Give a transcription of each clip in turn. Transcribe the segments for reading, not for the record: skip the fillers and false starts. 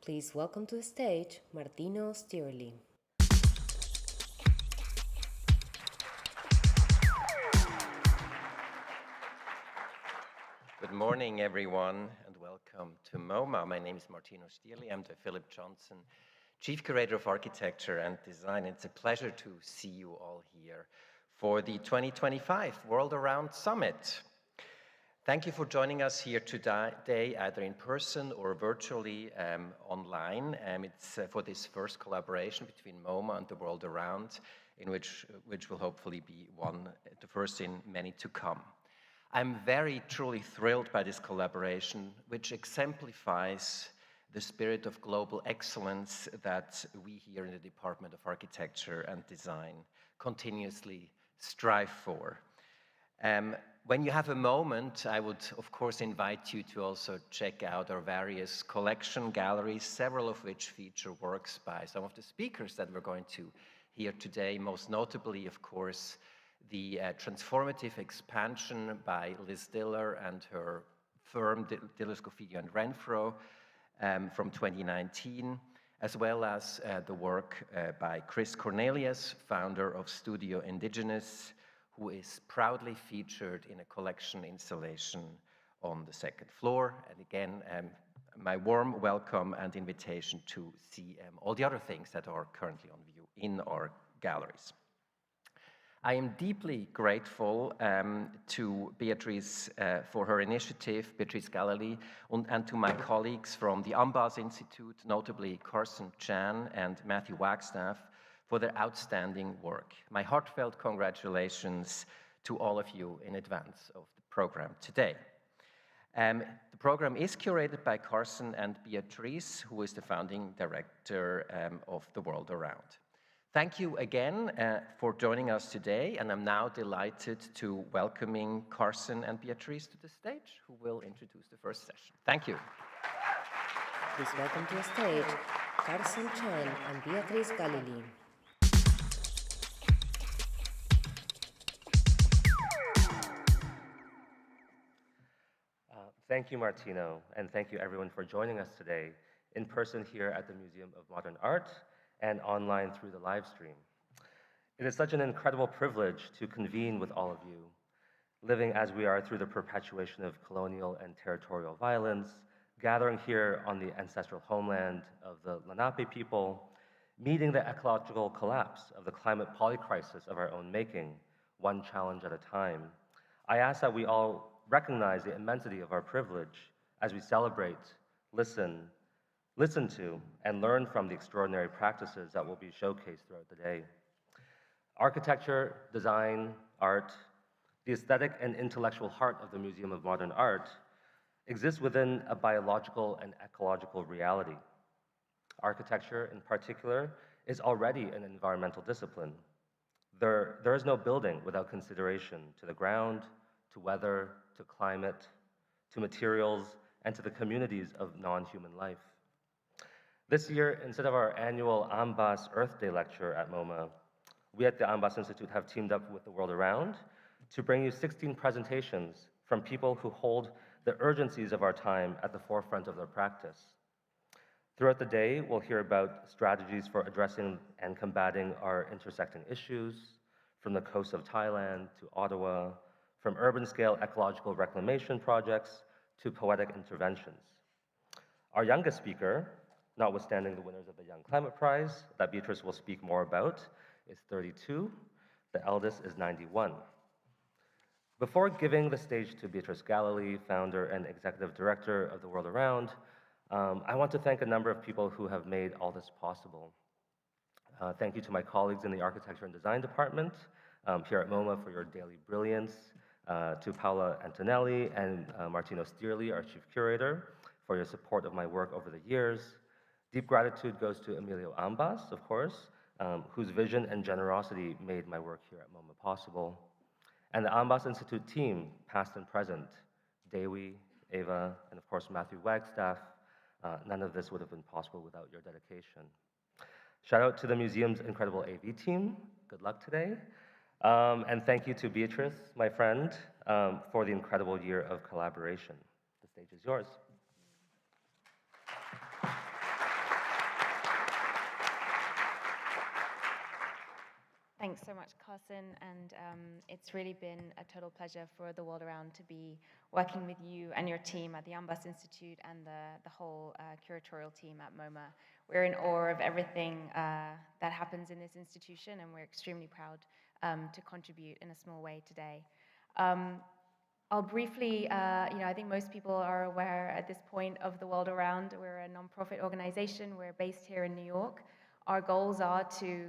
Please welcome to the stage Martino Stierli. Good morning, everyone, and welcome to MoMA. My name is Martino Stierli. I'm the Philip Johnson Chief Curator of Architecture and Design. It's a pleasure to see you all here for the 2025 World Around Summit. Thank you for joining us here today, either in person or virtually online. It's for this first collaboration between MoMA and the World Around, in which will hopefully be the first in many to come. I'm very truly thrilled by this collaboration, which exemplifies the spirit of global excellence that we here in the Department of Architecture and Design continuously strive for. When you have a moment, I would, of course, invite you to also check out our various collection galleries, several of which feature works by some of the speakers that we're going to hear today, most notably, of course, the transformative expansion by Liz Diller and her firm, Diller, Scofidio and Renfro, from 2019, as well as the work by Chris Cornelius, founder of Studio Indigenous, who is proudly featured in a collection installation on the second floor. And again, my warm welcome and invitation to see all the other things that are currently on view in our galleries. I am deeply grateful to Beatrice for her initiative, Beatrice Galilee, and to my colleagues from the Ambasz Institute, notably Carson Chan and Matthew Wagstaff, for their outstanding work. My heartfelt congratulations to all of you in advance of the program today. The program is curated by Carson and Beatrice, who is the founding director of The World Around. Thank you again for joining us today, and I'm now delighted to welcoming Carson and Beatrice to the stage, who will introduce the first session. Thank you. Please welcome to the stage Carson Chan and Beatrice Galilee. Thank you, Martino, and thank you everyone for joining us today in person here at the Museum of Modern Art and online through the live stream. It is such an incredible privilege to convene with all of you, living as we are through the perpetuation of colonial and territorial violence, gathering here on the ancestral homeland of the Lenape people, meeting the ecological collapse of the climate polycrisis of our own making, one challenge at a time. I ask that we all recognize the immensity of our privilege as we celebrate, listen to, and learn from the extraordinary practices that will be showcased throughout the day. Architecture, design, art, the aesthetic and intellectual heart of the Museum of Modern Art exists within a biological and ecological reality. Architecture, in particular, is already an environmental discipline. There is no building without consideration to the ground, to weather, to climate, to materials, and to the communities of non-human life. This year, instead of our annual Ambasz Earth Day lecture at MoMA, we at the Ambasz Institute have teamed up with The World Around to bring you 16 presentations from people who hold the urgencies of our time at the forefront of their practice. Throughout the day, we'll hear about strategies for addressing and combating our intersecting issues, from the coast of Thailand to Ottawa, from urban-scale ecological reclamation projects to poetic interventions. Our youngest speaker, notwithstanding the winners of the Young Climate Prize, that Beatrice will speak more about, is 32. The eldest is 91. Before giving the stage to Beatrice Galilee, founder and executive director of The World Around, I want to thank a number of people who have made all this possible. Thank you to my colleagues in the Architecture and Design Department here at MoMA for your daily brilliance, to Paola Antonelli and Martino Stierli, our chief curator, for your support of my work over the years. Deep gratitude goes to Emilio Ambasz, of course, whose vision and generosity made my work here at MoMA possible. And the Ambasz Institute team, past and present, Dewi, Ava, and of course Matthew Wagstaff. None of this would have been possible without your dedication. Shout out to the museum's incredible AV team. Good luck today. And thank you to Beatrice, my friend, for the incredible year of collaboration. The stage is yours. Thanks so much, Carson, and it's really been a total pleasure for the World Around to be working with you and your team at the Ambasz Institute and the whole curatorial team at MoMA. We're in awe of everything that happens in this institution, and we're extremely proud to contribute in a small way today. I'll briefly, I think most people are aware at this point of the World Around. We're a nonprofit organization. We're based here in New York. Our goals are to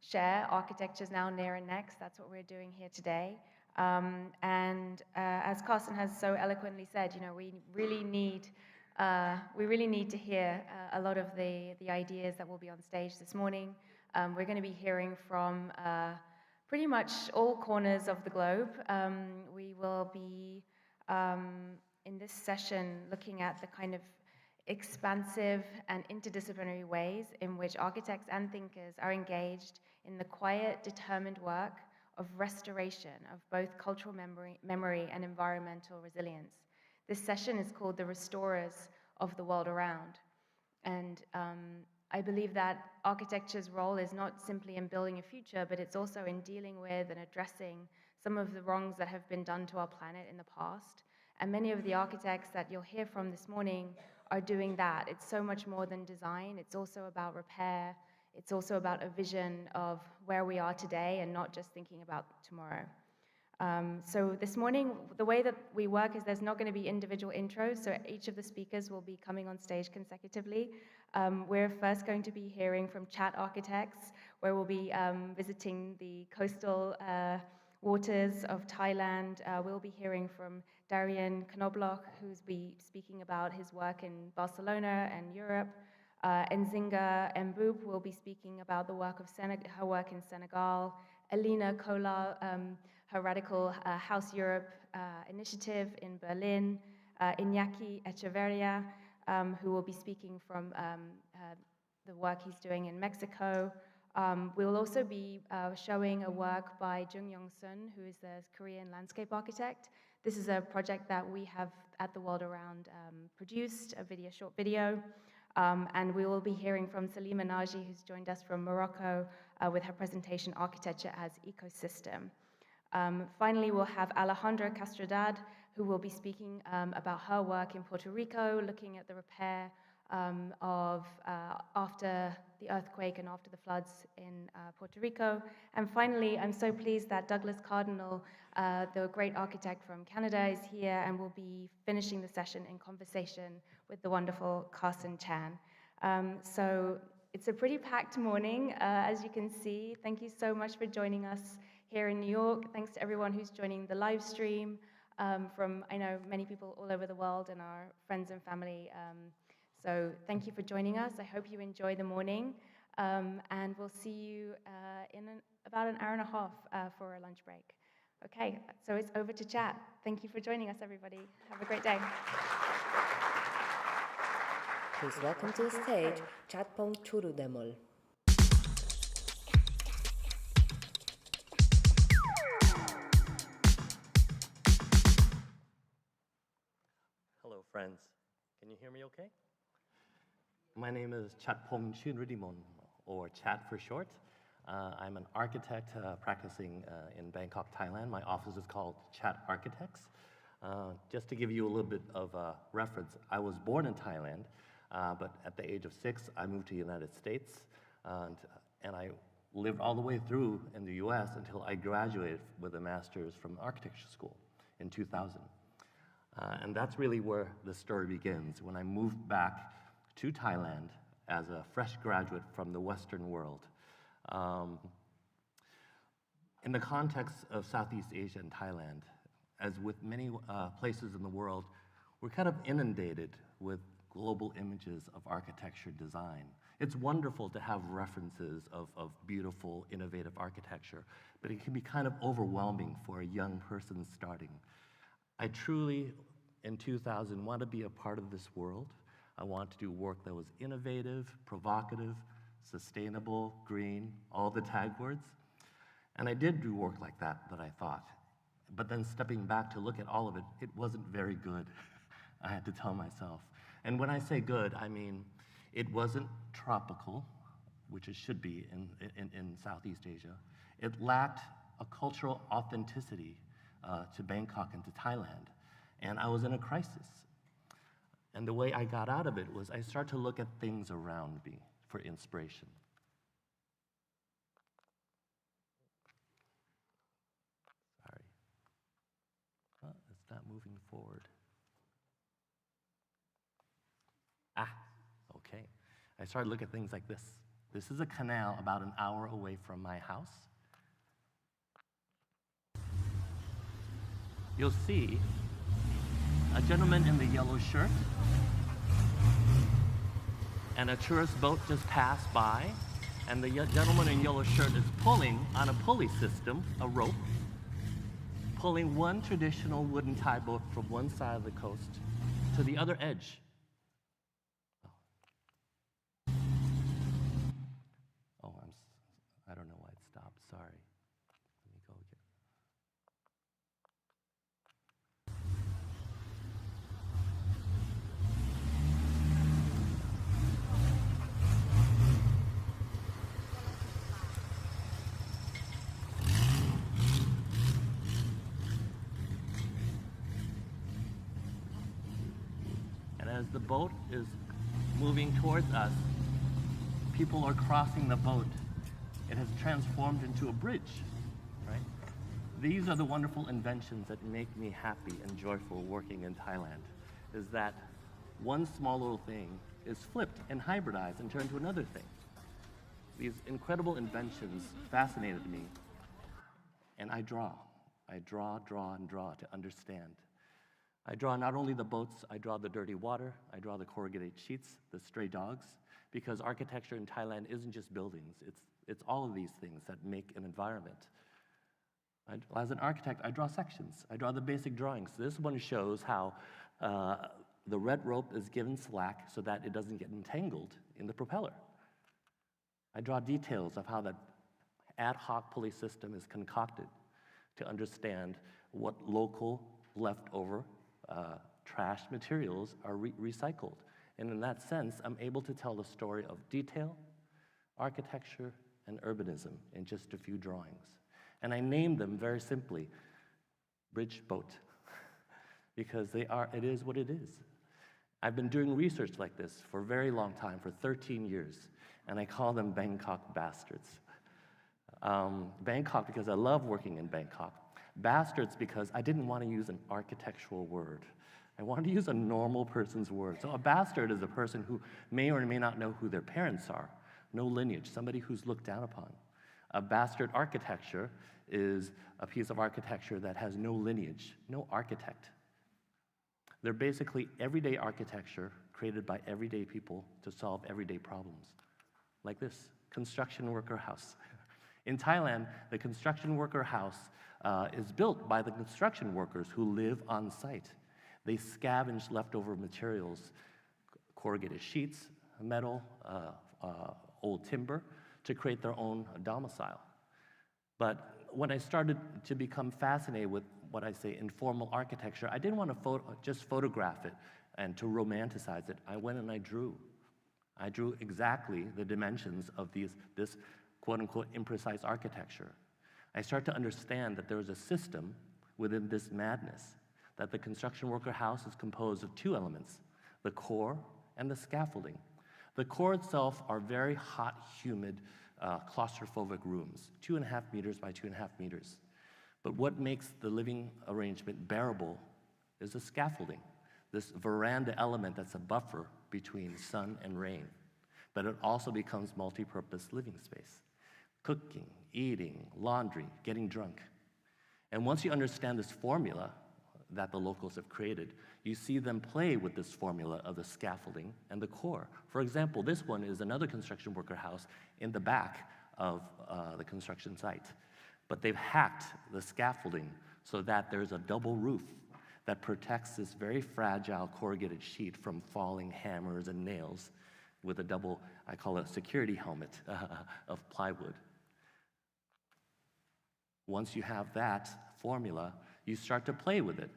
share architectures now, near and next. That's what we're doing here today. As Carson has so eloquently said, we really need to hear a lot of the ideas that will be on stage this morning. We're going to be hearing from pretty much all corners of the globe. We will be, in this session, looking at the kind of expansive and interdisciplinary ways in which architects and thinkers are engaged in the quiet, determined work of restoration of both cultural memory and environmental resilience. This session is called The Restorers of the World Around. And I believe that architecture's role is not simply in building a future, but it's also in dealing with and addressing some of the wrongs that have been done to our planet in the past. And many of the architects that you'll hear from this morning are doing that. It's so much more than design. It's also about repair. It's also about a vision of where we are today and not just thinking about tomorrow. So this morning, the way that we work is there's not going to be individual intros, so each of the speakers will be coming on stage consecutively. We're first going to be hearing from Chat Architects, where we'll be visiting the coastal waters of Thailand. We'll be hearing from Daryan Knoblauch, who's be speaking about his work in Barcelona and Europe. Nzinga Mboup will be speaking about the work of her work in Senegal. Alina, Kolar, her radical HouseEurope initiative in Berlin. Iñaki Echeverria, who will be speaking from the work he's doing in Mexico. We'll also be showing a work by Jung Youngsun, who is a Korean landscape architect. This is a project that we have at the World Around produced, a short video. And we will be hearing from Salima Naji, who's joined us from Morocco with her presentation, Architecture as Ecosystem. Finally, we'll have Alejandra Castrodad, who will be speaking about her work in Puerto Rico, looking at the repair of after the earthquake and after the floods in Puerto Rico. And finally, I'm so pleased that Douglas Cardinal, the great architect from Canada, is here and will be finishing the session in conversation with the wonderful Carson Chan. So it's a pretty packed morning, as you can see. Thank you so much for joining us here in New York. Thanks to everyone who's joining the live stream from, I know, many people all over the world and our friends and family. So thank you for joining us. I hope you enjoy the morning. And we'll see you in about an hour and a half for a lunch break. Okay, so it's over to chat. Thank you for joining us, everybody. Have a great day. Please welcome to the stage Chatpong Chuenrudeemol. Hello, friends. Can you hear me okay? My name is Chatpong Chuenrudeemol, or Chat for short. I'm an architect practicing in Bangkok, Thailand. My office is called Chat Architects. Just to give you a little bit of a reference, I was born in Thailand, but at the age of 6, I moved to the United States, and I lived all the way through in the US until I graduated with a master's from architecture school in 2000. And that's really where the story begins, when I moved back to Thailand as a fresh graduate from the Western world. In the context of Southeast Asia and Thailand, as with many places in the world, we're kind of inundated with global images of architecture design. It's wonderful to have references of beautiful, innovative architecture, but it can be kind of overwhelming for a young person starting. I truly, in 2000, want to be a part of this world. I want to do work that was innovative, provocative, sustainable, green, all the tag words. And I did do work like that I thought. But then stepping back to look at all of it, it wasn't very good, I had to tell myself. And when I say good, I mean, it wasn't tropical, which it should be in Southeast Asia. It lacked a cultural authenticity to Bangkok and to Thailand. And I was in a crisis. And the way I got out of it was I started to look at things around me for inspiration. Sorry. It's not moving forward. Okay. I started looking at things like this. This is a canal about an hour away from my house. You'll see a gentleman in the yellow shirt and a tourist boat just passed by, and the gentleman in yellow shirt is pulling on a pulley system, a rope, pulling one traditional wooden tie boat from one side of the coast to the other edge. I don't know why it stopped, sorry. Let me go again. And as the boat is moving towards us, people are crossing the boat. It has transformed into a bridge, right? These are the wonderful inventions that make me happy and joyful working in Thailand, is that one small little thing is flipped and hybridized and turned to another thing. These incredible inventions fascinated me, and I draw. I draw, and draw to understand. I draw not only the boats, I draw the dirty water, I draw the corrugated sheets, the stray dogs, because architecture in Thailand isn't just buildings, it's all of these things that make an environment. As an architect, I draw sections. I draw the basic drawings. This one shows how the red rope is given slack so that it doesn't get entangled in the propeller. I draw details of how that ad hoc pulley system is concocted to understand what local leftover trash materials are recycled. And in that sense, I'm able to tell the story of detail, architecture, and urbanism in just a few drawings. And I named them very simply bridge boat, because it is what it is. I've been doing research like this for a very long time, for 13 years, and I call them Bangkok bastards. Bangkok because I love working in Bangkok. Bastards because I didn't want to use an architectural word. I wanted to use a normal person's word. So a bastard is a person who may or may not know who their parents are. No lineage, somebody who's looked down upon. A bastard architecture is a piece of architecture that has no lineage, no architect. They're basically everyday architecture created by everyday people to solve everyday problems. Like this, construction worker house. In Thailand, the construction worker house is built by the construction workers who live on site. They scavenge leftover materials, corrugated sheets, metal, old timber, to create their own domicile. But when I started to become fascinated with what I say informal architecture, I didn't want to just photograph it and to romanticize it. I went and I drew. I drew exactly the dimensions of this quote-unquote imprecise architecture. I started to understand that there was a system within this madness, that the construction worker house is composed of two elements, the core and the scaffolding. The core itself are very hot, humid, claustrophobic rooms, 2.5 meters by 2.5 meters. But what makes the living arrangement bearable is the scaffolding, this veranda element that's a buffer between sun and rain. But it also becomes multi-purpose living space. Cooking, eating, laundry, getting drunk. And once you understand this formula that the locals have created, you see them play with this formula of the scaffolding and the core. For example, this one is another construction worker house in the back of the construction site. But they've hacked the scaffolding so that there's a double roof that protects this very fragile corrugated sheet from falling hammers and nails with a double, I call it a security helmet of plywood. Once you have that formula, you start to play with it.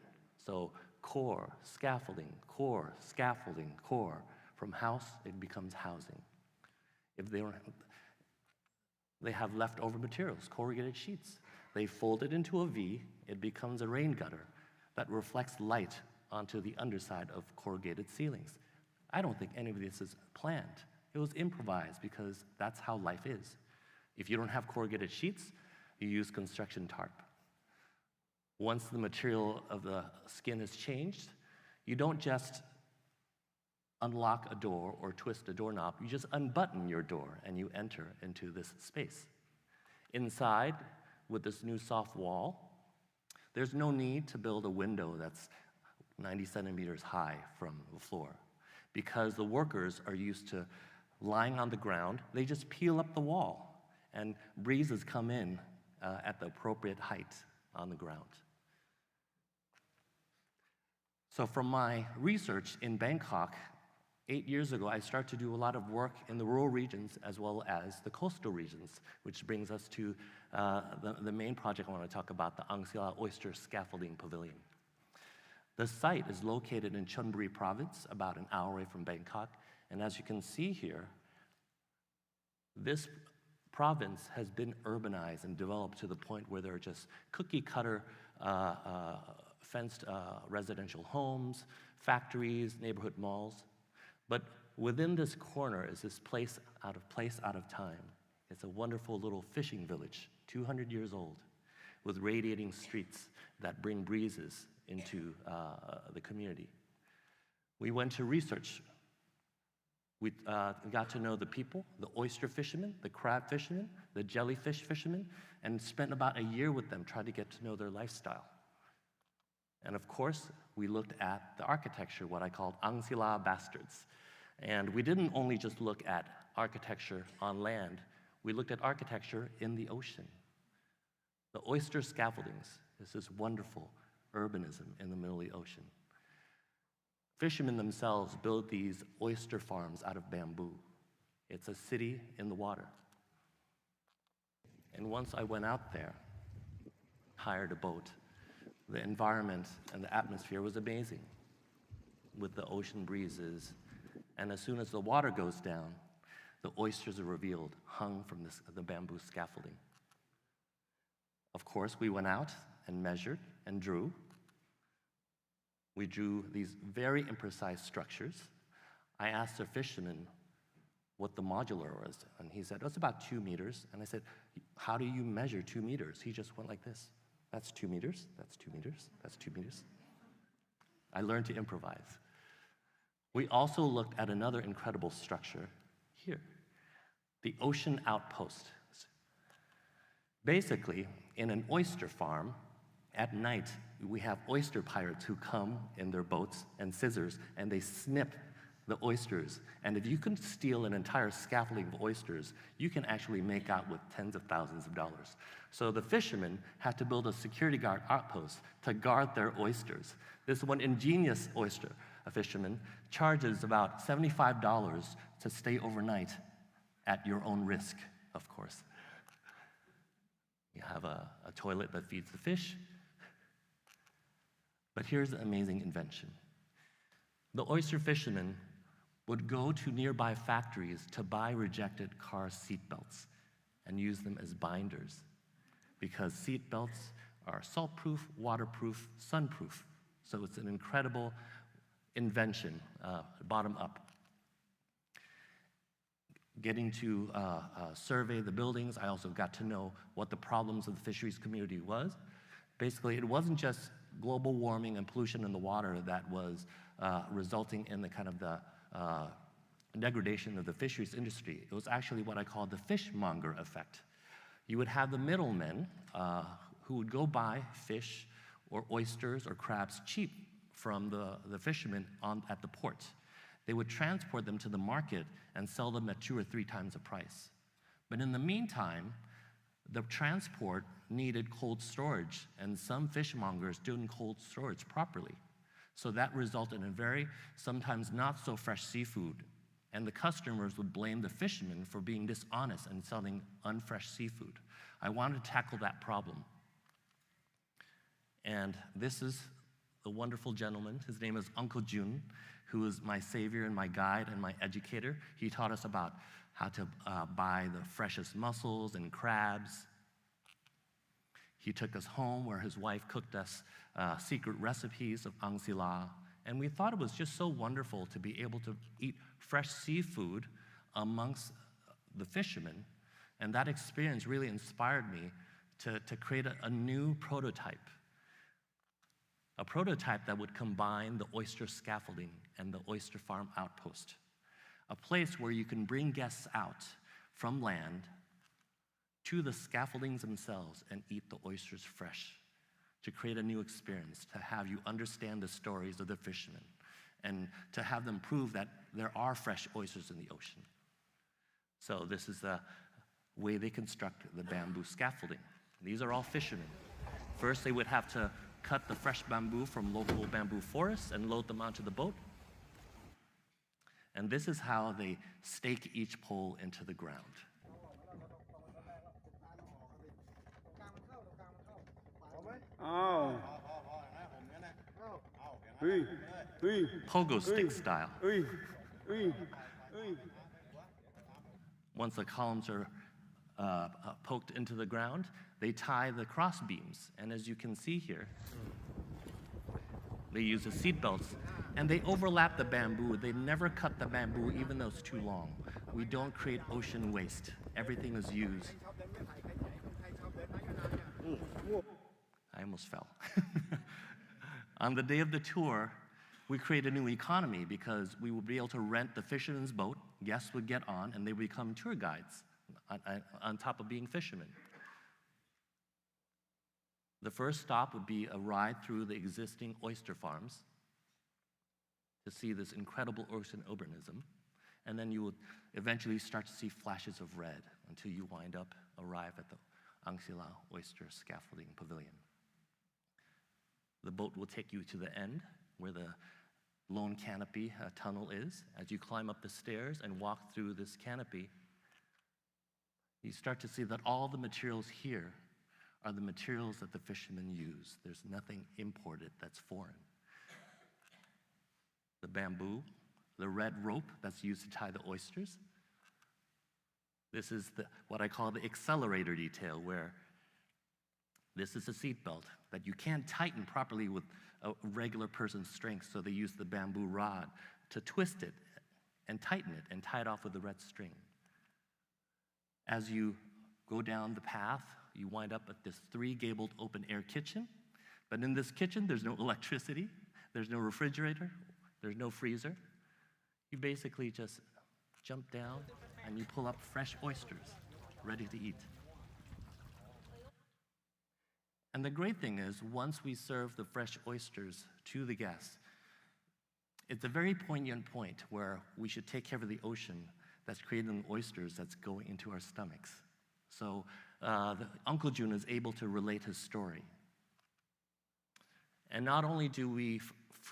So core, scaffolding, core, scaffolding, core. From house, it becomes housing. If they don't, they have leftover materials, corrugated sheets. They fold it into a V, it becomes a rain gutter that reflects light onto the underside of corrugated ceilings. I don't think any of this is planned. It was improvised because that's how life is. If you don't have corrugated sheets, you use construction tarp. Once the material of the skin is changed, you don't just unlock a door or twist a doorknob, you just unbutton your door and you enter into this space. Inside, with this new soft wall, there's no need to build a window that's 90 centimeters high from the floor. Because the workers are used to lying on the ground, they just peel up the wall and breezes come in at the appropriate height on the ground. So from my research in Bangkok, 8 years ago, I started to do a lot of work in the rural regions as well as the coastal regions, which brings us to the main project I want to talk about, the Angsila Oyster Scaffolding Pavilion. The site is located in Chonburi province, about an hour away from Bangkok, and as you can see here, this province has been urbanized and developed to the point where there are just cookie-cutter fenced residential homes, factories, neighborhood malls. But within this corner is this place out of time. It's a wonderful little fishing village, 200 years old, with radiating streets that bring breezes into the community. We went to research. We got to know the people, the oyster fishermen, the crab fishermen, the jellyfish fishermen, and spent about a year with them trying to get to know their lifestyle. And of course, we looked at the architecture, what I called Angsila bastards. And we didn't only just look at architecture on land, we looked at architecture in the ocean. The oyster scaffoldings is this wonderful urbanism in the middle of the ocean. Fishermen themselves build these oyster farms out of bamboo. It's a city in the water. And once I went out there, hired a boat, the environment and the atmosphere was amazing with the ocean breezes. And as soon as the water goes down, the oysters are revealed, hung from the bamboo scaffolding. Of course, we went out and measured and drew. We drew these very imprecise structures. I asked a fisherman what the modular was, and he said, oh, it's about 2 meters. And I said, how do you measure 2 meters? He just went like this. That's 2 meters, that's 2 meters, that's 2 meters. I learned to improvise. We also looked at another incredible structure here, the ocean outpost. Basically, in an oyster farm, at night, we have oyster pirates who come in their boats and scissors, and they snip the oysters. And if you can steal an entire scaffolding of oysters, you can actually make out with tens of thousands of dollars. So the fishermen had to build a security guard outpost to guard their oysters. This one ingenious fisherman charges about $75 to stay overnight at your own risk, of course. You have a toilet that feeds the fish. But here's an amazing invention. The oyster fishermen would go to nearby factories to buy rejected car seatbelts and use them as binders, because seatbelts are salt-proof, waterproof, sun-proof. So it's an incredible invention, bottom up. Getting to survey the buildings, I also got to know what the problems of the fisheries community was. Basically, it wasn't just global warming and pollution in the water that was resulting in the kind of the degradation of the fisheries industry. It was actually what I call the fishmonger effect. You would have the middlemen who would go buy fish or oysters or crabs cheap from the fishermen at the port. They would transport them to the market and sell them at 2 or 3 times the price. But in the meantime, the transport needed cold storage, and some fishmongers didn't cold storage properly. So that resulted in very, sometimes not so fresh seafood. And the customers would blame the fishermen for being dishonest and selling unfresh seafood. I wanted to tackle that problem. And this is a wonderful gentleman. His name is Uncle Jun, who is my savior and my guide and my educator. He taught us about how to buy the freshest mussels and crabs. He took us home where his wife cooked us secret recipes of Angsila. And we thought it was just so wonderful to be able to eat fresh seafood amongst the fishermen. And that experience really inspired me to create a new prototype. A prototype that would combine the oyster scaffolding and the oyster farm outpost. A place where you can bring guests out from land to the scaffoldings themselves and eat the oysters fresh, to create a new experience, to have you understand the stories of the fishermen, and to have them prove that there are fresh oysters in the ocean. So this is the way they construct the bamboo scaffolding. These are all fishermen. First, they would have to cut the fresh bamboo from local bamboo forests and load them onto the boat. And this is how they stake each pole into the ground. Oh. Pogo stick style. Once the columns are poked into the ground, they tie the cross beams. And as you can see here, they use the seat belts, and they overlap the bamboo. They never cut the bamboo, even though it's too long. We don't create ocean waste. Everything is used. I almost fell. On the day of the tour, we create a new economy because we would be able to rent the fisherman's boat. Guests would get on, and they would become tour guides on top of being fishermen. The first stop would be a ride through the existing oyster farms to see this incredible ocean urbanism. And then you would eventually start to see flashes of red until you arrive at the Angsila Oyster Scaffolding Pavilion. The boat will take you to the end where the lone canopy tunnel is. As you climb up the stairs and walk through this canopy, you start to see that all the materials here are the materials that the fishermen use. There's nothing imported that's foreign. The bamboo, the red rope that's used to tie the oysters. This is what I call the accelerator detail, where this is a seat belt that you can't tighten properly with a regular person's strength, so they use the bamboo rod to twist it and tighten it and tie it off with the red string. As you go down the path, you wind up at this 3-gabled open-air kitchen. But in this kitchen, there's no electricity, there's no refrigerator, there's no freezer. You basically just jump down and you pull up fresh oysters, ready to eat. And the great thing is, once we serve the fresh oysters to the guests, it's a very poignant point where we should take care of the ocean that's creating the oysters that's going into our stomachs. So Uncle Jun is able to relate his story. And not only do we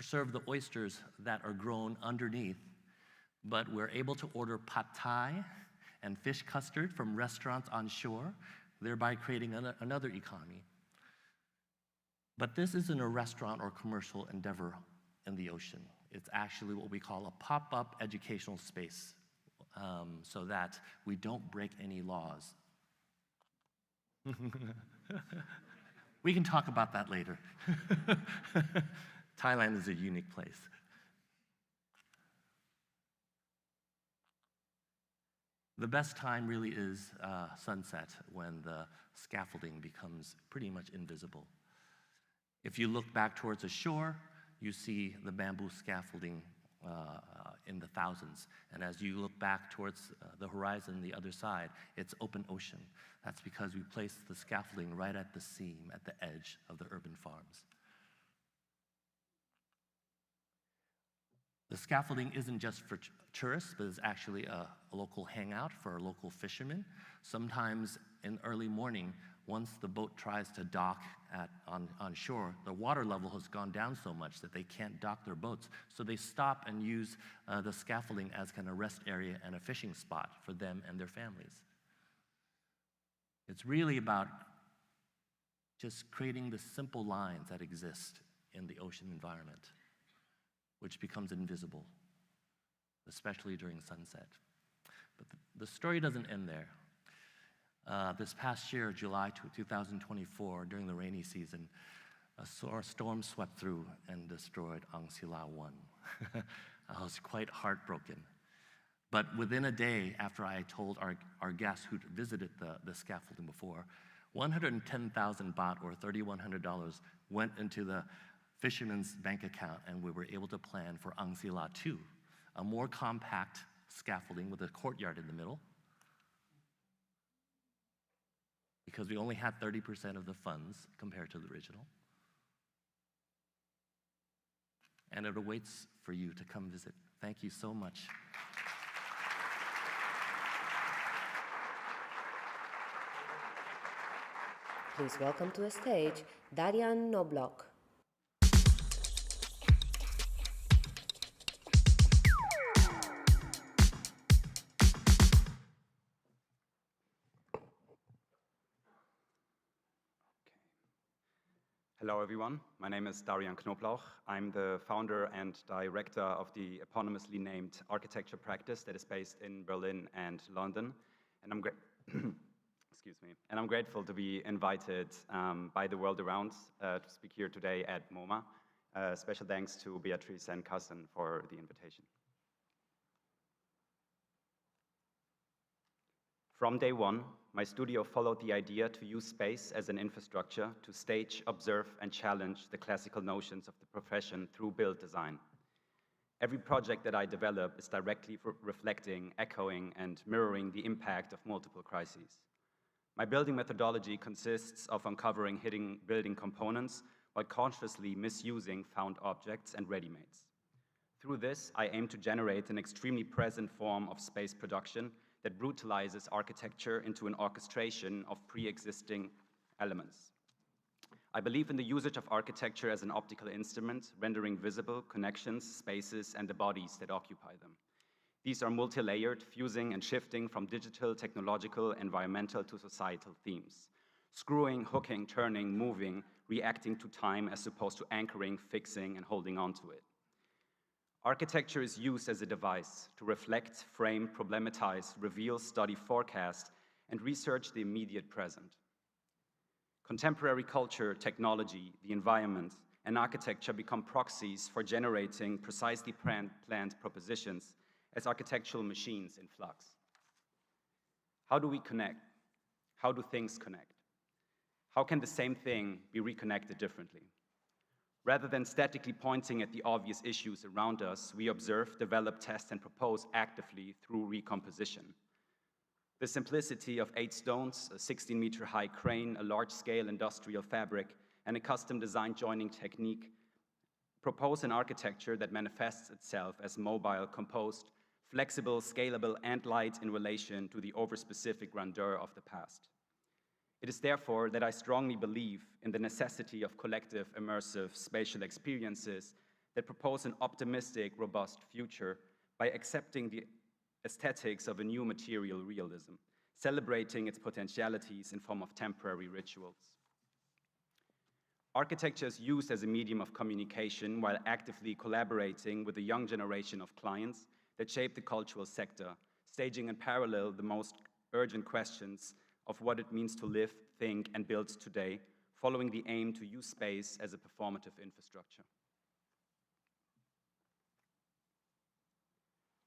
serve the oysters that are grown underneath, but we're able to order pad thai and fish custard from restaurants on shore, thereby creating another economy. But this isn't a restaurant or commercial endeavor in the ocean. It's actually what we call a pop-up educational space, so that we don't break any laws. We can talk about that later. Thailand is a unique place. The best time really is sunset, when the scaffolding becomes pretty much invisible. If you look back towards the shore, you see the bamboo scaffolding in the thousands. And as you look back towards the horizon, the other side, it's open ocean. That's because we placed the scaffolding right at the seam, at the edge of the urban farms. The scaffolding isn't just for tourists, but it's actually a local hangout for local fishermen. Sometimes in early morning, once the boat tries to dock on shore, the water level has gone down so much that they can't dock their boats. So they stop and use the scaffolding as kind of a rest area and a fishing spot for them and their families. It's really about just creating the simple lines that exist in the ocean environment, which becomes invisible, especially during sunset. But the story doesn't end there. This past year, July 2024, during the rainy season, a storm swept through and destroyed Angsila 1. I was quite heartbroken. But within a day after I told our guests who'd visited the scaffolding before, 110,000 baht, or $3,100, went into the fisherman's bank account, and we were able to plan for Angsila 2, a more compact scaffolding with a courtyard in the middle, because we only had 30% of the funds compared to the original. And it awaits for you to come visit. Thank you so much. Please welcome to the stage Daryan Knoblauch. Hello everyone, my name is Daryan Knoblauch. I'm the founder and director of the eponymously named architecture practice that is based in Berlin and London. And I'm excuse me. And I'm grateful to be invited by the world around to speak here today at MoMA. Special thanks to Beatrice and Carson for the invitation. From day one, my studio followed the idea to use space as an infrastructure to stage, observe, and challenge the classical notions of the profession through build design. Every project that I develop is directly reflecting, echoing, and mirroring the impact of multiple crises. My building methodology consists of uncovering hidden building components while consciously misusing found objects and ready-mades. Through this, I aim to generate an extremely present form of space production that brutalizes architecture into an orchestration of pre-existing elements. I believe in the usage of architecture as an optical instrument, rendering visible connections, spaces, and the bodies that occupy them. These are multi-layered, fusing and shifting from digital, technological, environmental to societal themes. Screwing, hooking, turning, moving, reacting to time as opposed to anchoring, fixing, and holding on to it. Architecture is used as a device to reflect, frame, problematize, reveal, study, forecast, and research the immediate present. Contemporary culture, technology, the environment, and architecture become proxies for generating precisely planned propositions as architectural machines in flux. How do we connect? How do things connect? How can the same thing be reconnected differently? Rather than statically pointing at the obvious issues around us, we observe, develop, test, and propose actively through recomposition. The simplicity of 8 stones, a 16-meter-high crane, a large-scale industrial fabric, and a custom-designed joining technique propose an architecture that manifests itself as mobile, composed, flexible, scalable, and light in relation to the over-specific grandeur of the past. It is therefore that I strongly believe in the necessity of collective, immersive, spatial experiences that propose an optimistic, robust future by accepting the aesthetics of a new material realism, celebrating its potentialities in form of temporary rituals. Architecture is used as a medium of communication while actively collaborating with a young generation of clients that shape the cultural sector, staging in parallel the most urgent questions of what it means to live, think, and build today, following the aim to use space as a performative infrastructure.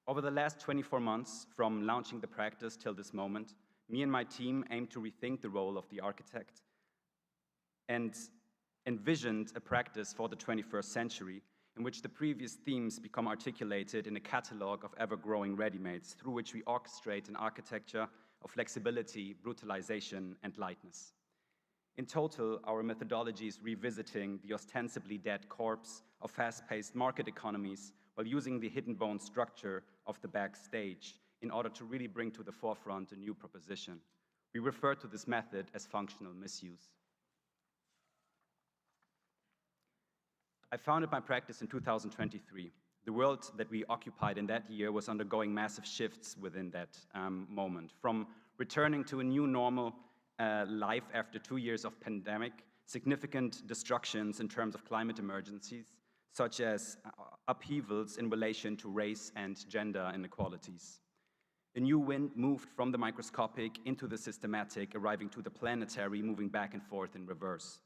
Over the last 24 months, from launching the practice till this moment, me and my team aimed to rethink the role of the architect and envisioned a practice for the 21st century in which the previous themes become articulated in a catalog of ever-growing ready-mades through which we orchestrate an architecture of flexibility, brutalization, and lightness. In total, our methodology is revisiting the ostensibly dead corpse of fast-paced market economies while using the hidden bone structure of the backstage in order to really bring to the forefront a new proposition. We refer to this method as functional misuse. I founded my practice in 2023. The world that we occupied in that year was undergoing massive shifts within that moment. From returning to a new normal life after 2 years of pandemic significant destructions in terms of climate emergencies, such as upheavals in relation to race and gender inequalities. A new wind moved from the microscopic into the systematic, arriving to the planetary, moving back and forth in reverse.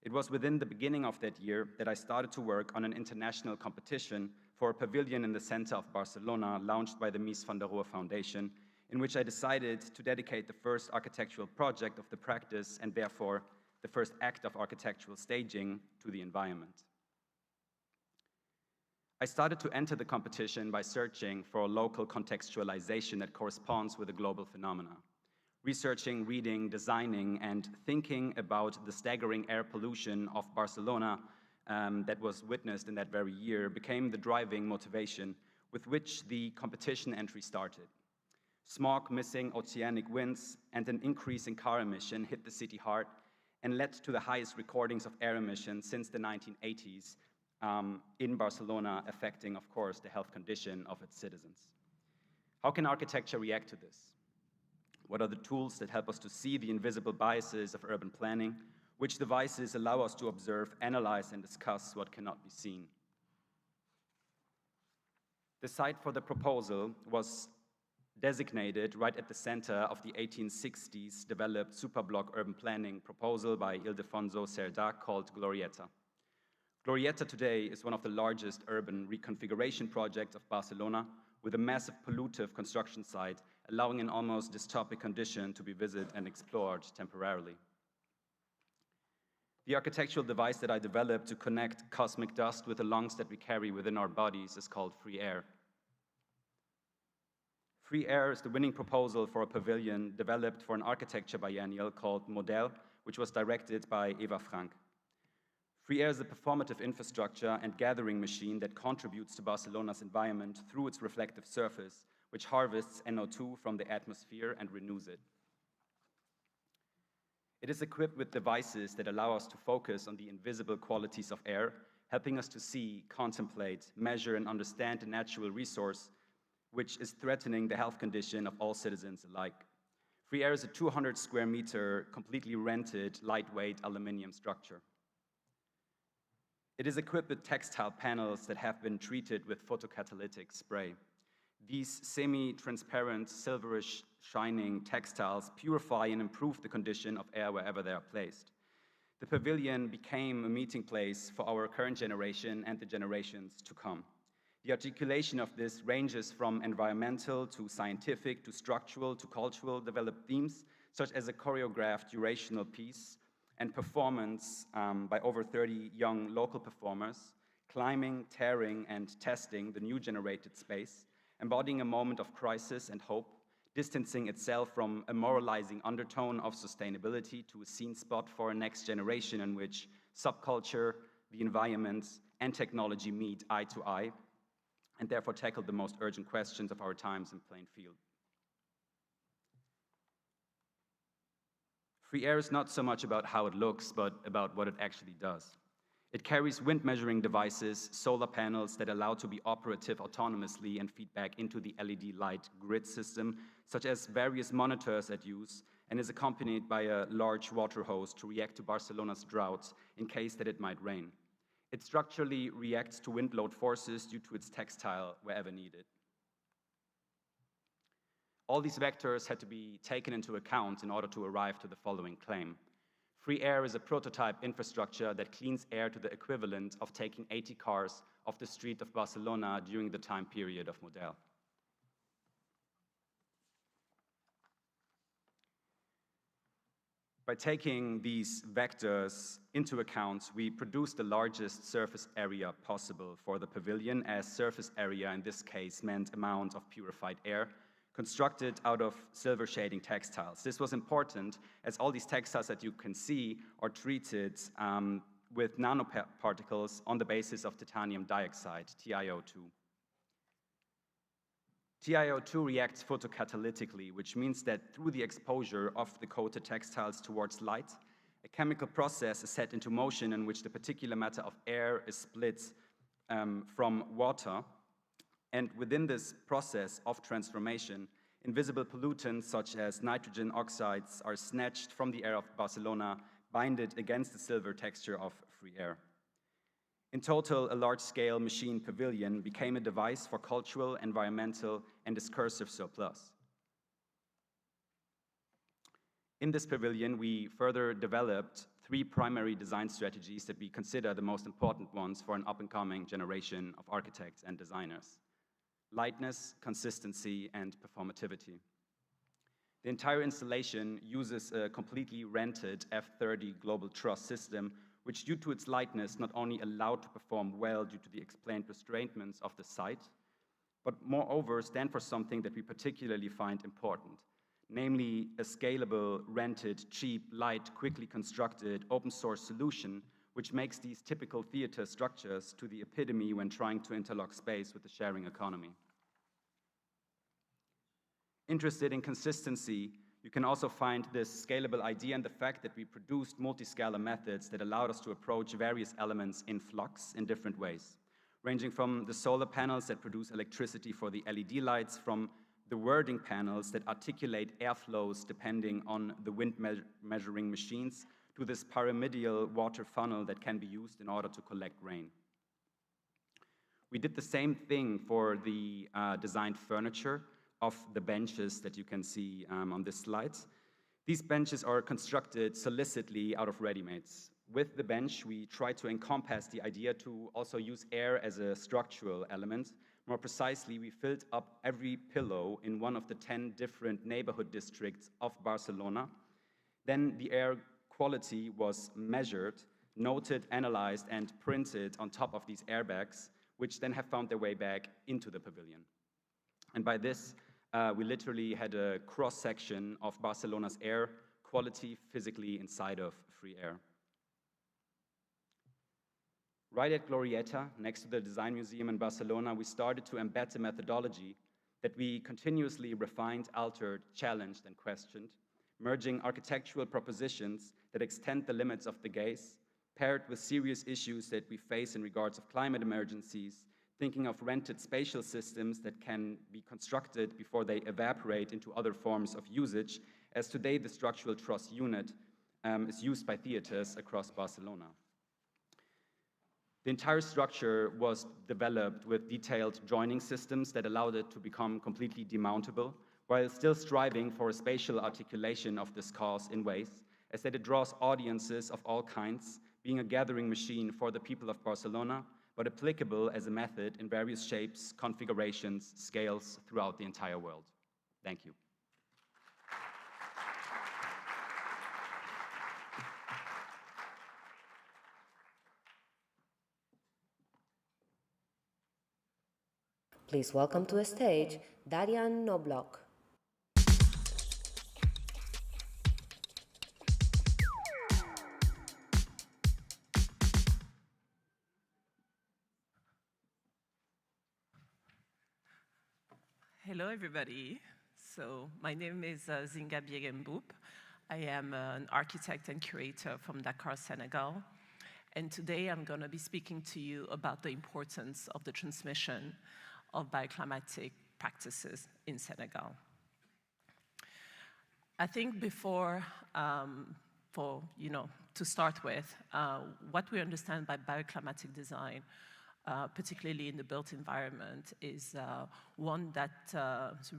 It was within the beginning of that year that I started to work on an international competition for a pavilion in the center of Barcelona, launched by the Mies van der Rohe Foundation, in which I decided to dedicate the first architectural project of the practice, and therefore the first act of architectural staging, to the environment. I started to enter the competition by searching for a local contextualization that corresponds with a global phenomena. Researching, reading, designing, and thinking about the staggering air pollution of Barcelona that was witnessed in that very year became the driving motivation with which the competition entry started. Smog, missing oceanic winds, and an increase in car emission hit the city hard and led to the highest recordings of air emissions since the 1980s in Barcelona, affecting, of course, the health condition of its citizens. How can architecture react to this? What are the tools that help us to see the invisible biases of urban planning? Which devices allow us to observe, analyze, and discuss what cannot be seen? The site for the proposal was designated right at the center of the 1860s developed superblock urban planning proposal by Ildefonso Cerdà called Glorieta. Glorieta today is one of the largest urban reconfiguration projects of Barcelona, with a massive pollutive construction site, allowing an almost dystopic condition to be visited and explored temporarily. The architectural device that I developed to connect cosmic dust with the lungs that we carry within our bodies is called Free Air. Free Air is the winning proposal for a pavilion developed for an architecture biennial called Model, which was directed by Eva Frank. Free Air is a performative infrastructure and gathering machine that contributes to Barcelona's environment through its reflective surface, which harvests NO2 from the atmosphere and renews it. It is equipped with devices that allow us to focus on the invisible qualities of air, helping us to see, contemplate, measure, and understand a natural resource which is threatening the health condition of all citizens alike. Free Air is a 200 square meter, completely rented, lightweight aluminum structure. It is equipped with textile panels that have been treated with photocatalytic spray. These semi-transparent, silverish shining textiles purify and improve the condition of air wherever they are placed. The pavilion became a meeting place for our current generation and the generations to come. The articulation of this ranges from environmental to scientific to structural to cultural developed themes, such as a choreographed durational piece and performance by over 30 young local performers, climbing, tearing, and testing the new generated space, embodying a moment of crisis and hope, distancing itself from a moralizing undertone of sustainability to a scene spot for a next generation in which subculture, the environment, and technology meet eye to eye, and therefore tackle the most urgent questions of our times in plain field. Free Air is not so much about how it looks, but about what it actually does. It carries wind measuring devices, solar panels that allow to be operative autonomously and feed back into the LED light grid system, such as various monitors at use, and is accompanied by a large water hose to react to Barcelona's droughts in case that it might rain. It structurally reacts to wind load forces due to its textile wherever needed. All these vectors had to be taken into account in order to arrive to the following claim. Free Air is a prototype infrastructure that cleans air to the equivalent of taking 80 cars off the street of Barcelona during the time period of Model. By taking these vectors into account, we produced the largest surface area possible for the pavilion, as surface area in this case meant amount of purified air, constructed out of silver shading textiles. This was important as all these textiles that you can see are treated with nanoparticles on the basis of titanium dioxide, TiO2. TiO2 reacts photocatalytically, which means that through the exposure of the coated textiles towards light, a chemical process is set into motion in which the particular matter of air is split from water. And within this process of transformation, invisible pollutants such as nitrogen oxides are snatched from the air of Barcelona binded against the silver texture of free air. In total, a large-scale machine pavilion became a device for cultural, environmental, and discursive surplus. In this pavilion, we further developed 3 primary design strategies that we consider the most important ones for an up-and-coming generation of architects and designers: lightness, consistency, and performativity. The entire installation uses a completely rented F30 global truss system, which, due to its lightness, not only allowed to perform well due to the explained restraints of the site, but moreover stand for something that we particularly find important, namely a scalable, rented, cheap, light, quickly constructed, open source solution, which makes these typical theater structures to the epitome when trying to interlock space with the sharing economy. Interested in consistency, you can also find this scalable idea in the fact that we produced multi-scalar methods that allowed us to approach various elements in flux in different ways, ranging from the solar panels that produce electricity for the LED lights, from the wording panels that articulate airflows depending on the wind measuring machines, to this pyramidal water funnel that can be used in order to collect rain. We did the same thing for the designed furniture of the benches that you can see on this slide. These benches are constructed solicitly out of ready-mades. With the bench, we try to encompass the idea to also use air as a structural element. More precisely, we filled up every pillow in one of the 10 different neighborhood districts of Barcelona. Then the air quality was measured, noted, analyzed, and printed on top of these airbags, which then have found their way back into the pavilion. And by this, we literally had a cross-section of Barcelona's air quality physically inside of free air. Right at Glorieta, next to the Design Museum in Barcelona, we started to embed a methodology that we continuously refined, altered, challenged, and questioned, merging architectural propositions that extend the limits of the gaze, paired with serious issues that we face in regards of climate emergencies, thinking of rented spatial systems that can be constructed before they evaporate into other forms of usage, as today the structural truss unit is used by theaters across Barcelona. The entire structure was developed with detailed joining systems that allowed it to become completely demountable, while still striving for a spatial articulation of this cause in ways as that it draws audiences of all kinds, being a gathering machine for the people of Barcelona, but applicable as a method in various shapes, configurations, scales throughout the entire world. Thank you. Please welcome to the stage Daryan Knoblauch. Hello, everybody. So my name is Nzinga B. Mboup. I am an architect and curator from Dakar, Senegal. And today I'm going to be speaking to you about the importance of the transmission of bioclimatic practices in Senegal. I think before, to start with, what we understand by bioclimatic design, particularly in the built environment, is one that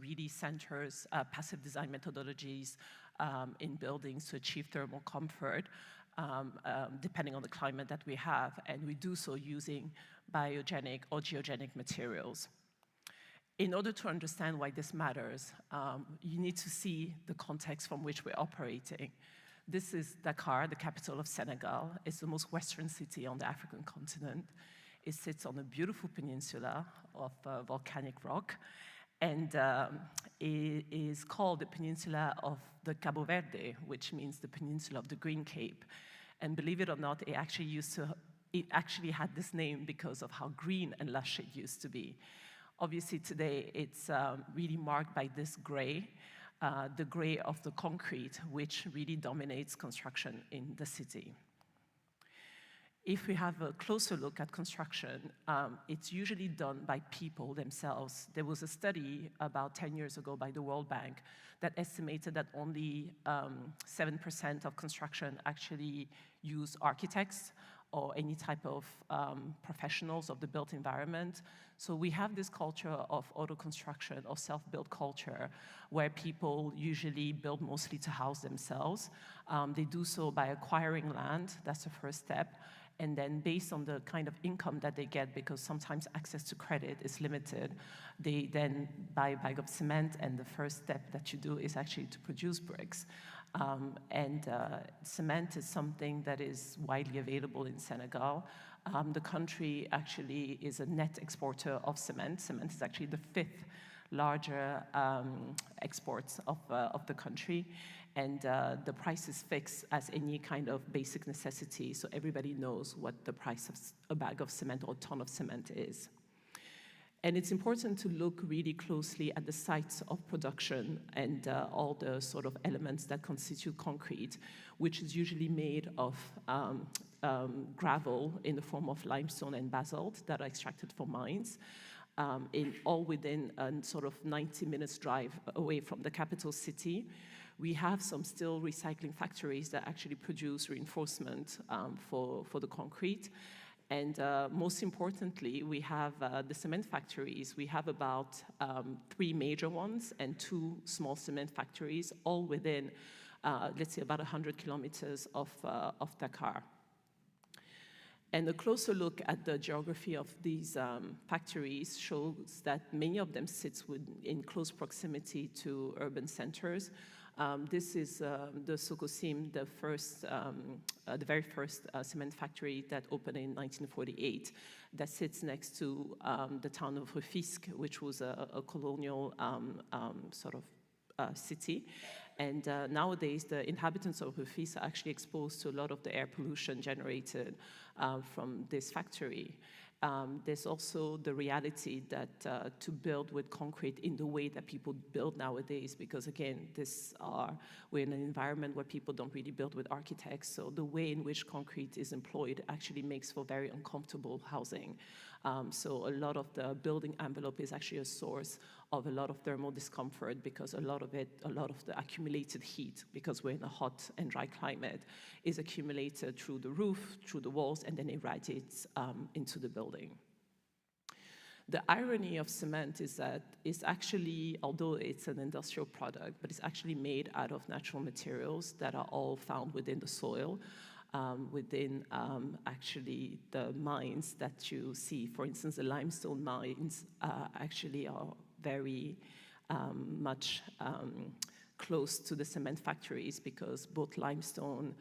really centers passive design methodologies in buildings to achieve thermal comfort, depending on the climate that we have, and we do so using biogenic or geogenic materials. In order to understand why this matters, you need to see the context from which we're operating. This is Dakar, the capital of Senegal. It's the most western city on the African continent. It sits on a beautiful peninsula of volcanic rock, and it is called the Peninsula of the Cabo Verde, which means the Peninsula of the Green Cape. And believe it or not, it actually had this name because of how green and lush it used to be. Obviously, today, it's really marked by this gray, the gray of the concrete, which really dominates construction in the city. If we have a closer look at construction, it's usually done by people themselves. There was a study about 10 years ago by the World Bank that estimated that only 7% of construction actually use architects or any type of professionals of the built environment. So we have this culture of auto construction or self-built culture where people usually build mostly to house themselves. They do so by acquiring land, that's the first step. And then based on the kind of income that they get, because sometimes access to credit is limited, they then buy a bag of cement, and the first step that you do is actually to produce bricks. Cement is something that is widely available in Senegal. The country actually is a net exporter of cement. Cement is actually the 5th larger exports of the country. And the price is fixed as any kind of basic necessity, so everybody knows what the price of a bag of cement or a ton of cement is. And it's important to look really closely at the sites of production and all the sort of elements that constitute concrete, which is usually made of gravel in the form of limestone and basalt that are extracted from mines, all within a sort of 90 minutes drive away from the capital city. We have some steel recycling factories that actually produce reinforcement for the concrete. And most importantly, we have the cement factories. We have about 3 major ones and 2 small cement factories, all within, let's say, about 100 kilometers of Dakar. And a closer look at the geography of these factories shows that many of them sit in close proximity to urban centers. This is the Sokosim, the very first cement factory that opened in 1948, that sits next to the town of Rufisque, which was a colonial sort of city. And nowadays, the inhabitants of Rufisque are actually exposed to a lot of the air pollution generated from this factory. There's also the reality that to build with concrete in the way that people build nowadays, because again, we're in an environment where people don't really build with architects, so the way in which concrete is employed actually makes for very uncomfortable housing. So a lot of the building envelope is actually a source of a lot of thermal discomfort, because a lot of the accumulated heat, because we're in a hot and dry climate, is accumulated through the roof, through the walls, and then irradiates into the building. The irony of cement is that it's actually, although it's an industrial product, but it's actually made out of natural materials that are all found within the soil. Within actually the mines that you see. For instance, the limestone mines actually are very much close to the cement factories, because both limestone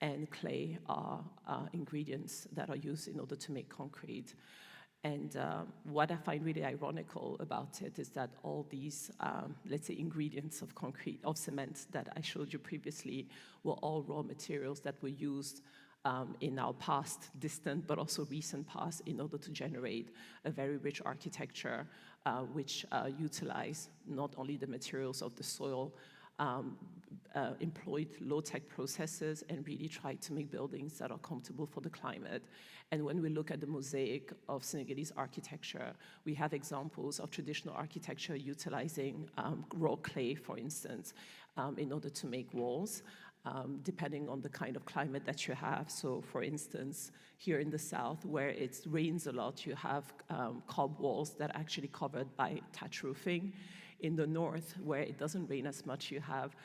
and clay are ingredients that are used in order to make concrete. And what I find really ironical about it is that all these, let's say, ingredients of concrete, of cement that I showed you previously, were all raw materials that were used in our past, distant, but also recent past, in order to generate a very rich architecture, which utilize not only the materials of the soil, employed low-tech processes, and really try to make buildings that are comfortable for the climate. And when we look at the mosaic of Senegalese architecture, we have examples of traditional architecture utilizing raw clay, for instance, in order to make walls, depending on the kind of climate that you have. So for instance, here in the south, where it rains a lot, you have cob walls that are actually covered by thatch roofing. In the north, where it doesn't rain as much, you have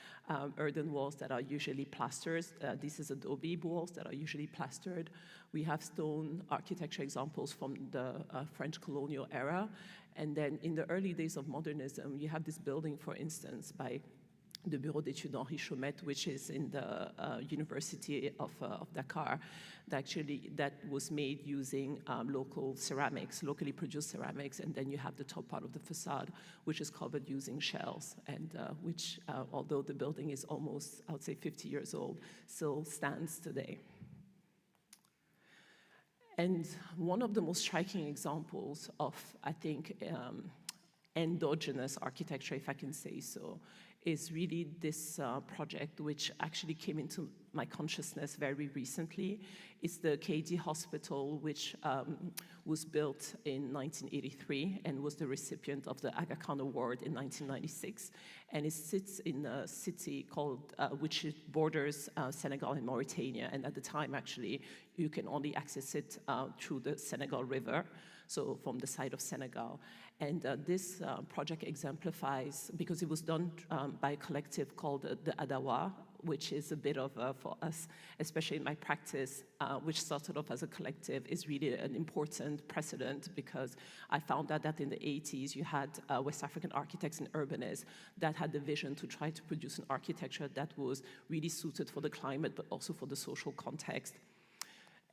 earthen walls that are usually plastered. This is adobe walls that are usually plastered. We have stone architecture examples from the French colonial era. And then in the early days of modernism, you have this building, for instance, by the Bureau d'études Henri Chaumette, which is in the University of Dakar, that was made using local ceramics, locally produced ceramics, and then you have the top part of the facade, which is covered using shells, and which, although the building is almost, I would say, 50 years old, still stands today. And one of the most striking examples of, I think, endogenous architecture, if I can say so, is really this project which actually came into my consciousness very recently. It's the KD Hospital, which was built in 1983 and was the recipient of the Aga Khan Award in 1996. And it sits in a city called, which borders Senegal and Mauritania. And at the time, actually, you can only access it through the Senegal River, so from the side of Senegal. And this project exemplifies, because it was done by a collective called the Adawa, which is a bit of, for us, especially in my practice, which started off as a collective, is really an important precedent, because I found out that in the 80s, you had West African architects and urbanists that had the vision to try to produce an architecture that was really suited for the climate, but also for the social context.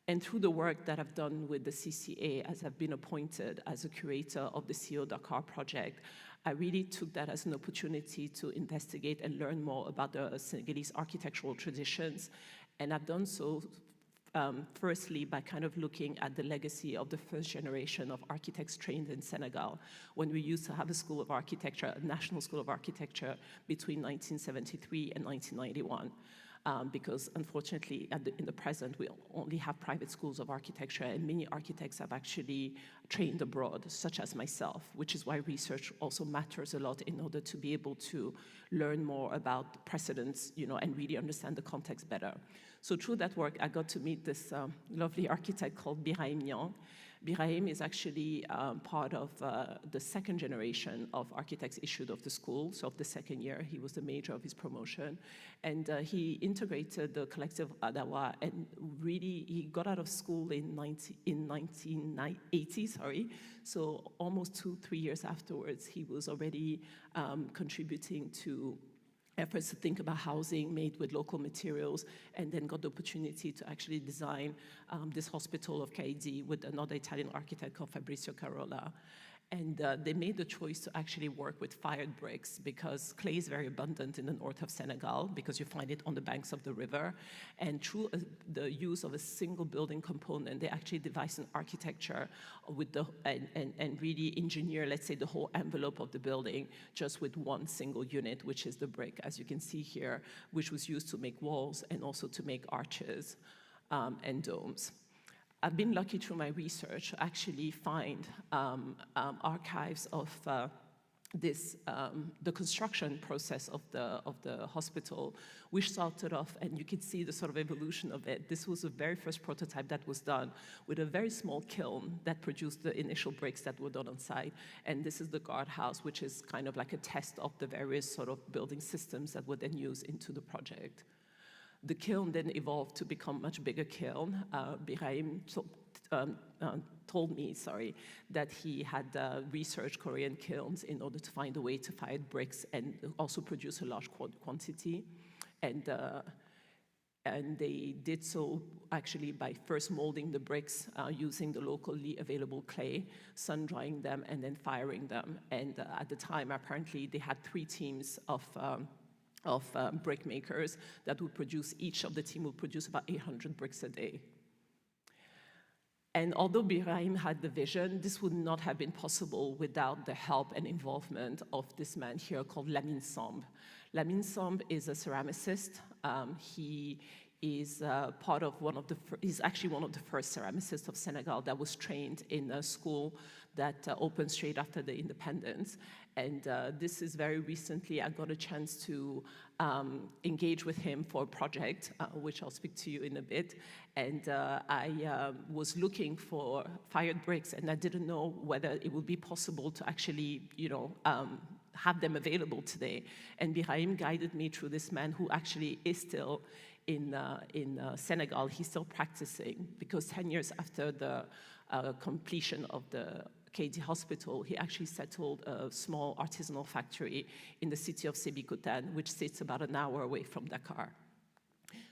And through the work that I've done with the CCA, as I've been appointed as a curator of the CO Dakar project, I really took that as an opportunity to investigate and learn more about the Senegalese architectural traditions. And I've done so firstly by kind of looking at the legacy of the first generation of architects trained in Senegal, when we used to have a school of architecture, a national school of architecture, between 1973 and 1991. Because unfortunately, in the present, we only have private schools of architecture, and many architects have actually trained abroad, such as myself, which is why research also matters a lot in order to be able to learn more about precedents, and really understand the context better. So through that work, I got to meet this lovely architect called Birahim Niang. Birahim is actually part of the second generation of architects issued of the school. So of the second year, he was the major of his promotion. And he integrated the collective Adawa, and really he got out of school in 1980, So almost 2-3 years afterwards, he was already contributing to efforts to think about housing made with local materials, and then got the opportunity to actually design this hospital of KD with another Italian architect called Fabrizio Carola. And they made the choice to actually work with fired bricks, because clay is very abundant in the north of Senegal, because you find it on the banks of the river. And through the use of a single building component, they actually devised an architecture with and really engineer, let's say, the whole envelope of the building just with one single unit, which is the brick, as you can see here, which was used to make walls and also to make arches and domes. I've been lucky through my research to actually find archives of the construction process of the hospital, which started off, and you can see the sort of evolution of it. This was the very first prototype that was done with a very small kiln that produced the initial bricks that were done on site. And this is the guardhouse, which is kind of like a test of the various sort of building systems that were then used into the project. The kiln then evolved to become a much bigger kiln. Birahim told me, that he had researched Korean kilns in order to find a way to fire bricks and also produce a large quantity. And they did so actually by first molding the bricks using the locally available clay, sun drying them, and then firing them. And at the time, apparently, they had 3 teams of brick makers that would produce, each of the team would produce about 800 bricks a day. And although Birahim had the vision, this would not have been possible without the help and involvement of this man here called Lamine Samb. Lamine Samb is a ceramicist. He is he's actually one of the first ceramicists of Senegal that was trained in a school that opened straight after the independence. And this is very recently, I got a chance to engage with him for a project, which I'll speak to you in a bit. And I was looking for fired bricks, and I didn't know whether it would be possible to actually, have them available today. And Birahim guided me through this man who actually is still in Senegal. He's still practicing, because 10 years after the completion of the KD Hospital, he actually settled a small artisanal factory in the city of Sébikotane, which sits about an hour away from Dakar.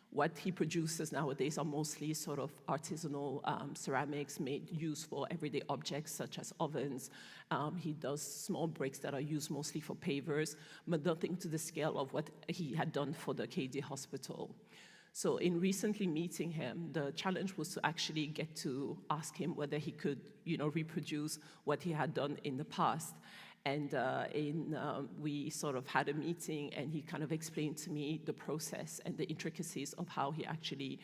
What he produces nowadays are mostly sort of artisanal ceramics used for everyday objects such as ovens. He does small bricks that are used mostly for pavers, but nothing to the scale of what he had done for the KD Hospital. So in recently meeting him, the challenge was to actually get to ask him whether he could, reproduce what he had done in the past. And we sort of had a meeting, and he kind of explained to me the process and the intricacies of how he actually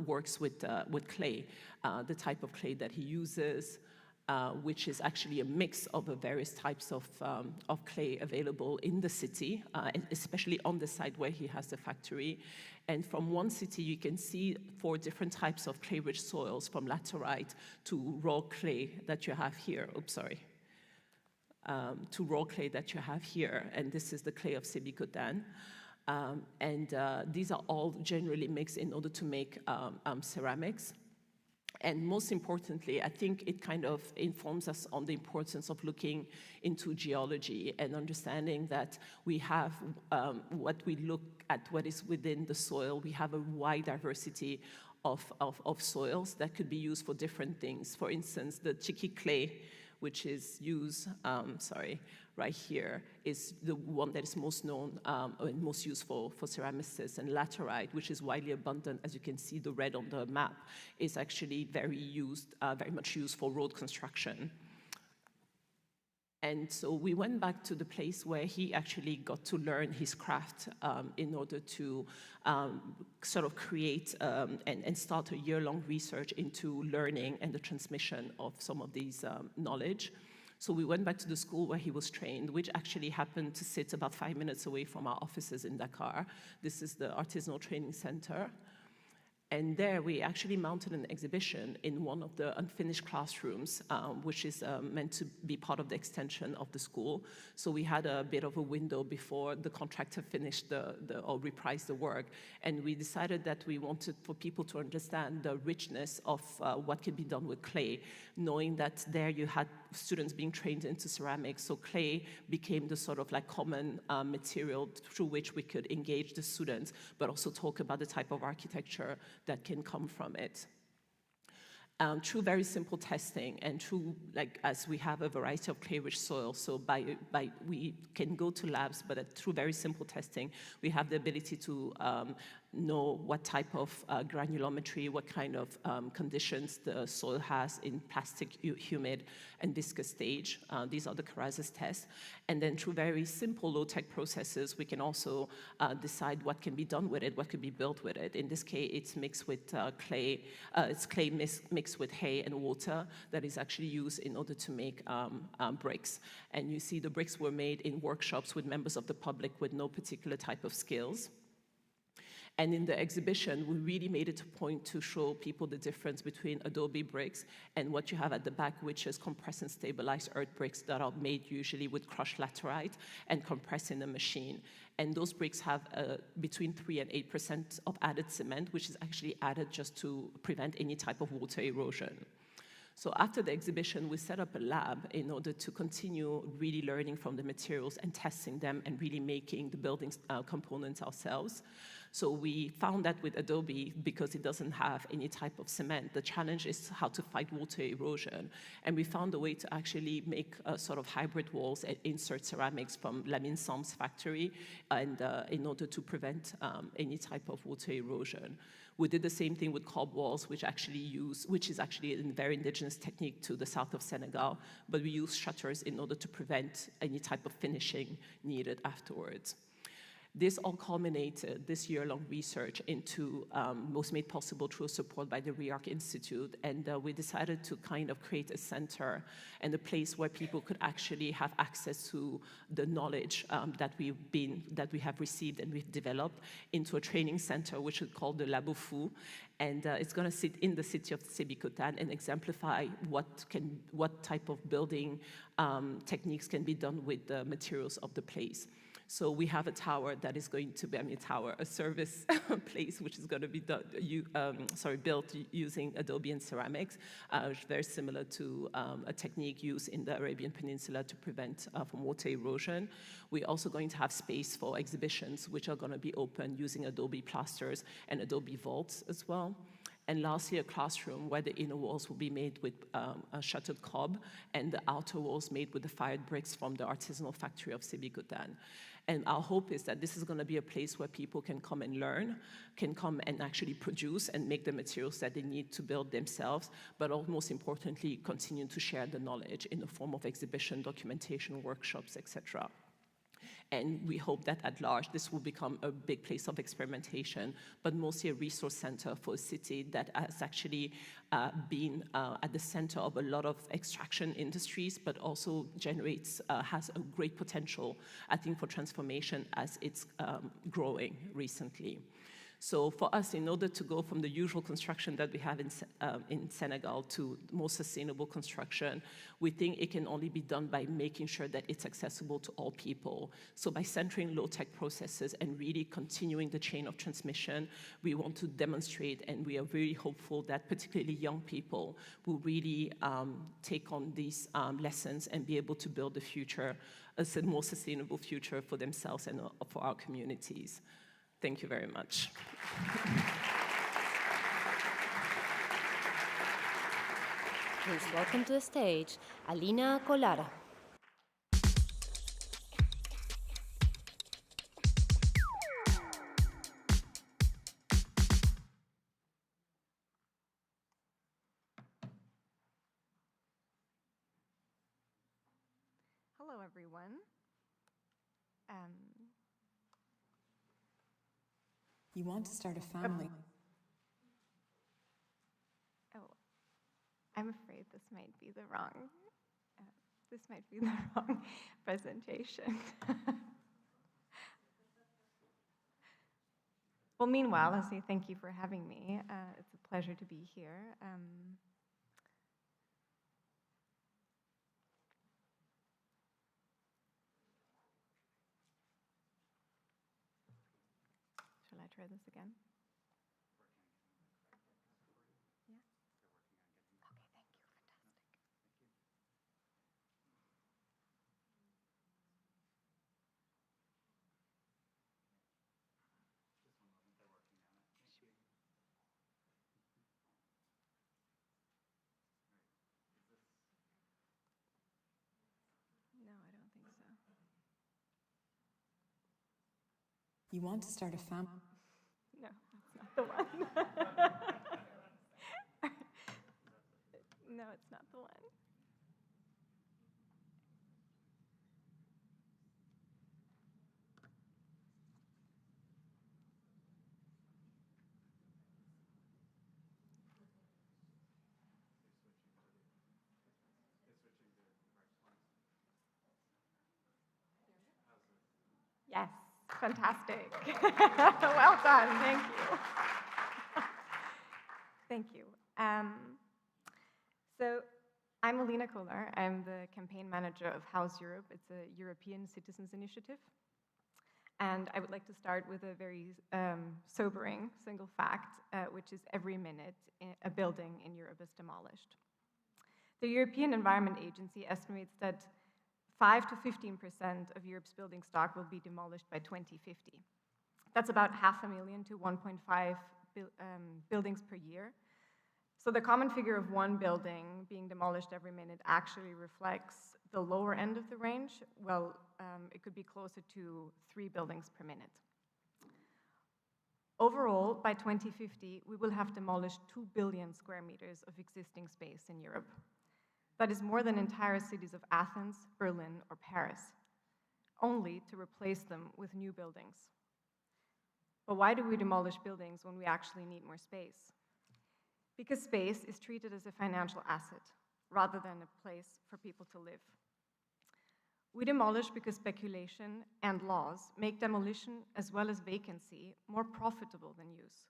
works with clay, the type of clay that he uses, which is actually a mix of the various types of clay available in the city, and especially on the site where he has the factory. And from one city, you can see 4 different types of clay-rich soils, from laterite to raw clay that you have here. Oops, sorry. To raw clay that you have here, and this is the clay of Sébikotane. These are all generally mixed in order to make ceramics. And most importantly, I think it kind of informs us on the importance of looking into geology and understanding that we have what we look at, what is within the soil. We have a wide diversity of soils that could be used for different things. For instance, the Chiki clay, which is used, right here, is the one that is most known and most useful for ceramicists. And laterite, which is widely abundant, as you can see the red on the map, is actually very much used for road construction. And so we went back to the place where he actually got to learn his craft in order to sort of create and start a year-long research into learning and the transmission of some of these knowledge. So we went back to the school where he was trained, which actually happened to sit about 5 minutes away from our offices in Dakar. This is the Artisanal Training Center. And there we actually mounted an exhibition in one of the unfinished classrooms, which is meant to be part of the extension of the school. So we had a bit of a window before the contractor finished or reprised the work. And we decided that we wanted for people to understand the richness of what can be done with clay, knowing that there you had students being trained into ceramics. So clay became the sort of like common material through which we could engage the students, but also talk about the type of architecture that can come from it. Through very simple testing and through, as we have a variety of clay-rich soil, so we can go to labs, but through very simple testing, we have the ability to know what type of granulometry, what kind of conditions the soil has in plastic, humid, and viscous stage. These are the Carrazes tests. And then through very simple low-tech processes, we can also decide what can be done with it, what could be built with it. In this case, it's mixed with clay. It's clay mixed with hay and water that is actually used in order to make bricks. And you see the bricks were made in workshops with members of the public with no particular type of skills. And in the exhibition, we really made it a point to show people the difference between adobe bricks and what you have at the back, which is compressed and stabilized earth bricks that are made usually with crushed laterite and compressed in a machine. And those bricks have between 3 and 8% of added cement, which is actually added just to prevent any type of water erosion. So after the exhibition, we set up a lab in order to continue really learning from the materials and testing them and really making the building components ourselves. So we found that with adobe, because it doesn't have any type of cement, the challenge is how to fight water erosion. And we found a way to actually make sort of hybrid walls and insert ceramics from Lamine Sam's factory and in order to prevent any type of water erosion. We did the same thing with cob walls, which is actually a very indigenous technique to the south of Senegal, but we use shutters in order to prevent any type of finishing needed afterwards. This all culminated, this year-long research, was made possible through support by the ReArc Institute, and we decided to kind of create a center and a place where people could actually have access to the knowledge that we have received and we've developed into a training center, which is called the Labo Fou, and it's going to sit in the city of Sébikotane and exemplify what type of building techniques can be done with the materials of the place. So we have a tower that is going to be, a service place, which is going to be built using adobe and ceramics, very similar to a technique used in the Arabian Peninsula to prevent from water erosion. We're also going to have space for exhibitions, which are going to be open using adobe plasters and adobe vaults as well. And lastly, a classroom where the inner walls will be made with a shuttered cob and the outer walls made with the fired bricks from the artisanal factory of Sébikotane. And our hope is that this is going to be a place where people can come and learn, can come and actually produce and make the materials that they need to build themselves, but most importantly, continue to share the knowledge in the form of exhibition, documentation, workshops, etc. And we hope that at large, this will become a big place of experimentation, but mostly a resource center for a city that has actually been at the center of a lot of extraction industries, but also generates, has a great potential, I think, for transformation as it's growing recently. So for us, in order to go from the usual construction that we have in Senegal to more sustainable construction, we think it can only be done by making sure that it's accessible to all people. So by centering low-tech processes and really continuing the chain of transmission, we want to demonstrate, and we are very hopeful that particularly young people will really take on these lessons and be able to build a future, a more sustainable future for themselves and for our communities. Thank you very much. Please welcome to the stage Alina Kolar. Hello, everyone. You want to start a family. Oh, I'm afraid this might be the wrong presentation. Well, meanwhile, I'll say thank you for having me. It's a pleasure to be here. Shall I try this again? Yeah? Okay, thank you. Fantastic. No, I don't think so. You want to start a family. No, that's not the one. No, it's not the one. Yes, fantastic. Well done, thank you. Thank you. So I'm Alina Kolar. I'm the campaign manager of HouseEurope. It's a European citizens initiative. And I would like to start with a very sobering single fact, which is every minute a building in Europe is demolished. The European Environment Agency estimates that 5 to 15% of Europe's building stock will be demolished by 2050. That's about 500,000 to 1.5 buildings per year. So the common figure of one building being demolished every minute actually reflects the lower end of the range. Well, it could be closer to 3 buildings per minute. Overall, by 2050, we will have demolished 2 billion square meters of existing space in Europe. That is more than entire cities of Athens, Berlin, or Paris, only to replace them with new buildings. But why do we demolish buildings when we actually need more space? Because space is treated as a financial asset rather than a place for people to live. We demolish because speculation and laws make demolition as well as vacancy more profitable than use.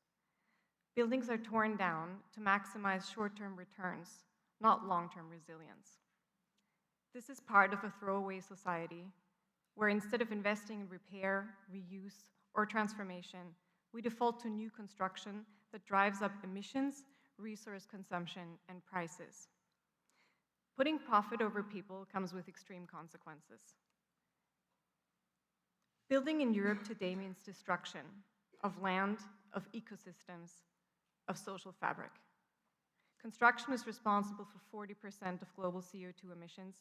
Buildings are torn down to maximize short-term returns, not long-term resilience. This is part of a throwaway society where instead of investing in repair, reuse, or transformation, we default to new construction that drives up emissions, resource consumption, and prices. Putting profit over people comes with extreme consequences. Building in Europe today means destruction of land, of ecosystems, of social fabric. Construction is responsible for 40% of global CO2 emissions,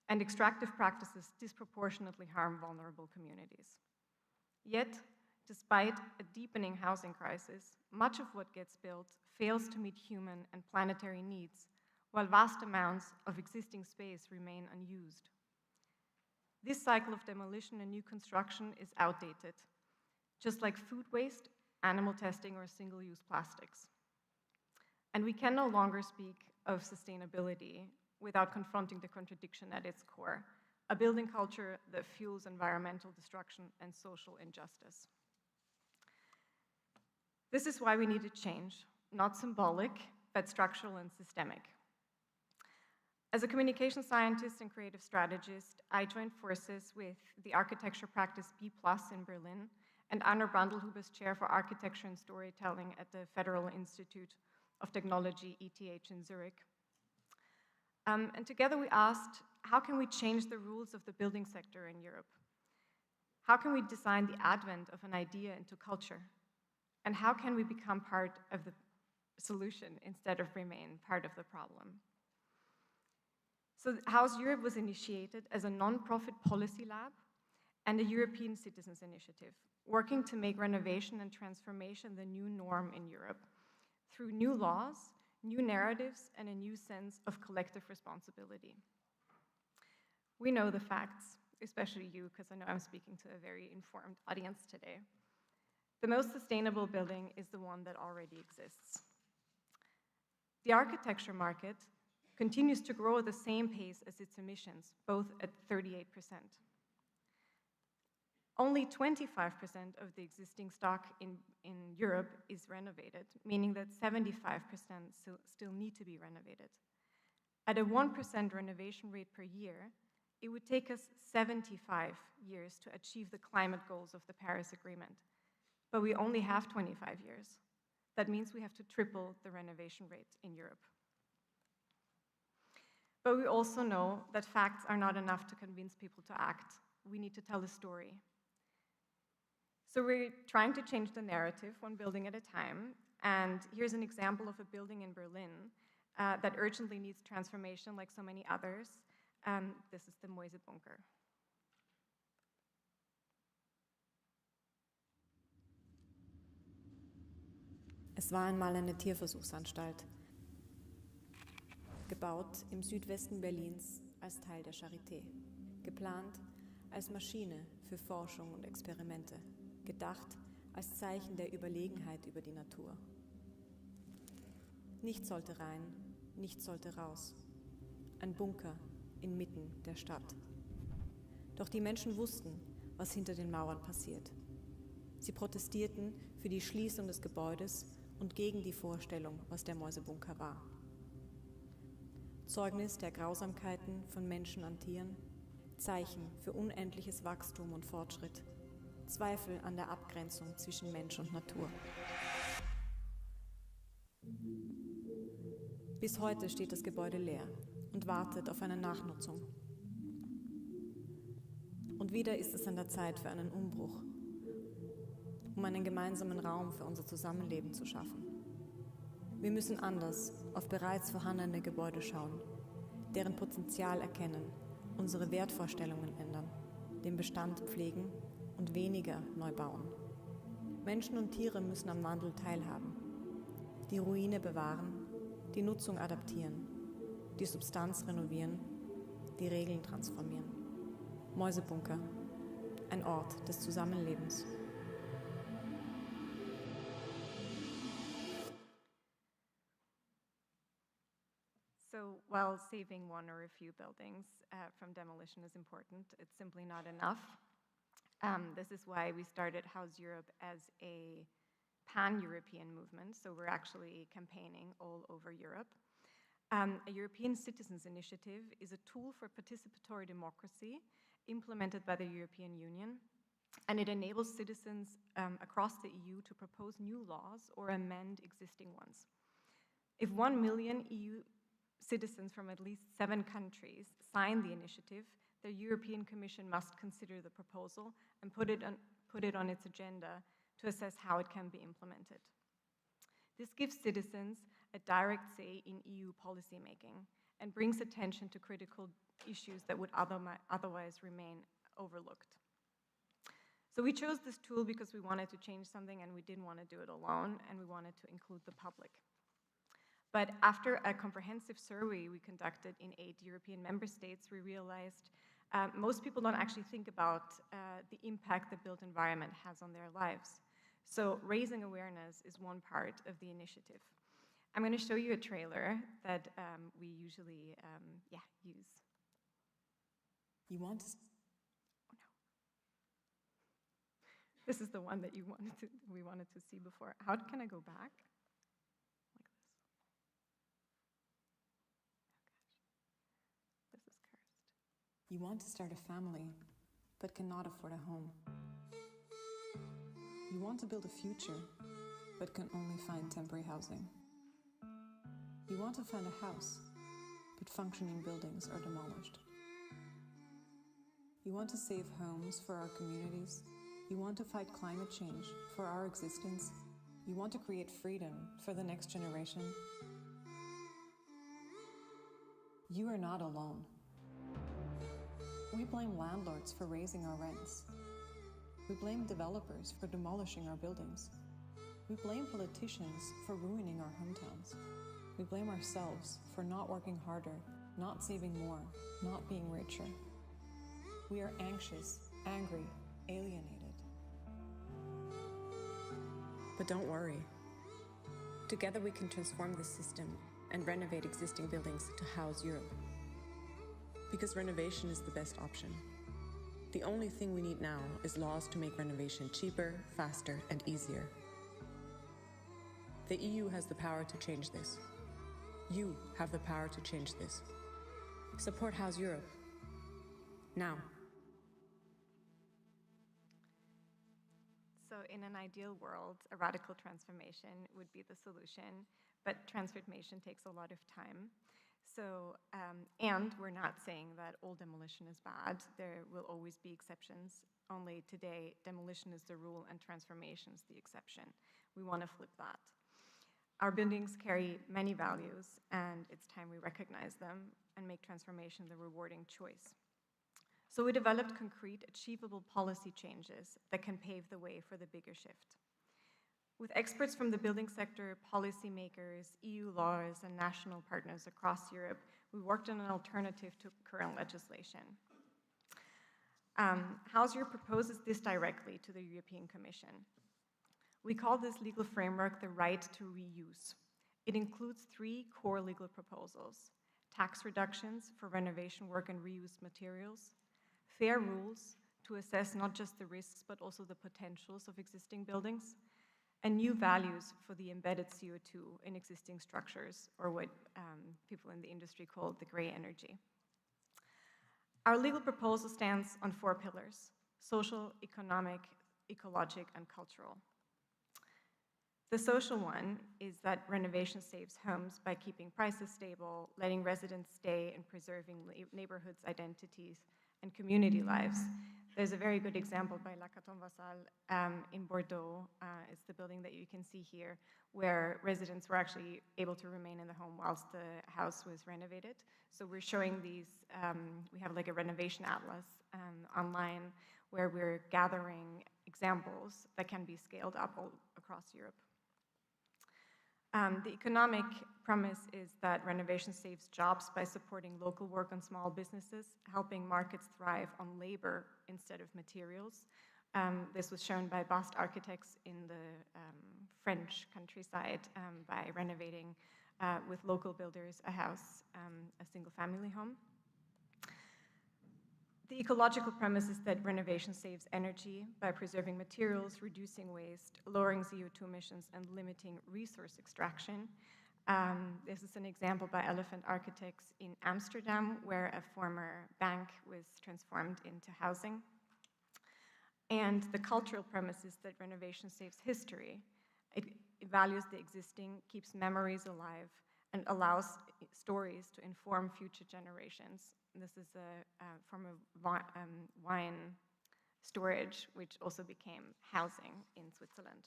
and extractive practices disproportionately harm vulnerable communities. Yet, despite a deepening housing crisis, much of what gets built fails to meet human and planetary needs, while vast amounts of existing space remain unused. This cycle of demolition and new construction is outdated, just like food waste, animal testing, or single-use plastics. And we can no longer speak of sustainability without confronting the contradiction at its core, a building culture that fuels environmental destruction and social injustice. This is why we need a change, not symbolic, but structural and systemic. As a communication scientist and creative strategist, I joined forces with the architecture practice B+ in Berlin and Arno Brandlhuber's chair for architecture and storytelling at the Federal Institute of Technology, ETH, in Zurich. And together we asked, how can we change the rules of the building sector in Europe? How can we design the advent of an idea into culture? And how can we become part of the solution instead of remain part of the problem? So HouseEurope was initiated as a non-profit policy lab and a European citizens initiative, working to make renovation and transformation the new norm in Europe through new laws, new narratives, and a new sense of collective responsibility. We know the facts, especially you, because I know I'm speaking to a very informed audience today. The most sustainable building is the one that already exists. The architecture market continues to grow at the same pace as its emissions, both at 38%. Only 25% of the existing stock in Europe is renovated, meaning that 75% still need to be renovated. At a 1% renovation rate per year, it would take us 75 years to achieve the climate goals of the Paris Agreement. But we only have 25 years. That means we have to triple the renovation rate in Europe. But we also know that facts are not enough to convince people to act. We need to tell a story. So we're trying to change the narrative one building at a time. And here's an example of a building in Berlin that urgently needs transformation like so many others. This is the Misuse Bunker. Es war einmal eine Tierversuchsanstalt, gebaut im Südwesten Berlins als Teil der Charité, geplant als Maschine für Forschung und Experimente, gedacht als Zeichen der Überlegenheit über die Natur. Nichts sollte rein, nichts sollte raus. Ein Bunker inmitten der Stadt. Doch die Menschen wussten, was hinter den Mauern passiert. Sie protestierten für die Schließung des Gebäudes und gegen die Vorstellung, was der Mäusebunker war. Zeugnis der Grausamkeiten von Menschen an Tieren, Zeichen für unendliches Wachstum und Fortschritt, Zweifel an der Abgrenzung zwischen Mensch und Natur. Bis heute steht das Gebäude leer und wartet auf eine Nachnutzung. Und wieder ist es an der Zeit für einen Umbruch, um einen gemeinsamen Raum für unser Zusammenleben zu schaffen. Wir müssen anders auf bereits vorhandene Gebäude schauen, deren Potenzial erkennen, unsere Wertvorstellungen ändern, den Bestand pflegen und weniger neu bauen. Menschen und Tiere müssen am Wandel teilhaben, die Ruine bewahren, die Nutzung adaptieren, die Substanz renovieren, die Regeln transformieren. Mäusebunker, ein Ort des Zusammenlebens. So while saving one or a few buildings from demolition is important, it's simply not enough. This is why we started HouseEurope as a pan-European movement, so we're actually campaigning all over Europe. A European Citizens Initiative is a tool for participatory democracy implemented by the European Union, and it enables citizens across the EU to propose new laws or amend existing ones. If 1 million EU citizens from at least 7 countries sign the initiative, the European Commission must consider the proposal and put it on its agenda to assess how it can be implemented. This gives citizens a direct say in EU policymaking and brings attention to critical issues that would otherwise remain overlooked. So we chose this tool because we wanted to change something and we didn't want to do it alone, and we wanted to include the public. But after a comprehensive survey we conducted in 8 European member states, we realized most people don't actually think about the impact the built environment has on their lives. So raising awareness is one part of the initiative. I'm going to show you a trailer that we usually use. You want to... Oh no. This is the one that we wanted to see before. How can I go back? Like this. Oh gosh. This is cursed. You want to start a family, but cannot afford a home. You want to build a future, but can only find temporary housing. You want to find a house, but functioning buildings are demolished. You want to save homes for our communities. You want to fight climate change for our existence. You want to create freedom for the next generation. You are not alone. We blame landlords for raising our rents. We blame developers for demolishing our buildings. We blame politicians for ruining our hometowns. We blame ourselves for not working harder, not saving more, not being richer. We are anxious, angry, alienated. But don't worry. Together we can transform the system and renovate existing buildings to house Europe. Because renovation is the best option. The only thing we need now is laws to make renovation cheaper, faster, and easier. The EU has the power to change this. You have the power to change this. Support House Europe. Now. So in an ideal world, a radical transformation would be the solution, but transformation takes a lot of time. So, and we're not saying that all demolition is bad. There will always be exceptions. Only today, demolition is the rule and transformation is the exception. We want to flip that. Our buildings carry many values, and it's time we recognize them and make transformation the rewarding choice. So we developed concrete, achievable policy changes that can pave the way for the bigger shift. With experts from the building sector, policymakers, EU laws, and national partners across Europe, we worked on an alternative to current legislation. HouseEurope proposes this directly to the European Commission. We call this legal framework the right to reuse. It includes 3 core legal proposals: tax reductions for renovation work and reused materials, fair rules to assess not just the risks but also the potentials of existing buildings, and new values for the embedded CO2 in existing structures, or what people in the industry call the gray energy. Our legal proposal stands on 4 pillars: social, economic, ecologic, and cultural. The social one is that renovation saves homes by keeping prices stable, letting residents stay, and preserving neighborhoods' identities and community lives. There's a very good example by La Caton Vassal in Bordeaux. It's the building that you can see here, where residents were actually able to remain in the home whilst the house was renovated. So we're showing these, we have like a renovation atlas online where we're gathering examples that can be scaled up all across Europe. The economic premise is that renovation saves jobs by supporting local work on small businesses, helping markets thrive on labor instead of materials. This was shown by Basque architects in the French countryside by renovating with local builders a house, a single-family home. The ecological premise is that renovation saves energy by preserving materials, reducing waste, lowering CO2 emissions, and limiting resource extraction. This is an example by Elephant Architects in Amsterdam, where a former bank was transformed into housing. And the cultural premise is that renovation saves history. It values the existing, keeps memories alive, and allows stories to inform future generations. This is a form of wine storage, which also became housing in Switzerland.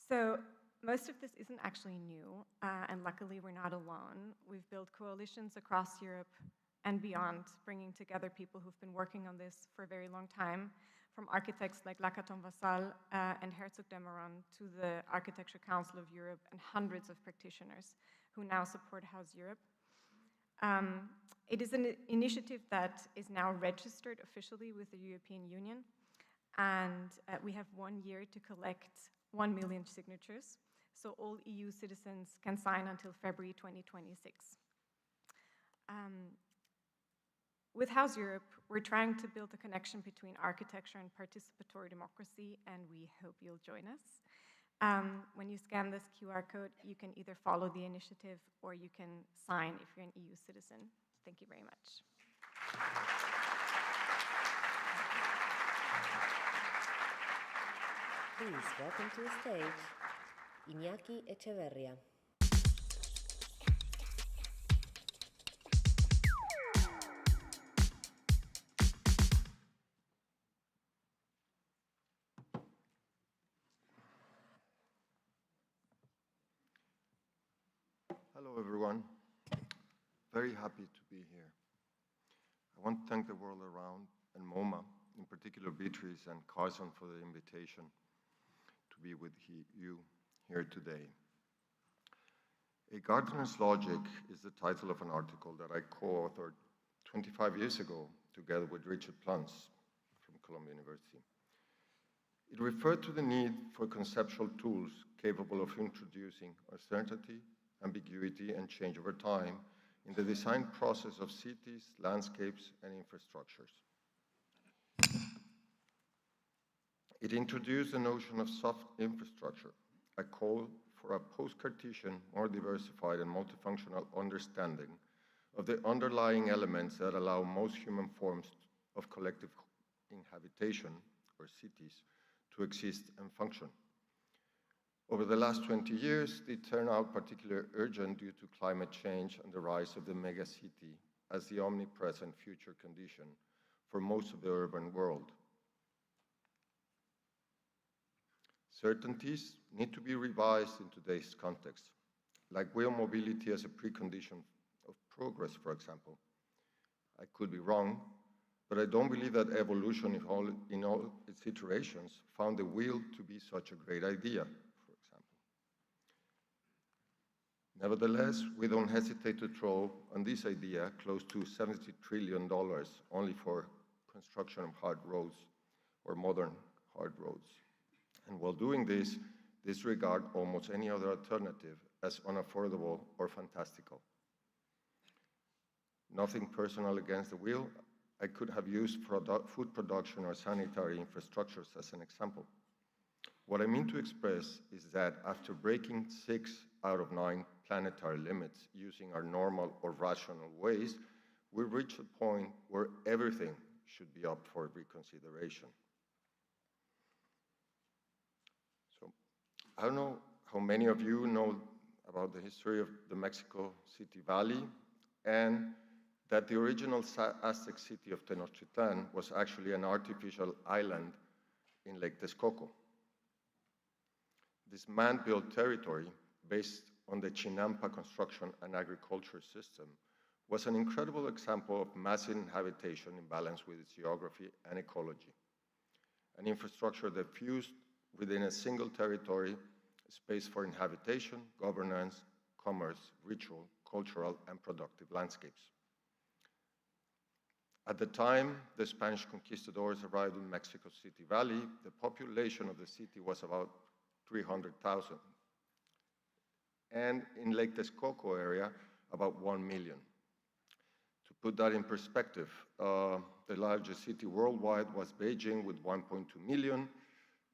So most of this isn't actually new, and luckily we're not alone. We've built coalitions across Europe and beyond, bringing together people who've been working on this for a very long time, from architects like Lacaton Vassal and Herzog Demeron to the Architecture Council of Europe and hundreds of practitioners who now support HouseEurope. It is an initiative that is now registered officially with the European Union, and we have 1 year to collect 1 million signatures, so all EU citizens can sign until February 2026. With HouseEurope, we're trying to build a connection between architecture and participatory democracy, and we hope you'll join us. When you scan this QR code, you can either follow the initiative or you can sign if you're an EU citizen. Thank you very much. Please welcome to the stage Iñaki Echeverria. Hello, everyone. Very happy to be here. I want to thank the world around and MoMA, in particular Beatrice and Carson, for the invitation to be with you here today. A Gardener's Logic is the title of an article that I co-authored 25 years ago together with Richard Plunce from Columbia University. It referred to the need for conceptual tools capable of introducing uncertainty, ambiguity, and change over time in the design process of cities, landscapes, and infrastructures. It introduced the notion of soft infrastructure, a call for a post-Cartesian, more diversified and multifunctional understanding of the underlying elements that allow most human forms of collective inhabitation, or cities, to exist and function. Over the last 20 years, they turn out particularly urgent due to climate change and the rise of the megacity as the omnipresent future condition for most of the urban world. Certainties need to be revised in today's context, like wheel mobility as a precondition of progress, for example. I could be wrong, but I don't believe that evolution in all its iterations found the wheel to be such a great idea. Nevertheless, we don't hesitate to throw on this idea close to $70 trillion only for construction of hard roads or modern hard roads. And while doing this, disregard almost any other alternative as unaffordable or fantastical. Nothing personal against the wheel. I could have used food production or sanitary infrastructures as an example. What I mean to express is that after breaking 6 out of 9 planetary limits using our normal or rational ways, we reach a point where everything should be up for reconsideration. So, I don't know how many of you know about the history of the Mexico City Valley, and that the original Aztec city of Tenochtitlan was actually an artificial island in Lake Texcoco. This man-built territory, based on the Chinampa construction and agriculture system, was an incredible example of massive habitation in balance with its geography and ecology. An infrastructure that fused within a single territory space for inhabitation, governance, commerce, ritual, cultural, and productive landscapes. At the time the Spanish conquistadors arrived in Mexico City Valley, the population of the city was about 300,000. And in Lake Texcoco area, about 1 million. To put that in perspective, the largest city worldwide was Beijing with 1.2 million.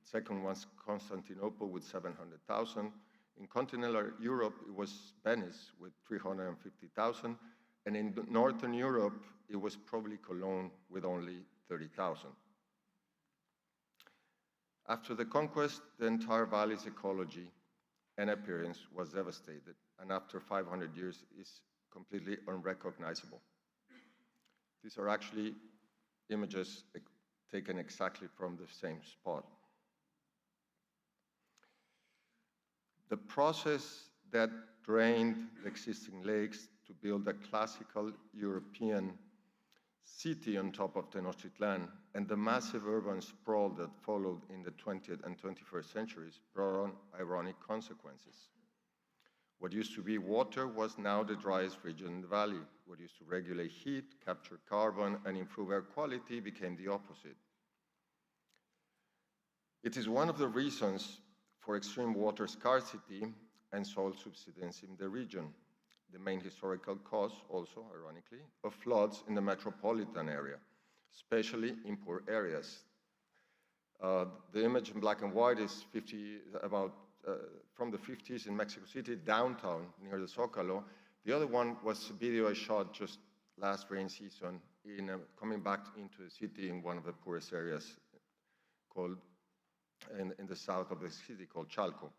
Second was Constantinople with 700,000. In continental Europe, it was Venice with 350,000. And in Northern Europe, it was probably Cologne with only 30,000. After the conquest, the entire valley's ecology and appearance was devastated, and after 500 years is completely unrecognizable. These are actually images taken exactly from the same spot. The process that drained the existing lakes to build a classical European city on top of Tenochtitlan and the massive urban sprawl that followed in the 20th and 21st centuries brought on ironic consequences. What used to be water was now the driest region in the valley. What used to regulate heat, capture carbon, and improve air quality became the opposite. It is one of the reasons for extreme water scarcity and soil subsidence in the region. The main historical cause, also ironically, of floods in the metropolitan area, especially in poor areas. The image in black and white is from the 50s in Mexico City, downtown near the Zócalo. The other one was a video I shot just last rain season coming back into the city in one of the poorest areas called in the south of the city called Chalco.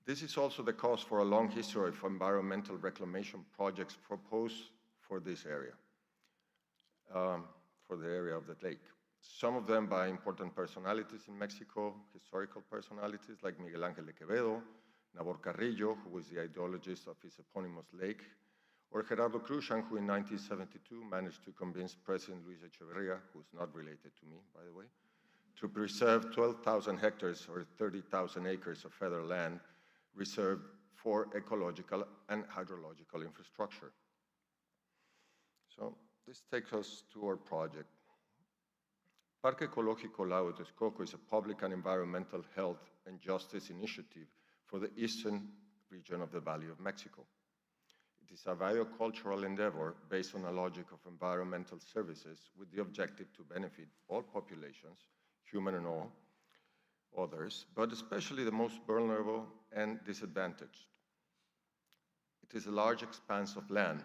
This is also the cause for a long history of environmental reclamation projects proposed for this area, for the area of the lake. Some of them by important personalities in Mexico, historical personalities like Miguel Ángel de Quevedo, Nabor Carrillo, who was the ideologist of his eponymous lake, or Gerardo Cruzan, who in 1972 managed to convince President Luis Echeverria, who's not related to me, by the way, to preserve 12,000 hectares or 30,000 acres of federal land reserved for ecological and hydrological infrastructure. So this takes us to our project. Parque Ecológico Lago de Texcoco is a public and environmental health and justice initiative for the eastern region of the Valley of Mexico. It is a biocultural endeavor based on a logic of environmental services with the objective to benefit all populations, human and all, others, but especially the most vulnerable and disadvantaged. It is a large expanse of land,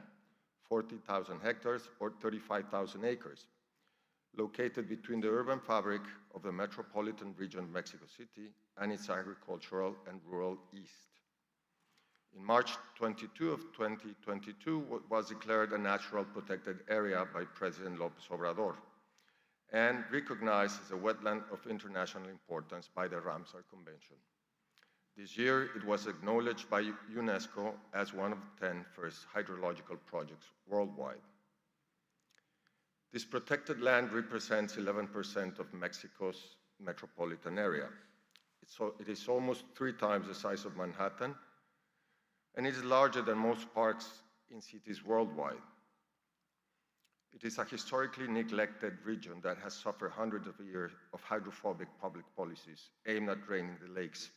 40,000 hectares or 35,000 acres, located between the urban fabric of the metropolitan region of Mexico City and its agricultural and rural east. In March 22 of 2022, was declared a natural protected area by President López Obrador and recognized as a wetland of international importance by the Ramsar Convention. This year, it was acknowledged by UNESCO as one of the 10 first hydrological projects worldwide. This protected land represents 11% of Mexico's metropolitan area. It is almost 3 times the size of Manhattan, and it is larger than most parks in cities worldwide. It is a historically neglected region that has suffered hundreds of years of hydrophobic public policies aimed at draining the lakes.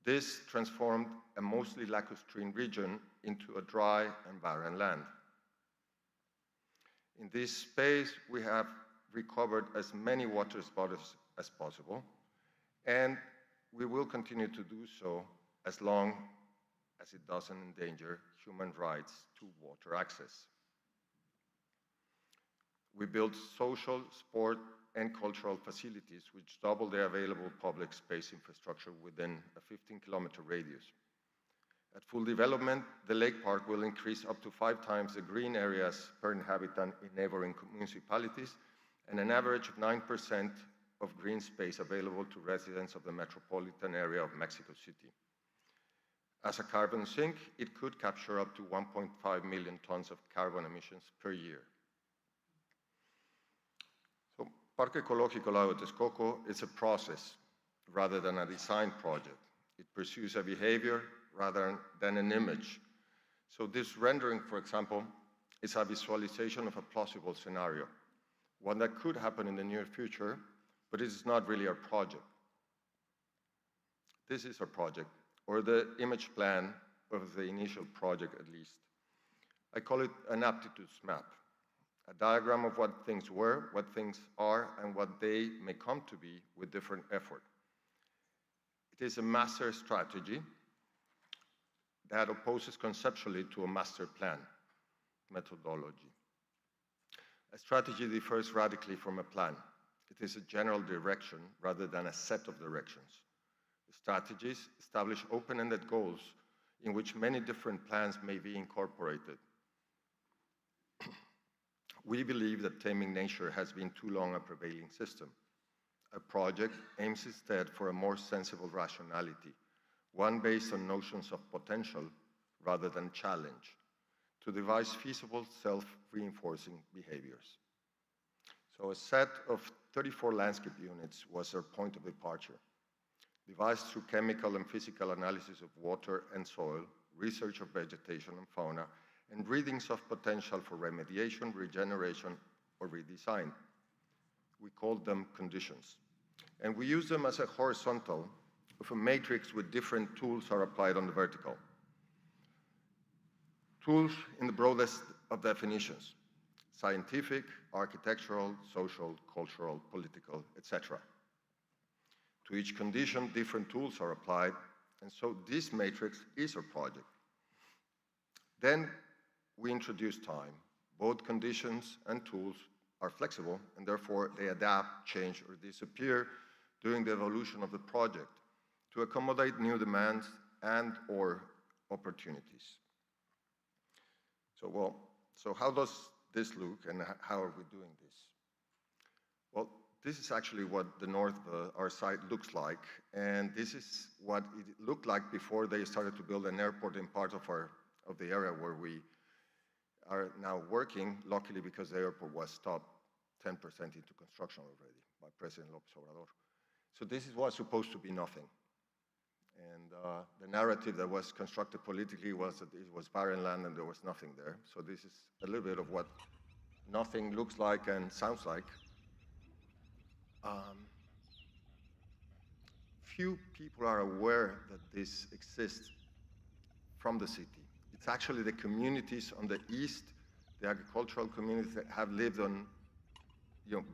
This transformed a mostly lacustrine region into a dry and barren land. In this space, we have recovered as many water spots as possible, and we will continue to do so as long as it doesn't endanger human rights to water access. We built social, sport, and cultural facilities which double the available public space infrastructure within a 15-kilometer radius. At full development, the lake park will increase up to 5 times the green areas per inhabitant in neighboring municipalities and an average of 9% of green space available to residents of the metropolitan area of Mexico City. As a carbon sink, it could capture up to 1.5 million tons of carbon emissions per year. So, Parque Ecológico Lago de Texcoco is a process rather than a design project. It pursues a behavior rather than an image. So this rendering, for example, is a visualization of a plausible scenario, one that could happen in the near future, but it is not really our project. This is our project, or the image plan of the initial project at least. I call it an aptitudes map, a diagram of what things were, what things are, and what they may come to be with different effort. It is a master strategy that opposes conceptually to a master plan methodology. A strategy differs radically from a plan. It is a general direction rather than a set of directions. Strategies establish open-ended goals in which many different plans may be incorporated. We believe that taming nature has been too long a prevailing system. A project aims instead for a more sensible rationality, one based on notions of potential rather than challenge, to devise feasible self-reinforcing behaviors. So a set of 34 landscape units was our point of departure, devised through chemical and physical analysis of water and soil, research of vegetation and fauna, and readings of potential for remediation, regeneration, or redesign. We called them conditions. And we use them as a horizontal of a matrix with different tools are applied on the vertical. Tools in the broadest of definitions: scientific, architectural, social, cultural, political, etc. To each condition, different tools are applied, and so this matrix is our project. Then we introduce time. Both conditions and tools are flexible, and therefore they adapt, change, or disappear during the evolution of the project to accommodate new demands and/or opportunities. So how does this look, and how are we doing this? Well, this is actually what the north of our site looks like, and this is what it looked like before they started to build an airport in part of the area where we are now working, luckily because the airport was stopped 10% into construction already by President López Obrador. So this was supposed to be nothing. And the narrative that was constructed politically was that it was barren land and there was nothing there. So this is a little bit of what nothing looks like and sounds like. Few people are aware that this exists from the city. It's actually the communities on the east, the agricultural communities that have lived on,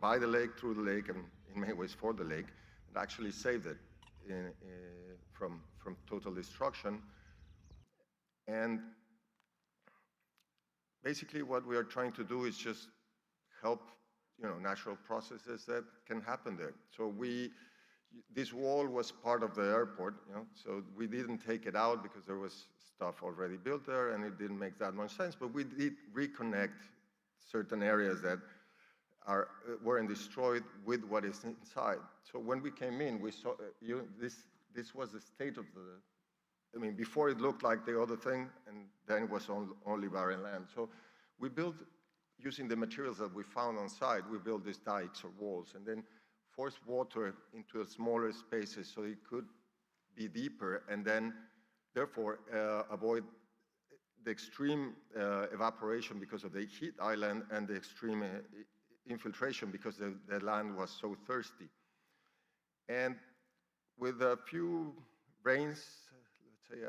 by the lake, through the lake, and in many ways for the lake, and actually saved it from total destruction. And basically what we are trying to do is just help natural processes that can happen there. So this wall was part of the airport, so we didn't take it out because there was stuff already built there and it didn't make that much sense, but we did reconnect certain areas that weren't destroyed with what is inside. So when we came in, we saw this was the state of before it looked like the other thing, and then it was only barren land. So we built, using the materials that we found on site, we built these dikes or walls, and then forced water into smaller spaces so it could be deeper, and then therefore avoid the extreme evaporation because of the heat island and the extreme infiltration because the land was so thirsty. And with a few rains, let's say,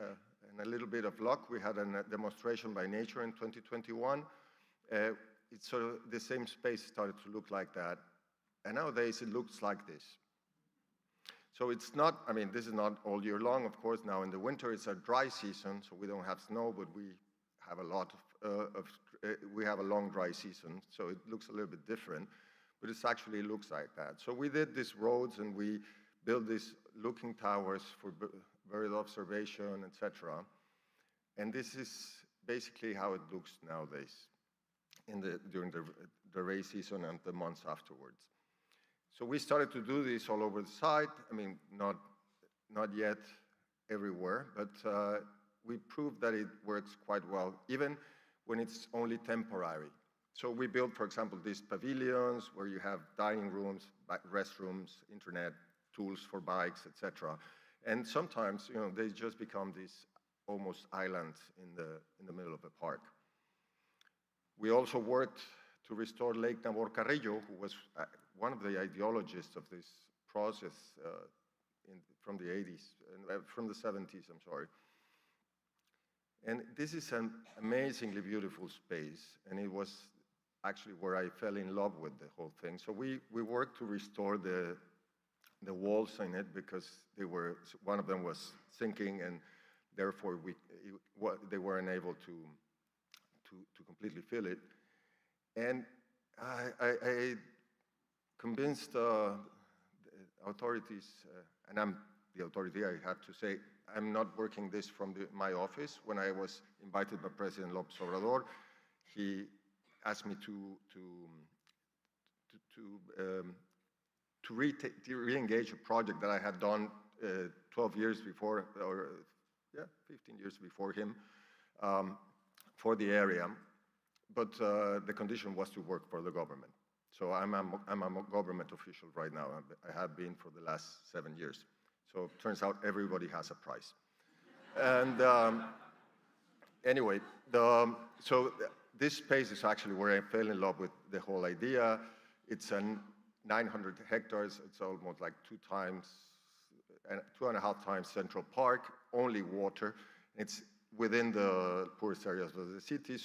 and a little bit of luck, we had a demonstration by nature in 2021. It's sort of the same space started to look like that. And nowadays it looks like this. So it's not, this is not all year long, of course. Now in the winter it's a dry season, so we don't have snow, but we have a lot we have a long dry season, so it looks a little bit different, but it actually looks like that. So we did these roads and we built these looking towers for bird observation, etc. And this is basically how it looks nowadays during the rain season and the months afterwards. So we started to do this all over the site. Not yet everywhere, but we proved that it works quite well, even when it's only temporary. So we built, for example, these pavilions where you have dining rooms, restrooms, internet, tools for bikes, etc. And sometimes, they just become these almost islands in the middle of a park. We also worked to restore Lake Nabor Carrillo, who was one of the ideologists of this process from the 80s, from the 70s, I'm sorry. And this is an amazingly beautiful space, and it was actually where I fell in love with the whole thing. So we worked to restore the walls in it because one of them was sinking, and therefore they weren't able to completely fill it. And I convinced the authorities, and I'm the authority, I have to say, I'm not working this from my office. When I was invited by President López Obrador, he asked me to re-engage a project that I had done 12 years before, or yeah, 15 years before him, for the area. But the condition was to work for the government. So I'm a government official right now. I have been for the last 7 years. So it turns out everybody has a price. And anyway, this space is actually where I fell in love with the whole idea. It's 900 hectares. It's almost like 2.5 times Central Park, only water. It's within the poorest areas of the city,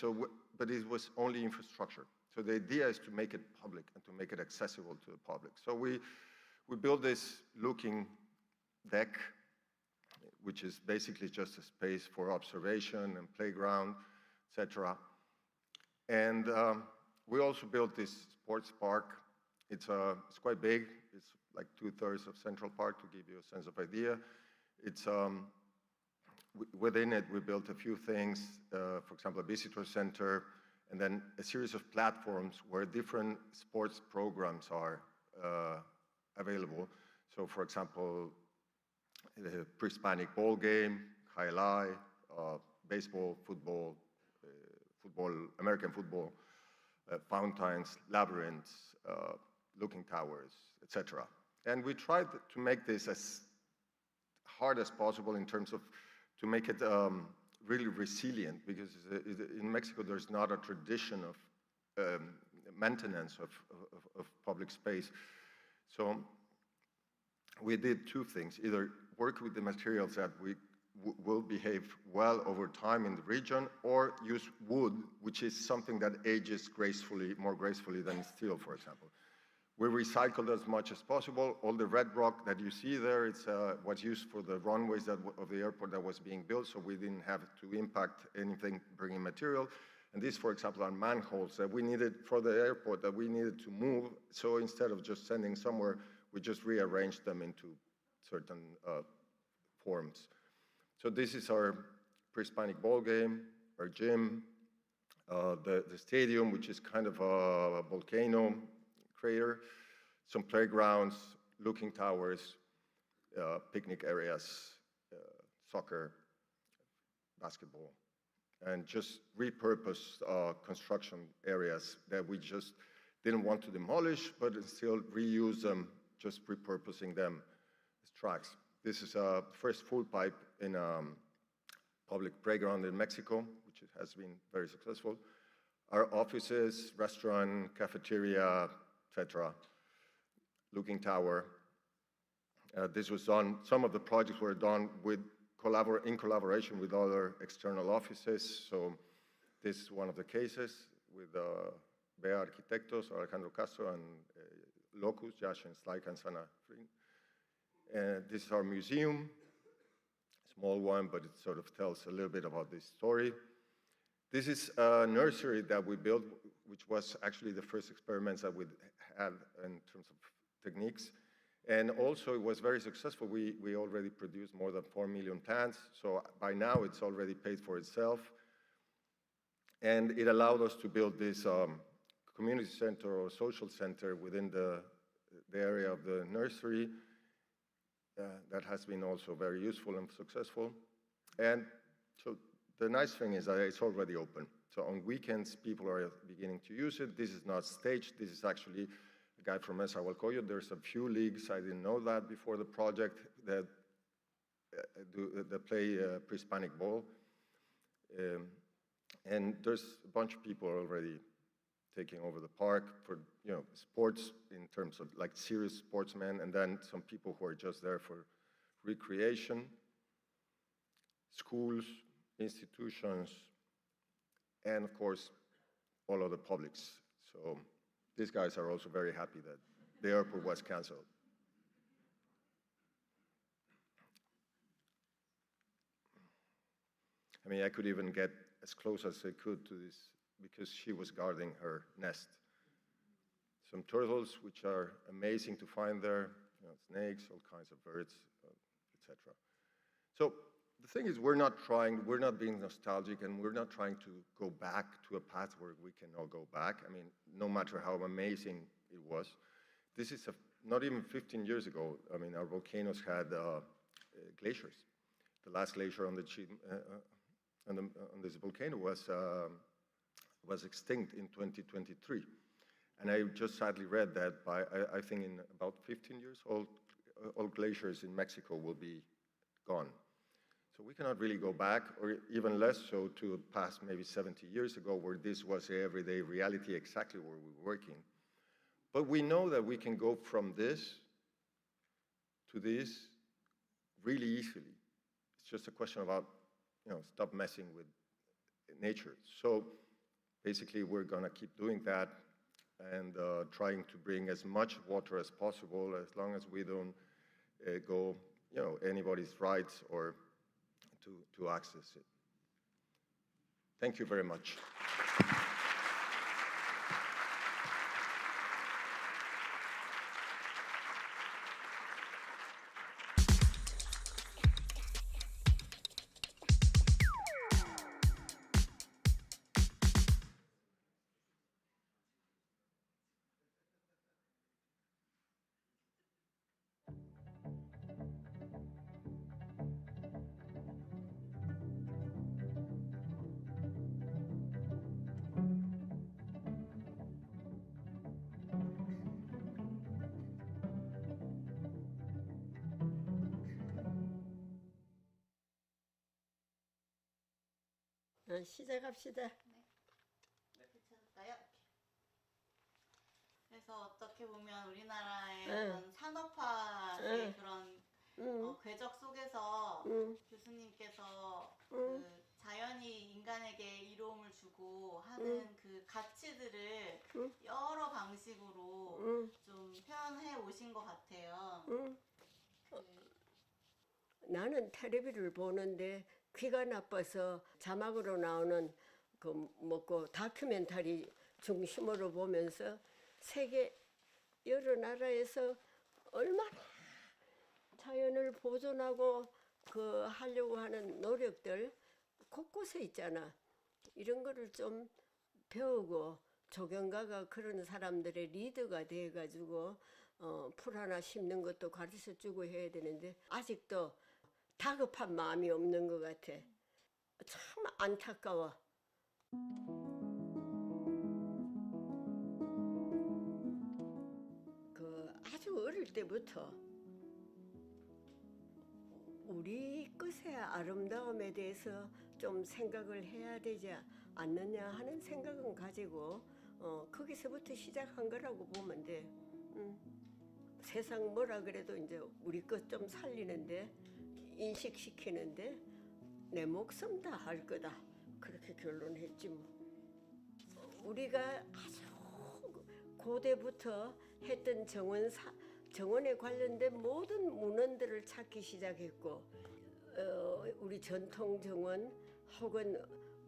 but it was only infrastructure. So the idea is to make it public and to make it accessible to the public. So we built this looking deck, which is basically just a space for observation and playground, etc. And we also built this sports park. It's quite big. It's like 2/3 of Central Park, to give you a sense of idea. It's within it, we built a few things, for example, a visitor center, and then a series of platforms where different sports programs are available. So, for example, the pre-Hispanic ball game, highlight, baseball, football, American football, fountains, labyrinths, looking towers, etc. And we tried to make this as hard as possible in terms of to make it really resilient, because in Mexico there's not a tradition of maintenance of public space. So we did two things: either work with the materials that will behave well over time in the region, or use wood, which is something that ages gracefully, more gracefully than steel, for example. We recycled as much as possible. All the red rock that you see there, it's what's used for the runways of the airport that was being built, so we didn't have to impact anything bringing material. And these, for example, are manholes that we needed for the airport that we needed to move. So instead of just sending somewhere, we just rearranged them into certain forms. So this is our pre-Hispanic ball game, our gym, the stadium, which is kind of a volcano crater, some playgrounds, looking towers, picnic areas, soccer, basketball, and just repurposed construction areas that we just didn't want to demolish, but still reuse them, just repurposing them as tracks. This is a first full pipe in a public playground in Mexico, which has been very successful. Our offices, restaurant, cafeteria, etc., looking tower. This was done, some of the projects were done in collaboration with other external offices. So this is one of the cases with Bea Arquitectos, Alejandra Castrodad, and Locus, Josh and Slaik and Sana. This is our museum, small one, but it sort of tells a little bit about this story. This is a nursery that we built, which was actually the first experiments that we had in terms of techniques. And also it was very successful. We already produced more than 4 million plants. So by now it's already paid for itself. And it allowed us to build this community center or social center within the area of the nursery. That has been also very useful and successful. And so the nice thing is that it's already open. So on weekends, people are beginning to use it. This is not staged. This is actually a guy from Nezahualcóyotl. There's a few leagues, I didn't know that before the project, that play pre-Hispanic ball. And there's a bunch of people already taking over the park for sports in terms of like serious sportsmen, and then some people who are just there for recreation, schools, institutions, and of course, all of the publics. So these guys are also very happy that the airport was canceled. I mean, I could even get as close as I could to this because she was guarding her nest. Some turtles, which are amazing to find there, snakes, all kinds of birds, etc. So the thing is, we're not being nostalgic, and we're not trying to go back to a path where we can all go back. I mean, no matter how amazing it was. This is not even 15 years ago. I mean, our volcanoes had glaciers. The last glacier on this volcano was extinct in 2023. And I just sadly read that by, I think in about 15 years, all glaciers in Mexico will be gone. So we cannot really go back, or even less so to past maybe 70 years ago, where this was everyday reality, exactly where we were working. But we know that we can go from this to this really easily. It's just a question about, stop messing with nature. So basically, we're gonna keep doing that and trying to bring as much water as possible, as long as we don't go, anybody's rights or to access it. Thank you very much. 시작합시다. 네. 괜찮을까요? 그래서 어떻게 보면 우리나라의 그런 산업화의 그런 궤적 속에서 교수님께서 그 자연이 인간에게 이로움을 주고 하는 그 가치들을 여러 방식으로 좀 표현해 오신 것 같아요. 나는 텔레비를 보는데 귀가 나빠서 자막으로 나오는 그 다큐멘터리 중심으로 보면서 세계 여러 나라에서 얼마나 자연을 보존하고 하려고 하는 노력들 곳곳에 있잖아. 이런 거를 좀 배우고 조경가가 그런 사람들의 리더가 돼가지고 풀 하나 심는 것도 가르쳐주고 해야 되는데 아직도 다급한 마음이 없는 것 같아. 참 안타까워. 아주 어릴 때부터 우리 것의 아름다움에 대해서 좀 생각을 해야 되지 않느냐 하는 생각은 가지고 거기서부터 시작한 거라고 보면 돼. 세상 뭐라 그래도 이제 우리 것 좀 살리는데 인식시키는데 내 목숨 다 할 거다. 그렇게 결론했지 뭐. 우리가 아주 고대부터 했던 정원에 관련된 모든 문헌들을 찾기 시작했고 우리 전통 정원 혹은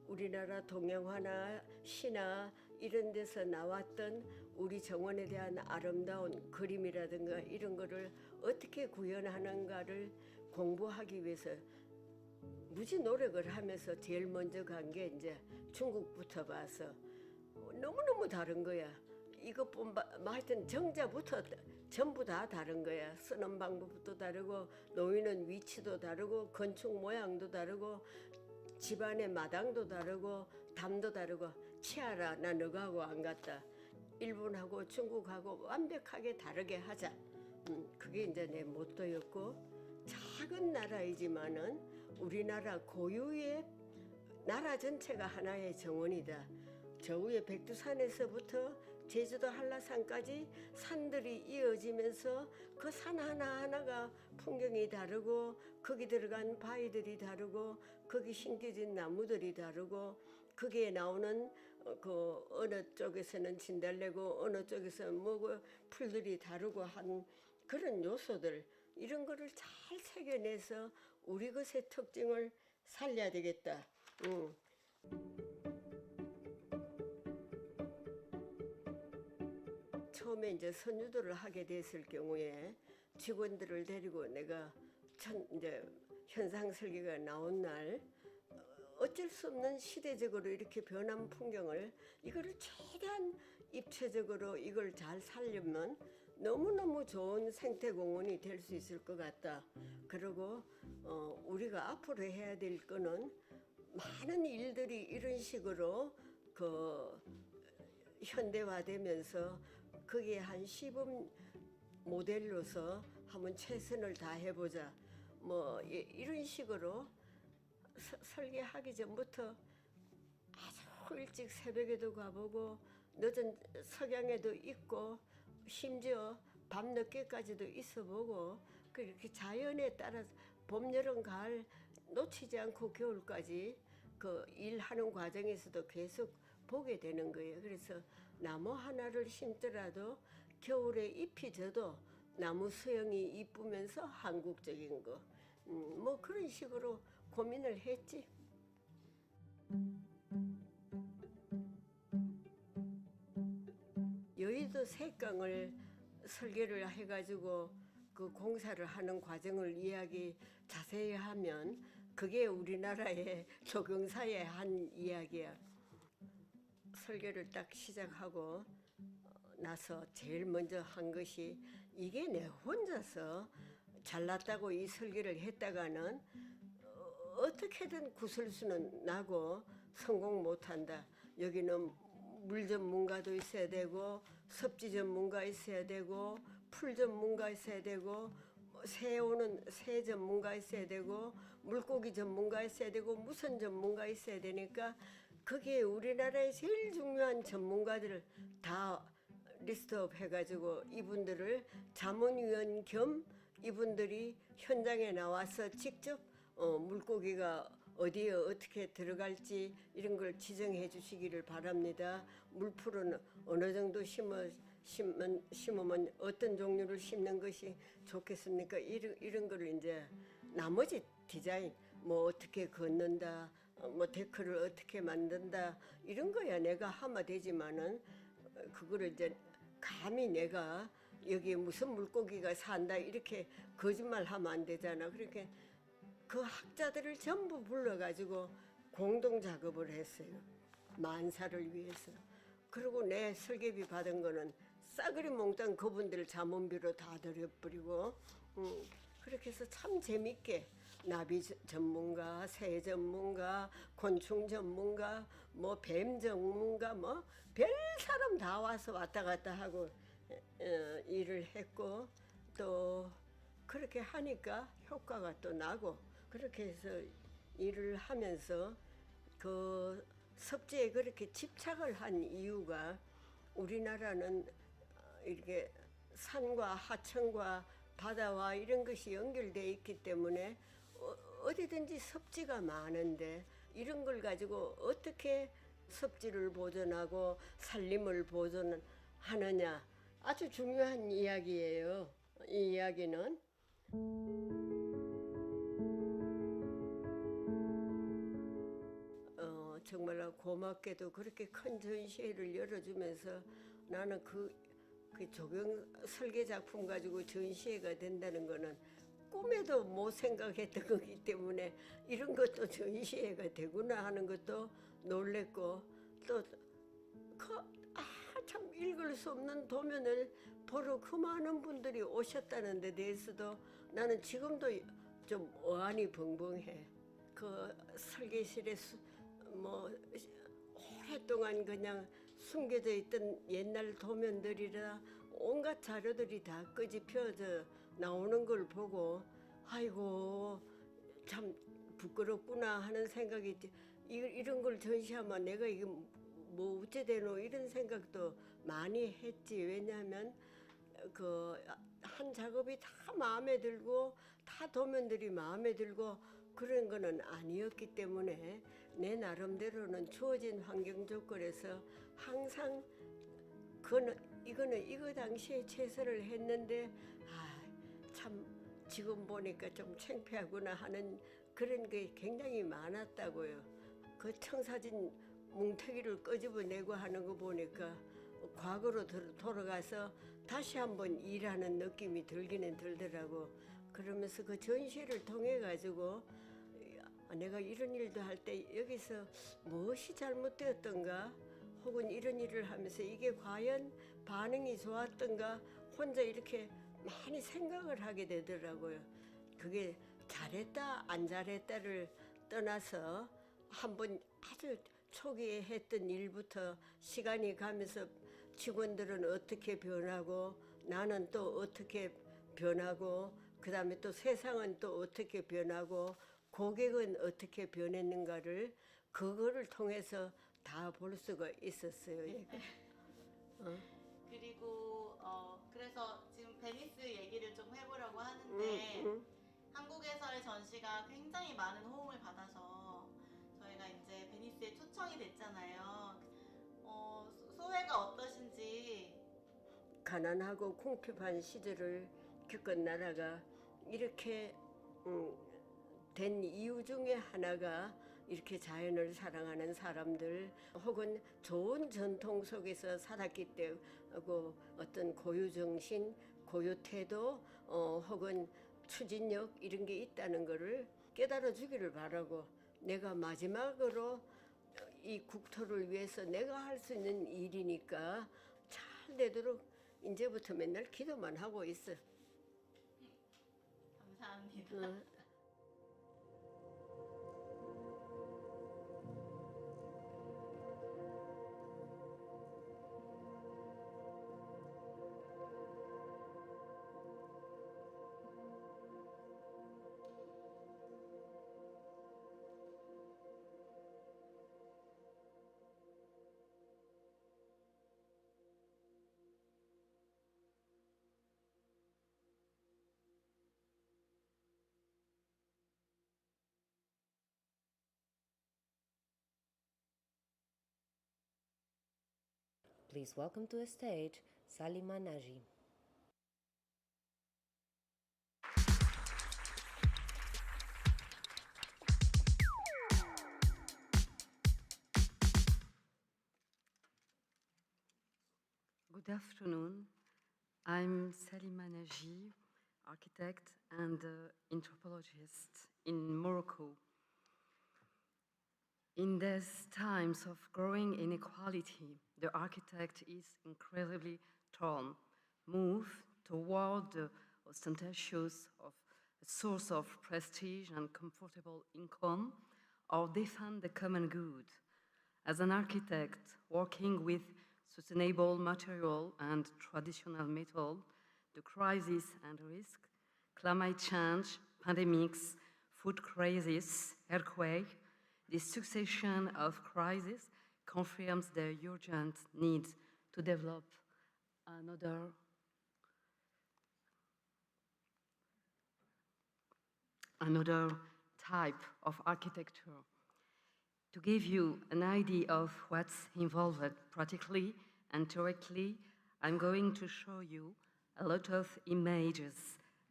우리나라 동양화나 시나 이런 데서 나왔던 우리 정원에 대한 아름다운 그림이라든가 이런 거를 어떻게 구현하는가를 공부하기 위해서 무지 노력을 하면서 제일 먼저 간 게 이제 중국부터 봐서 너무너무 다른 거야. 이것뿐만 하여튼 정자부터 전부 다 다른 거야. 쓰는 방법도 다르고 놓이는 위치도 다르고 건축 모양도 다르고 집안의 마당도 다르고 담도 다르고 치아라 나 너하고 안 갔다. 일본하고 중국하고 완벽하게 다르게 하자. 그게 이제 내 모토였고 작은 나라이지만은 우리나라 고유의 나라 전체가 하나의 정원이다. 저 위에 백두산에서부터 제주도 한라산까지 산들이 이어지면서 그 산 하나하나가 풍경이 다르고 거기 들어간 바위들이 다르고 거기 심겨진 나무들이 다르고 거기에 나오는 그 어느 쪽에서는 진달래고 어느 쪽에서는 뭐고 풀들이 다르고 한 그런 요소들 이런 거를 잘 새겨내서 우리 것의 특징을 살려야 되겠다. 처음에 이제 선유도를 하게 됐을 경우에 직원들을 데리고 내가 이제 현상 설계가 나온 날 어쩔 수 없는 시대적으로 이렇게 변한 풍경을 이거를 최대한 입체적으로 이걸 잘 살려면 너무너무 좋은 생태공원이 될 수 있을 것 같다. 그리고 우리가 앞으로 해야 될 거는 많은 일들이 이런 식으로 현대화되면서 거기에 한 시범 모델로서 한번 최선을 다해보자. 뭐 이런 식으로 설계하기 전부터 아주 일찍 새벽에도 가보고 늦은 석양에도 있고 심지어 밤늦게까지도 있어보고 그렇게 자연에 따라서 봄, 여름, 가을 놓치지 않고 겨울까지 그 일하는 과정에서도 계속 보게 되는 거예요. 그래서 나무 하나를 심더라도 겨울에 잎이 져도 나무 수영이 이쁘면서 한국적인 거. 뭐 그런 식으로 고민을 했지. 여의도 색강을 설계를 해가지고 그 공사를 하는 과정을 이야기 자세히 하면 그게 우리나라의 조경사의 한 이야기야. 설계를 딱 시작하고 나서 제일 먼저 한 것이 이게 내 혼자서 잘났다고 이 설계를 했다가는 어떻게든 구설수는 나고 성공 못한다. 여기는 물 전문가도 있어야 되고 섭지 전문가 있어야 되고 풀 전문가 있어야 되고 새 오는 새 전문가 있어야 되고 물고기 전문가 있어야 되고 무슨 전문가 있어야 되니까 그게 우리나라의 제일 중요한 전문가들을 다 리스트업 해가지고 이분들을 자문위원 겸 이분들이 현장에 나와서 직접 물고기가 어디에 어떻게 들어갈지 이런 걸 지정해 주시기를 바랍니다. 물풀은 어느 정도 심으면 어떤 종류를 심는 것이 좋겠습니까? 이런 거를 이제 나머지 디자인 뭐 어떻게 걷는다, 뭐 데크를 어떻게 만든다 이런 거야 내가 하면 되지만은 그거를 이제 감히 내가 여기에 무슨 물고기가 산다 이렇게 거짓말하면 안 되잖아. 그렇게 그 학자들을 전부 불러가지고 공동 작업을 했어요. 만사를 위해서. 그리고 내 설계비 받은 거는 싸그리 몽땅 그분들 자문비로 다 들여버리고 그렇게 해서 참 재밌게 나비 전문가, 새 전문가, 곤충 전문가, 뭐 뱀 전문가, 뭐 별 사람 다 와서 왔다 갔다 하고 일을 했고 또 그렇게 하니까 효과가 또 나고 그렇게 해서 일을 하면서 그 섭지에 그렇게 집착을 한 이유가 우리나라는 이렇게 산과 하천과 바다와 이런 것이 연결되어 있기 때문에 어디든지 섭지가 많은데 이런 걸 가지고 어떻게 섭지를 보존하고 산림을 보존하느냐 아주 중요한 이야기예요. 이 이야기는 정말 고맙게도 그렇게 큰 전시회를 열어주면서 나는 그 조경 설계 작품 가지고 전시회가 된다는 거는 꿈에도 못 생각했던 거기 때문에 이런 것도 전시회가 되구나 하는 것도 놀랬고 또 참 읽을 수 없는 도면을 보러 그 많은 분들이 오셨다는 데 대해서도 나는 지금도 좀 어안이 벙벙해. 그 설계실에 뭐 오랫동안 그냥 숨겨져 있던 옛날 도면들이라 온갖 자료들이 다 끄집혀져 나오는 걸 보고 아이고 참 부끄럽구나 하는 생각이 이런 걸 전시하면 내가 이게 뭐 어째되노 이런 생각도 많이 했지. 왜냐하면 그 한 작업이 다 마음에 들고 다 도면들이 마음에 들고 그런 거는 아니었기 때문에 내 나름대로는 주어진 환경 조건에서 항상 이거는 이거 당시에 최선을 했는데 참 지금 보니까 좀 창피하구나 하는 그런 게 굉장히 많았다고요. 그 청사진 뭉태기를 끄집어내고 하는 거 보니까 과거로 돌아가서 다시 한번 일하는 느낌이 들기는 들더라고. 그러면서 그 전시를 통해 가지고 내가 이런 일도 할 때 여기서 무엇이 잘못되었던가 혹은 이런 일을 하면서 이게 과연 반응이 좋았던가 혼자 이렇게 많이 생각을 하게 되더라고요. 그게 잘했다 안 잘했다를 떠나서 한번 아주 초기에 했던 일부터 시간이 가면서 직원들은 어떻게 변하고 나는 또 어떻게 변하고 그 다음에 또 세상은 또 어떻게 변하고 고객은 어떻게 변했는가를 그거를 통해서 다 볼 수가 있었어요. 그리고 그래서 지금 베니스 얘기를 좀 해보려고 하는데 한국에서의 전시가 굉장히 많은 호응을 받아서 저희가 이제 베니스에 초청이 됐잖아요. 소회가 어떠신지. 가난하고 궁핍한 시절을 겪은 나라가 이렇게 된 이유 중에 하나가 이렇게 자연을 사랑하는 사람들 혹은 좋은 전통 속에서 살았기 때문에 어떤 고유정신, 고유태도 혹은 추진력 이런 게 있다는 것을 깨달아 주기를 바라고 내가 마지막으로 이 국토를 위해서 내가 할 수 있는 일이니까 잘 되도록 이제부터 맨날 기도만 하고 있어. 감사합니다. Please welcome to the stage Salima Naji. Good afternoon. I'm Salima Naji, architect and anthropologist in Morocco. In these times of growing inequality, the architect is incredibly torn, moved toward the ostentatious of a source of prestige and comfortable income, or defend the common good. As an architect working with sustainable material and traditional metal, the crisis and risk, climate change, pandemics, food crisis, earthquake, this succession of crises confirms the urgent need to develop another type of architecture. To give you an idea of what's involved practically and theoretically, I'm going to show you a lot of images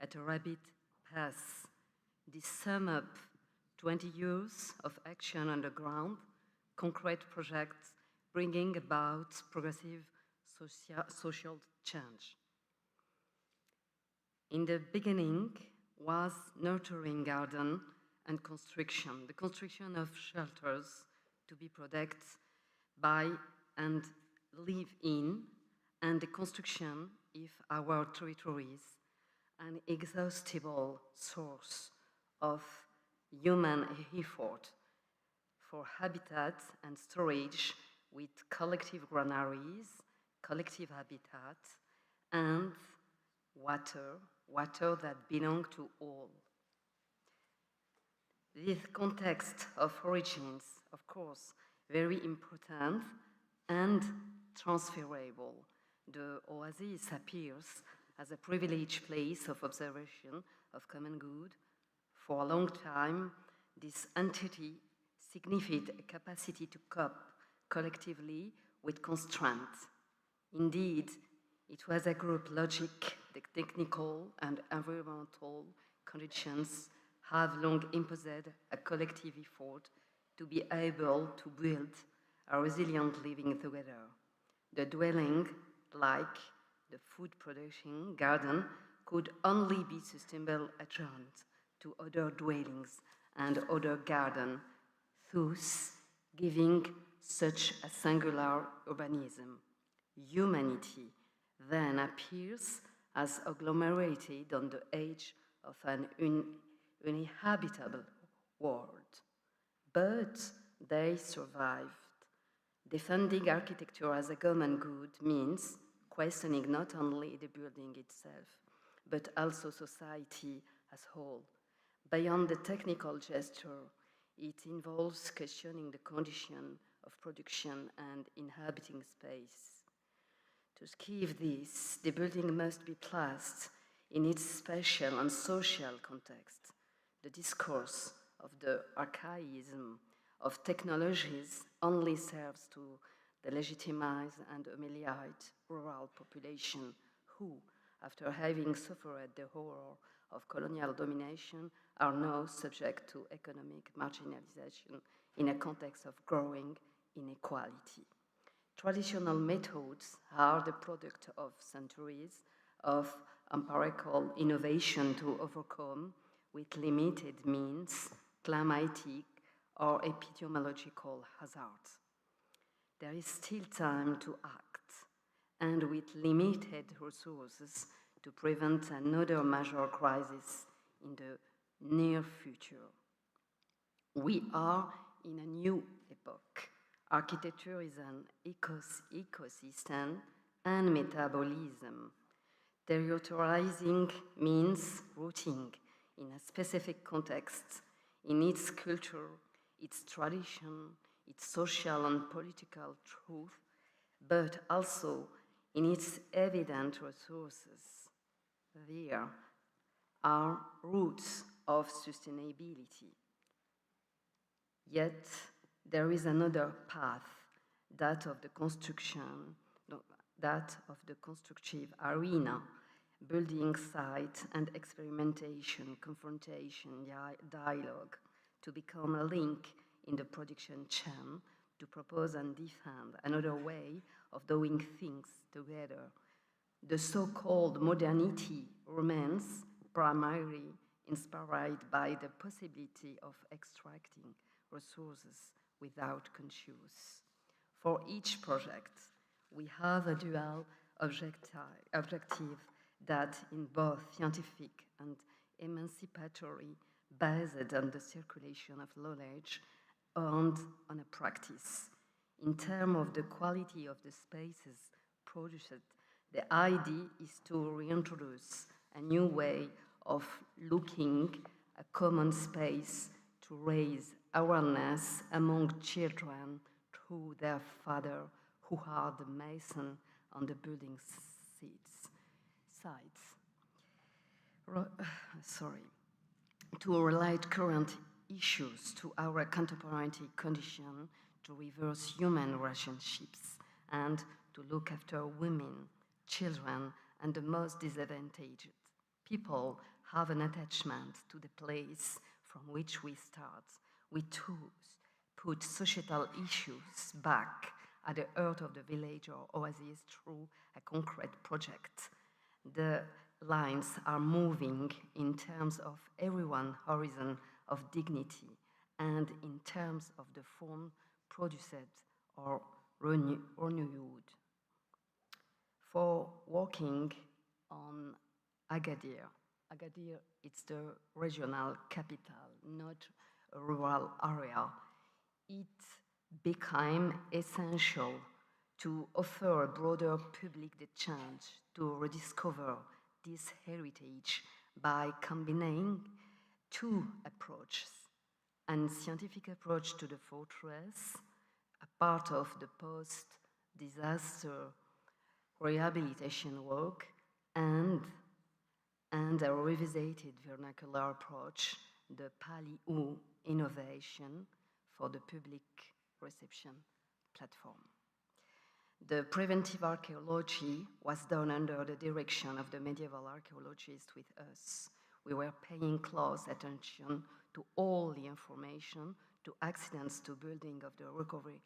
at a rapid pace. These sum up 20 years of action on the ground, concrete projects bringing about progressive social change. In the beginning was nurturing garden and construction, the construction of shelters to be protected by and live in, and the construction of our territories, an inexhaustible source of human effort for habitat and storage with collective granaries, collective habitat, and water that belong to all. This context of origins, of course, very important and transferable. The oasis appears as a privileged place of observation of common good. For a long time, this entity signified a capacity to cope collectively with constraints. Indeed, it was a group logic. The technical and environmental conditions have long imposed a collective effort to be able to build a resilient living together. The dwelling, like the food production garden, could only be sustainable adjunct to other dwellings and other gardens, thus giving such a singular urbanism. Humanity then appears as agglomerated on the edge of an uninhabitable world. But they survived. Defending architecture as a common good means questioning not only the building itself, but also society as a whole. Beyond the technical gesture, it involves questioning the condition of production and inhabiting space. To achieve this, the building must be placed in its spatial and social context. The discourse of the archaism of technologies only serves to delegitimize and humiliate rural population who, after having suffered the horror of colonial domination, are now subject to economic marginalization in a context of growing inequality. Traditional methods are the product of centuries of empirical innovation to overcome, with limited means, climatic or epidemiological hazards. There is still time to act, and with limited resources, to prevent another major crisis in the near future. We are in a new epoch. Architecture is an ecosystem and metabolism. Territorializing means rooting in a specific context, in its culture, its tradition, its social and political truth, but also in its evident resources. There are roots of sustainability. Yet, there is another path, that of the constructive arena, building site and experimentation, confrontation, dialogue, to become a link in the production chain, to propose and defend another way of doing things together. The so-called modernity remains primarily inspired by the possibility of extracting resources without conscience. For each project, we have a dual objective that in both scientific and emancipatory, based on the circulation of knowledge and on a practice. In terms of the quality of the spaces produced, the idea is to reintroduce a new way of looking at common space to raise awareness among children through their father, who are the mason on the building sites. To relate current issues to our contemporary condition, to reverse human relationships, and to look after women, children, and the most disadvantaged. People have an attachment to the place from which we start. We too put societal issues back at the heart of the village or oasis through a concrete project. The lines are moving in terms of everyone's horizon of dignity and in terms of the form produced or renewed. For working on Agadir it's the regional capital, not a rural area. It became essential to offer a broader public the chance to rediscover this heritage by combining two approaches: a scientific approach to the fortress, a part of the post-disaster rehabilitation work, and a revisited vernacular approach, the Pali-U innovation for the public reception platform. The preventive archaeology was done under the direction of the medieval archaeologists with us. We were paying close attention to all the information, to accidents, to building of the recovery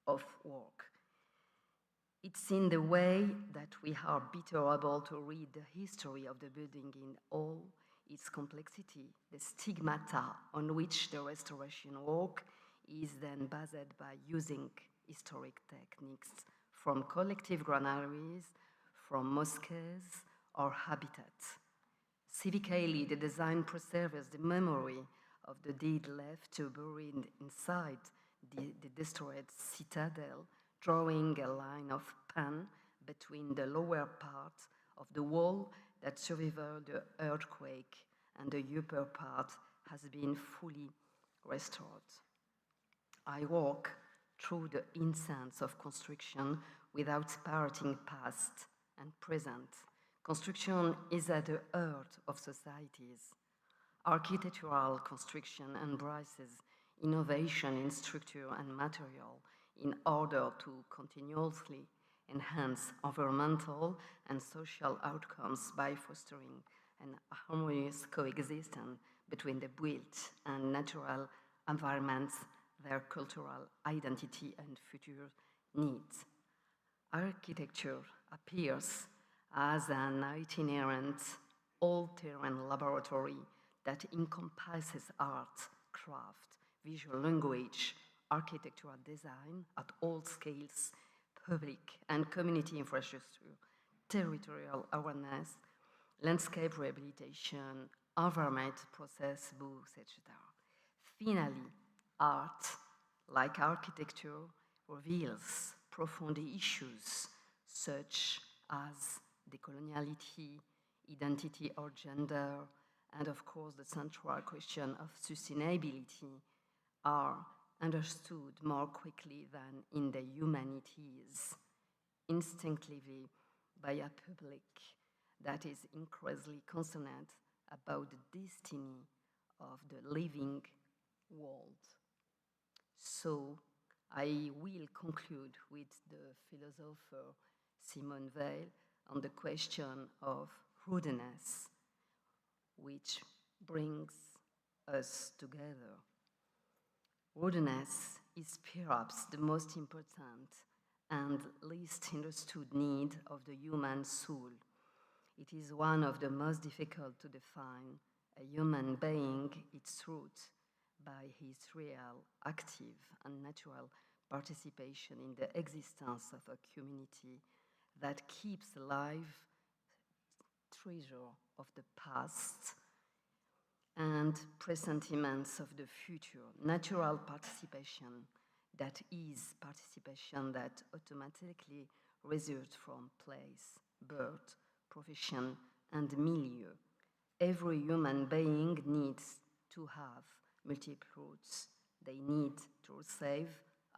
of work. It's in the way that we are better able to read the history of the building in all its complexity, the stigmata on which the restoration work is then based by using historic techniques from collective granaries, from mosques, or habitat. Civically, the design preserves the memory of the dead left buried inside the destroyed citadel, drawing a line of pan between the lower part of the wall that survived the earthquake and the upper part has been fully restored. I walk through the incense of construction without parting past and present. Construction is at the heart of societies. Architectural construction embraces innovation in structure and material in order to continuously enhance environmental and social outcomes by fostering an harmonious coexistence between the built and natural environments, their cultural identity and future needs. Architecture appears as an itinerant, all-terrain laboratory that encompasses art, craft, visual language, architectural design at all scales, public and community infrastructure, territorial awareness, landscape rehabilitation, environment process, books, etc. Finally, art, like architecture, reveals profound issues such as decoloniality, identity or gender, and of course the central question of sustainability are understood more quickly than in the humanities, instinctively by a public that is increasingly concerned about the destiny of the living world. So I will conclude with the philosopher Simone Weil on the question of rudeness, which brings us together. Rudeness is perhaps the most important and least understood need of the human soul. It is one of the most difficult to define, a human being its root by his real, active, and natural participation in the existence of a community that keeps alive treasure of the past and presentiments of the future, natural participation that is participation that automatically results from place, birth, profession, and milieu. Every human being needs to have multiple roots. They need to receive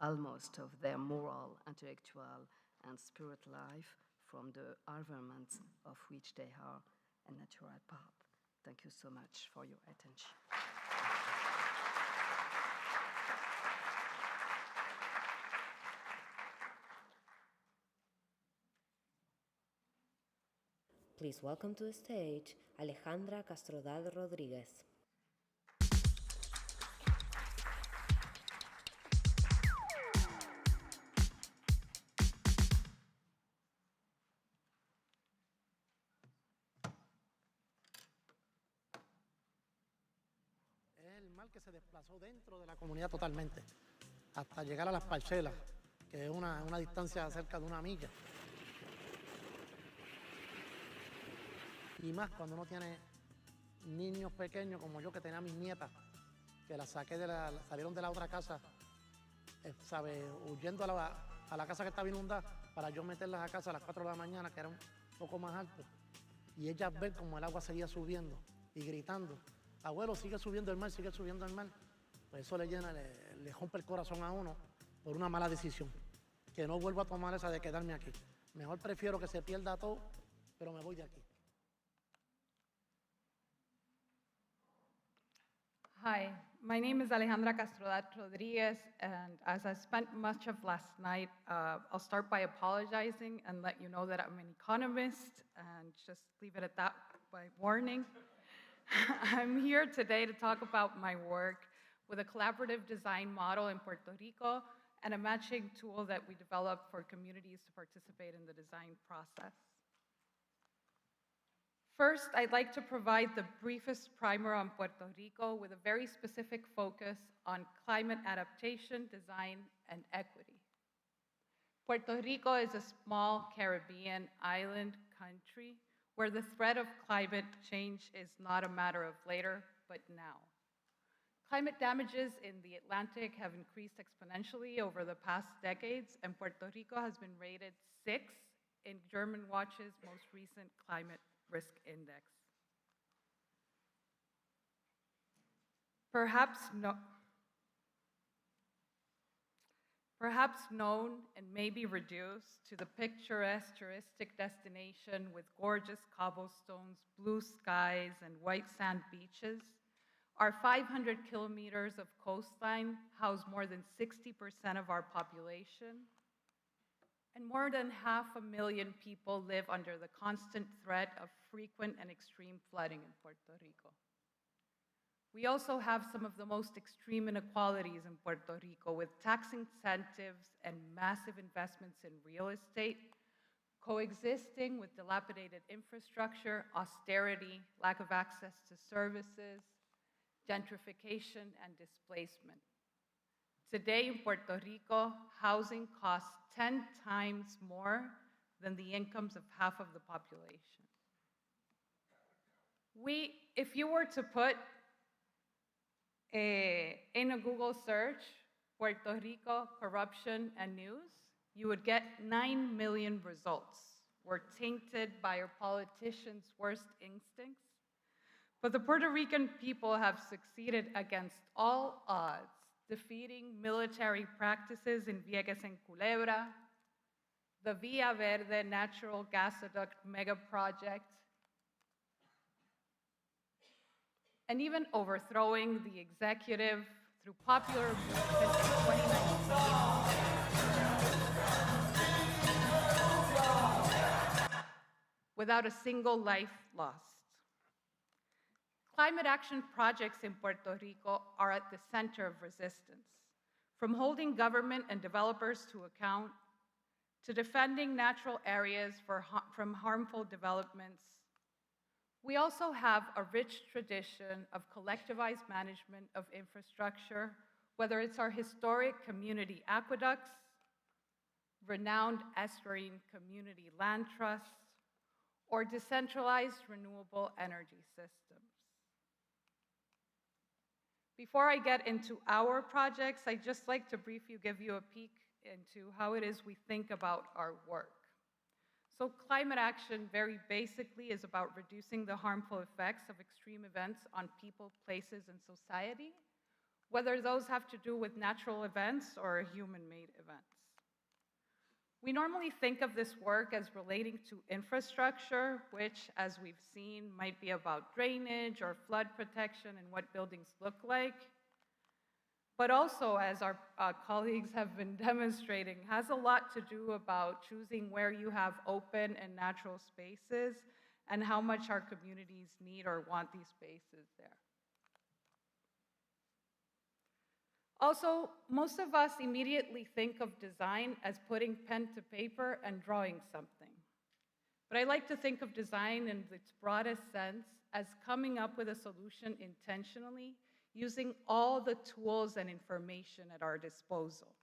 almost of their moral, intellectual, and spirit life from the environment of which they are a natural part. Thank you so much for your attention. Please welcome to the stage Alejandra Castrodad-Rodríguez. El mal que se desplazó dentro de la comunidad totalmente, hasta llegar a las parcelas, que es una distancia de cerca de 1 milla. Y más cuando uno tiene niños pequeños como yo, que tenía a mis nietas, que las saqué salieron de la otra casa, huyendo a la casa que estaba inundada, para yo meterlas a casa a las 4 de la mañana, que era un poco más alto. Y ellas ven como el agua seguía subiendo y gritando: abuelo, sigue subiendo el mar, sigue subiendo el mar. Pues eso le rompe el corazón a uno por una mala decisión. Que no vuelvo a tomar esa de quedarme aquí. Mejor prefiero que se pierda todo, pero me voy de aquí. Hi, my name is Alejandra Castrodad-Rodríguez, and as I spent much of last night, I'll start by apologizing and let you know that I'm an economist, and just leave it at that by warning. I'm here today to talk about my work with a collaborative design model in Puerto Rico and a matching tool that we developed for communities to participate in the design process. First, I'd like to provide the briefest primer on Puerto Rico with a very specific focus on climate adaptation, design, and equity. Puerto Rico is a small Caribbean island country where the threat of climate change is not a matter of later, but now. Climate damages in the Atlantic have increased exponentially over the past decades, and Puerto Rico has been rated 6 in German Watch's most recent climate risk index. Perhaps known and maybe reduced to the picturesque touristic destination with gorgeous cobblestones, blue skies, and white sand beaches, our 500 kilometers of coastline house more than 60% of our population, and more than 500,000 people live under the constant threat of frequent and extreme flooding in Puerto Rico. We also have some of the most extreme inequalities in Puerto Rico, with tax incentives and massive investments in real estate coexisting with dilapidated infrastructure, austerity, lack of access to services, gentrification, and displacement. Today in Puerto Rico, housing costs 10 times more than the incomes of half of the population. If you were to put in a Google search, Puerto Rico, corruption and news, you would get 9 million results. We're tainted by our politicians' worst instincts. But the Puerto Rican people have succeeded against all odds, defeating military practices in Vieques and Culebra, the Villa Verde natural gasoduct mega project, and even overthrowing the executive through popular movement in 2019 without a single life lost. Climate action projects in Puerto Rico are at the center of resistance, from holding government and developers to account, to defending natural areas from harmful developments. We also have a rich tradition of collectivized management of infrastructure, whether it's our historic community aqueducts, renowned estuarine community land trusts, or decentralized renewable energy systems. Before I get into our projects, I'd just like to briefly give you a peek into how it is we think about our work. So climate action, very basically, is about reducing the harmful effects of extreme events on people, places, and society, whether those have to do with natural events or human-made events. We normally think of this work as relating to infrastructure, which, as we've seen, might be about drainage or flood protection and what buildings look like. But also, as our colleagues have been demonstrating, has a lot to do about choosing where you have open and natural spaces and how much our communities need or want these spaces there. Also, most of us immediately think of design as putting pen to paper and drawing something. But I like to think of design in its broadest sense as coming up with a solution intentionally, using all the tools and information at our disposal.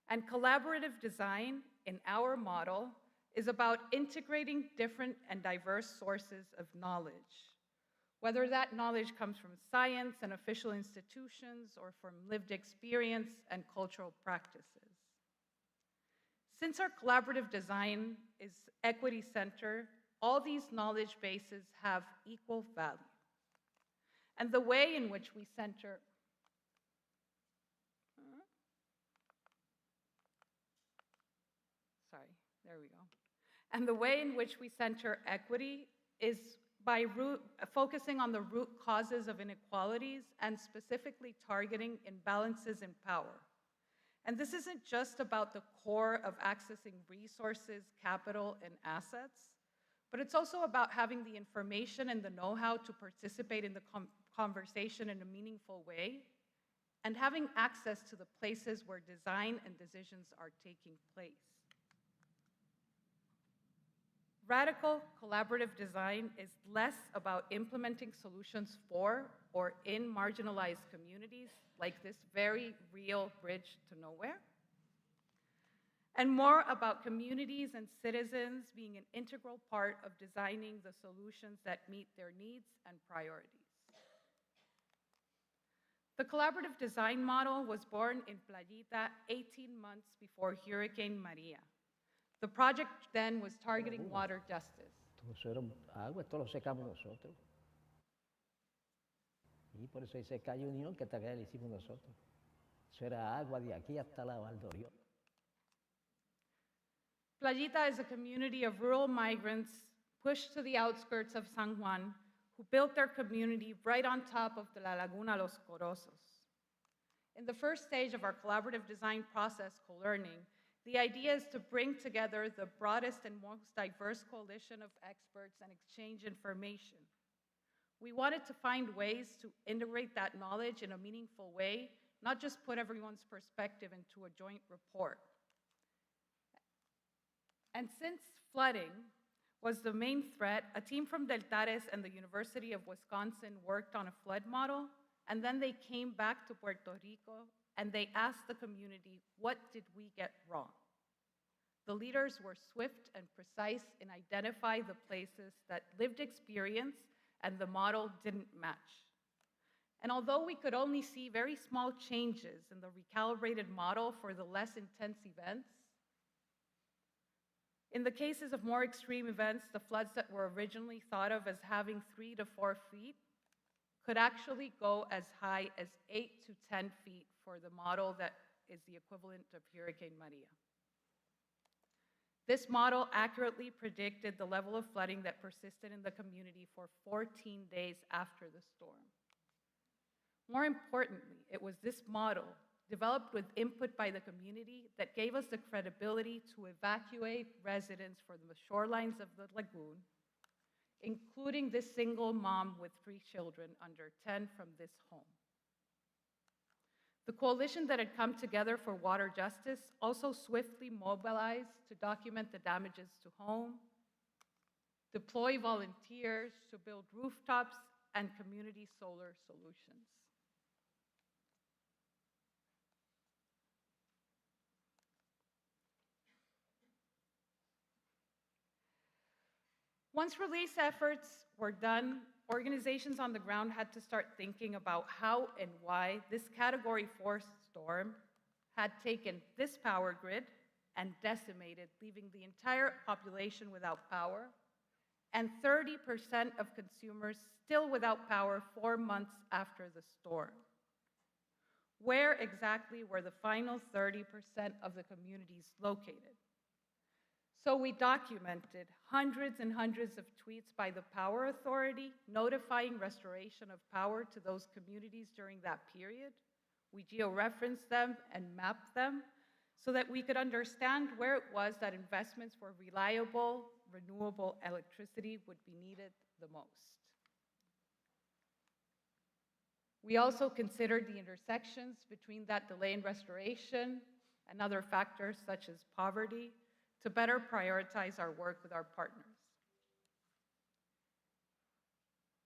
And collaborative design, in our model, is about integrating different and diverse sources of knowledge, whether that knowledge comes from science and official institutions or from lived experience and cultural practices. Since our collaborative design is equity-centered, all these knowledge bases have equal value. And the way in which we center And the way in which we center equity is by focusing on the root causes of inequalities and specifically targeting imbalances in power. And this isn't just about the core of accessing resources, capital, and assets, but it's also about having the information and the know-how to participate in the conversation in a meaningful way, and having access to the places where design and decisions are taking place. Radical collaborative design is less about implementing solutions for or in marginalized communities, like this very real bridge to nowhere, and more about communities and citizens being an integral part of designing the solutions that meet their needs and priorities. The collaborative design model was born in Playita 18 months before Hurricane Maria. The project then was targeting water justice. Eso era agua, esto lo secamos nosotros. Y por eso dice Calle Unión, que esta calle la hicimos nosotros. Eso era agua de aquí hasta la Valdorión. Playita is a community of rural migrants pushed to the outskirts of San Juan who built their community right on top of the La Laguna Los Corosos. In the first stage of our collaborative design process, co-learning, the idea is to bring together the broadest and most diverse coalition of experts and exchange information. We wanted to find ways to integrate that knowledge in a meaningful way, not just put everyone's perspective into a joint report. And since flooding was the main threat, a team from Deltares and the University of Wisconsin worked on a flood model, and then they came back to Puerto Rico and they asked the community, what did we get wrong? The leaders were swift and precise in identifying the places that lived experience and the model didn't match. And although we could only see very small changes in the recalibrated model for the less intense events, in the cases of more extreme events, the floods that were originally thought of as having 3 to 4 feet could actually go as high as 8 to 10 feet for the model that is the equivalent of Hurricane Maria. This model accurately predicted the level of flooding that persisted in the community for 14 days after the storm. More importantly, it was this model, developed with input by the community, that gave us the credibility to evacuate residents from the shorelines of the lagoon, including this single mom with 3 children under 10 from this home. The coalition that had come together for water justice also swiftly mobilized to document the damages to home, deploy volunteers to build rooftops and community solar solutions. Once release efforts were done, organizations on the ground had to start thinking about how and why this Category 4 storm had taken this power grid and decimated, leaving the entire population without power, and 30% of consumers still without power 4 months after the storm. Where exactly were the final 30% of the communities located? So we documented hundreds and hundreds of tweets by the Power Authority notifying restoration of power to those communities during that period. We georeferenced them and mapped them so that we could understand where it was that investments for reliable, renewable electricity would be needed the most. We also considered the intersections between that delay in restoration and other factors such as poverty, to better prioritize our work with our partners.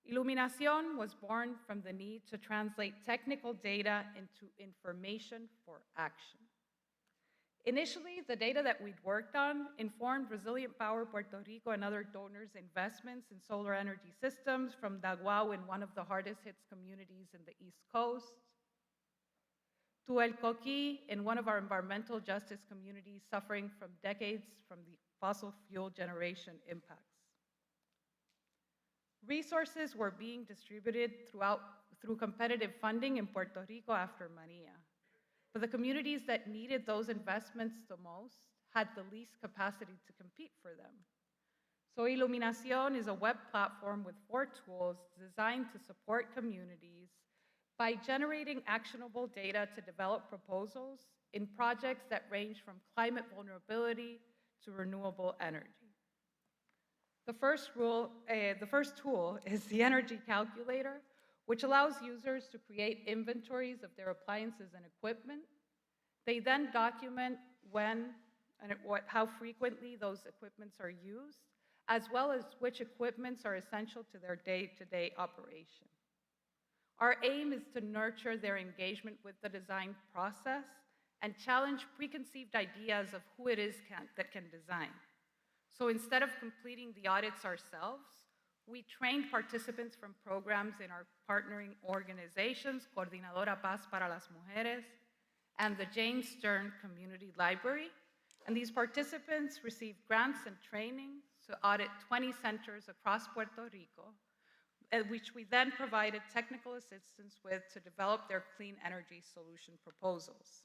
Iluminación was born from the need to translate technical data into information for action. Initially, the data that we'd worked on informed Resilient Power Puerto Rico and other donors' investments in solar energy systems from Daguao in one of the hardest hit communities in the East Coast, to El Coqui in one of our environmental justice communities suffering from decades from the fossil fuel generation impacts. Resources were being distributed through competitive funding in Puerto Rico after Maria, but the communities that needed those investments the most had the least capacity to compete for them. So Iluminación is a web platform with 4 tools designed to support communities by generating actionable data to develop proposals in projects that range from climate vulnerability to renewable energy. The first tool is the energy calculator, which allows users to create inventories of their appliances and equipment. They then document when and how frequently those equipments are used, as well as which equipments are essential to their day-to-day operation. Our aim is to nurture their engagement with the design process and challenge preconceived ideas of who it is that can design. So instead of completing the audits ourselves, we trained participants from programs in our partnering organizations, Coordinadora Paz para las Mujeres, and the James Stern Community Library. And these participants received grants and training to audit 20 centers across Puerto Rico, which we then provided technical assistance with to develop their clean energy solution proposals.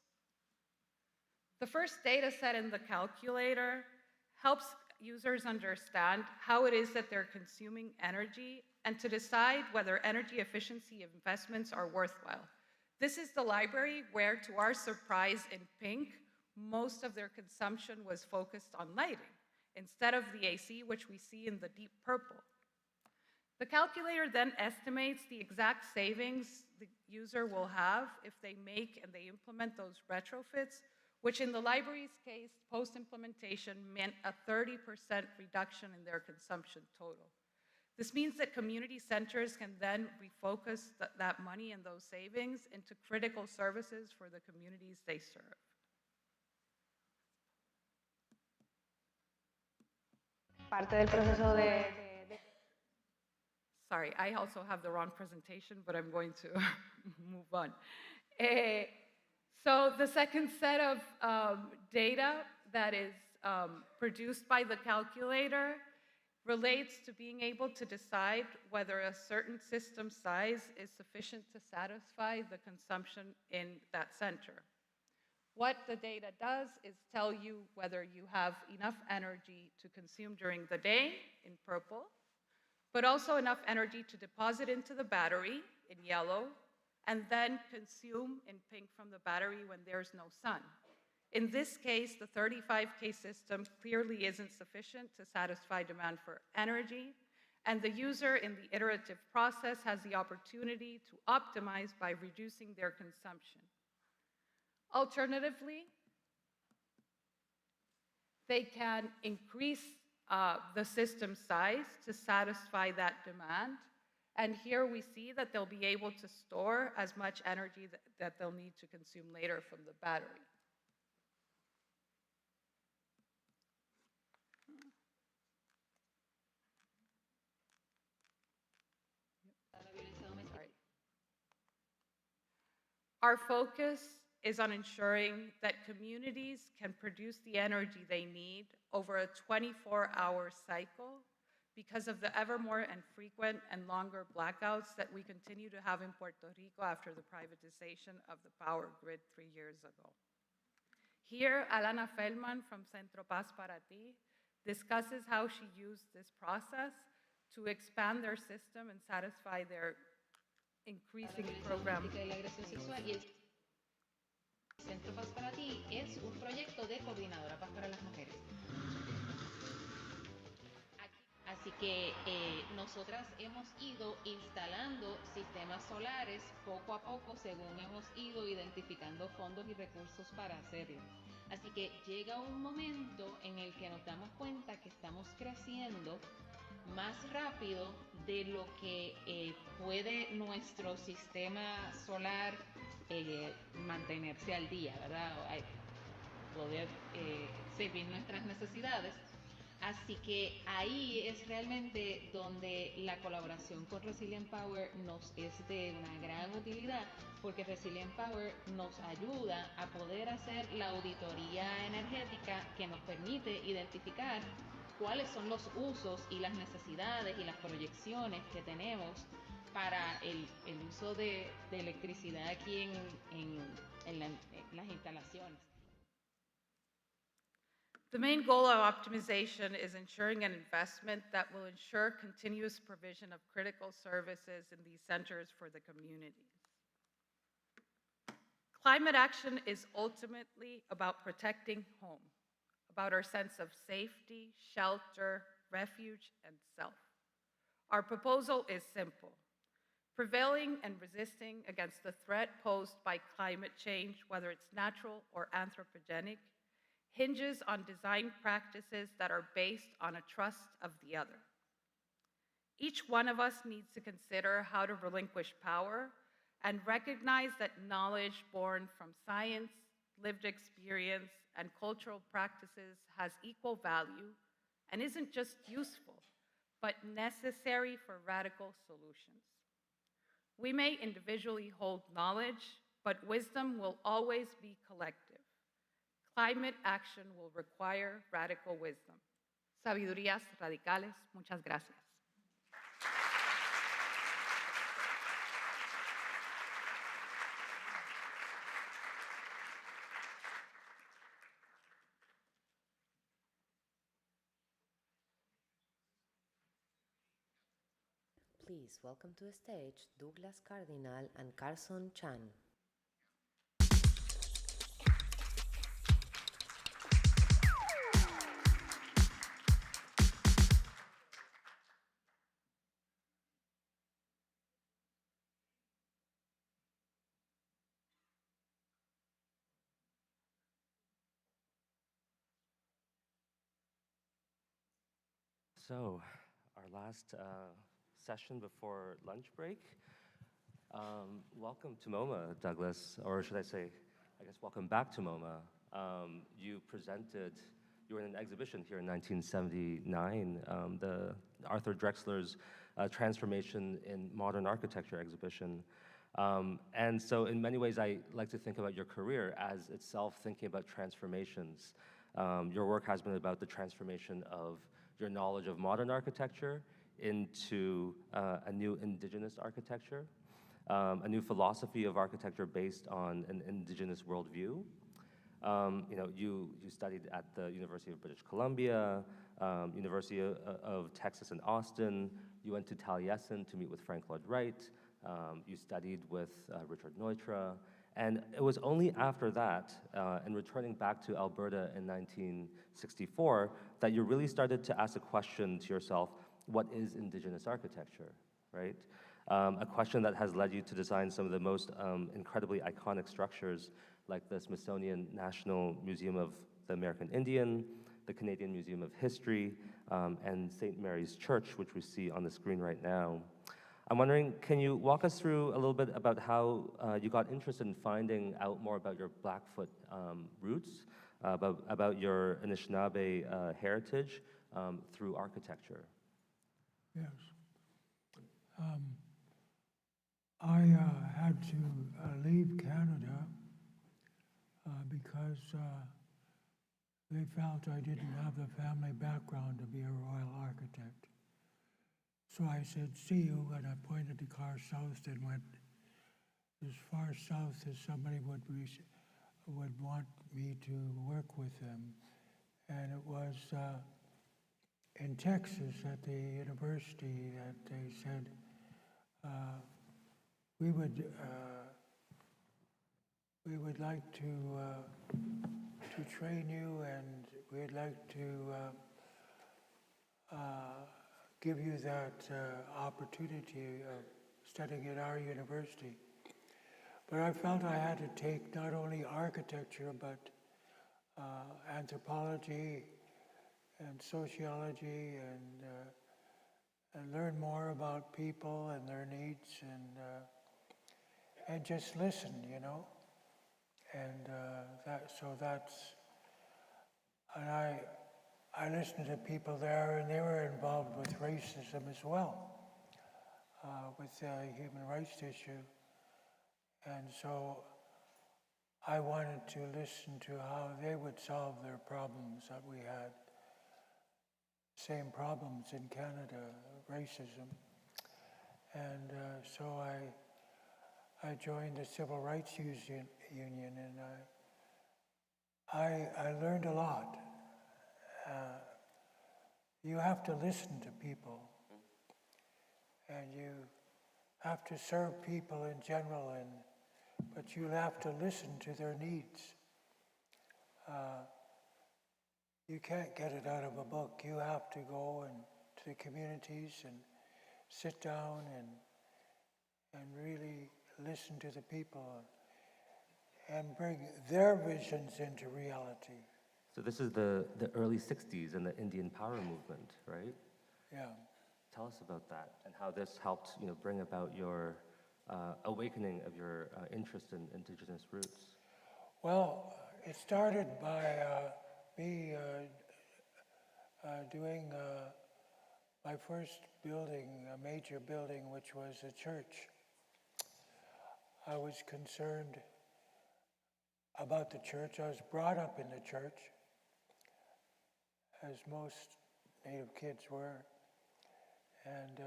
The first data set in the calculator helps users understand how it is that they're consuming energy and to decide whether energy efficiency investments are worthwhile. This is the library where, to our surprise, in pink, most of their consumption was focused on lighting, instead of the AC, which we see in the deep purple. The calculator then estimates the exact savings the user will have if they make and they implement those retrofits, which in the library's case, post-implementation meant a 30% reduction in their consumption total. This means that community centers can then refocus that money and those savings into critical services for the communities they serve. Parte del proceso de Sorry, I also have the wrong presentation, but I'm going to move on. So the second set of data that is produced by the calculator relates to being able to decide whether a certain system size is sufficient to satisfy the consumption in that center. What the data does is tell you whether you have enough energy to consume during the day, in purple, but also enough energy to deposit into the battery, in yellow, and then consume in pink from the battery when there's no sun. In this case, the 35K system clearly isn't sufficient to satisfy demand for energy, and the user in the iterative process has the opportunity to optimize by reducing their consumption. Alternatively, they can increase the system size to satisfy that demand. And here we see that they'll be able to store as much energy that they'll need to consume later from the battery. Sorry. Our focus is on ensuring that communities can produce the energy they need over a 24-hour cycle because of the ever more and frequent and longer blackouts that we continue to have in Puerto Rico after the privatization of the power grid 3 years ago. Here, Alana Feldman from Centro Paz para Ti discusses how she used this process to expand their system and satisfy their increasing program. Centro Paz para Ti es un proyecto de Coordinadora Paz para las Mujeres. Así que nosotras hemos ido instalando sistemas solares poco a poco según hemos ido identificando fondos y recursos para hacerlo. Así que llega un momento en el que nos damos cuenta que estamos creciendo más rápido de lo que puede nuestro sistema solar mantenerse al día, ¿verdad? Poder servir nuestras necesidades. Así que ahí es realmente donde la colaboración con Resilient Power nos es de una gran utilidad, porque Resilient Power nos ayuda a poder hacer la auditoría energética que nos permite identificar cuáles son los usos y las necesidades y las proyecciones que tenemos para el uso de electricidad aquí en las instalaciones. The main goal of optimization is ensuring an investment that will ensure continuous provision of critical services in these centers for the communities. Climate action is ultimately about protecting home, about our sense of safety, shelter, refuge, and self. Our proposal is simple: prevailing and resisting against the threat posed by climate change, whether it's natural or anthropogenic, hinges on design practices that are based on a trust of the other. Each one of us needs to consider how to relinquish power and recognize that knowledge born from science, lived experience, and cultural practices has equal value and isn't just useful, but necessary for radical solutions. We may individually hold knowledge, but wisdom will always be collective. Climate action will require radical wisdom. Sabidurías radicales, muchas gracias. Please welcome to the stage Douglas Cardinal and Carson Chan. So, our last session before lunch break. Welcome to MoMA, Douglas, or should I say, I guess welcome back to MoMA. You were in an exhibition here in 1979, the Arthur Drexler's Transformation in Modern Architecture exhibition. And so in many ways, I like to think about your career as itself thinking about transformations. Your work has been about the transformation of your knowledge of modern architecture into a new indigenous architecture, a new philosophy of architecture based on an indigenous worldview. You studied at the University of British Columbia, University of Texas in Austin. You went to Taliesin to meet with Frank Lloyd Wright. You studied with Richard Neutra. And it was only after that, and returning back to Alberta in 1964, that you really started to ask a question to yourself, what is indigenous architecture, right? A question that has led you to design some of the most incredibly iconic structures, like the Smithsonian National Museum of the American Indian, the Canadian Museum of History, and St. Mary's Church, which we see on the screen right now. I'm wondering, can you walk us through a little bit about how you got interested in finding out more about your Blackfoot roots, about your Anishinaabe heritage through architecture? Yes. I had to leave Canada because they felt I didn't have the family background to be a royal architect. So I said, see you, and I pointed to Car South and went as far south as somebody would want me to work with them. And it was in Texas at the university that they said, we would like to train you, and we'd like to give you that opportunity of studying at our university. But I felt I had to take not only architecture, but anthropology and sociology, and learn more about people and their needs, and just listen, you know. And I listened to people there, and they were involved with racism as well, with the human rights issue. And so I wanted to listen to how they would solve their problems that we had. Same problems in Canada, racism. And so I joined the Civil Rights Union, and I learned a lot. You have to listen to people, and you have to serve people in general, but you have to listen to their needs. You can't get it out of a book. You have to go to the communities and sit down and really listen to the people and bring their visions into reality. So this is the early 60s and the Indian power movement, right? Yeah. Tell us about that and how this helped, bring about your awakening of your interest in indigenous roots. Well, It started by me doing my first building, a major building, which was a church. I was concerned about the church. I was brought up in the church, as most Native kids were, and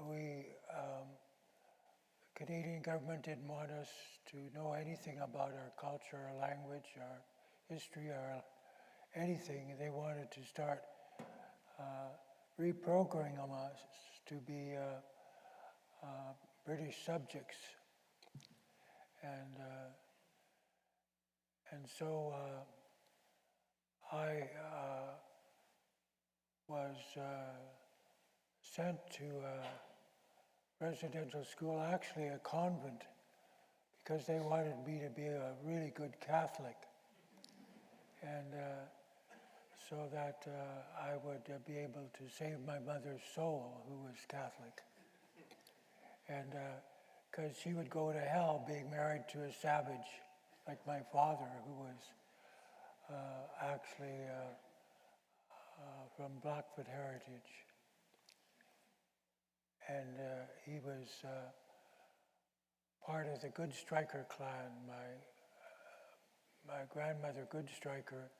we, the Canadian government didn't want us to know anything about our culture, our language, our history, our anything. They wanted to start reprogramming us to be British subjects, and so I was sent to a residential school, actually a convent, because they wanted me to be a really good Catholic, and so that I would be able to save my mother's soul, who was Catholic. And because she would go to hell being married to a savage like my father, who was actually from Blackfoot heritage. And he was part of the Good Striker clan. My grandmother, Good Striker,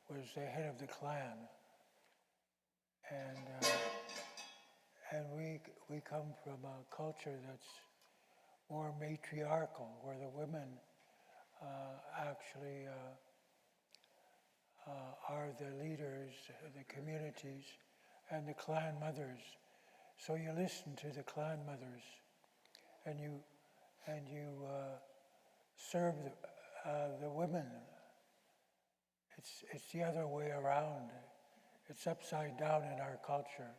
was the head of the clan. And we come from a culture that's more matriarchal, where the women actually are the leaders of the communities and the clan mothers. So you listen to the clan mothers, and you serve the women. It's the other way around. It's upside down in our culture,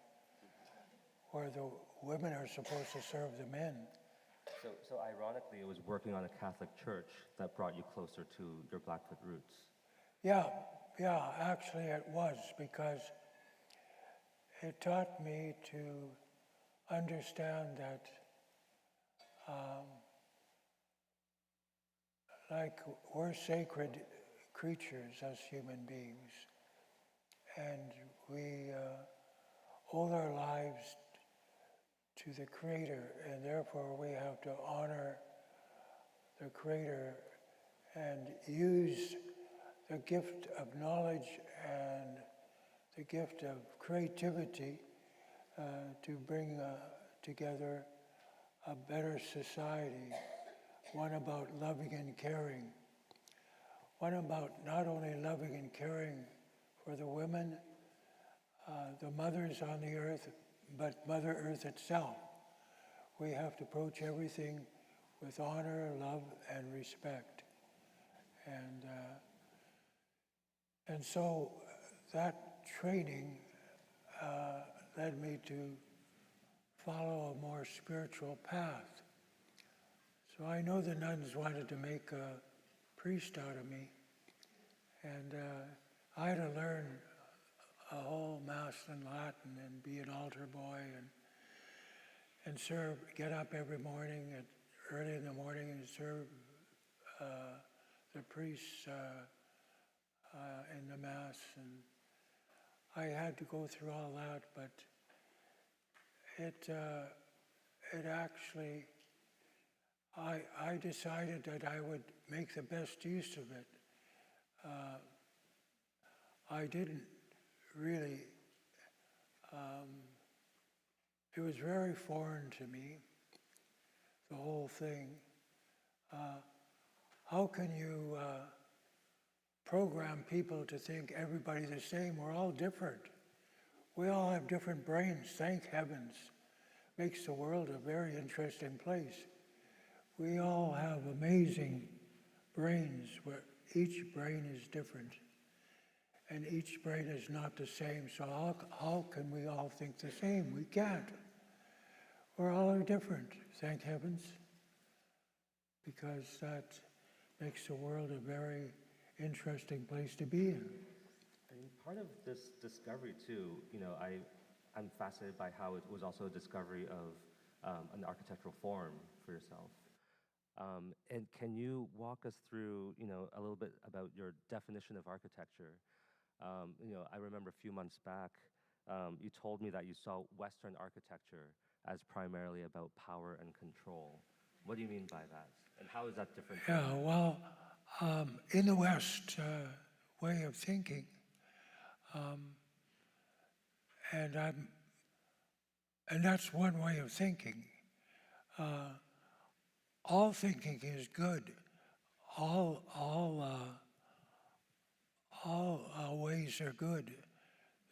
where the women are supposed to serve the men. So ironically, it was working on a Catholic church that brought you closer to your Blackfoot roots. Yeah, actually it was, because it taught me to understand that like we're sacred creatures as human beings, and we owe our lives to the Creator, and therefore we have to honor the Creator and use the gift of knowledge and the gift of creativity to bring together a better society, one about loving and caring, one about not only loving and caring for the women, the mothers on the earth, but Mother Earth itself. We have to approach everything with honor, love, and respect. And so that training led me to follow a more spiritual path. So I know the nuns wanted to make a priest out of me, and I had to learn a whole Mass in Latin and be an altar boy and serve, get up every morning early in the morning and serve the priests in the Mass. And I had to go through all that, but it actually, I decided that I would make the best use of it. I didn't really, it was very foreign to me, the whole thing. How can you program people to think everybody's the same? We're all different. We all have different brains, thank heavens. Makes the world a very interesting place. We all have amazing brains where each brain is different. And each brain is not the same, so how can we all think the same? We can't. We're all different, thank heavens, because that makes the world a very interesting place to be in. I mean, part of this discovery too, I'm fascinated by how it was also a discovery of an architectural form for yourself. And can you walk us through, a little bit about your definition of architecture? I remember a few months back, you told me that you saw Western architecture as primarily about power and control. What do you mean by that? And how is that different? Yeah, well, in the West way of thinking, and that's one way of thinking. All thinking is good. All ways are good.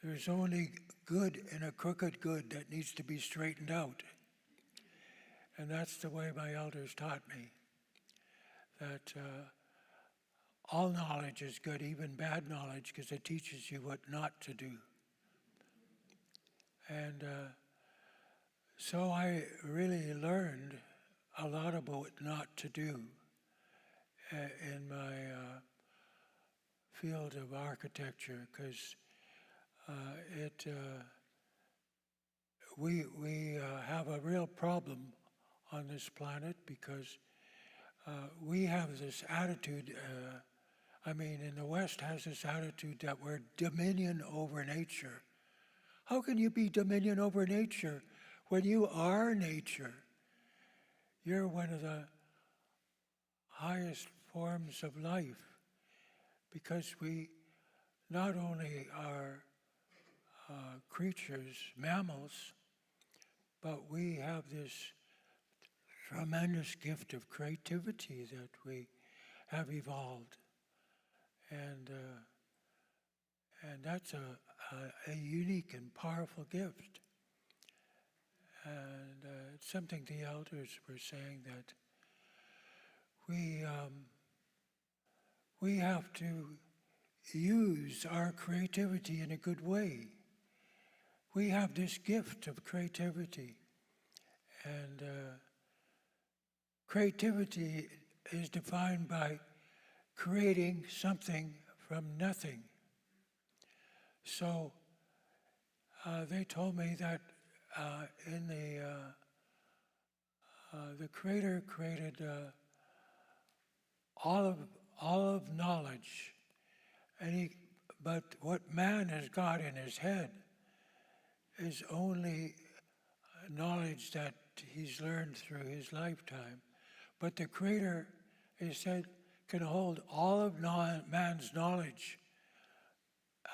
There's only good in a crooked good that needs to be straightened out. And that's the way my elders taught me, that all knowledge is good, even bad knowledge, because it teaches you what not to do. And so I really learned a lot about what not to do in my field of architecture, because we have a real problem on this planet, because we have this attitude, in the West has this attitude that we're dominion over nature. How can you be dominion over nature when you are nature? You're one of the highest forms of life, because we not only are creatures, mammals, but we have this tremendous gift of creativity that we have evolved. And that's a unique and powerful gift. And it's something the elders were saying, that we have to use our creativity in a good way. We have this gift of creativity, and creativity is defined by creating something from nothing. So they told me that in the Creator created all of knowledge, but what man has got in his head is only knowledge that he's learned through his lifetime. But the Creator, he said, can hold all of man's knowledge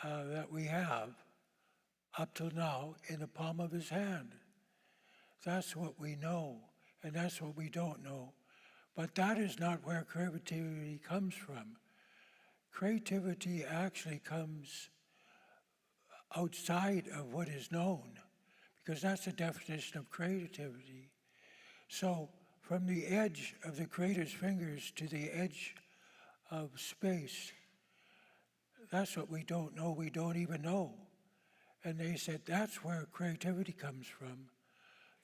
that we have up till now in the palm of his hand. That's what we know, and that's what we don't know. But that is not where creativity comes from. Creativity actually comes outside of what is known, because that's the definition of creativity. So from the edge of the Creator's fingers to the edge of space, that's what we don't know, we don't even know. And they said that's where creativity comes from.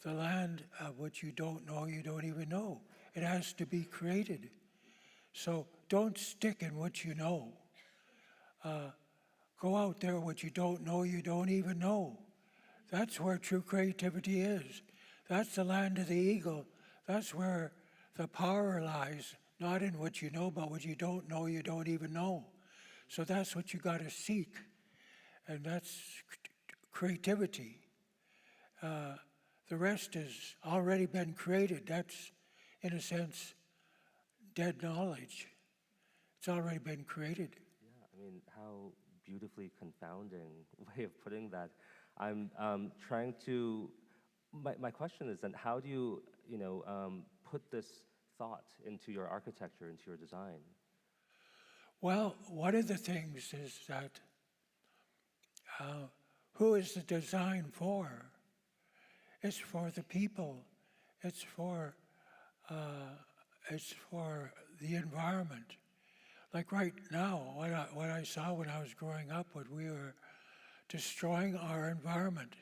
The land of what you don't know, you don't even know. It has to be created. So don't stick in what you know. Go out there, what you don't know, you don't even know. That's where true creativity is. That's the land of the eagle. That's where the power lies, not in what you know, but what you don't know, you don't even know. So that's what you got to seek, and that's creativity. The rest has already been created. That's, in a sense, dead knowledge. It's already been created. Yeah, how beautifully confounding way of putting that. I'm trying to, my question is then, how do you, put this thought into your architecture, into your design? Well, one of the things is that who is the design for? It's for the people. It's for the environment. Like right now, what I saw when I was growing up, what we were destroying our environment.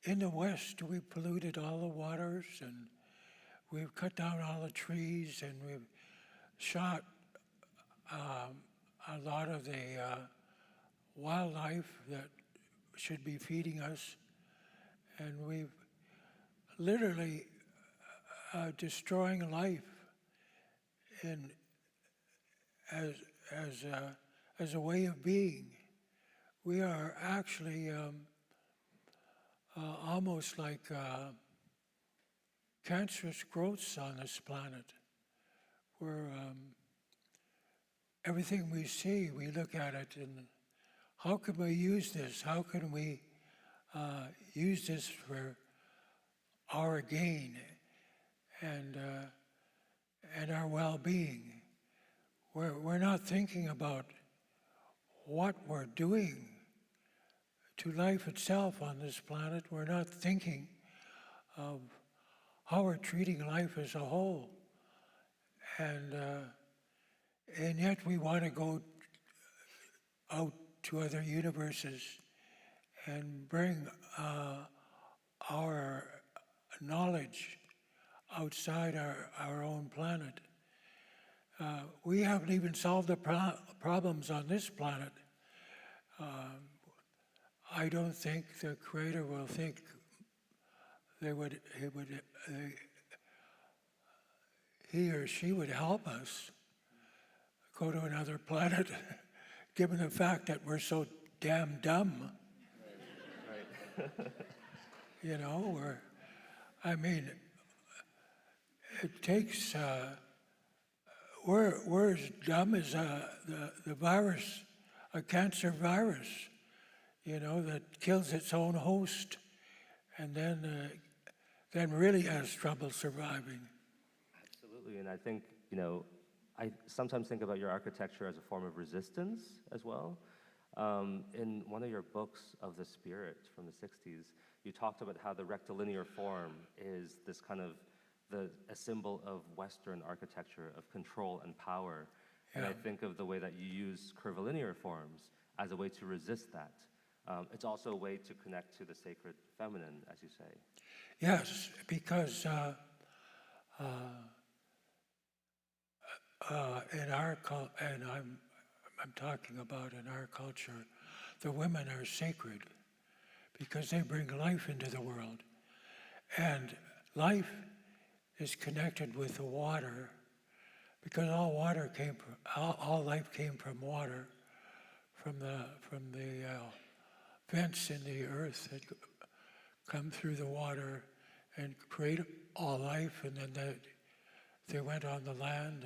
In the West, we polluted all the waters, and we've cut down all the trees, and we've shot a lot of the wildlife that should be feeding us, and we've literally destroying life as a way of being. We are actually almost like cancerous growths on this planet, where everything we see, we look at it and how can we use this? How can we use this for our gain and our well-being? We're not thinking about what we're doing to life itself on this planet. We're not thinking of how we're treating life as a whole. And yet we want to go out to other universes and bring our knowledge outside our own planet. We haven't even solved the problems on this planet. I don't think the Creator will think he or she would help us go to another planet, given the fact that we're so damn dumb. Right. You know, it takes, we're as dumb as the virus, a cancer virus, you know, that kills its own host and then really has trouble surviving. Absolutely, and I think, you know, I sometimes think about your architecture as a form of resistance as well. In one of your books of the spirit from the 60s, you talked about how the rectilinear form is this kind of a symbol of Western architecture, of control and power. And I think of the way that you use curvilinear forms as a way to resist that. It's also a way to connect to the sacred feminine, as you say. Yes, because in our culture, and I'm talking about in our culture, the women are sacred because they bring life into the world. And life is connected with the water because all life came from water, from the vents in the earth that come through the water and create all life, and then they went on the land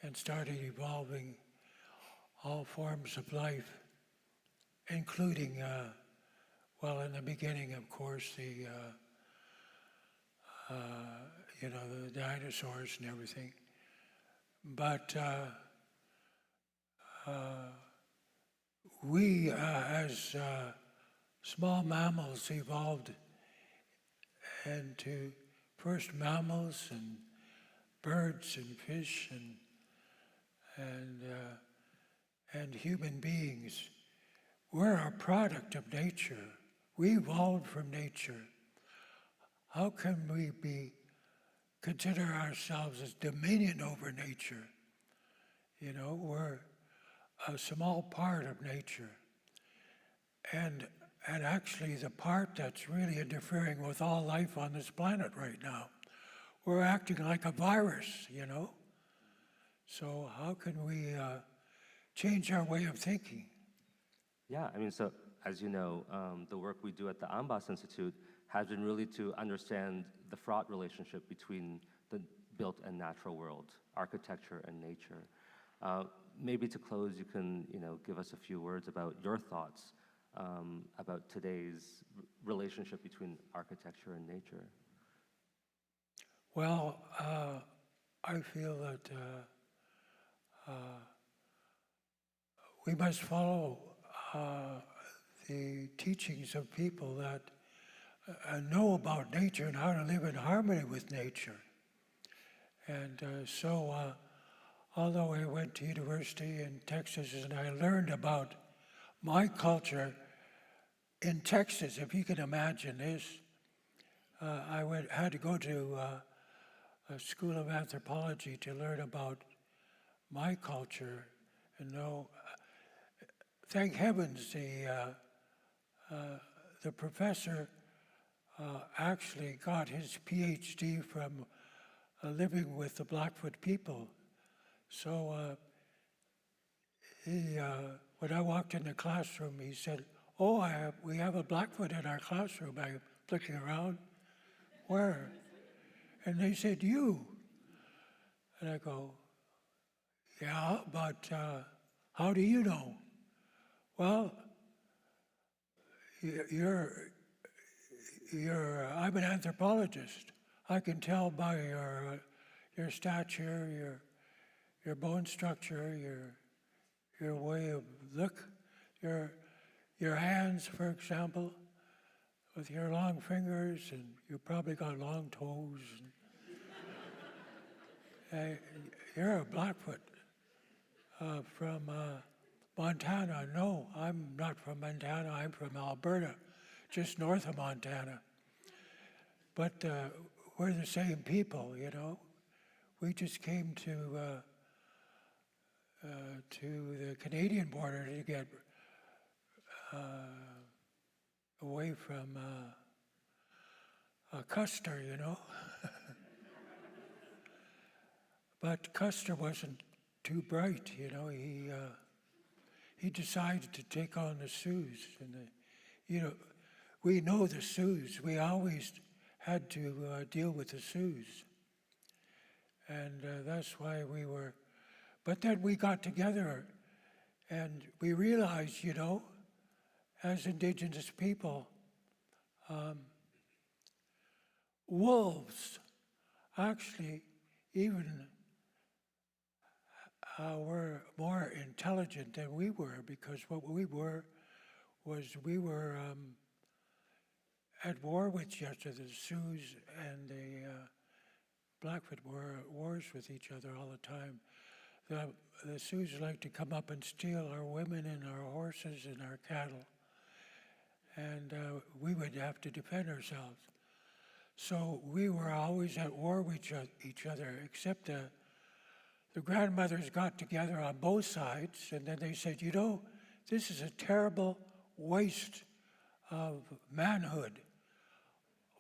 and started evolving all forms of life, including, in the beginning, of course, the dinosaurs and everything. But we, as small mammals, evolved into first mammals and birds and fish and human beings. We're a product of nature. We evolved from nature. How can we consider ourselves as dominion over nature? You know, we're a small part of nature. And actually the part that's really interfering with all life on this planet right now. We're acting like a virus, you know? So how can we change our way of thinking? Yeah, I mean, so as you know, the work we do at the Ambasz Institute has been really to understand the fraught relationship between the built and natural world, architecture and nature. Maybe to close, you can, give us a few words about your thoughts about today's relationship between architecture and nature. Well, I feel that we must follow the teachings of people that know about nature and how to live in harmony with nature. And so, although I went to university in Texas and I learned about my culture in Texas, if you can imagine this, I had to go to a school of anthropology to learn about my culture and know. Thank heavens the professor actually got his PhD from living with the Blackfoot people So when I walked in the classroom, he said, "Oh, we have a Blackfoot in our classroom." I'm looking around, where? And they said, "You." And I go, "Yeah, but how do you know?" "Well, I'm an anthropologist. I can tell by your stature, your bone structure, your way of look, your hands, for example, with your long fingers, and you probably got long toes. You're a Blackfoot from Montana." "No, I'm not from Montana. I'm from Alberta, just north of Montana. But we're the same people, you know. We just came to the Canadian border to get away from Custer, you know." But Custer wasn't too bright, you know. He decided to take on the Sioux, and we know the Sioux. We always had to deal with the Sioux, and that's why we were. But then we got together, and we realized, you know, as Indigenous people, wolves actually even were more intelligent than we were, because what we were was at war with each other. The Sioux and the Blackfoot were at wars with each other all the time. The Sioux like to come up and steal our women and our horses and our cattle, and we would have to defend ourselves. So we were always at war with each other, except the grandmothers got together on both sides, and then they said, "You know, this is a terrible waste of manhood,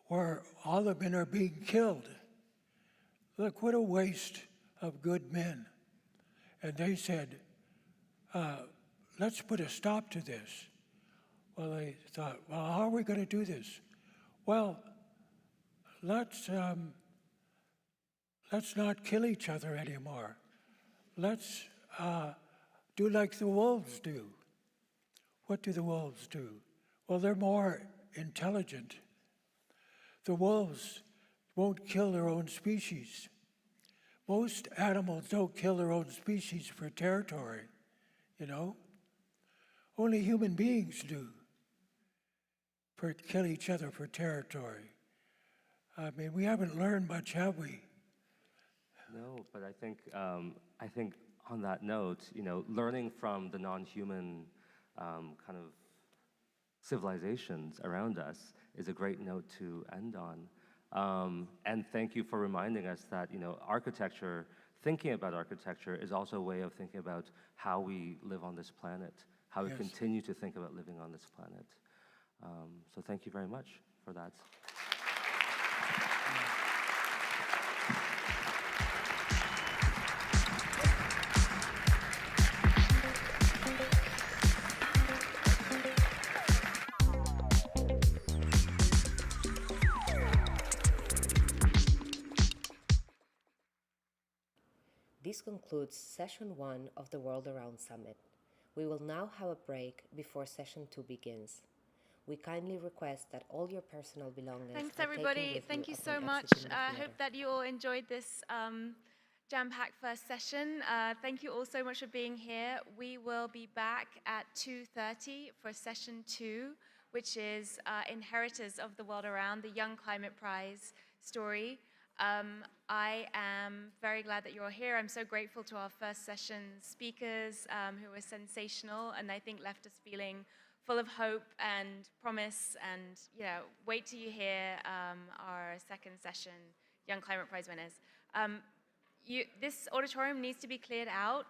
where all the men are being killed. Look, what a waste of good men." And they said, "Let's put a stop to this." Well, they thought, "Well, how are we going to do this?" "Well, let's not kill each other anymore. Let's do like the wolves do." What do the wolves do? Well, they're more intelligent. The wolves won't kill their own species. Most animals don't kill their own species for territory, you know. Only human beings do, kill each other for territory. I mean, we haven't learned much, have we? No, but I think on that note, you know, learning from the non-human kind of civilizations around us is a great note to end on. And thank you for reminding us that, you know, architecture, thinking about architecture is also a way of thinking about how we live on this planet, how we continue to think about living on this planet. So thank you very much for that. This concludes Session 1 of the World Around Summit. We will now have a break before Session 2 begins. We kindly request that all your personal belongings Thanks, are taken everybody. with Thank you so upon much. exiting the I theater. hope that you all enjoyed this jam-packed first session. Thank you all so much for being here. We will be back at 2:30 for Session 2, which is Inheritors of the World Around, the Young Climate Prize story. I am very glad that you're here. I'm so grateful to our first session speakers who were sensational and I think left us feeling full of hope and promise, and wait till you hear our second session, Young Climate Prize winners. This auditorium needs to be cleared out,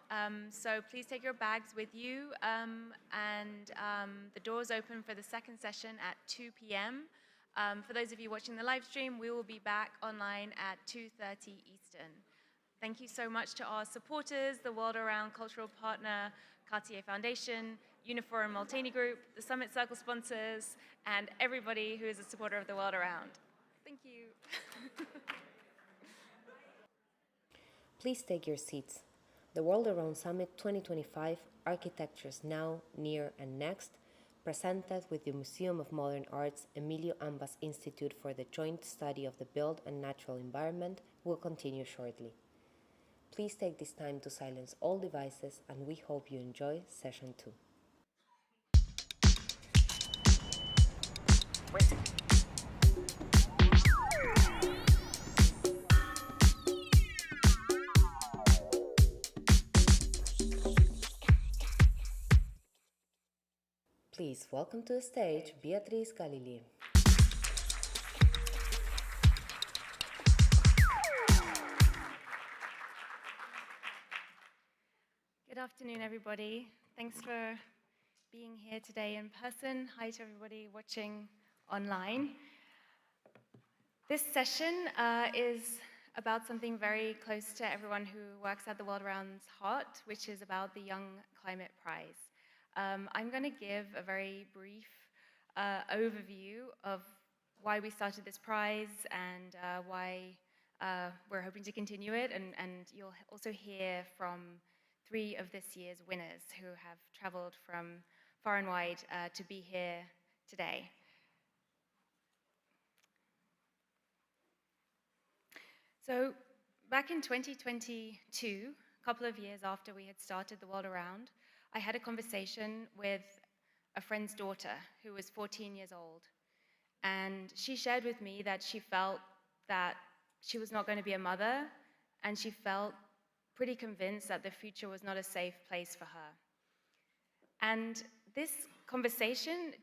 so please take your bags with you, and the doors open for the second session at 2 p.m. For those of you watching the live stream, we will be back online at 2:30 Eastern. Thank you so much to our supporters, the World Around Cultural Partner, Cartier Foundation, Uniforum Molteni Group, the Summit Circle sponsors, and everybody who is a supporter of the World Around. Thank you. Please take your seats. The World Around Summit 2025, Architectures Now, Near and Next, presented with the Museum of Modern Art's Emilio Ambasz Institute for the Joint Study of the Built and Natural Environment, will continue shortly. Please take this time to silence all devices, and we hope you enjoy session 2. Please welcome to the stage Beatrice Galilee. Good afternoon, everybody. Thanks for being here today in person. Hi to everybody watching online. This session is about something very close to everyone who works at the World Around's heart, which is about the Young Climate Prize. I'm going to give a very brief overview of why we started this prize and why we're hoping to continue it, and you'll also hear from 3 of this year's winners who have traveled from far and wide to be here today. So back in 2022, a couple of years after we had started the World Around, I had a conversation with a friend's daughter who was 14 years old. And she shared with me that she felt that she was not going to be a mother, and she felt pretty convinced that the future was not a safe place for her. And this conversation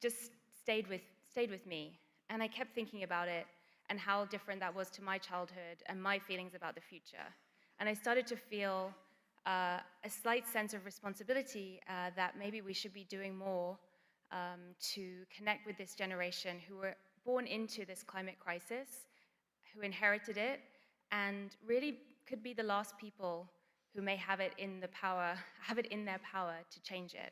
just stayed with me. And I kept thinking about it and how different that was to my childhood and my feelings about the future. And I started to feel a slight sense of responsibility that maybe we should be doing more to connect with this generation who were born into this climate crisis, who inherited it, and really could be the last people who may have it in their power to change it.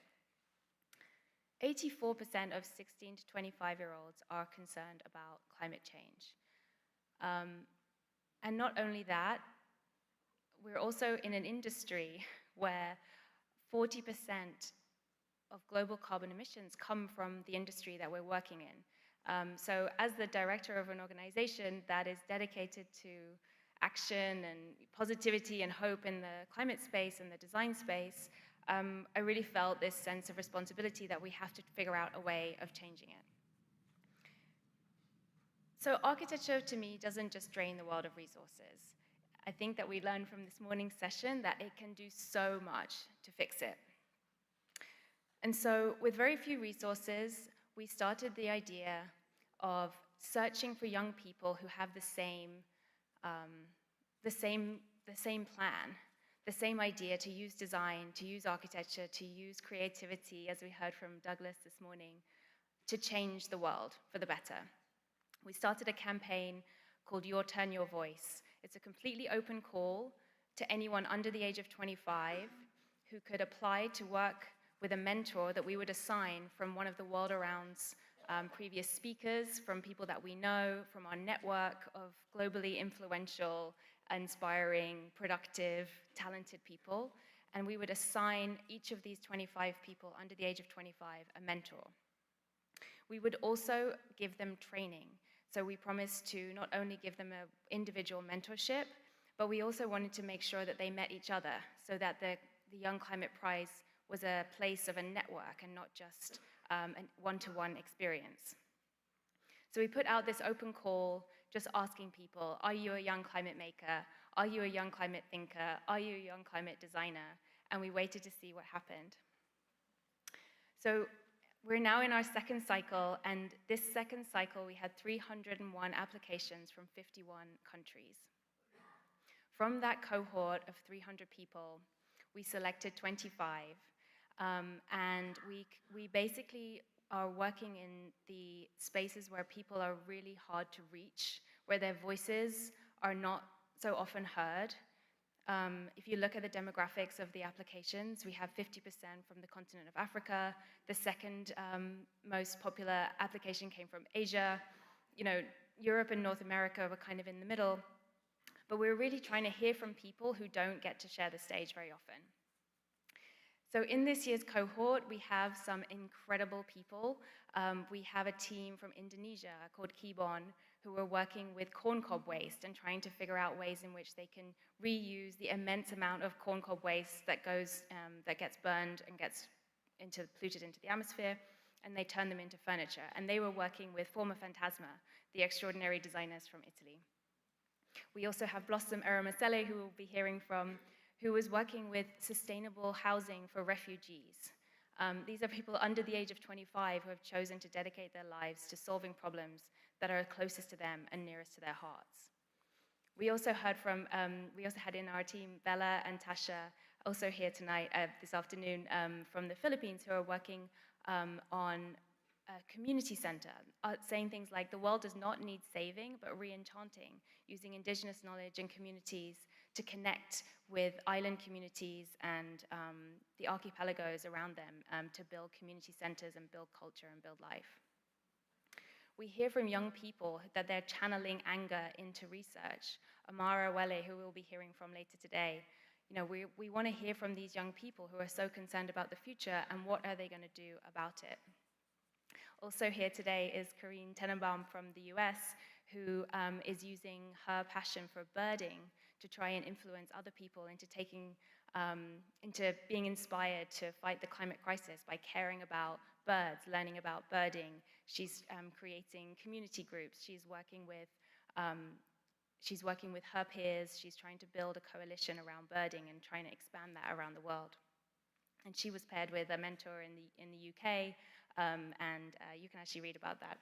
84% of 16 to 25-year-olds are concerned about climate change. And not only that, we're also in an industry where 40% of global carbon emissions come from the industry that we're working in. So as the director of an organization that is dedicated to action and positivity and hope in the climate space and the design space, I really felt this sense of responsibility that we have to figure out a way of changing it. So architecture, to me, doesn't just drain the world of resources. I think that we learned from this morning's session that it can do so much to fix it. And so with very few resources, we started the idea of searching for young people who have the same plan, the same idea to use design, to use architecture, to use creativity, as we heard from Douglas this morning, to change the world for the better. We started a campaign called Your Turn, Your Voice. It's a completely open call to anyone under the age of 25 who could apply to work with a mentor that we would assign from one of the World Around's previous speakers, from people that we know, from our network of globally influential, inspiring, productive, talented people. And we would assign each of these 25 people under the age of 25 a mentor. We would also give them training. So we promised to not only give them an individual mentorship, but we also wanted to make sure that they met each other so that the Young Climate Prize was a place of a network and not just a one-to-one experience. So we put out this open call just asking people, are you a young climate maker? Are you a young climate thinker? Are you a young climate designer? And we waited to see what happened. So we're now in our second cycle, and this second cycle we had 301 applications from 51 countries. From that cohort of 300 people, we selected 25, and we basically are working in the spaces where people are really hard to reach, where their voices are not so often heard. If you look at the demographics of the applications, we have 50% from the continent of Africa. The second most popular application came from Asia. You know, Europe and North America were kind of in the middle. But we're really trying to hear from people who don't get to share the stage very often. So in this year's cohort, we have some incredible people. We have a team from Indonesia called Kibon, who are working with corncob waste and trying to figure out ways in which they can reuse the immense amount of corncob waste that gets burned and gets polluted into the atmosphere, and they turn them into furniture. And they were working with Forma Fantasma, the extraordinary designers from Italy. We also have Blossom Eramasele, who we'll be hearing from, who was working with sustainable housing for refugees. These are people under the age of 25 who have chosen to dedicate their lives to solving problems that are closest to them and nearest to their hearts. We also heard from, we also had in our team Bella and Tasha, also here tonight, this afternoon, from the Philippines, who are working on a community center, saying things like the world does not need saving, but re-enchanting, using indigenous knowledge and communities to connect with island communities and the archipelagos around them to build community centers and build culture and build life. We hear from young people that they're channeling anger into research. Amara Nwuneli, who we'll be hearing from later today, you know, we want to hear from these young people who are so concerned about the future and what are they going to do about it. Also here today is Corinne Tenenbaum from the US, who is using her passion for birding to try and influence other people into into being inspired to fight the climate crisis by caring about birds, learning about birding. She's creating community groups. She's working with her peers. She's trying to build a coalition around birding and trying to expand that around the world. And she was paired with a mentor in the UK, and you can actually read about that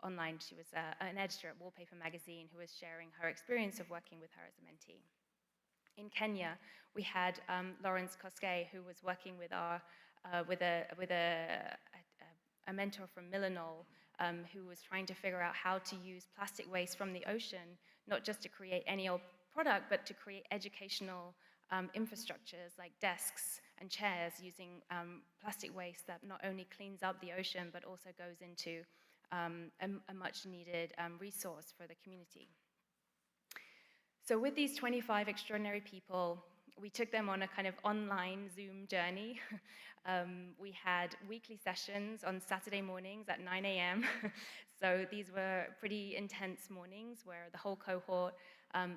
online. She was an editor at Wallpaper magazine who was sharing her experience of working with her as a mentee. In Kenya, we had Lawrence Koskei, who was working with a mentor from Millenol, who was trying to figure out how to use plastic waste from the ocean, not just to create any old product, but to create educational infrastructures like desks and chairs using plastic waste that not only cleans up the ocean, but also goes into a much needed resource for the community. So with these 25 extraordinary people, we took them on a kind of online Zoom journey. We had weekly sessions on Saturday mornings at 9 a.m. So these were pretty intense mornings where the whole cohort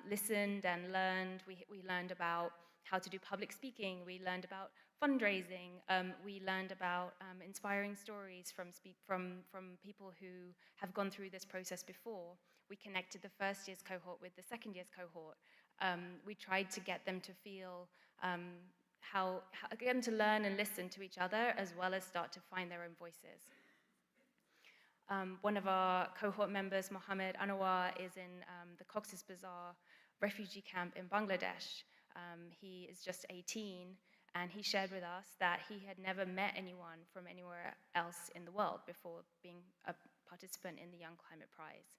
listened and learned. We learned about how to do public speaking. We learned about fundraising. We learned about inspiring stories from people who have gone through this process before. We connected the first year's cohort with the second year's cohort. We tried to get them to feel get them to learn and listen to each other, as well as start to find their own voices. One of our cohort members, Mohammed Anwar, is in the Cox's Bazar refugee camp in Bangladesh. He is just 18, and he shared with us that he had never met anyone from anywhere else in the world before being a participant in the Young Climate Prize.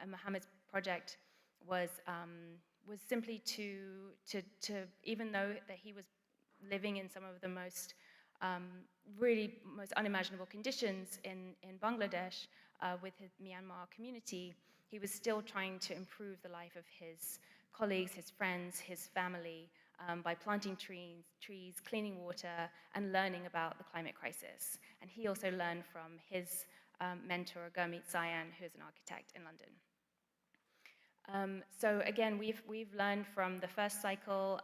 And Mohammed's project was simply to even though that he was living in some of the most most unimaginable conditions in Bangladesh with his Myanmar community, he was still trying to improve the life of his colleagues, his friends, his family by planting trees, cleaning water, and learning about the climate crisis. And he also learned from his mentor, Gurmeet Sayan, who's an architect in London. So again, we've learned from the first cycle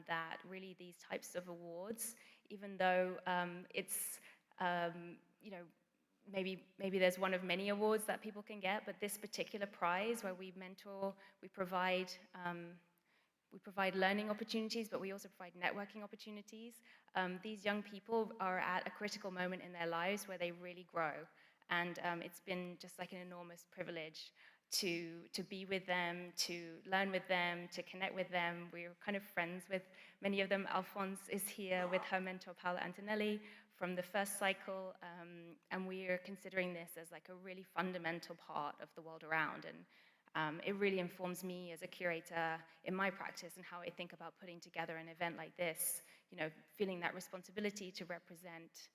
that really these types of awards, even though it's maybe there's one of many awards that people can get, but this particular prize where we mentor, we provide learning opportunities, but we also provide networking opportunities. These young people are at a critical moment in their lives where they really grow, and it's been just like an enormous privilege to be with them, to learn with them, to connect with them. We're kind of friends with many of them. Alphonse is here with her mentor, Paola Antonelli, from the first cycle, and we are considering this as like a really fundamental part of the world around. And It really informs me as a curator in my practice and how I think about putting together an event like this, feeling that responsibility to represent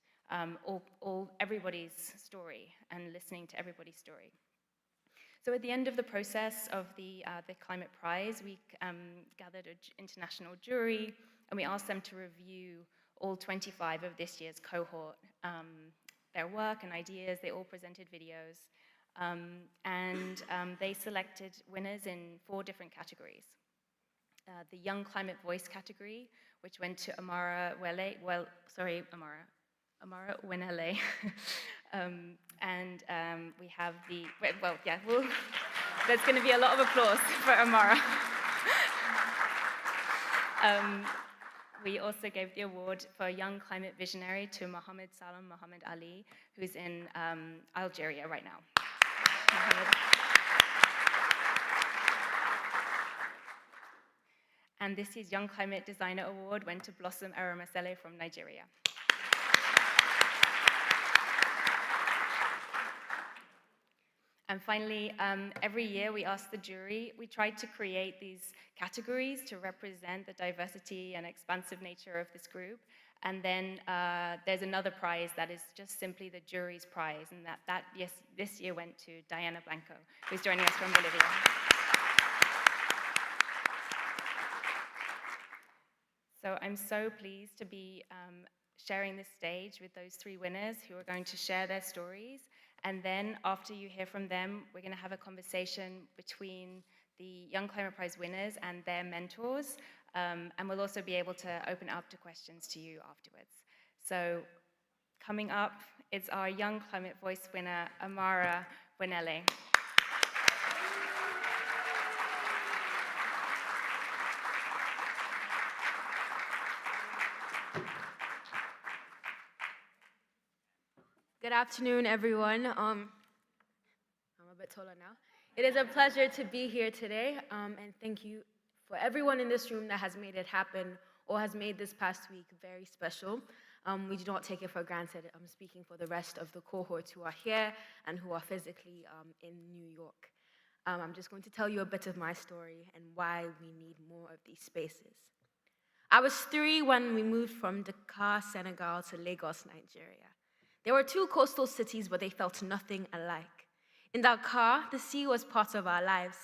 everybody's story and listening to everybody's story. So at the end of the process of the Climate Prize, we gathered an international jury, and we asked them to review all 25 of this year's cohort, their work and ideas. They all presented videos, and they selected winners in 4 different categories. The Young Climate Voice category, which went to Amara Nwuneli, and we have the, there's going to be a lot of applause for Amara. We also gave the award for Young Climate Visionary to Mohammed Salam Mohammed Ali, who's in Algeria right now. And this year's Young Climate Designer Award went to Blossom Eramasele from Nigeria. And finally, every year we ask the jury, we try to create these categories to represent the diversity and expansive nature of this group. And then there's another prize that is just simply the jury's prize, and this year went to Diana Blanco, who's joining us from Bolivia. So I'm so pleased to be sharing this stage with those 3 winners who are going to share their stories. And then after you hear from them, we're going to have a conversation between the Young Climate Prize winners and their mentors. And we'll also be able to open up to questions to you afterwards. So coming up is our Young Climate Voice winner, Amara Nwuneli. Good afternoon, everyone. I'm a bit taller now. It is a pleasure to be here today, and thank you for everyone in this room that has made it happen or has made this past week very special. We do not take it for granted. I'm speaking for the rest of the cohorts who are here and who are physically in New York. I'm just going to tell you a bit of my story and why we need more of these spaces. I was 3 when we moved from Dakar, Senegal to Lagos, Nigeria. There were 2 coastal cities, but they felt nothing alike. In Dakar, the sea was part of our lives.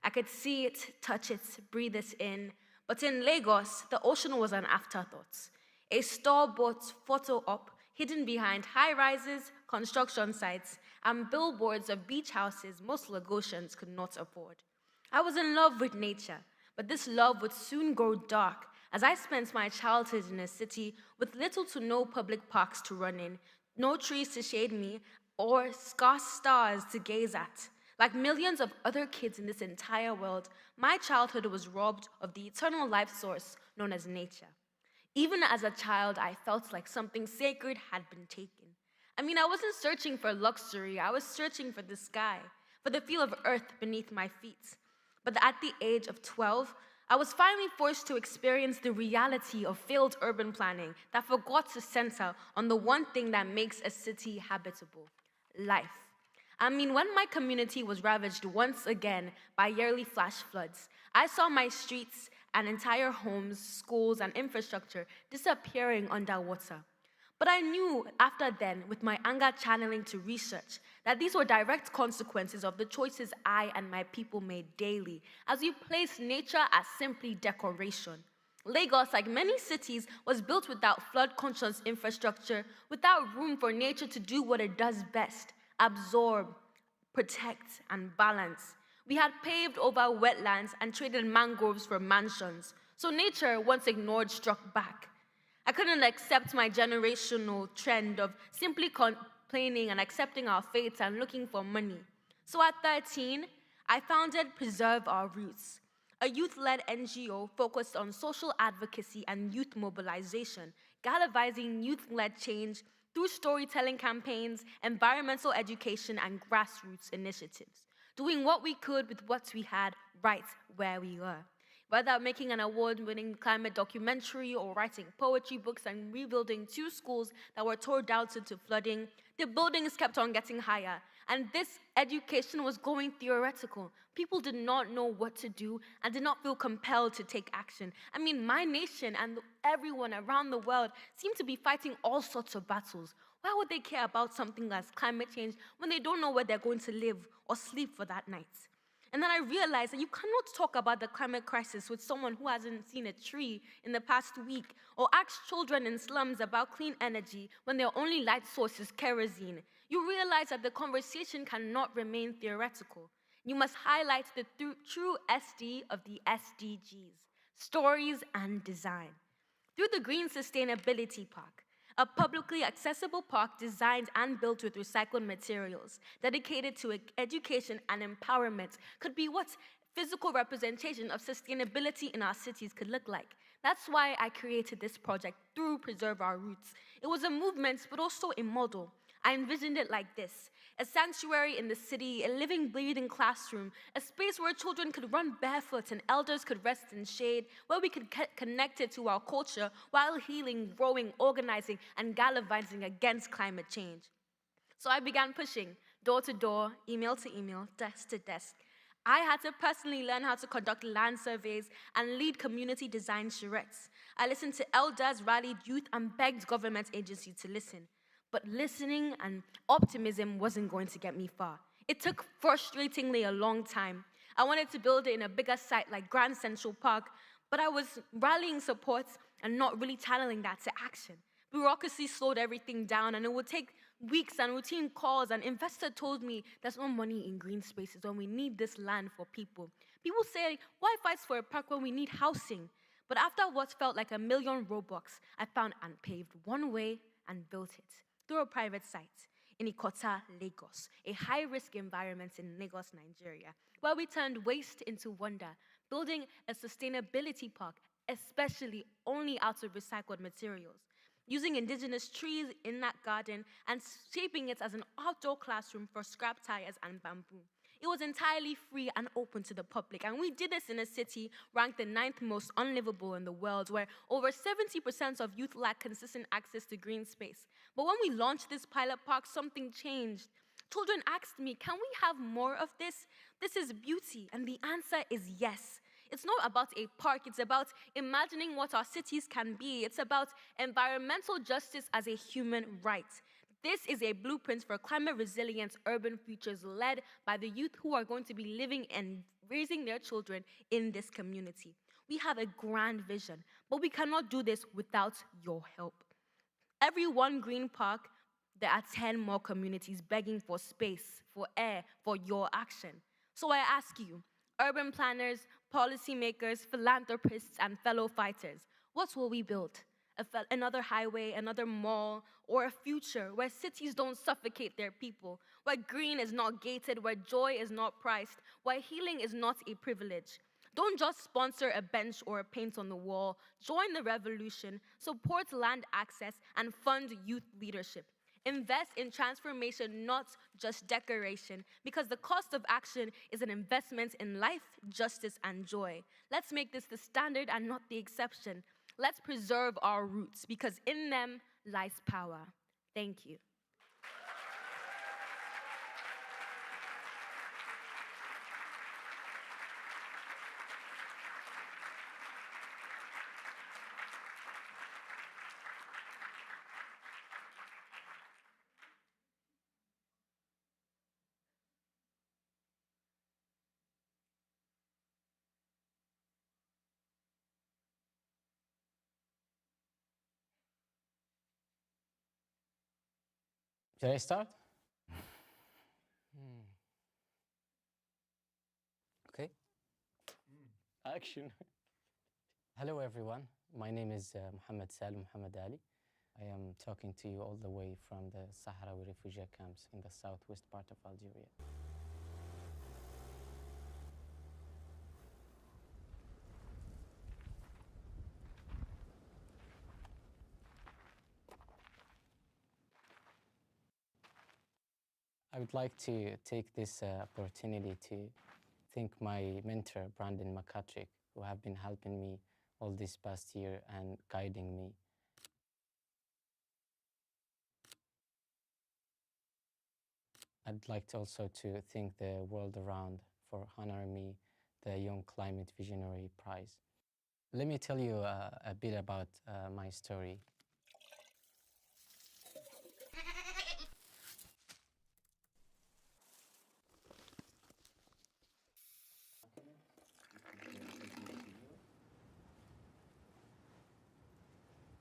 I could see it, touch it, breathe it in. But in Lagos, the ocean was an afterthought. A store-bought photo op hidden behind high-rises, construction sites, and billboards of beach houses most Lagosians could not afford. I was in love with nature, but this love would soon grow dark as I spent my childhood in a city with little to no public parks to run in, no trees to shade me, or scarce stars to gaze at. Like millions of other kids in this entire world, my childhood was robbed of the eternal life source known as nature. Even as a child, I felt like something sacred had been taken. I wasn't searching for luxury, I was searching for the sky, for the feel of earth beneath my feet. But at the age of 12, I was finally forced to experience the reality of failed urban planning that forgot to center on the one thing that makes a city habitable: life. When my community was ravaged once again by yearly flash floods, I saw my streets and entire homes, schools, and infrastructure disappearing underwater. But I knew after then, with my anger channeling to research, that these were direct consequences of the choices I and my people made daily as we placed nature as simply decoration. Lagos, like many cities, was built without flood-conscious infrastructure, without room for nature to do what it does best: absorb, protect, and balance. We had paved over wetlands and traded mangroves for mansions. So nature, once ignored, struck back. I couldn't accept my generational trend of simply complaining and accepting our fates and looking for money. So at 13, I founded Preserve Our Roots, a youth-led NGO focused on social advocacy and youth mobilization, galvanizing youth-led change through storytelling campaigns, environmental education, and grassroots initiatives, doing what we could with what we had right where we were. Whether making an award-winning climate documentary or writing poetry books and rebuilding 2 schools that were torn down due to flooding, the buildings kept on getting higher, And this education was going theoretical. People did not know what to do and did not feel compelled to take action. I mean, my nation and everyone around the world seem to be fighting all sorts of battles. Why would they care about something as climate change when they don't know where they're going to live or sleep for that night? And then I realized that you cannot talk about the climate crisis with someone who hasn't seen a tree in the past week, or ask children in slums about clean energy when their only light source is kerosene. You realize that the conversation cannot remain theoretical. You must highlight the true SD of the SDGs, stories and design. Through the Green Sustainability Park, a publicly accessible park designed and built with recycled materials, dedicated to education and empowerment, could be what physical representation of sustainability in our cities could look like. That's why I created this project through Preserve Our Roots. It was a movement, but also a model. I envisioned it like this: a sanctuary in the city, a living, breathing classroom, a space where children could run barefoot and elders could rest in shade, where we could get connected to our culture while healing, growing, organizing, and galvanizing against climate change. So I began pushing, door to door, email to email, desk to desk. I had to personally learn how to conduct land surveys and lead community design charrettes. I listened to elders, rallied youth, and begged government agencies to listen. But listening and optimism wasn't going to get me far. It took frustratingly a long time. I wanted to build it in a bigger site like Grand Central Park, but I was rallying support and not really channeling that to action. Bureaucracy slowed everything down, and it would take weeks and routine calls, and investor told me there's no money in green spaces when we need this land for people. People say, why fight for a park when we need housing? But after what felt like a million Robux, I found and paved one way and built it through a private site in Ikota, Lagos, a high-risk environment in Lagos, Nigeria, where we turned waste into wonder, building a sustainability park, especially only out of recycled materials, using indigenous trees in that garden and shaping it as an outdoor classroom for scrap tires and bamboo. It was entirely free and open to the public, and we did this in a city ranked the 9th most unlivable in the world, where over 70% of youth lack consistent access to green space. But when we launched this pilot park, something changed. Children asked me, can we have more of this? This is beauty, and the answer is yes. It's not about a park, it's about imagining what our cities can be. It's about environmental justice as a human right. This is a blueprint for climate-resilient urban futures led by the youth who are going to be living and raising their children in this community. We have a grand vision, but we cannot do this without your help. Every one green park, there are 10 more communities begging for space, for air, for your action. So I ask you, urban planners, policymakers, philanthropists, and fellow fighters, what will we build? Another highway, another mall, or a future where cities don't suffocate their people, where green is not gated, where joy is not priced, where healing is not a privilege. Don't just sponsor a bench or a paint on the wall. Join the revolution, support land access, and fund youth leadership. Invest in transformation, not just decoration, because the cost of action is an investment in life, justice, and joy. Let's make this the standard and not the exception. Let's preserve our roots, because in them lies power. Thank you. Shall I start? Okay. Action. Hello, everyone. My name is Mohammed Salim Mohammed Ali. I am talking to you all the way from the Sahrawi refugee camps in the southwest part of Algeria. I would like to take this opportunity to thank my mentor, Brandon McCuttrick, who have been helping me all this past year and guiding me. I'd like to also to thank the world around for honoring me the Young Climate Visionary Prize. Let me tell you a bit about my story.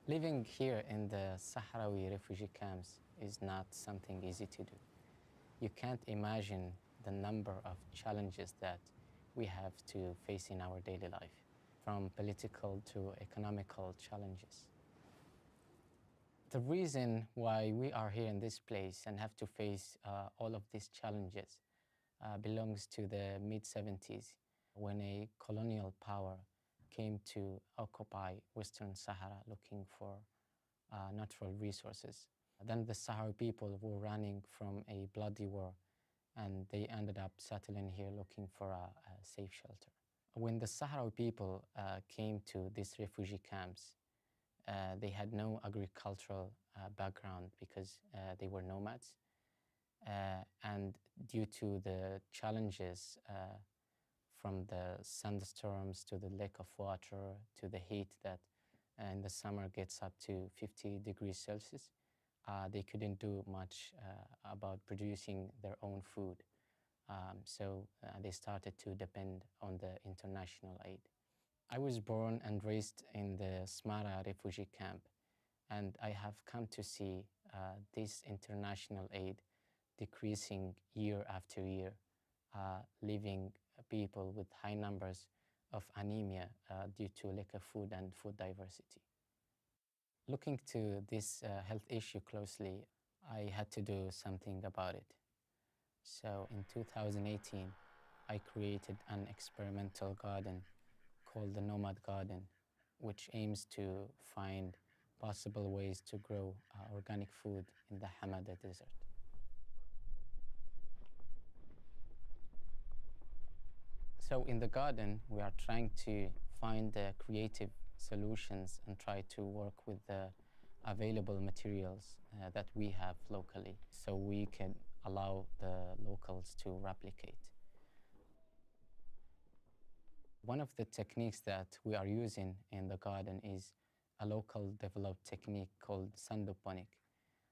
Living here in the Sahrawi refugee camps is not something easy to do. You can't imagine the number of challenges that we have to face in our daily life, from political to economical challenges. The reason why we are here in this place and have to face all of these challenges belongs to the mid-70s, when a colonial power came to occupy Western Sahara looking for natural resources. Then the Sahrawi people were running from a bloody war, and they ended up settling here looking for a safe shelter. When the Sahrawi people came to these refugee camps, they had no agricultural background because they were nomads. And due to the challenges from the sandstorms to the lack of water to the heat that in the summer gets up to 50 degrees Celsius, they couldn't do much about producing their own food. So they started to depend on the international aid. I was born and raised in the Smara refugee camp, and I have come to see this international aid decreasing year after year, leaving people with high numbers of anemia due to lack of food and food diversity. Looking to this health issue closely, I had to do something about it. So in 2018, I created an experimental garden called the Nomad Garden, which aims to find possible ways to grow organic food in the Hamada Desert. So in the garden, we are trying to find the creative solutions and try to work with the available materials that we have locally, so we can allow the locals to replicate. One of the techniques that we are using in the garden is a local developed technique called sandoponic.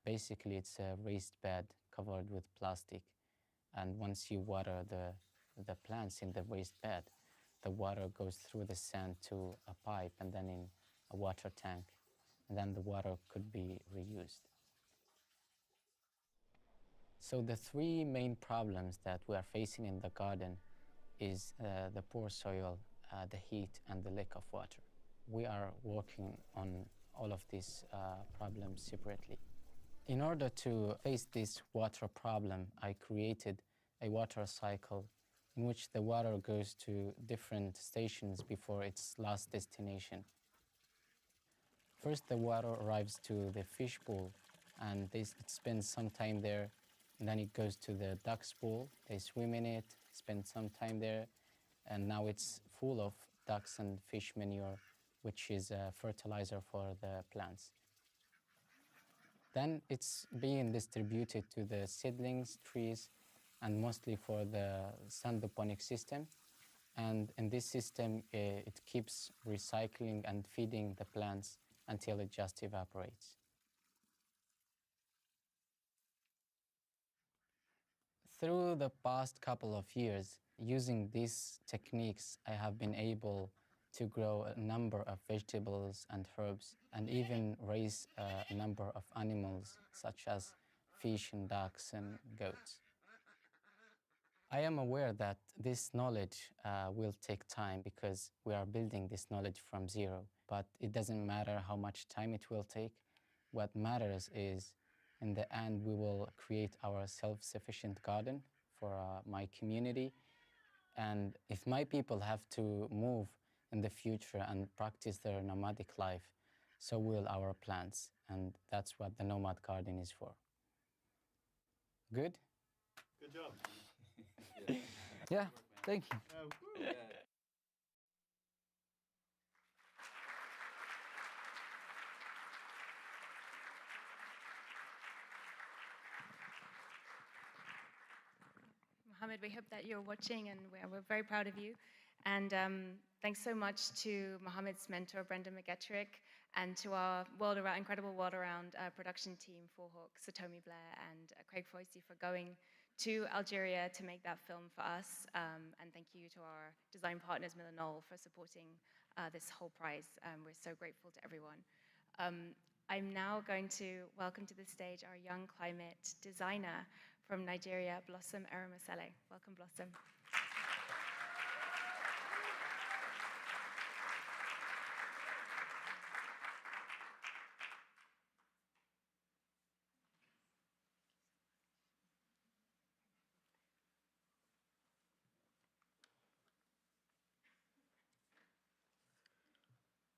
Basically, it's a raised bed covered with plastic, and once you water the plants in the raised bed, the water goes through the sand to a pipe and then in a water tank, and then the water could be reused. So the three main problems that we are facing in the garden is the poor soil, the heat, and the lack of water. We are working on all of these problems separately. In order to face this water problem, I created a water cycle in which the water goes to different stations before its last destination. First, the water arrives to the fish pool, and it spends some time there, and then it goes to the duck's pool. They swim in it, spend some time there, and now it's full of ducks and fish manure, which is a fertilizer for the plants. Then it's being distributed to the seedlings, trees, and mostly for the sandoponic system. And in this system, it keeps recycling and feeding the plants until it just evaporates. Through the past couple of years, using these techniques, I have been able to grow a number of vegetables and herbs, and even raise a number of animals, such as fish and ducks and goats. I am aware that this knowledge will take time because we are building this knowledge from zero, but it doesn't matter how much time it will take. What matters is, in the end, we will create our self-sufficient garden for my community. And if my people have to move in the future and practice their nomadic life, so will our plants. And that's what the Nomad Garden is for. Good? Good job. Yeah, thank you. Mohammed, we hope that you're watching, and we're very proud of you. And thanks so much to Mohammed's mentor, Brenda McGettrick, and to our incredible World Around production team, Forhawk, Satomi Blair, and Craig Foisty for going to Algeria to make that film for us. And thank you to our design partners, Miller Knoll, for supporting this whole prize. We're so grateful to everyone. I'm now going to welcome to the stage our young climate designer from Nigeria, Blossom Eramosele. Welcome, Blossom.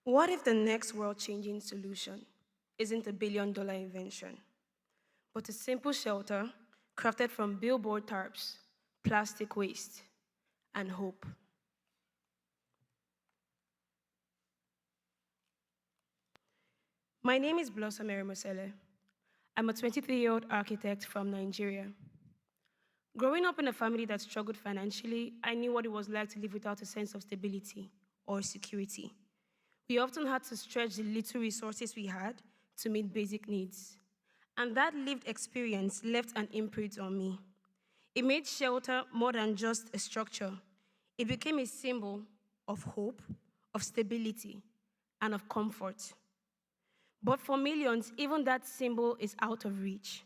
What if the next world-changing solution isn't a billion-dollar invention, but a simple shelter crafted from billboard tarps, plastic waste, and hope? My name is Blossom Eramosele. I'm a 23-year-old architect from Nigeria. Growing up in a family that struggled financially, I knew what it was like to live without a sense of stability or security. We often had to stretch the little resources we had to meet basic needs. And that lived experience left an imprint on me. It made shelter more than just a structure. It became a symbol of hope, of stability, and of comfort. But for millions, even that symbol is out of reach.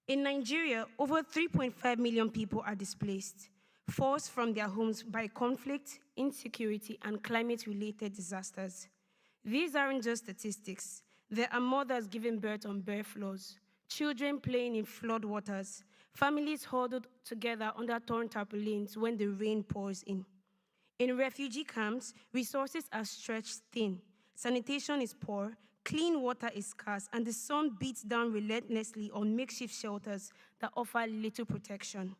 In Nigeria, over 3.5 million people are displaced, forced from their homes by conflict, insecurity, and climate-related disasters. These aren't just statistics. There are mothers giving birth on bare floors, children playing in floodwaters, families huddled together under torn tarpaulins when the rain pours in. In refugee camps, resources are stretched thin, sanitation is poor, clean water is scarce, and the sun beats down relentlessly on makeshift shelters that offer little protection.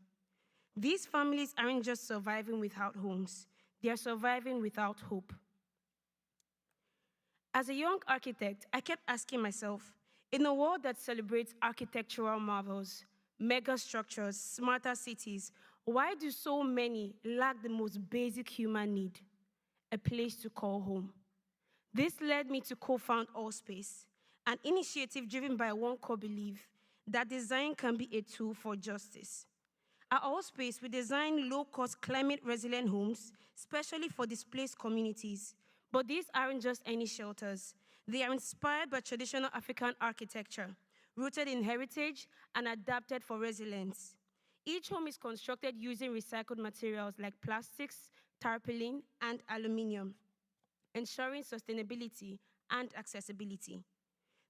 These families aren't just surviving without homes, they are surviving without hope. As a young architect, I kept asking myself, in a world that celebrates architectural marvels, mega structures, smarter cities, why do so many lack the most basic human need, a place to call home? This led me to co-found Allspace, an initiative driven by one core belief that design can be a tool for justice. At Allspace, we design low-cost, climate-resilient homes, especially for displaced communities. But these aren't just any shelters. They are inspired by traditional African architecture, rooted in heritage and adapted for resilience. Each home is constructed using recycled materials like plastics, tarpaulin, and aluminum, ensuring sustainability and accessibility.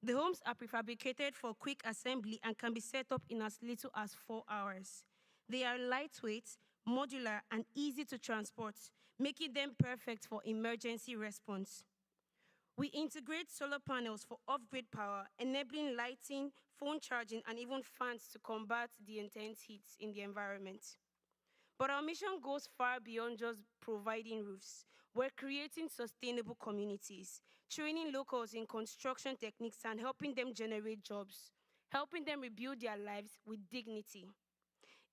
The homes are prefabricated for quick assembly and can be set up in as little as 4 hours. They are lightweight, modular, and easy to transport, making them perfect for emergency response. We integrate solar panels for off-grid power, enabling lighting, phone charging, and even fans to combat the intense heat in the environment. But our mission goes far beyond just providing roofs. We're creating sustainable communities, training locals in construction techniques and helping them generate jobs, helping them rebuild their lives with dignity.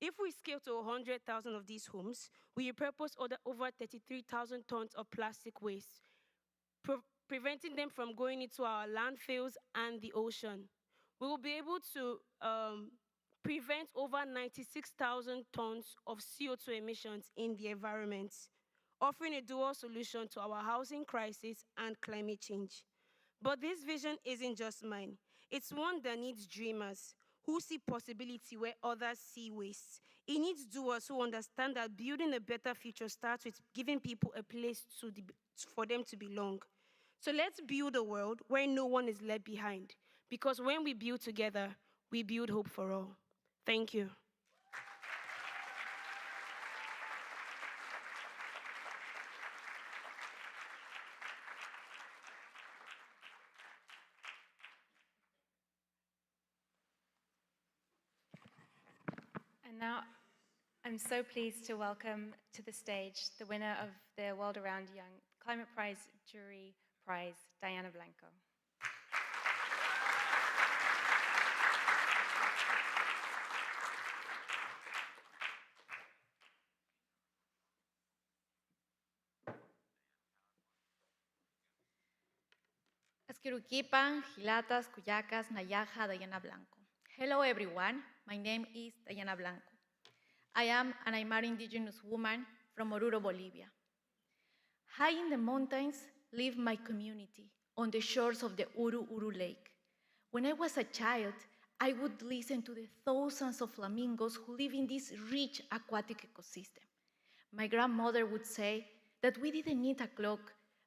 If we scale to 100,000 of these homes, we repurpose over 33,000 tons of plastic waste, preventing them from going into our landfills and the ocean. We will be able to prevent over 96,000 tons of CO2 emissions in the environment, offering a dual solution to our housing crisis and climate change. But this vision isn't just mine. It's one that needs dreamers who see possibility where others see waste. It needs doers who understand that building a better future starts with giving people a place for them to belong. So let's build a world where no one is left behind, because when we build together, we build hope for all. Thank you. And now I'm so pleased to welcome to the stage the winner of the World Around Young Climate Prize Jury Prize, Diana Blanco. Skirukipan, Hilatas, Cuyacas, Nayaja, Diana Blanco. Hello everyone, my name is Diana Blanco. I am an Aymara indigenous woman from Oruro, Bolivia. High in the mountains live my community on the shores of the Uru Lake. When I was a child, I would listen to the thousands of flamingos who live in this rich aquatic ecosystem. My grandmother would say that we didn't need a clock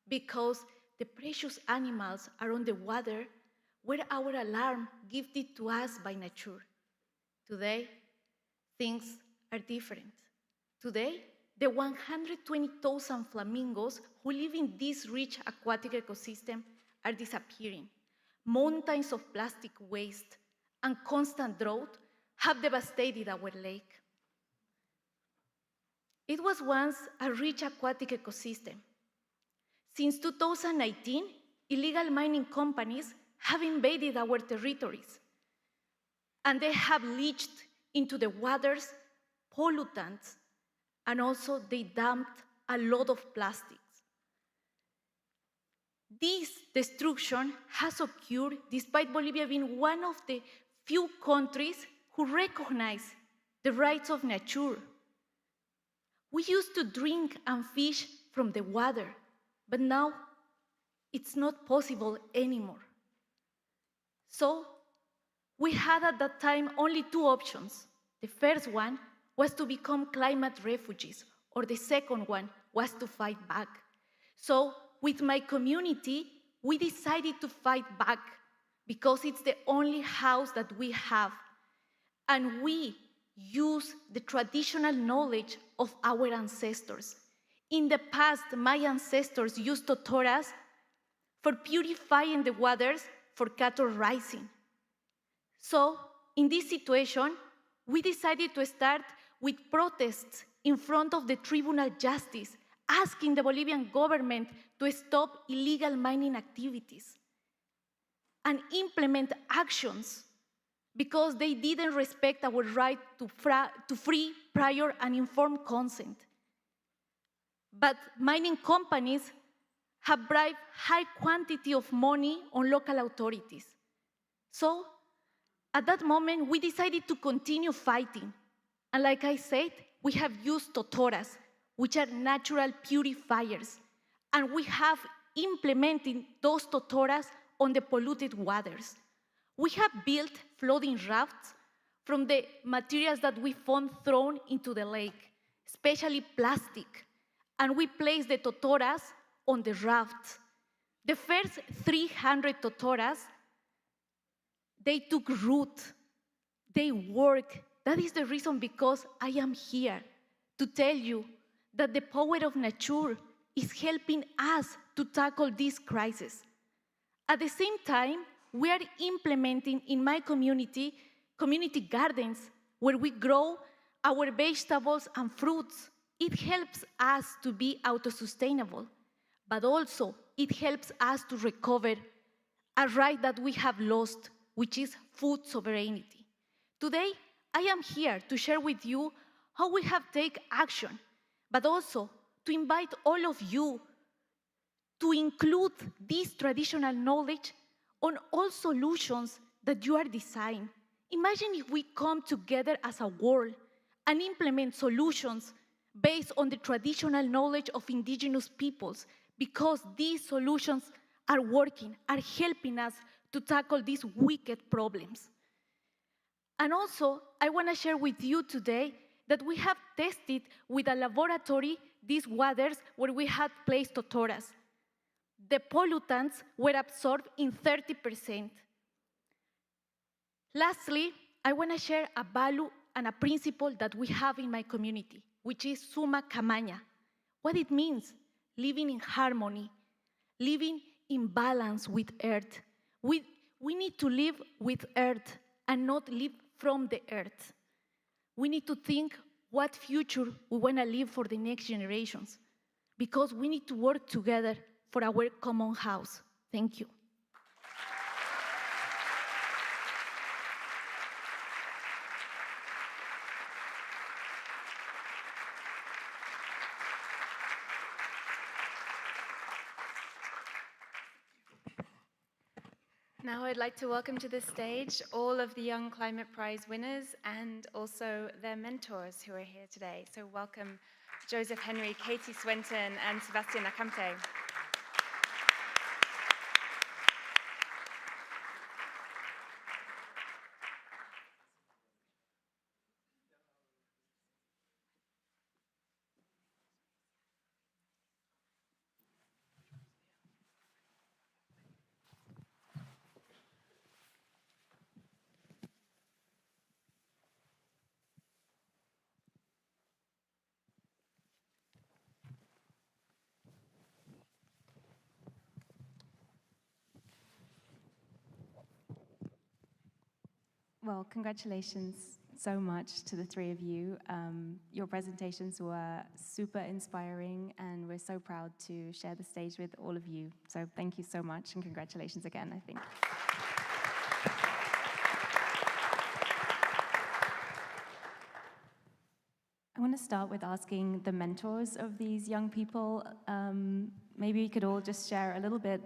because the precious animals around the water were our alarm gifted to us by nature. Today, things are different. Today, the 120,000 flamingos who live in this rich aquatic ecosystem are disappearing. Mountains of plastic waste and constant drought have devastated our lake. It was once a rich aquatic ecosystem. Since 2019, illegal mining companies have invaded our territories, and they have leached into the waters pollutants, and also they dumped a lot of plastics. This destruction has occurred despite Bolivia being one of the few countries who recognize the rights of nature. We used to drink and fish from the water, but now it's not possible anymore. So we had at that time only two options. The first one was to become climate refugees, or the second one was to fight back. So with my community, we decided to fight back because it's the only house that we have. And we use the traditional knowledge of our ancestors. In the past, my ancestors used totoras for purifying the waters for cattle rising. So in this situation, we decided to start with protests in front of the Tribunal Justice, asking the Bolivian government to stop illegal mining activities and implement actions because they didn't respect our right to free, prior, and informed consent. But mining companies have bribed high quantity of money on local authorities. So at that moment, we decided to continue fighting. And like I said, we have used totoras, which are natural purifiers. And we have implemented those totoras on the polluted waters. We have built floating rafts from the materials that we found thrown into the lake, especially plastic. And we placed the totoras on the rafts. The first 300 totoras, they took root, they work. That is the reason because I am here to tell you that the power of nature is helping us to tackle this crisis. At the same time, we are implementing in my community gardens where we grow our vegetables and fruits. It helps us to be auto-sustainable, but also it helps us to recover a right that we have lost, which is food sovereignty. Today, I am here to share with you how we have taken action, but also to invite all of you to include this traditional knowledge on all solutions that you are designing. Imagine if we come together as a world and implement solutions based on the traditional knowledge of indigenous peoples, because these solutions are working, are helping us to tackle these wicked problems. And also, I want to share with you today that we have tested with a laboratory these waters where we had placed totoras. The pollutants were absorbed in 30%. Lastly, I want to share a value and a principle that we have in my community, which is summa camania. What it means, living in harmony, living in balance with earth. We need to live with earth and not live from the earth. We need to think what future we want to leave for the next generations, because we need to work together for our common house. Thank you. Now I'd like to welcome to the stage all of the Young Climate Prize winners and also their mentors who are here today. So welcome Joseph Henry, Katie Swenton, and Sebastian Acamte. Well, congratulations so much to the three of you. Your presentations were super inspiring, and we're so proud to share the stage with all of you. So thank you so much, and congratulations again, I think. I want to start with asking the mentors of these young people. Maybe you could all just share a little bit,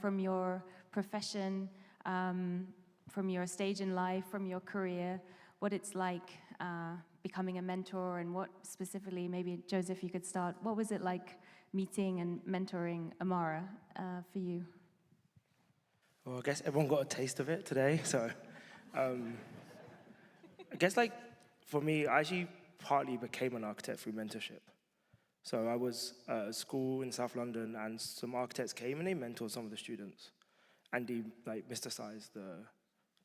from your profession, from your stage in life, from your career, what it's like becoming a mentor, and what specifically, maybe Joseph, you could start. What was it like meeting and mentoring Amara for you? Well, I guess everyone got a taste of it today. So I guess for me, I actually partly became an architect through mentorship. So I was at school in South London, and some architects came and they mentored some of the students, and they mysticized the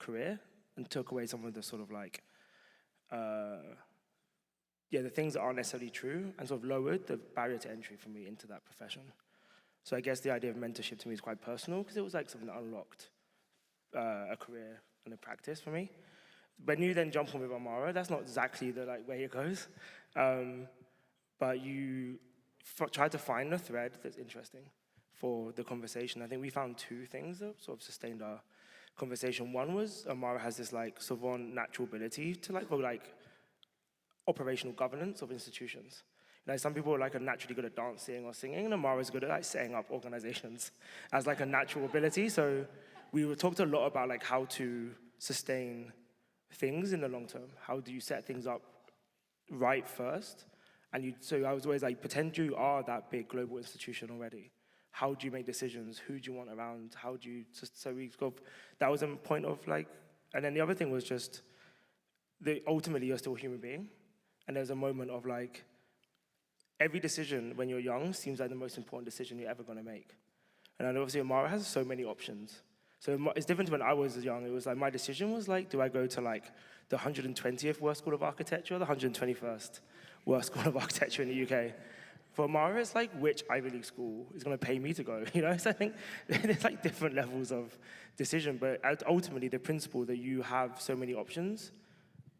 career and took away some of the sort of the things that aren't necessarily true, and sort of lowered the barrier to entry for me into that profession. So I guess the idea of mentorship to me is quite personal, because it was like something that unlocked a career and a practice for me. When you then jump on with Amara, that's not exactly the way it goes, but you try to find a thread that's interesting for the conversation. I think we found two things that sort of sustained our conversation. One was Amara has this savant natural ability to operational governance of institutions. Some people are naturally good at dancing or singing, and Amara's good at setting up organizations as a natural ability. So we talked a lot about how to sustain things in the long term. How do you set things up right first? So I was always pretend you are that big global institution already. How do you make decisions? Who do you want around? How do you, that was a point of and then the other thing was just, ultimately you're still a human being. And there's a moment of every decision when you're young seems like the most important decision you're ever gonna make. And then obviously Amara has so many options. So it's different to when I was young. It was my decision was do I go to the 120th worst school of architecture or the 121st worst school of architecture in the UK? For Amara, it's which Ivy League school is going to pay me to go, So I think there's different levels of decision, but ultimately the principle that you have so many options,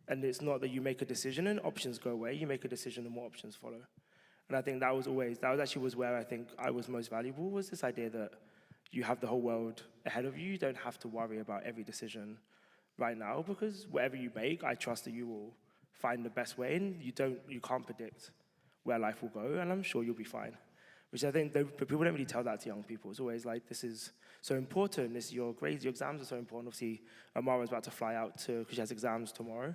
and it's not that you make a decision and options go away, you make a decision and more options follow. And I think that was actually where I think I was most valuable, was this idea that you have the whole world ahead of you. You don't have to worry about every decision right now, because whatever you make, I trust that you will find the best way, and you can't predict where life will go, and I'm sure you'll be fine. Which I think people don't really tell that to young people. It's always this is so important, your grades, your exams are so important. Obviously, Amara's about to fly out because she has exams tomorrow.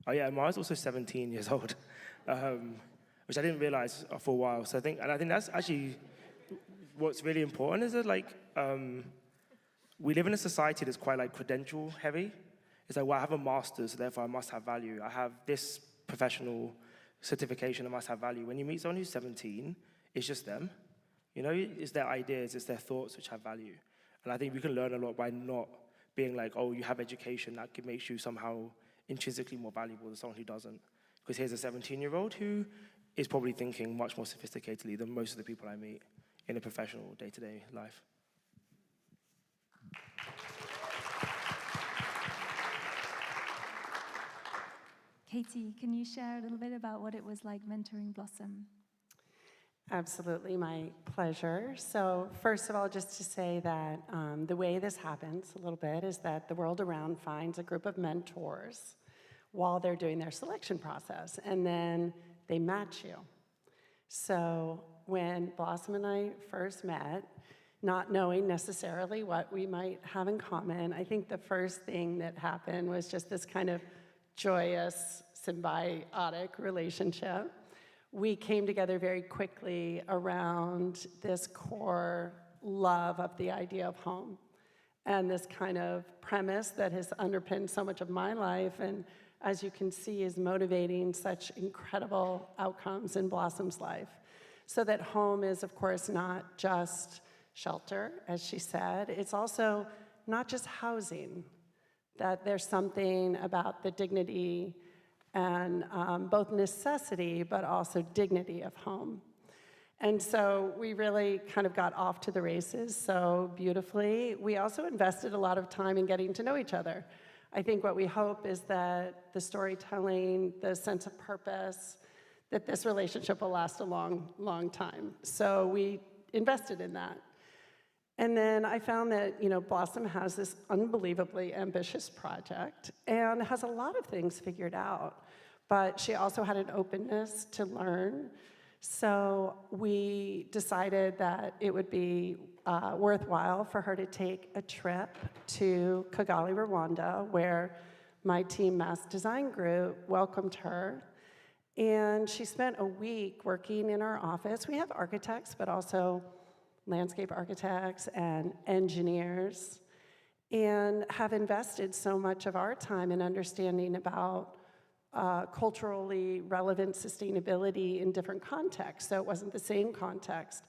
Amara's also 17 years old, which I didn't realize for a while. So I think that's actually what's really important, is that we live in a society that's quite credential heavy. It's I have a master's, so therefore I must have value. I have this professional certification that must have value. When you meet someone who's 17, it's just them. It's their ideas, it's their thoughts which have value. And I think we can learn a lot by not being you have education that makes you somehow intrinsically more valuable than someone who doesn't. Because here's a 17-year-old who is probably thinking much more sophisticatedly than most of the people I meet in a professional day-to-day life. Katie, can you share a little bit about what it was like mentoring Blossom? Absolutely, my pleasure. So first of all, just to say that the way this happens a little bit is that the world around finds a group of mentors while they're doing their selection process, and then they match you. So when Blossom and I first met, not knowing necessarily what we might have in common. I think the first thing that happened was just this kind of joyous, symbiotic relationship. We came together very quickly around this core love of the idea of home and this kind of premise that has underpinned so much of my life and, as you can see, is motivating such incredible outcomes in Blossom's life. So that home is, of course, not just shelter, as she said. It's also not just housing, that there's something about the dignity and both necessity, but also dignity of home. And so we really kind of got off to the races so beautifully. We also invested a lot of time in getting to know each other. I think what we hope is that the storytelling, the sense of purpose, that this relationship will last a long, long time. So we invested in that. And then I found that, Blossom has this unbelievably ambitious project and has a lot of things figured out, but she also had an openness to learn. So we decided that it would be worthwhile for her to take a trip to Kigali, Rwanda, where my team Mass Design Group welcomed her. And she spent a week working in our office. We have architects, but also landscape architects and engineers, and have invested so much of our time in understanding about culturally relevant sustainability in different contexts. So it wasn't the same context,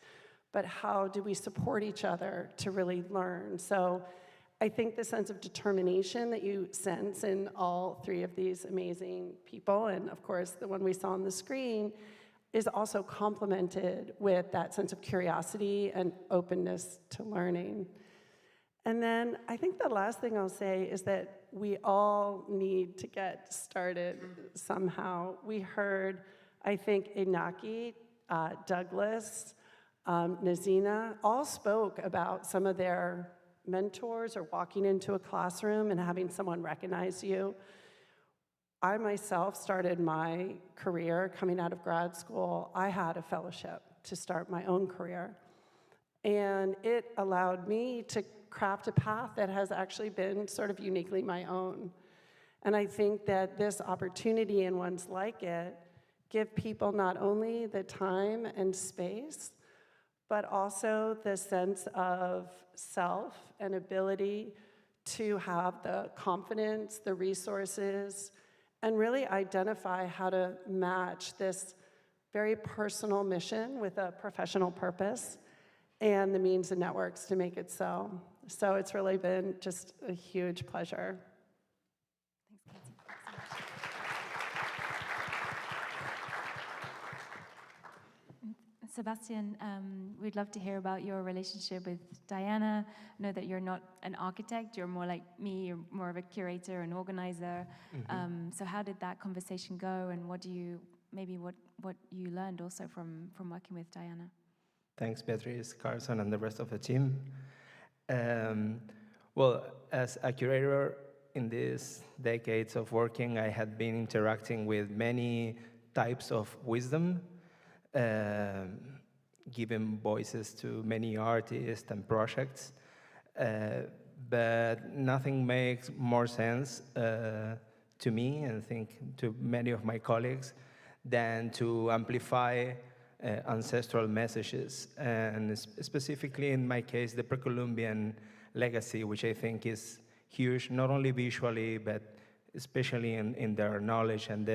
but how do we support each other to really learn? So I think the sense of determination that you sense in all three of these amazing people, and of course the one we saw on the screen, is also complemented with that sense of curiosity and openness to learning. And then I think the last thing I'll say is that we all need to get started somehow. We heard, I think, Iñaki, Douglas, Nazina, all spoke about some of their mentors or walking into a classroom and having someone recognize you. I myself started my career coming out of grad school. I had a fellowship to start my own career. And it allowed me to craft a path that has actually been sort of uniquely my own. And I think that this opportunity and ones like it give people not only the time and space, but also the sense of self and ability to have the confidence, the resources, and really identify how to match this very personal mission with a professional purpose and the means and networks to make it so. So it's really been just a huge pleasure. Sebastian, we'd love to hear about your relationship with Diana. I know that you're not an architect, you're more like me, you're more of a curator and organizer. So how did that conversation go, and what you learned also from working with Diana? Thanks, Beatrice, Carson, and the rest of the team. Well, as a curator in these decades of working, I had been interacting with many types of wisdom, giving voices to many artists and projects, but nothing makes more sense to me, and I think to many of my colleagues, than to amplify ancestral messages, and specifically in my case, the pre-Columbian legacy, which I think is huge, not only visually, but especially in their knowledge and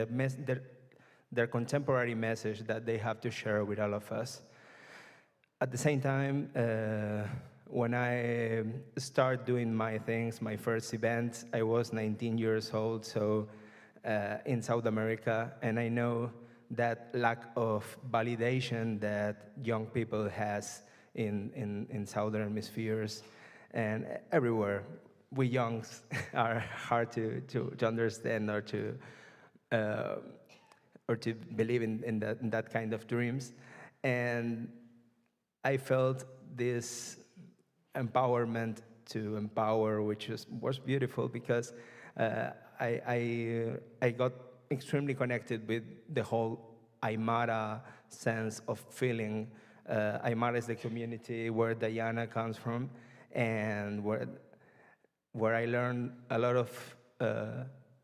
their contemporary message that they have to share with all of us. At the same time, when I started doing my things, my first event, I was 19 years old, so in South America, and I know that lack of validation that young people has in southern hemispheres and everywhere. We youngs are hard to understand or to believe in that kind of dreams. And I felt this empowerment to empower, which was beautiful, because I got extremely connected with the whole Aymara sense of feeling Aymara is the community where Diana comes from, and where I learned a lot of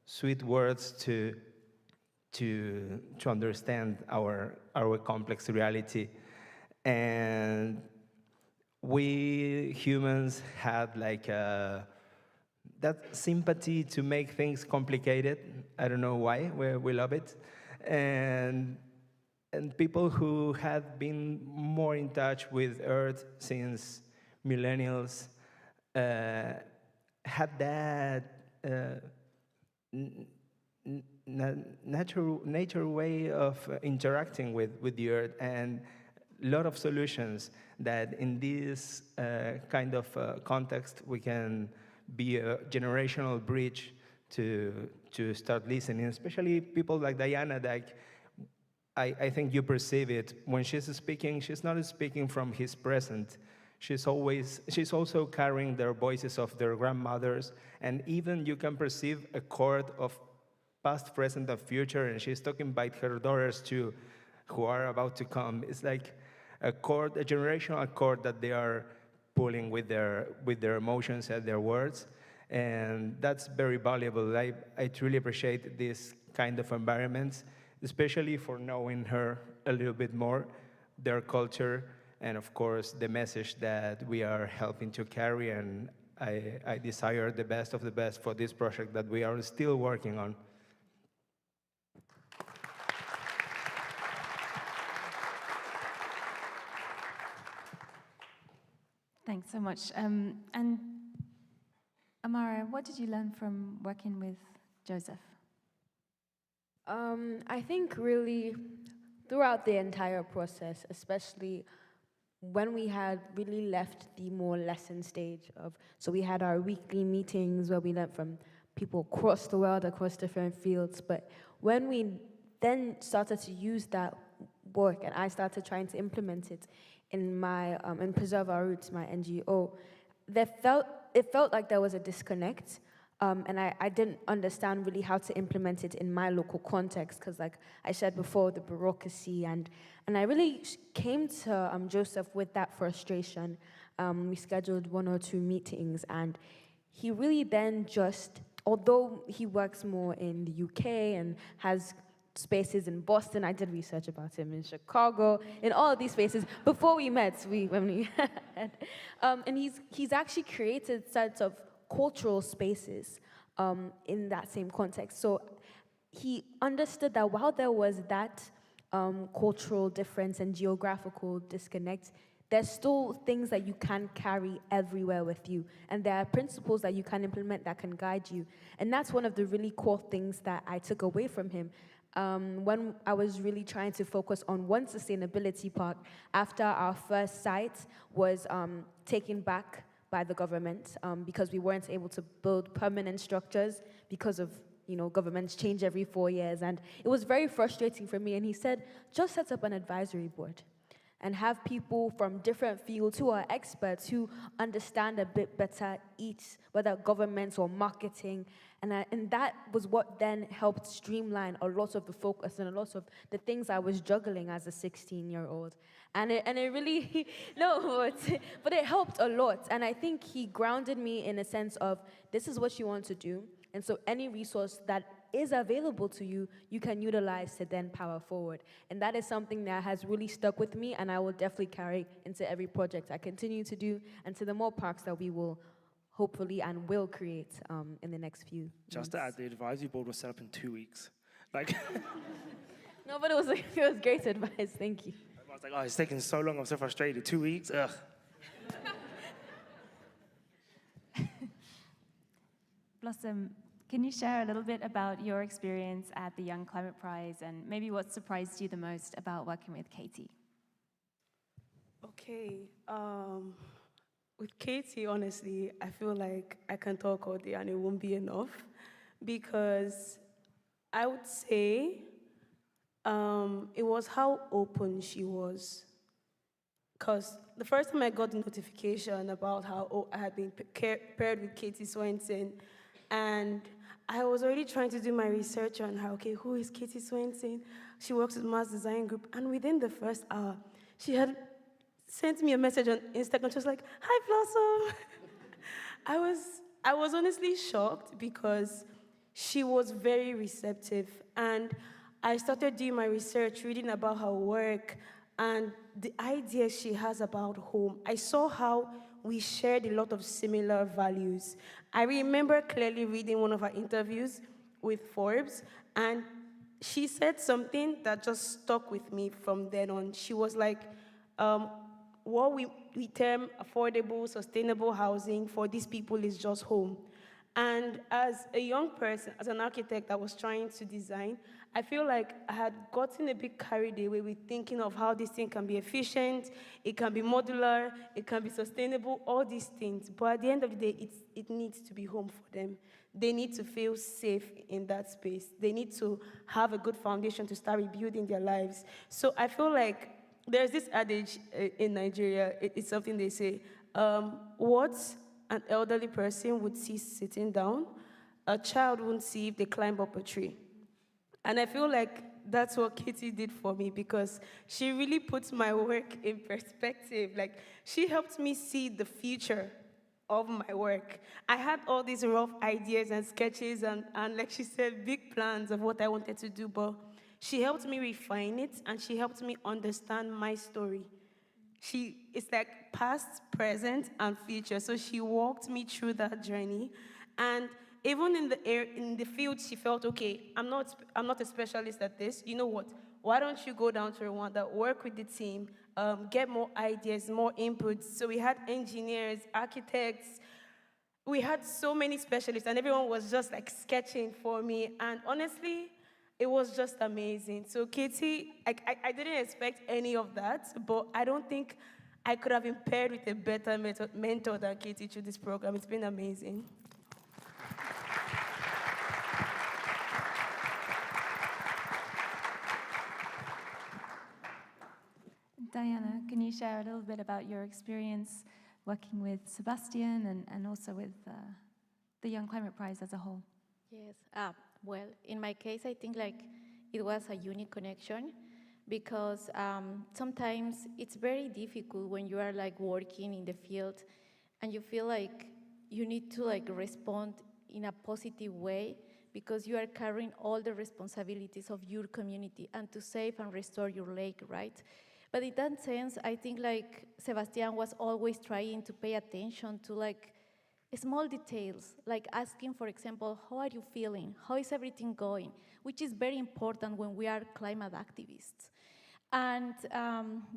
sweet words to understand our complex reality. And we humans had like that sympathy to make things complicated. I don't know why, we love it. And people who had been more in touch with Earth since millennials had that nature way of interacting with the Earth, and a lot of solutions that in this kind of context we can be a generational bridge to start listening, especially people like Diana. Like, I think you perceive it when she's speaking. She's not speaking from his present. She's also carrying their voices of their grandmothers, and even you can perceive a chord of past, present, and future, and she's talking about her daughters too, who are about to come. It's like a chord, a generational chord that they are pulling with their emotions and their words, and that's very valuable. I truly appreciate this kind of environments, especially for knowing her a little bit more, their culture, and of course the message that we are helping to carry. And I desire the best of the best for this project that we are still working on. Thanks so much. And Amara, what did you learn from working with Joseph? I think really throughout the entire process, especially when we had really left the more lesson stage so we had our weekly meetings where we learned from people across the world, across different fields, but when we then started to use that work and I started trying to implement it in my, in Preserve Our Roots, my NGO, it felt like there was a disconnect. And I didn't understand really how to implement it in my local context, because like I said before, the bureaucracy, and I really came to Joseph with that frustration. We scheduled 1 or 2 meetings, and he really then just, although he works more in the UK and has spaces in Boston, I did research about him in Chicago, in all of these spaces before we met, when we had, and he's actually created sets of cultural spaces in that same context. So he understood that while there was that cultural difference and geographical disconnect, there's still things that you can carry everywhere with you. And there are principles that you can implement that can guide you. And that's one of the really core things that I took away from him. When I was really trying to focus on one sustainability part, after our first site was taken back by the government because we weren't able to build permanent structures because of, governments change every 4 years. And it was very frustrating for me. And he said, just set up an advisory board and have people from different fields who are experts, who understand a bit better each, whether governments or marketing. And that was what then helped streamline a lot of the focus and a lot of the things I was juggling as a 16-year-old. And it really, but it helped a lot. And I think he grounded me in a sense of, this is what you want to do. And so any resource that is available to you, you can utilize to then power forward. And that is something that has really stuck with me, and I will definitely carry into every project I continue to do, and to the more parks that we will hopefully and will create in the next few Just months. to add, the advisory board was set up in 2 weeks. No, but it was great advice, thank you. I was like, oh, it's taking so long, I'm so frustrated. 2 weeks, ugh. Blossom, can you share a little bit about your experience at the Young Climate Prize and maybe what surprised you the most about working with Katie? Okay, with Katie, honestly, I feel like I can talk all day and it won't be enough, because I would say it was how open she was. Because the first time I got the notification about how I had been paired with Katie Swenson, and I was already trying to do my research on her, okay, who is Katie Swenson? She works with Mass Design Group, and within the first hour, she had sent me a message on Instagram. She was like, "Hi, Blossom." I was honestly shocked because she was very receptive, and I started doing my research, reading about her work and the ideas she has about home. I saw how we shared a lot of similar values. I remember clearly reading one of her interviews with Forbes, and she said something that just stuck with me from then on. She was like, what we term affordable, sustainable housing for these people is just home. And as a young person, as an architect that was trying to design, I feel like I had gotten a bit carried away with thinking of how this thing can be efficient, it can be modular, it can be sustainable, all these things. But at the end of the day, it needs to be home for them. They need to feel safe in that space. They need to have a good foundation to start rebuilding their lives. So I feel like there's this adage in Nigeria, it's something they say, what an elderly person would see sitting down, a child wouldn't see if they climb up a tree. And I feel like that's what Kitty did for me, because she really puts my work in perspective. Like, she helped me see the future of my work. I had all these rough ideas and sketches and like she said, big plans of what I wanted to do, but she helped me refine it, and she helped me understand my story. It's like past, present, and future. So she walked me through that journey. And even in the field, she felt, okay, I'm not a specialist at this. You know what? Why don't you go down to Rwanda, work with the team, get more ideas, more inputs. So we had engineers, architects. We had so many specialists, and everyone was just like sketching for me. And honestly, it was just amazing. So Katie, I didn't expect any of that, but I don't think I could have been paired with a better mentor than Katie through this program. It's been amazing. Diana, can you share a little bit about your experience working with Sebastian and also with the Young Climate Prize as a whole? Yes. Well, in my case, I think like it was a unique connection, because sometimes it's very difficult when you are like working in the field and you feel like you need to like respond in a positive way, because you are carrying all the responsibilities of your community and to save and restore your lake, right? But in that sense, I think like Sebastian was always trying to pay attention to like small details, like asking, for example, how are you feeling? How is everything going? Which is very important when we are climate activists. And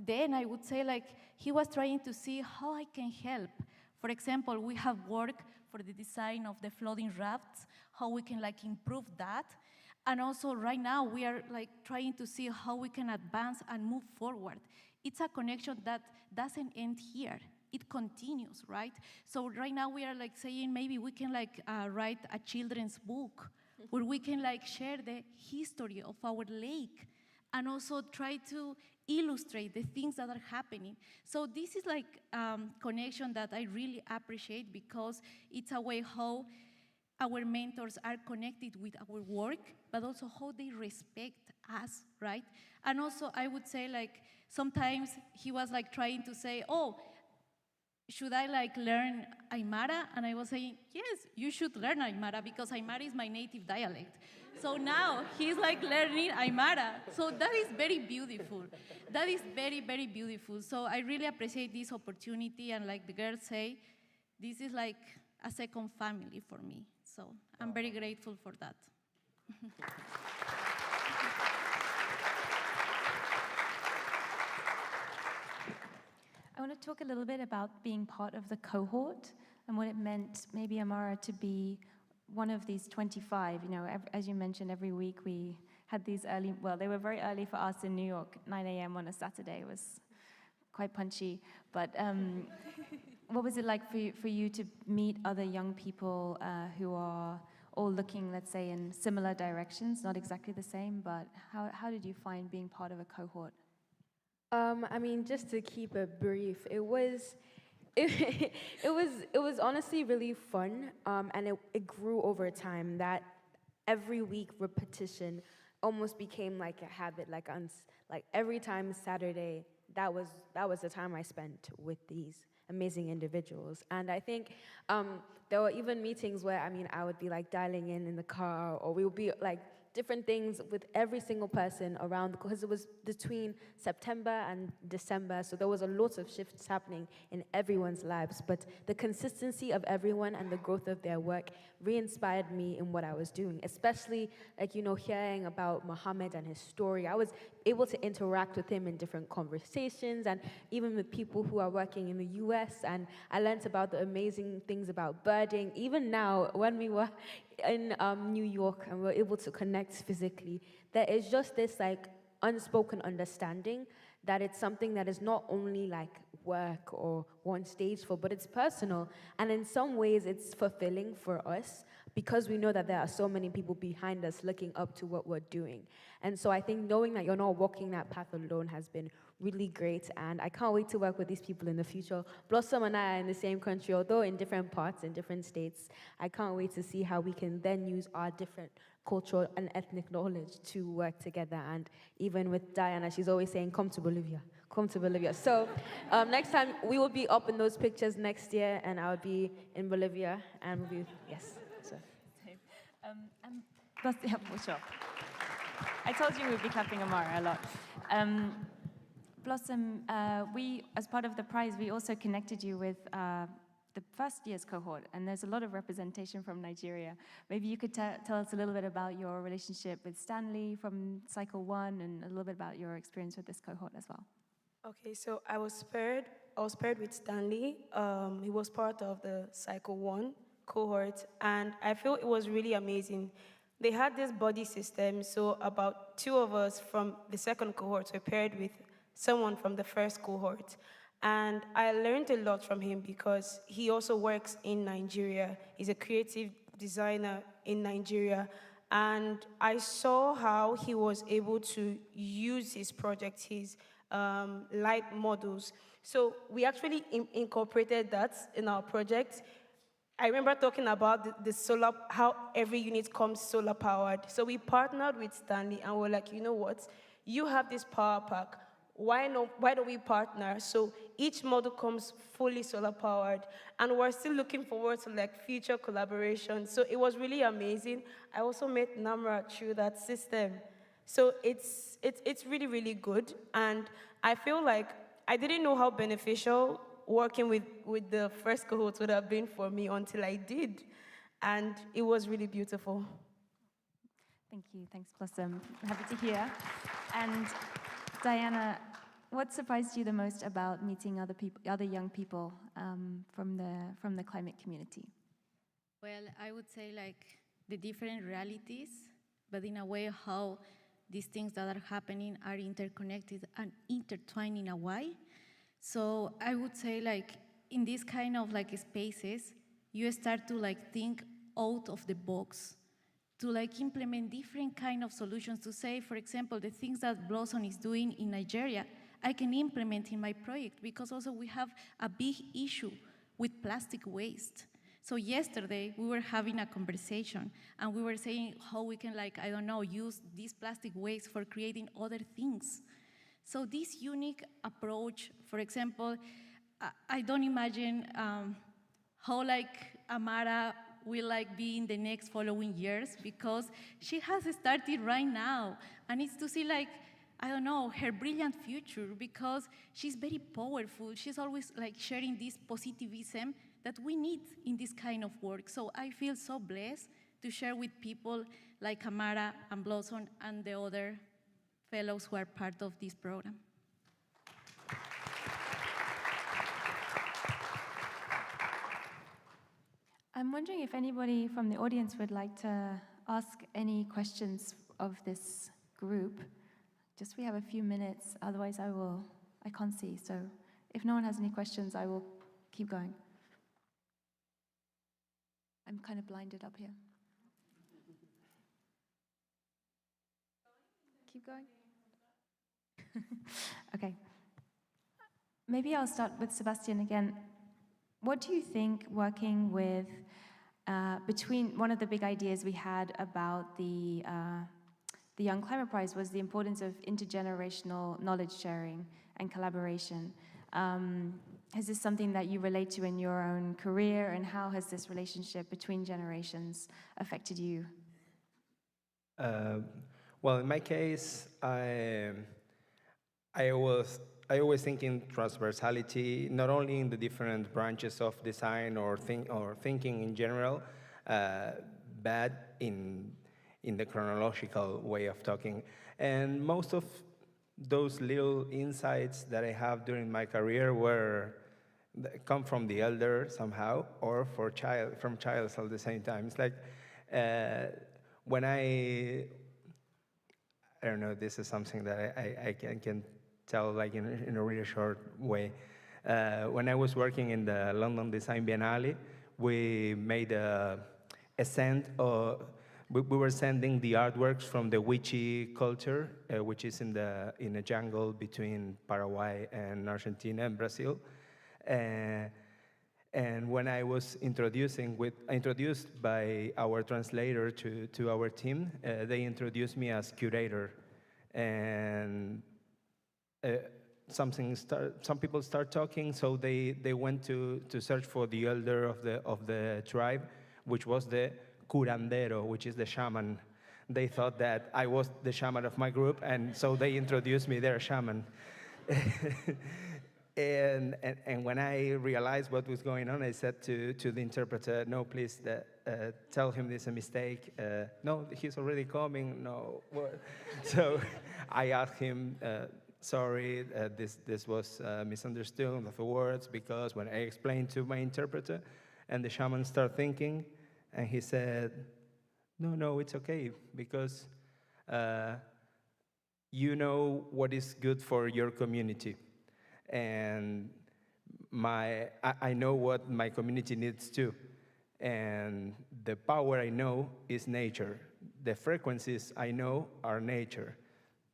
then I would say like he was trying to see how I can help. For example, we have worked for the design of the flooding rafts, how we can like improve that. And also right now we are like trying to see how we can advance and move forward. It's a connection that doesn't end here. It continues, right? So right now we are like saying maybe we can like write a children's book where we can like share the history of our lake and also try to illustrate the things that are happening. So this is like connection that I really appreciate, because it's a way how our mentors are connected with our work, but also how they respect us, right? And also I would say like sometimes he was like trying to say, oh, should I like learn Aymara? And I was saying, yes, you should learn Aymara, because Aymara is my native dialect. So now he's like learning Aymara. So that is very beautiful. That is very, very beautiful. So I really appreciate this opportunity, and like the girls say, this is like a second family for me. So I'm very grateful for that. I want to talk a little bit about being part of the cohort and what it meant, maybe, Amara, to be one of these 25. You know, as you mentioned, every week we had these early, well, they were very early for us in New York. 9 a.m. on a Saturday was quite punchy. But what was it like for you to meet other young people who are all looking, let's say, in similar directions, not exactly the same, but how did you find being part of a cohort? I mean, just to keep it brief, it was honestly really fun, and it grew over time. That every week repetition almost became like a habit. Like every time Saturday, that was the time I spent with these amazing individuals. And I think there were even meetings where, I mean, I would be like dialing in the car, or we would be like different things with every single person around, because it was between September and December, so there was a lot of shifts happening in everyone's lives, but the consistency of everyone and the growth of their work re-inspired me in what I was doing, especially, like, you know, hearing about Muhammad and his story. I was able to interact with him in different conversations, and even with people who are working in the US, and I learned about the amazing things about birding. Even now, when we were in New York and we were able to connect physically, there is just this like unspoken understanding that it's something that is not only like work or one stage for, but it's personal. And in some ways it's fulfilling for us because we know that there are so many people behind us looking up to what we're doing. And so I think knowing that you're not walking that path alone has been really great, and I can't wait to work with these people in the future. Blossom and I are in the same country, although in different parts, in different states. I can't wait to see how we can then use our different cultural and ethnic knowledge to work together. And even with Diana, she's always saying, come to Bolivia, come to Bolivia. So next time, we will be up in those pictures next year, and I'll be in Bolivia, and we'll be, yes. So. I told you we'd be clapping Amara a lot. Blossom, we, as part of the prize, we also connected you with the first year's cohort, and there's a lot of representation from Nigeria. Maybe you could tell us a little bit about your relationship with Stierli from Cycle 1, and a little bit about your experience with this cohort as well. Okay, so I was paired with Stierli. He was part of the Cycle 1 cohort, and I feel it was really amazing. They had this buddy system, so about 2 of us from the second cohort were paired with someone from the first cohort. And I learned a lot from him because he also works in Nigeria. He's a creative designer in Nigeria. And I saw how he was able to use his project, his light models. So we actually incorporated that in our project. I remember talking about the solar, how every unit comes solar powered. So we partnered with Stierli, and we're like, you know what? You have this power pack. Why don't we partner? So each model comes fully solar powered, and we're still looking forward to like future collaboration. So it was really amazing. I also met Namra through that system. So it's really, really good. And I feel like I didn't know how beneficial working with the first cohort would have been for me until I did. And it was really beautiful. Thank you. Thanks, Blossom. Happy to hear. And Diana, what surprised you the most about meeting other young people from the climate community? Well, I would say like the different realities, but in a way how these things that are happening are interconnected and intertwined in a way. So I would say like in these kind of like spaces, you start to like think out of the box, to like implement different kind of solutions, to say, for example, the things that Blossom is doing in Nigeria, I can implement in my project, because also we have a big issue with plastic waste. So yesterday we were having a conversation and we were saying how we can like, I don't know, use this plastic waste for creating other things. So this unique approach, for example, I don't imagine how like Amara will like be in the next following years, because she has started right now, and it's to see like, I don't know, her brilliant future, because she's very powerful. She's always like sharing this positivism that we need in this kind of work. So I feel so blessed to share with people like Amara and Blossom and the other fellows who are part of this program. I'm wondering if anybody from the audience would like to ask any questions of this group. Just we have a few minutes, otherwise I can't see. So if no one has any questions, I will keep going. I'm kind of blinded up here. Keep going? Okay. Maybe I'll start with Sebastian again. What do you think working with, between one of the big ideas we had about the the Young Climate Prize was the importance of intergenerational knowledge sharing and collaboration. Is this something that you relate to in your own career, and how has this relationship between generations affected you? Well, in my case, I always think in transversality, not only in the different branches of design or thinking in general, but in the chronological way of talking. And most of those little insights that I have during my career come from the elder somehow, or from childs at the same time. It's like when I don't know, this is something that I can tell like in a really short way. When I was working in the London Design Biennale, we made a send. We were sending the artworks from the Wichi culture, which is in a jungle between Paraguay and Argentina and Brazil. And when I was introduced by our translator to our team, they introduced me as curator. And some people start talking, so they went to search for the elder of the tribe, which was the curandero, which is the shaman. They thought that I was the shaman of my group, and so they introduced me their shaman. And when I realized what was going on, I said to the interpreter, no, please, tell him this is a mistake. No, he's already coming, no. So I asked him, sorry, this was misunderstood of the words, because when I explained to my interpreter, and the shaman started thinking, and he said, no, it's okay, because you know what is good for your community. And I know what my community needs too. And the power I know is nature. The frequencies I know are nature.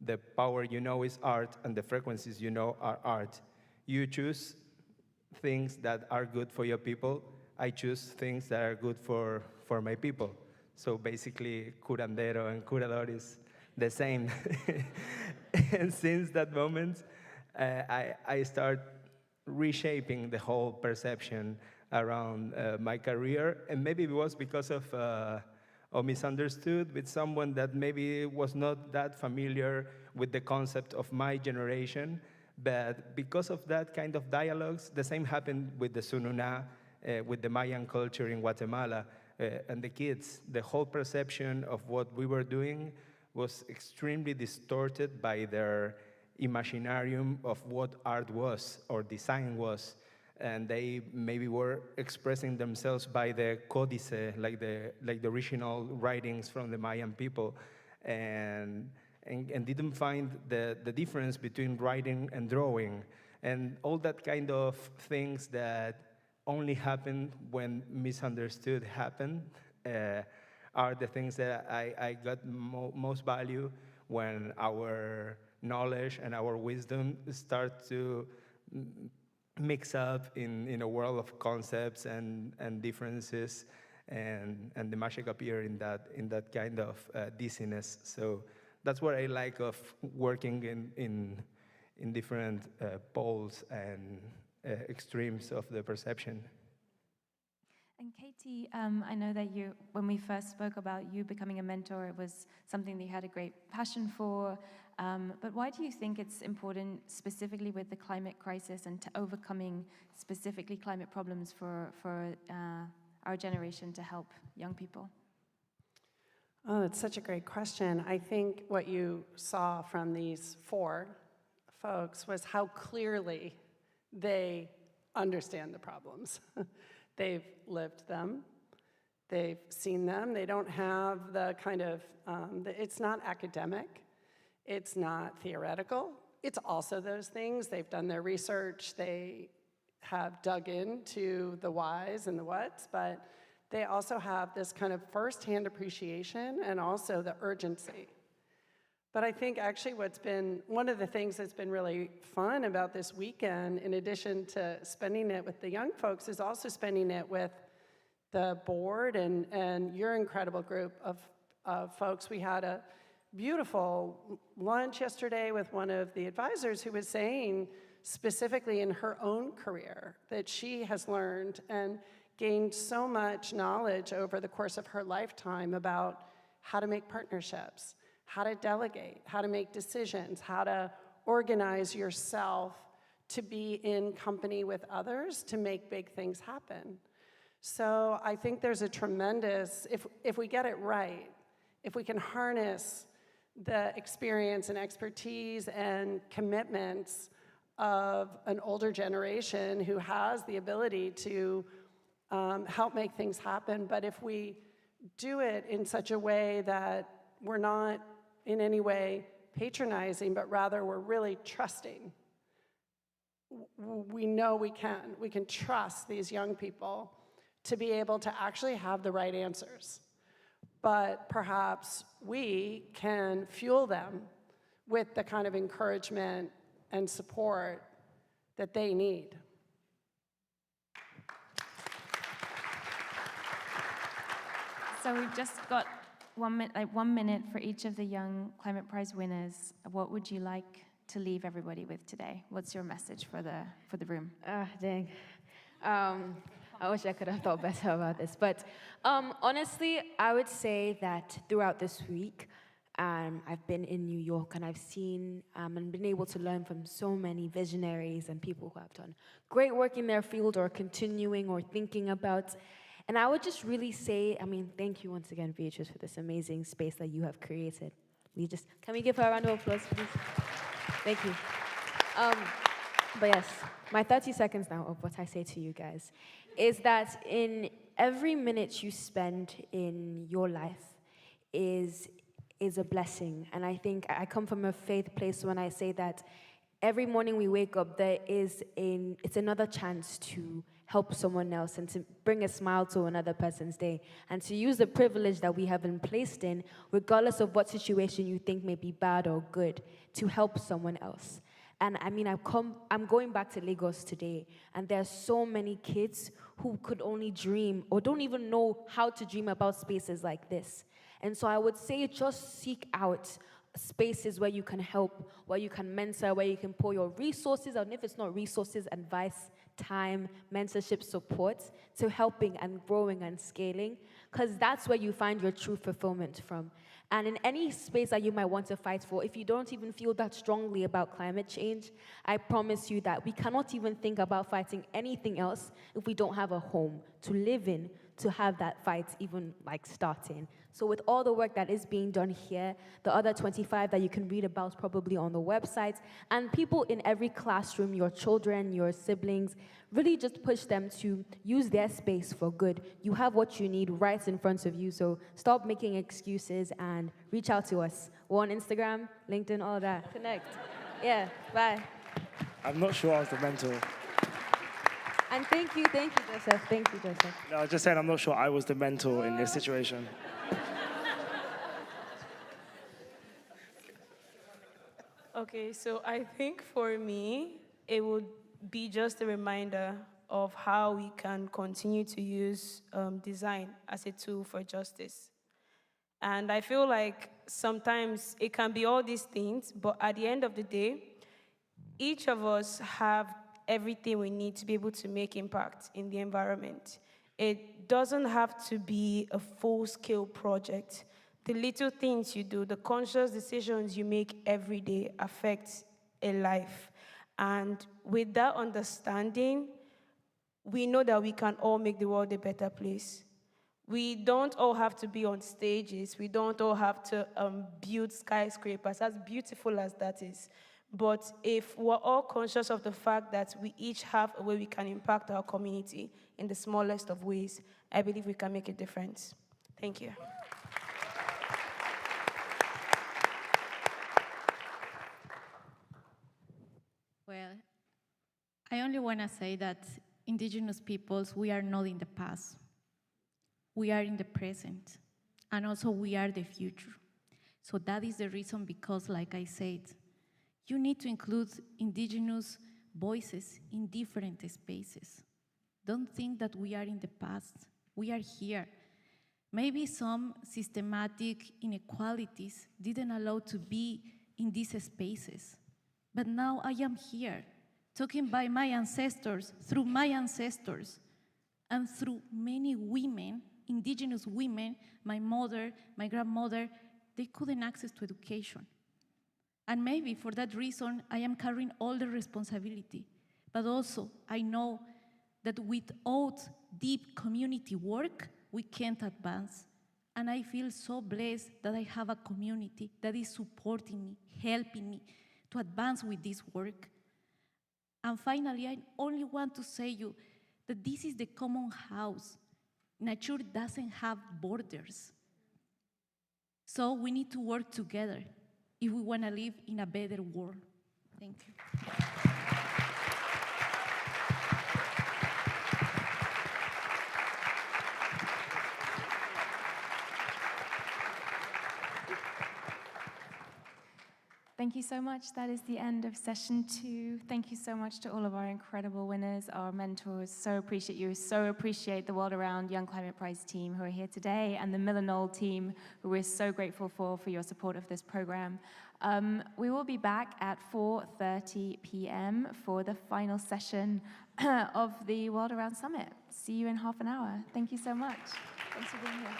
The power you know is art, and the frequencies you know are art. You choose things that are good for your people. I choose things that are good for my people. So basically, curandero and curador is the same. And since that moment, I start reshaping the whole perception around my career. And maybe it was because of misunderstood with someone that maybe was not that familiar with the concept of my generation. But because of that kind of dialogues, the same happened with the Sununa, with the Mayan culture in Guatemala, and the kids. The whole perception of what we were doing was extremely distorted by their imaginarium of what art was or design was. And they maybe were expressing themselves by the códice, like the original writings from the Mayan people, and didn't find the difference between writing and drawing, and all that kind of things that only happen when misunderstood happen are the things that I got most value when our knowledge and our wisdom start to mix up in a world of concepts and differences, and the magic appear in that kind of dizziness. So that's what I like of working in different poles and extremes of the perception. And Katie, I know that when we first spoke about you becoming a mentor, it was something that you had a great passion for. But why do you think it's important, specifically with the climate crisis and to overcoming specifically climate problems for our generation, to help young people? Oh, it's such a great question. I think what you saw from these 4 folks was how clearly they understand the problems. They've lived them. They've seen them. They don't have the kind of, it's not academic. It's not theoretical. It's also those things. They've done their research. They have dug into the whys and the whats, but they also have this kind of firsthand appreciation and also the urgency. But I think actually what's been one of the things that's been really fun about this weekend, in addition to spending it with the young folks, is also spending it with the board and your incredible group of folks. We had a beautiful lunch yesterday with one of the advisors who was saying specifically in her own career that she has learned and gained so much knowledge over the course of her lifetime about how to make partnerships, how to delegate, how to make decisions, how to organize yourself to be in company with others to make big things happen. So I think there's a tremendous, if we get it right, if we can harness the experience and expertise and commitments of an older generation who has the ability to help make things happen, but if we do it in such a way that we're not in any way patronizing, but rather we're really trusting, we know we can trust these young people to be able to actually have the right answers. But perhaps we can fuel them with the kind of encouragement and support that they need. So we've just got 1 minute for each of the Young Climate Prize winners. What would you like to leave everybody with today? What's your message for the room? Dang. I wish I could have thought better about this. But honestly, I would say that throughout this week, I've been in New York and I've seen and been able to learn from so many visionaries and people who have done great work in their field or continuing or thinking about. And I would just really say, thank you once again, Beatrice, for this amazing space that you have created. Can we give her a round of applause, please? Thank you. But yes, my 30 seconds now of what I say to you guys is that in every minute you spend in your life is a blessing. And I think I come from a faith place when I say that every morning we wake up, it's another chance to help someone else and to bring a smile to another person's day and to use the privilege that we have been placed in, regardless of what situation you think may be bad or good, to help someone else. And I'm going back to Lagos today, and there are so many kids who could only dream or don't even know how to dream about spaces like this. And so I would say just seek out spaces where you can help, where you can mentor, where you can pour your resources, and if it's not resources, advice, time, mentorship, support, to helping and growing and scaling, because that's where you find your true fulfillment from. And in any space that you might want to fight for, if you don't even feel that strongly about climate change, I promise you that we cannot even think about fighting anything else if we don't have a home to live in, to have that fight even starting. So with all the work that is being done here, the other 25 that you can read about probably on the website, and people in every classroom, your children, your siblings, really just push them to use their space for good. You have what you need right in front of you, so stop making excuses and reach out to us. We're on Instagram, LinkedIn, all that. Connect. Yeah, bye. I'm not sure I was the mentor. And thank you, Joseph. Thank you, Joseph. No, I was just saying I'm not sure I was the mentor in this situation. Okay, so I think for me, it would be just a reminder of how we can continue to use design as a tool for justice. And I feel like sometimes it can be all these things, but at the end of the day, each of us have everything we need to be able to make impact in the environment. It doesn't have to be a full-scale project. The little things you do, the conscious decisions you make every day affect a life. And with that understanding, we know that we can all make the world a better place. We don't all have to be on stages. We don't all have to build skyscrapers, as beautiful as that is. But if we're all conscious of the fact that we each have a way we can impact our community in the smallest of ways, I believe we can make a difference. Thank you. Well, I only want to say that indigenous peoples, we are not in the past. We are in the present, and also we are the future. So that is the reason, because like I said, you need to include indigenous voices in different spaces. Don't think that we are in the past. We are here. Maybe some systematic inequalities didn't allow to be in these spaces. But now I am here, talking by my ancestors, through my ancestors, and through many women, indigenous women, my mother, my grandmother, they couldn't access to education. And maybe for that reason, I am carrying all the responsibility. But also, I know that without deep community work, we can't advance. And I feel so blessed that I have a community that is supporting me, helping me to advance with this work. And finally, I only want to say you that this is the common house. Nature doesn't have borders. So we need to work together if we want to live in a better world. Thank you. Thank you so much. That is the end of session 2. Thank you so much to all of our incredible winners, our mentors. So appreciate you. So appreciate the World Around Young Climate Prize team who are here today and the Millennial team who we're so grateful for your support of this program. We will be back at 4:30 p.m. for the final session of the World Around Summit. See you in half an hour. Thank you so much. Thanks for being here.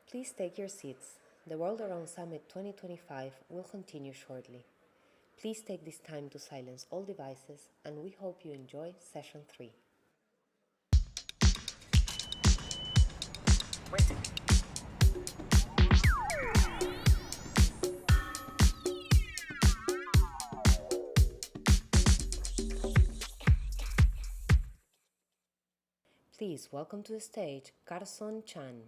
Please take your seats. The World Around Summit 2025 will continue shortly. Please take this time to silence all devices, and we hope you enjoy session 3. Please welcome to the stage Carson Chan.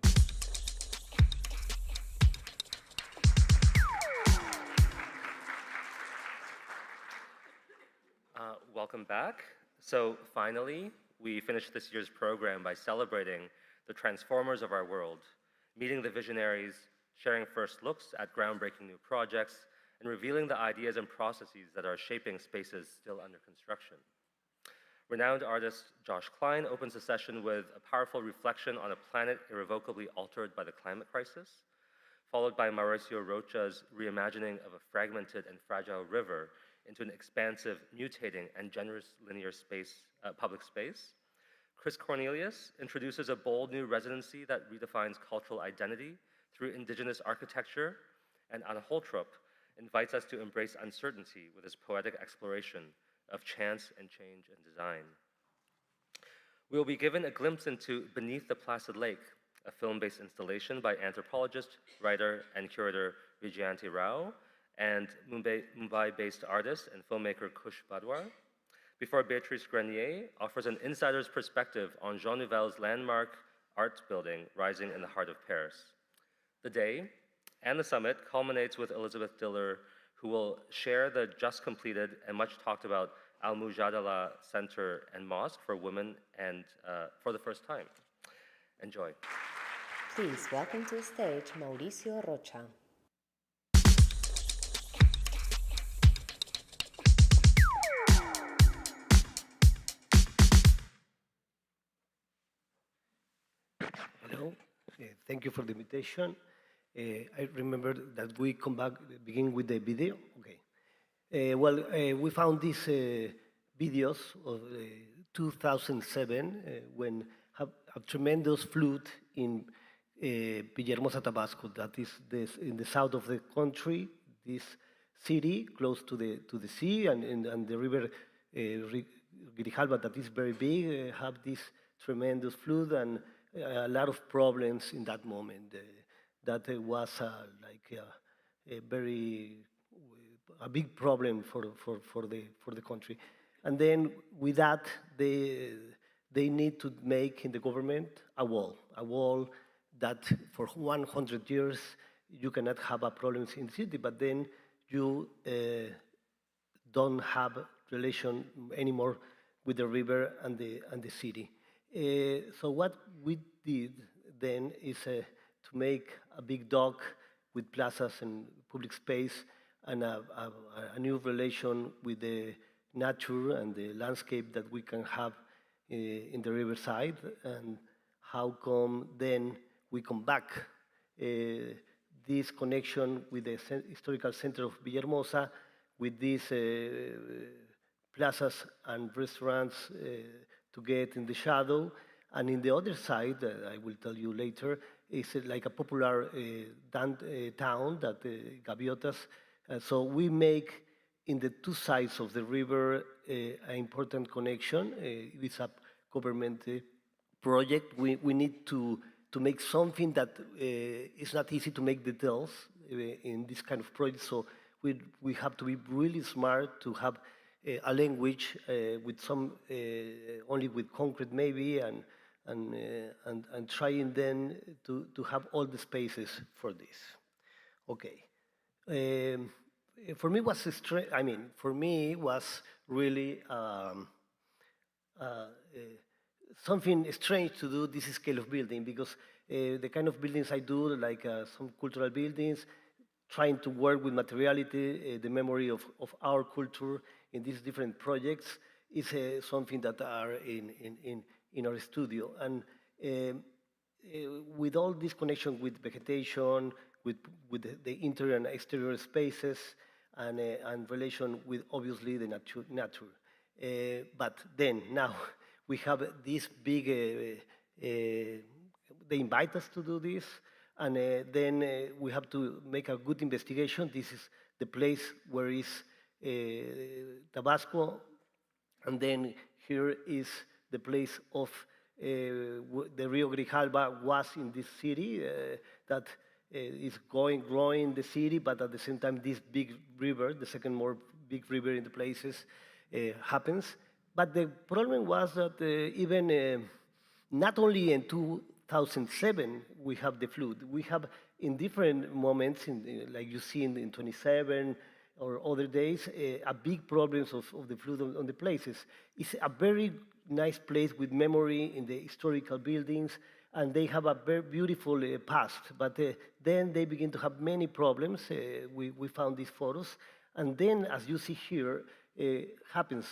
Welcome back. So finally, we finished this year's program by celebrating the transformers of our world, meeting the visionaries, sharing first looks at groundbreaking new projects, and revealing the ideas and processes that are shaping spaces still under construction. Renowned artist Josh Klein opens the session with a powerful reflection on a planet irrevocably altered by the climate crisis, followed by Mauricio Rocha's reimagining of a fragmented and fragile river into an expansive, mutating, and generous linear space, public space. Chris Cornelius introduces a bold new residency that redefines cultural identity through indigenous architecture, and Anna Holtrup invites us to embrace uncertainty with his poetic exploration of chance and change and design. We will be given a glimpse into Beneath the Placid Lake, a film-based installation by anthropologist, writer, and curator Vijayanti Rao, and Mumbai-based artist and filmmaker Kush Badwar, before Beatrice Grenier offers an insider's perspective on Jean Nouvel's landmark art building rising in the heart of Paris. The day and the summit culminates with Elizabeth Diller, who will share the just completed and much talked about Al-Mujadilah Center and Mosque for Women and for the first time. Enjoy. Please welcome to the stage Mauricio Rocha. Hello, thank you for the invitation. I remember that we begin with the video. Okay. We found these videos of 2007 when a tremendous flood in Villahermosa, Tabasco, that is in the south of the country, this city close to the sea and the river Grijalva, that is very big, have this tremendous flood and a lot of problems in that moment. That was a big problem for the country. And then with that, they need to make in the government a wall that for 100 years you cannot have a problems in the city, but then you don't have relation anymore with the river and the city. So what we did then is to make a big dock with plazas and public space and a new relation with the nature and the landscape that we can have in the riverside, and how come then we come back this connection with the historical center of Villahermosa, with these plazas and restaurants to get in the shadow. And in the other side, I will tell you later, is like a popular town that Gaviotas. So we make in the two sides of the river an important connection. It's a government project. We need to make something that is not easy to make details in this kind of project. So we have to be really smart to have a language with some only with concrete maybe, and trying then to have all the spaces for this. Okay. For me was for me was really something strange to do this scale of building, because the kind of buildings I do, like some cultural buildings, trying to work with materiality, the memory of our culture in these different projects, is something that are in our studio. And with all this connection with vegetation, with the interior and exterior spaces, and relation with obviously the nature. But then now we have this big, they invite us to do this, and then we have to make a good investigation. This is the place where is Tabasco, and then here is the place of the Rio Grijalba was in this city that is growing the city, but at the same time this big river, the second more big river in the places, happens. But the problem was that even not only in 2007 we have the flood, we have in different moments, like you see in 27 or other days, a big problems of the flood on the places. It's a very nice place with memory in the historical buildings, and they have a very beautiful past, but then they begin to have many problems. We found these photos, and then as you see here, happens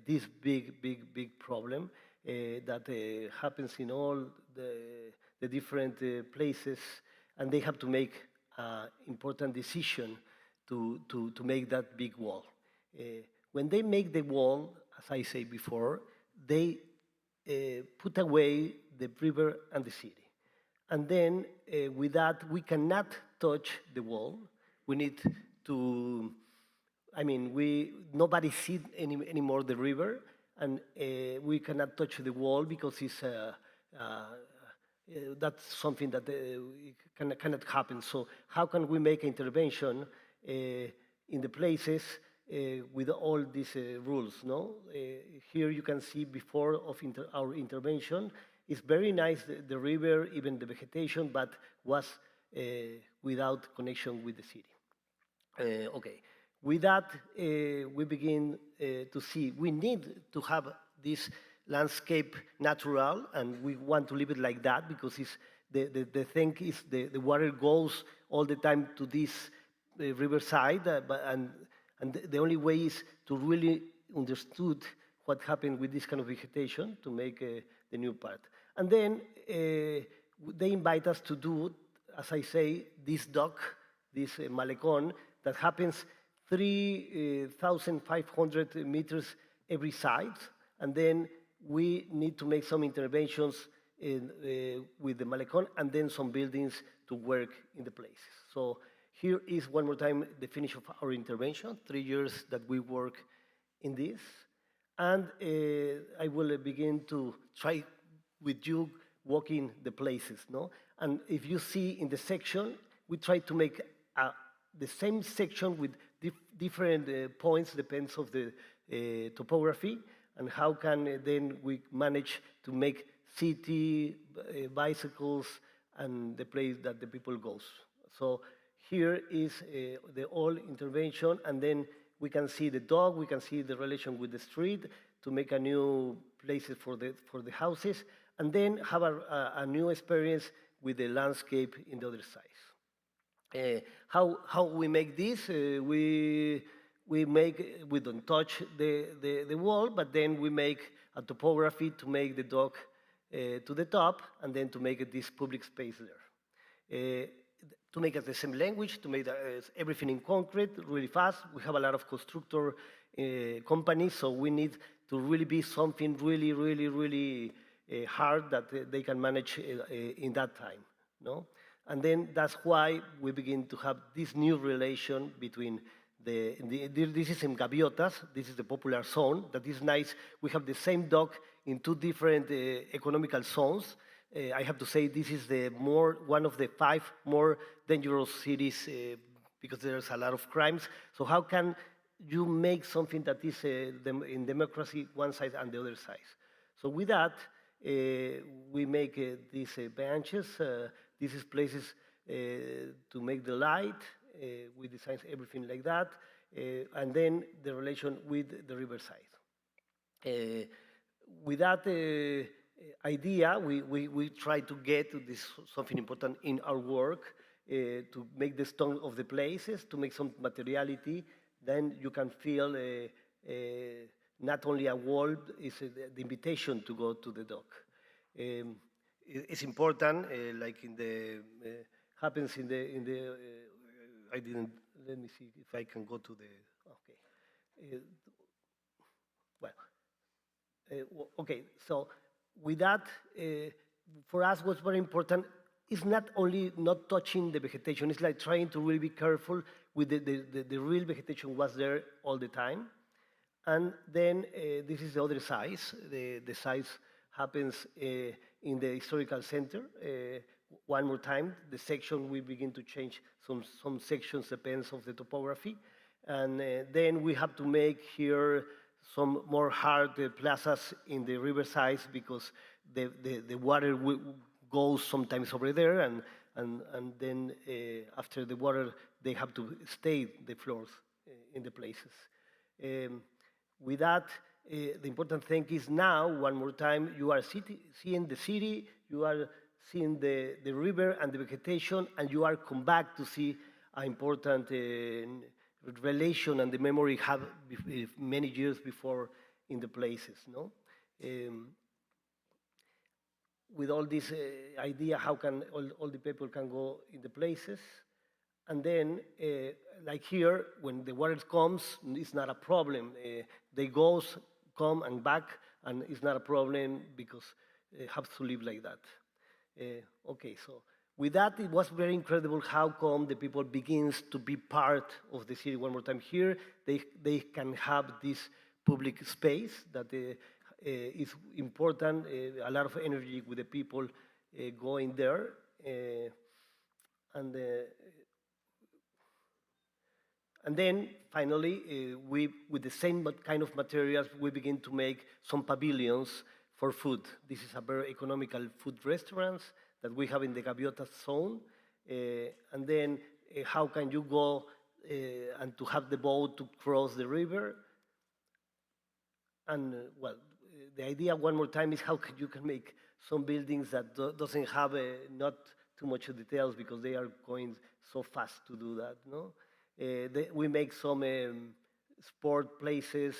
this big problem that happens in all the different places, and they have to make an important decision to make that big wall. When they make the wall, as I said before, they put away the river and the city. And then with that, we cannot touch the wall. We need to, nobody sees anymore the river, and we cannot touch the wall because it's, that's something that cannot happen. So how can we make intervention in the places with all these rules, no? Here you can see before of our intervention. It's very nice, the river, even the vegetation, but was without connection with the city. Okay, with that, we begin to see we need to have this landscape natural, and we want to leave it like that because it's the thing is the water goes all the time to this riverside, and the only way is to really understood what happened with this kind of vegetation to make the new part. And then they invite us to do, as I say, this dock, this malecon, that happens 3,500 meters every side, and then we need to make some interventions with the malecon, and then some buildings to work in the places. So here is one more time the finish of our intervention, 3 years that we work in this. And I will begin to try with you walking the places, no? And if you see in the section, we try to make the same section with different points, depends of the topography, and how can then we manage to make city, bicycles, and the place that the people goes. So here is the all intervention, and then we can see the dog, we can see the relation with the street to make a new places for the houses, and then have a new experience with the landscape in the other side. How we make this? We don't touch the wall, but then we make a topography to make the dog to the top, and then to make this public space there. To make it the same language, to make everything in concrete really fast. We have a lot of constructor companies, so we need to really be something really hard that they can manage in that time. No? And then that's why we begin to have this new relation between this is in Gaviotas, this is the popular zone, that is nice. We have the same dog in two different economical zones. I have to say this is one of the 5 more dangerous cities because there's a lot of crimes. So how can you make something that is in democracy one side and the other side? So with that, we make these benches. This is places to make the light. We design everything like that. And then the relation with the riverside. With that idea, we try to get to this something important in our work, to make the stone of the places, to make some materiality. Then you can feel not only a wall, it's the invitation to go to the dock. It's important, like in the happens in the I didn't, let me see if I can go to the, okay. Okay, so with that, for us what's very important is not only not touching the vegetation, it's like trying to really be careful with the real vegetation was there all the time. And then this is the other size. The size happens in the historical center. One more time, the section we begin to change some sections depends of the topography. And then we have to make here some more hard plazas in the riverside because the water goes sometimes over there, and then after the water, they have to stay the floors in the places. With that, the important thing is now, one more time, you are seeing the city, you are seeing the river and the vegetation, and you are come back to see an important relation and the memory have many years before in the places, no? With all this idea, how can all the people can go in the places, and then like here, when the water comes, it's not a problem. They come and back, and it's not a problem because they have to live like that. Okay, so with that, it was very incredible how come the people begins to be part of the city one more time here. They can have this public space that is important, a lot of energy with the people going there. And then finally, with the same kind of materials, we begin to make some pavilions for food. This is a very economical food restaurants that we have in the Gaviotas zone. And then how can you go and to have the boat to cross the river? And well, the idea one more time is how you can make some buildings that doesn't have not too much details because they are going so fast to do that, no? We make some sport places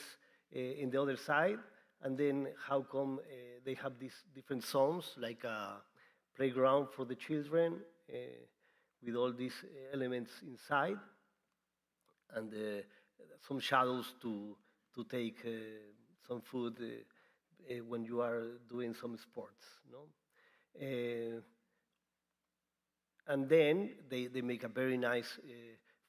in the other side, and then how come they have these different zones, like a playground for the children with all these elements inside, and some shadows to take some food when you are doing some sports, no? And then they make a very nice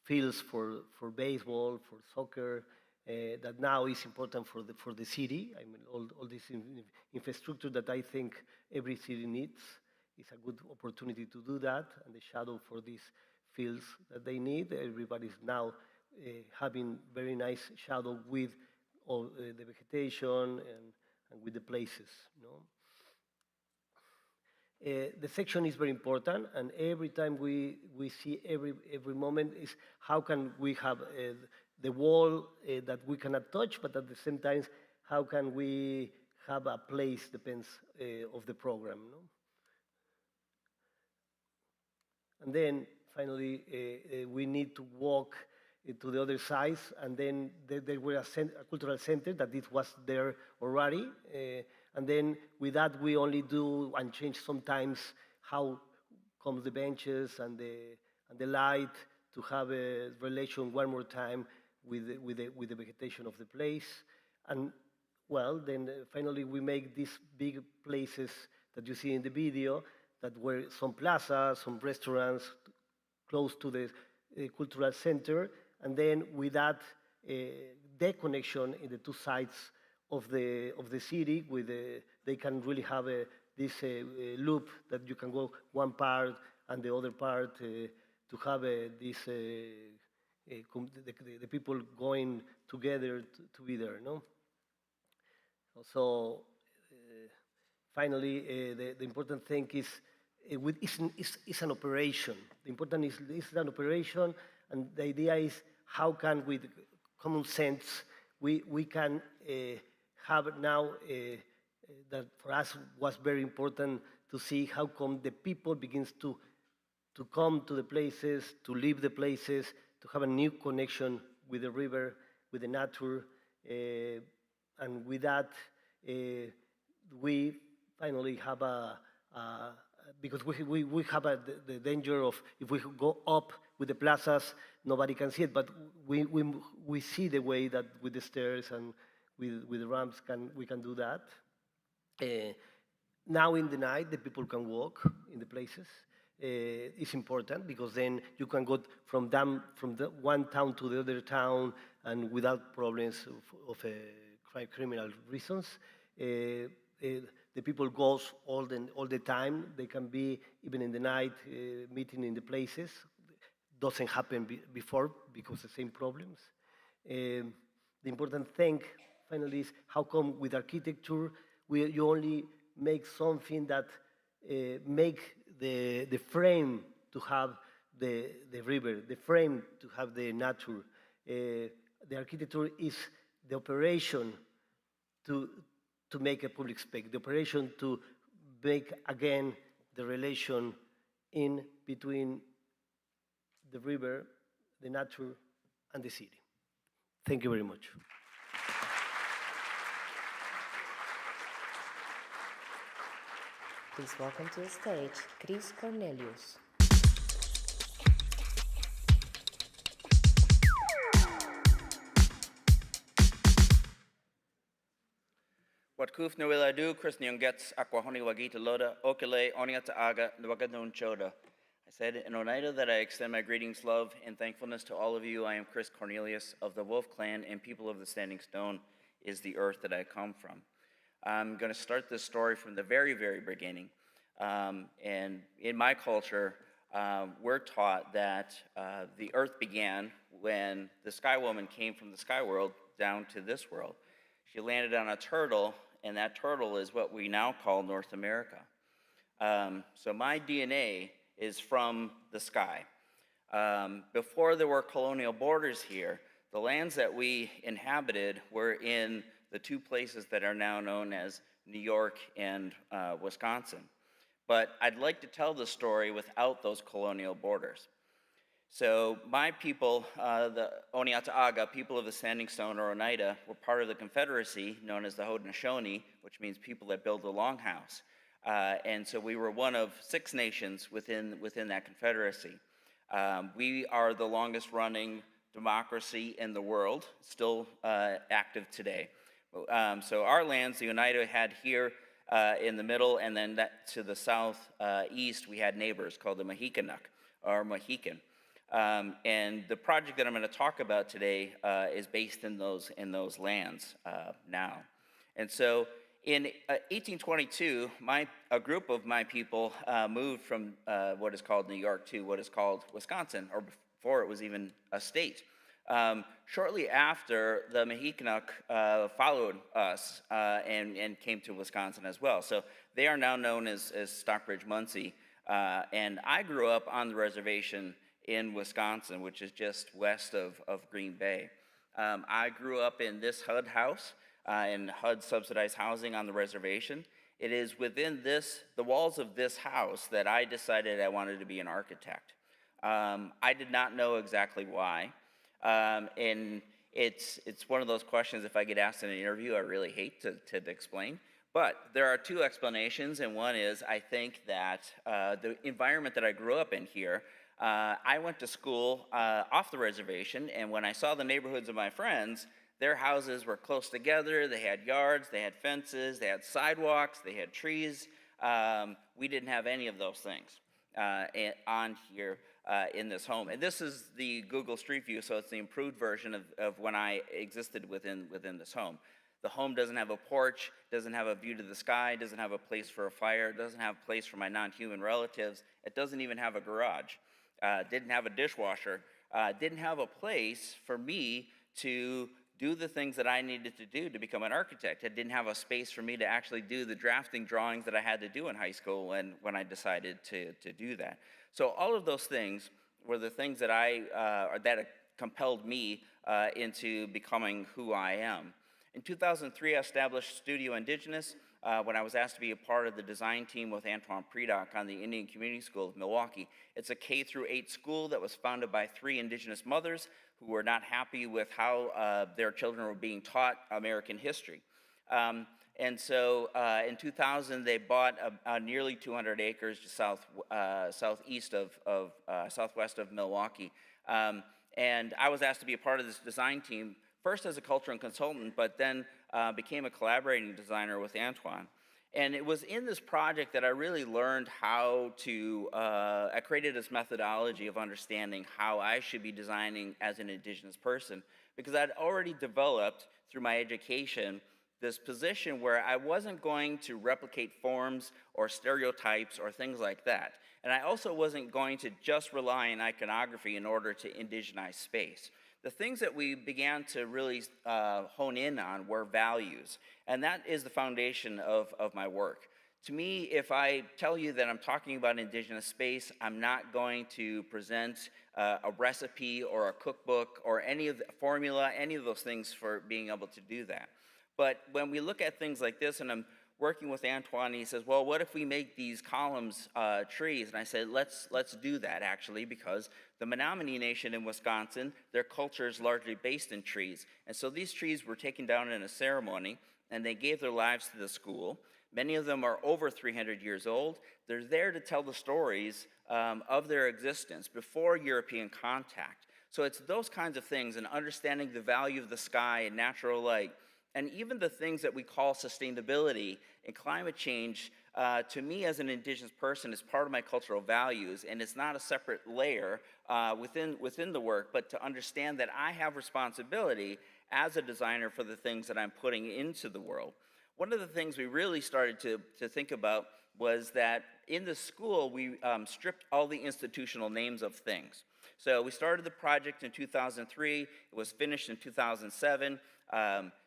fields for baseball, for soccer, that now is important for the city. I mean, all this infrastructure that I think every city needs is a good opportunity to do that, and the shadow for these fields that they need. Everybody's now having very nice shadow with all the vegetation and with the places, you know. The section is very important, and every time we see every moment is how can we have the wall that we cannot touch, but at the same time, how can we have a place, depends of the program. No? And then finally, we need to walk to the other side, and then there was a cultural center that it was there already. And then with that, we only do and change sometimes how comes the benches and the light to have a relation one more time with the vegetation of the place. And well, then finally we make these big places that you see in the video that were some plazas, some restaurants close to the cultural center. And then with that, the connection in the two sides of the city, they can really have this loop that you can go one part and the other part to have the people going together to be there. No. So finally, the important thing is it's an operation. The important is it's an operation, and the idea is how can, with common sense, we can have now that for us was very important to see how come the people begins to come to the places, to leave the places, to have a new connection with the river, with the nature, and with that we finally have because we have the danger of if we go up with the plazas, nobody can see it, but we see the way that with the stairs and with the ramps we can do that. Now in the night, the people can walk in the places. It's important because then you can go from the one town to the other town and without problems of criminal reasons. The people goes all the time. They can be even in the night meeting in the places. Doesn't happen before because the same problems. The important thing finally is how come with architecture you only make something that make the frame to have the river, the frame to have the nature. The architecture is the operation to make a public space, the operation to make again the relation in between the river, the nature, and the city. Thank you very much. Please welcome to the stage, Chris Cornelius. Wat kuf no will I do, Chris Nyongets, Aquahoni Wagita Loda, Okele, Oniata Aga, Nwagadun Choda. I said in Oneida that I extend my greetings, love, and thankfulness to all of you. I am Chris Cornelius of the Wolf Clan, and people of the Standing Stone is the earth that I come from. I'm going to start this story from the very, very beginning. And in my culture, we're taught that the earth began when the Sky Woman came from the sky world down to this world. She landed on a turtle, and that turtle is what we now call North America. So my DNA is from the sky. Before there were colonial borders here, the lands that we inhabited were in the two places that are now known as New York and Wisconsin. But I'd like to tell the story without those colonial borders. So my people, the Oniataaga, people of the Standing Stone or Oneida, were part of the Confederacy known as the Haudenosaunee, which means people that build the longhouse. And so we were one of 6 nations within that Confederacy. We are the longest running democracy in the world, still active today. So our lands, the Oneida had here in the middle, and then that to the southeast, we had neighbors called the Mohicanuk, or Mohican. And the project that I'm going to talk about today is based in those lands now. And so in 1822, a group of my people moved from what is called New York to what is called Wisconsin, or before it was even a state. Shortly after, the Mexicanuk followed us and came to Wisconsin as well. So they are now known as Stockbridge Munsee. And I grew up on the reservation in Wisconsin, which is just west of Green Bay. I grew up in this HUD house, in HUD subsidized housing on the reservation. It is within the walls of this house that I decided I wanted to be an architect. I did not know exactly why. And it's one of those questions, if I get asked in an interview, I really hate to explain. But there are two explanations, and one is I think that the environment that I grew up in here, I went to school off the reservation, and when I saw the neighborhoods of my friends, their houses were close together, they had yards, they had fences, they had sidewalks, they had trees. We didn't have any of those things on here in this home. And this is the Google Street View, so it's the improved version of when I existed within this home. The home doesn't have a porch, doesn't have a view to the sky, doesn't have a place for a fire, doesn't have a place for my non-human relatives. It doesn't even have a garage. Didn't have a dishwasher. Didn't have a place for me to do the things that I needed to do to become an architect. It didn't have a space for me to actually do the drafting drawings that I had to do in high school when I decided to do that. So all of those things were the things that that compelled me into becoming who I am. In 2003, I established Studio Indigenous when I was asked to be a part of the design team with Antoine Predock on the Indian Community School of Milwaukee. It's a K-8 school that was founded by 3 Indigenous mothers who were not happy with how their children were being taught American history. And so in 2000, they bought nearly 200 acres just southwest of Milwaukee. And I was asked to be a part of this design team, first as a cultural consultant, but then became a collaborating designer with Antoine. And it was in this project that I really learned how to, I created this methodology of understanding how I should be designing as an Indigenous person, because I'd already developed through my education this position where I wasn't going to replicate forms or stereotypes or things like that. And I also wasn't going to just rely on iconography in order to indigenize space. The things that we began to really hone in on were values, and that is the foundation of my work. To me, if I tell you that I'm talking about Indigenous space, I'm not going to present a recipe or a cookbook or any of the formula, any of those things for being able to do that. But when we look at things like this, and I'm working with Antoine, he says, well, what if we make these columns trees? And I said, let's do that, actually, because the Menominee Nation in Wisconsin, their culture is largely based in trees. And so these trees were taken down in a ceremony, and they gave their lives to the school. Many of them are over 300 years old. They're there to tell the stories of their existence before European contact. So it's those kinds of things, and understanding the value of the sky and natural light, and even the things that we call sustainability and climate change, to me as an Indigenous person, is part of my cultural values, and it's not a separate layer within the work, but to understand that I have responsibility as a designer for the things that I'm putting into the world. One of the things we really started to think about was that in the school, we stripped all the institutional names of things. So we started the project in 2003, it was finished in 2007,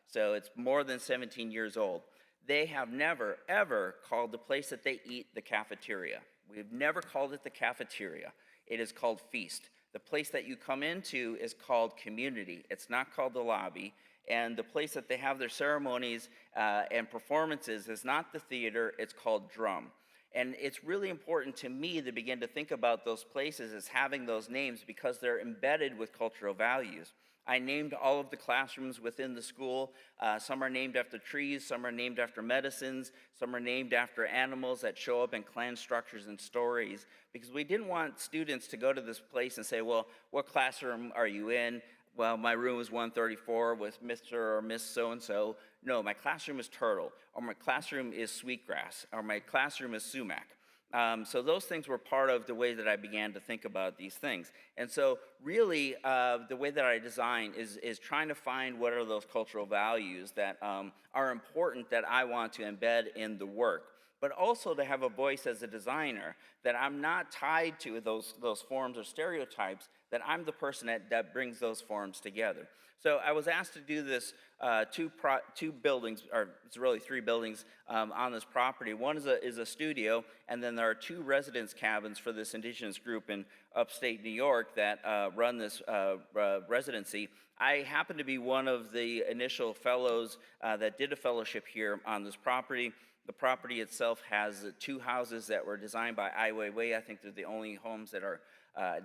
so it's more than 17 years old. They have never, ever called the place that they eat the cafeteria. We've never called it the cafeteria. It is called Feast. The place that you come into is called Community. It's not called the lobby. And the place that they have their ceremonies and performances is not the theater, it's called Drum. And it's really important to me to begin to think about those places as having those names because they're embedded with cultural values. I named all of the classrooms within the school. Some are named after trees, some are named after medicines, some are named after animals that show up in clan structures and stories, because we didn't want students to go to this place and say, well, what classroom are you in? Well, my room is 134 with Mr. or Miss so-and-so. No, my classroom is Turtle, or my classroom is Sweetgrass, or my classroom is Sumac. So those things were part of the way that I began to think about these things. And so really, the way that I design is trying to find what are those cultural values that are important that I want to embed in the work, but also to have a voice as a designer, that I'm not tied to those forms or stereotypes, that I'm the person that brings those forms together. So I was asked to do this two buildings, or it's really 3 buildings on this property. One is a studio, and then there are 2 residence cabins for this indigenous group in upstate New York that run this residency. I happen to be one of the initial fellows that did a fellowship here on this property. The property itself has 2 houses that were designed by Ai Weiwei. I think they're the only homes that are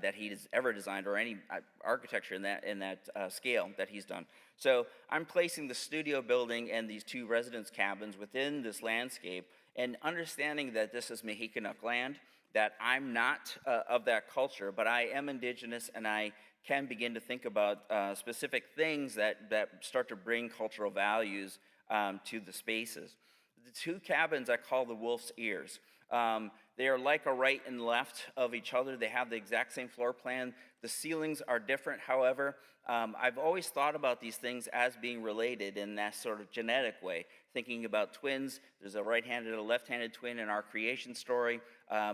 that he's ever designed, or any architecture in that scale that he's done. So I'm placing the studio building and these 2 residence cabins within this landscape, and understanding that this is Mexicanuk land, that I'm not of that culture, but I am indigenous, and I can begin to think about specific things that start to bring cultural values to the spaces. The 2 cabins I call the wolf's ears. They are like a right and left of each other. They have the exact same floor plan. The ceilings are different, however. I've always thought about these things as being related in that sort of genetic way, thinking about twins. There's a right-handed and a left-handed twin in our creation story,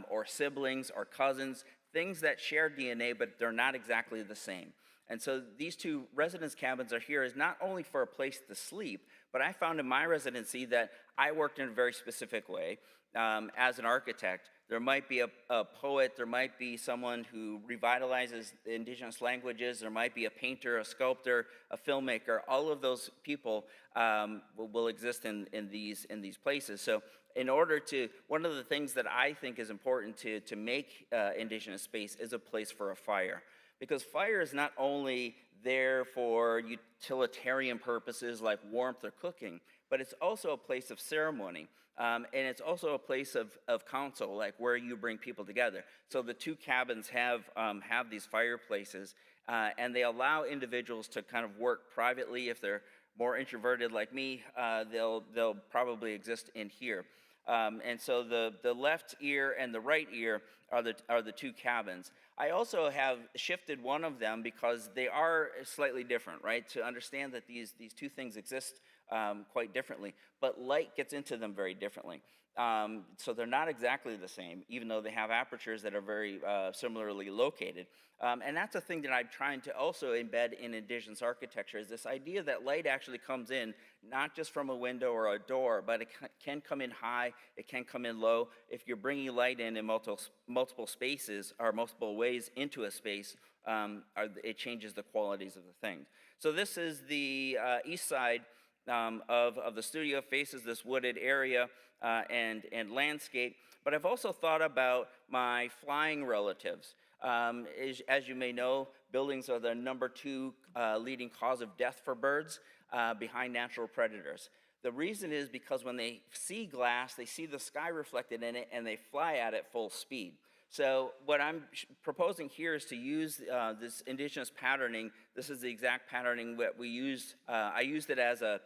or siblings or cousins, things that share DNA, but they're not exactly the same. And so these 2 residence cabins are here is not only for a place to sleep, but I found in my residency that I worked in a very specific way. As an architect, there might be a poet, there might be someone who revitalizes indigenous languages, there might be a painter, a sculptor, a filmmaker. All of those people will exist in these places. So in order to, one of the things that I think is important to make indigenous space is a place for a fire. Because fire is not only there for utilitarian purposes like warmth or cooking, but it's also a place of ceremony. And it's also a place of council, like where you bring people together. So the 2 cabins have these fireplaces, and they allow individuals to kind of work privately. If they're more introverted like me, they'll probably exist in here. And so the left ear and the right ear are the 2 cabins. I also have shifted one of them because they are slightly different, right? To understand that these 2 things exist quite differently, but light gets into them very differently. So they're not exactly the same, even though they have apertures that are very similarly located. And that's a thing that I'm trying to also embed in indigenous architecture, is this idea that light actually comes in not just from a window or a door, but it can come in high, it can come in low. If you're bringing light in multiple spaces or multiple ways into a space, it changes the qualities of the thing. So this is the east side of the studio, faces this wooded area and landscape. But I've also thought about my flying relatives. As you may know, buildings are the #2 leading cause of death for birds behind natural predators. The reason is because when they see glass, they see the sky reflected in it, and they fly at it full speed. So what I'm proposing here is to use this indigenous patterning. This is the exact patterning that we used. I used it as a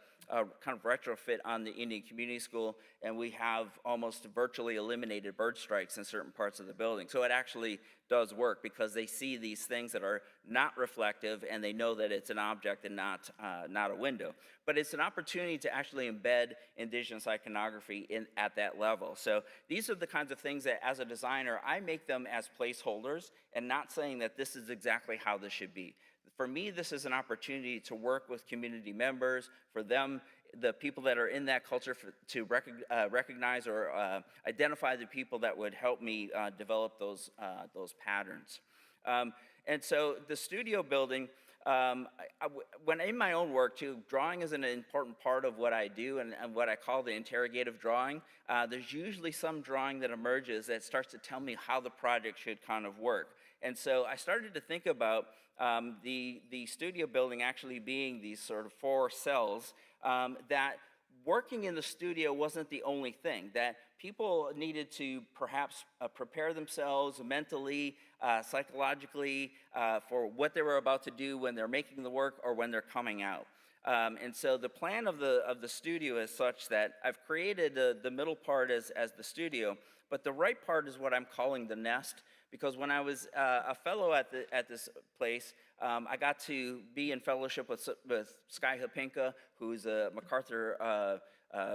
kind of retrofit on the Indian Community School, and we have almost virtually eliminated bird strikes in certain parts of the building. So it actually does work because they see these things that are not reflective, and they know that it's an object and not a window. But it's an opportunity to actually embed indigenous iconography at that level. So these are the kinds of things that, as a designer, I make them as placeholders and not saying that this is exactly how this should be. For me, this is an opportunity to work with community members, for them, the people that are in that culture, to recognize or identify the people that would help me develop those patterns. And so the studio building, when in my own work too, drawing is an important part of what I do and what I call the interrogative drawing. There's usually some drawing that emerges that starts to tell me how the project should kind of work. And so I started to think about the studio building actually being these sort of 4 cells, that working in the studio wasn't the only thing, that people needed to perhaps prepare themselves mentally, psychologically, for what they were about to do when they're making the work or when they're coming out. And so the plan of the studio is such that I've created the middle part as the studio, but the right part is what I'm calling the nest. Because when I was a fellow at this place, I got to be in fellowship with Sky Hapinka, who's a MacArthur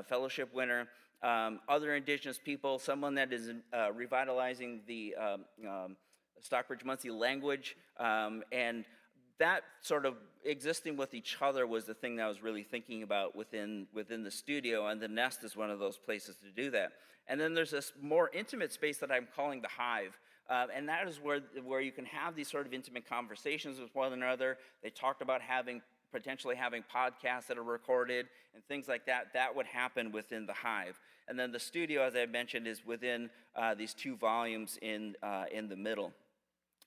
Fellowship winner, other indigenous people, someone that is revitalizing the Stockbridge-Munsee language, and that sort of existing with each other was the thing that I was really thinking about within the studio, and the nest is one of those places to do that. And then there's this more intimate space that I'm calling the hive, and that is where you can have these sort of intimate conversations with one another. They talked about potentially having podcasts that are recorded and things like that. That would happen within the hive. And then the studio, as I mentioned, is within these 2 volumes in the middle.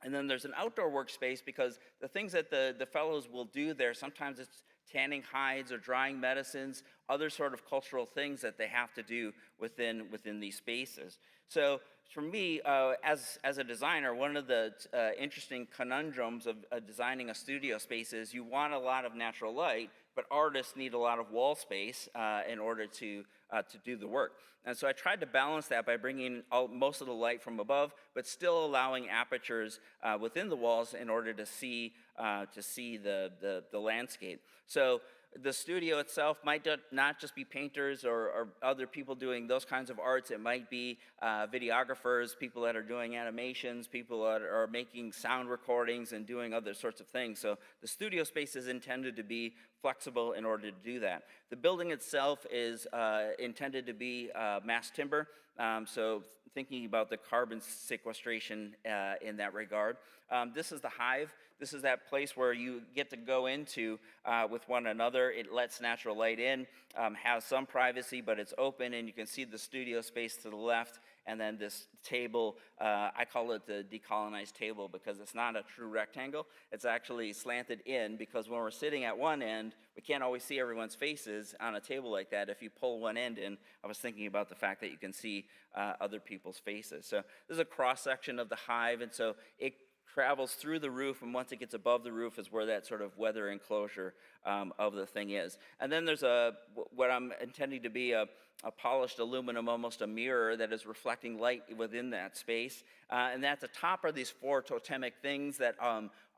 And then there's an outdoor workspace, because the things that the fellows will do there, sometimes it's tanning hides or drying medicines, other sort of cultural things that they have to do within these spaces. So for me, as a designer, one of the interesting conundrums of designing a studio space is you want a lot of natural light, but artists need a lot of wall space in order to do the work. And so I tried to balance that by bringing most of the light from above, but still allowing apertures within the walls in order to see the landscape. So the studio itself might not just be painters or other people doing those kinds of arts. It might be videographers, people that are doing animations, people that are making sound recordings and doing other sorts of things. So the studio space is intended to be flexible in order to do that. The building itself is intended to be mass timber, so thinking about the carbon sequestration in that regard. This is the hive. This is that place where you get to go into with one another. It lets natural light in, has some privacy, but it's open, and you can see the studio space to the left, and then this table, I call it the decolonized table because it's not a true rectangle. It's actually slanted in, because when we're sitting at one end, we can't always see everyone's faces on a table like that. If you pull one end in, I was thinking about the fact that you can see other people's faces. So this is a cross-section of the hive, and so it travels through the roof, and once it gets above the roof is where that sort of weather enclosure of the thing is. And then there's what I'm intending to be a polished aluminum, almost a mirror that is reflecting light within that space. And at the top are these 4 totemic things that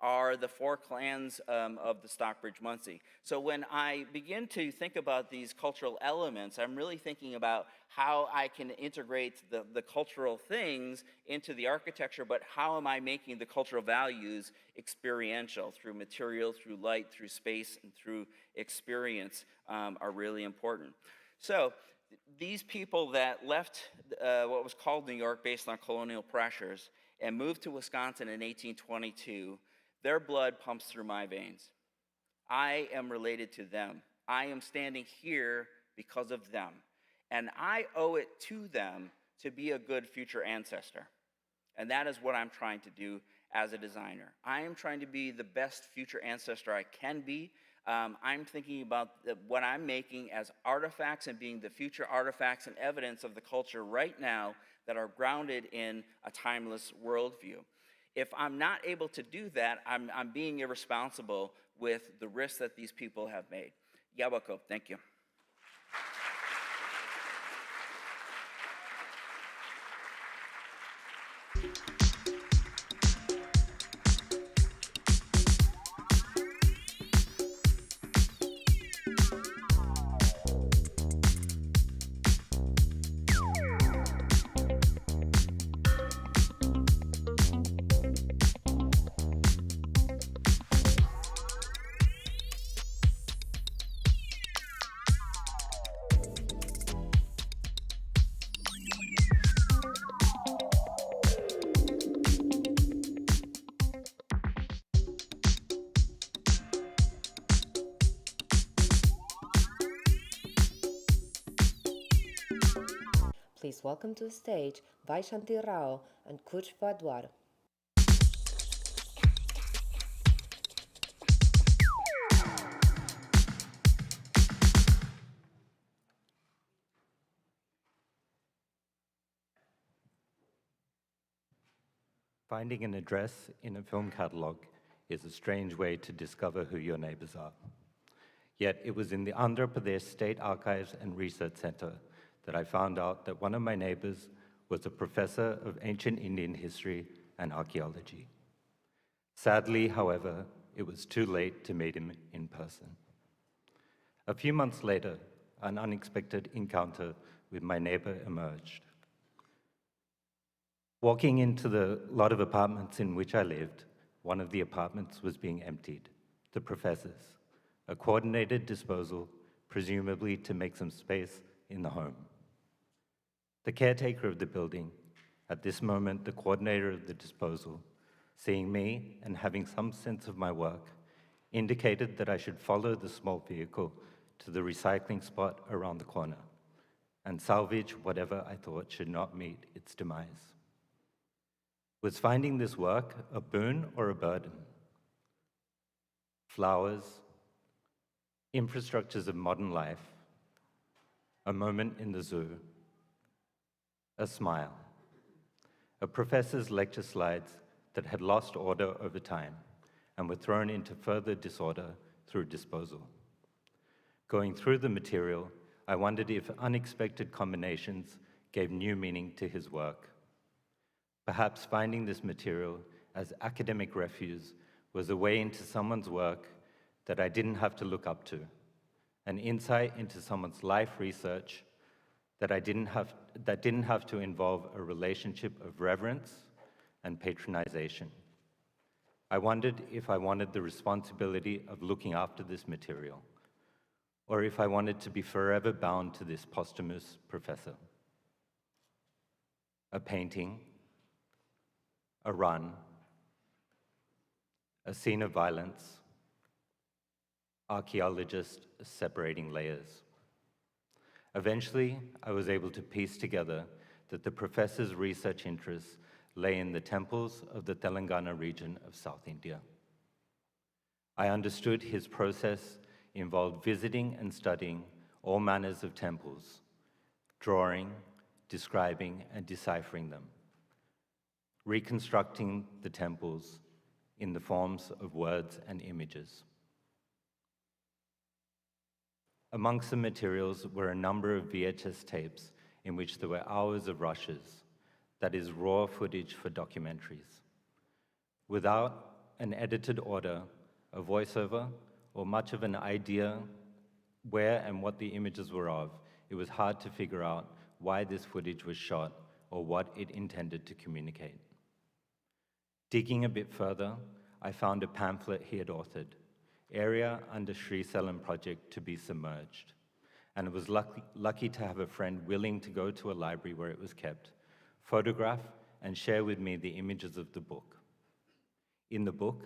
are the 4 clans of the Stockbridge-Munsee. So when I begin to think about these cultural elements, I'm really thinking about how I can integrate the cultural things into the architecture, but how am I making the cultural values experiential through material, through light, through space, and through experience are really important. So these people that left what was called New York based on colonial pressures and moved to Wisconsin in 1822, their blood pumps through my veins. I am related to them. I am standing here because of them. And I owe it to them to be a good future ancestor. And that is what I'm trying to do as a designer. I am trying to be the best future ancestor I can be. I'm thinking about what I'm making as artifacts and being the future artifacts and evidence of the culture right now that are grounded in a timeless worldview. If I'm not able to do that, I'm being irresponsible with the risks that these people have made. Yabako, thank you. Please welcome to the stage Vaishanti Rao and Kuch Vadwar. Finding an address in a film catalogue is a strange way to discover who your neighbors are. Yet it was in the Andhra Pradesh State Archives and Research Center that I found out that one of my neighbors was a professor of ancient Indian history and archaeology. Sadly, however, it was too late to meet him in person. A few months later, an unexpected encounter with my neighbor emerged. Walking into the lot of apartments in which I lived, one of the apartments was being emptied, the professor's, a coordinated disposal, presumably to make some space in the home. The caretaker of the building, at this moment the coordinator of the disposal, seeing me and having some sense of my work, indicated that I should follow the small vehicle to the recycling spot around the corner and salvage whatever I thought should not meet its demise. Was finding this work a boon or a burden? Flowers, infrastructures of modern life, a moment in the zoo, a smile, a professor's lecture slides that had lost order over time and were thrown into further disorder through disposal. Going through the material, I wondered if unexpected combinations gave new meaning to his work. Perhaps finding this material as academic refuse was a way into someone's work that I didn't have to look up to, an insight into someone's life research that didn't have to involve a relationship of reverence and patronization. I wondered if I wanted the responsibility of looking after this material, or if I wanted to be forever bound to this posthumous professor. A painting, a run, a scene of violence, archaeologist separating layers. Eventually, I was able to piece together that the professor's research interests lay in the temples of the Telangana region of South India. I understood his process involved visiting and studying all manners of temples, drawing, describing, and deciphering them, reconstructing the temples in the forms of words and images. Amongst the materials were a number of VHS tapes in which there were hours of rushes, that is, raw footage for documentaries. Without an edited order, a voiceover, or much of an idea where and what the images were of, it was hard to figure out why this footage was shot or what it intended to communicate. Digging a bit further, I found a pamphlet he had authored, Area Under Sri Selam Project to be Submerged, and I was lucky to have a friend willing to go to a library where it was kept, photograph and share with me the images of the book. In the book,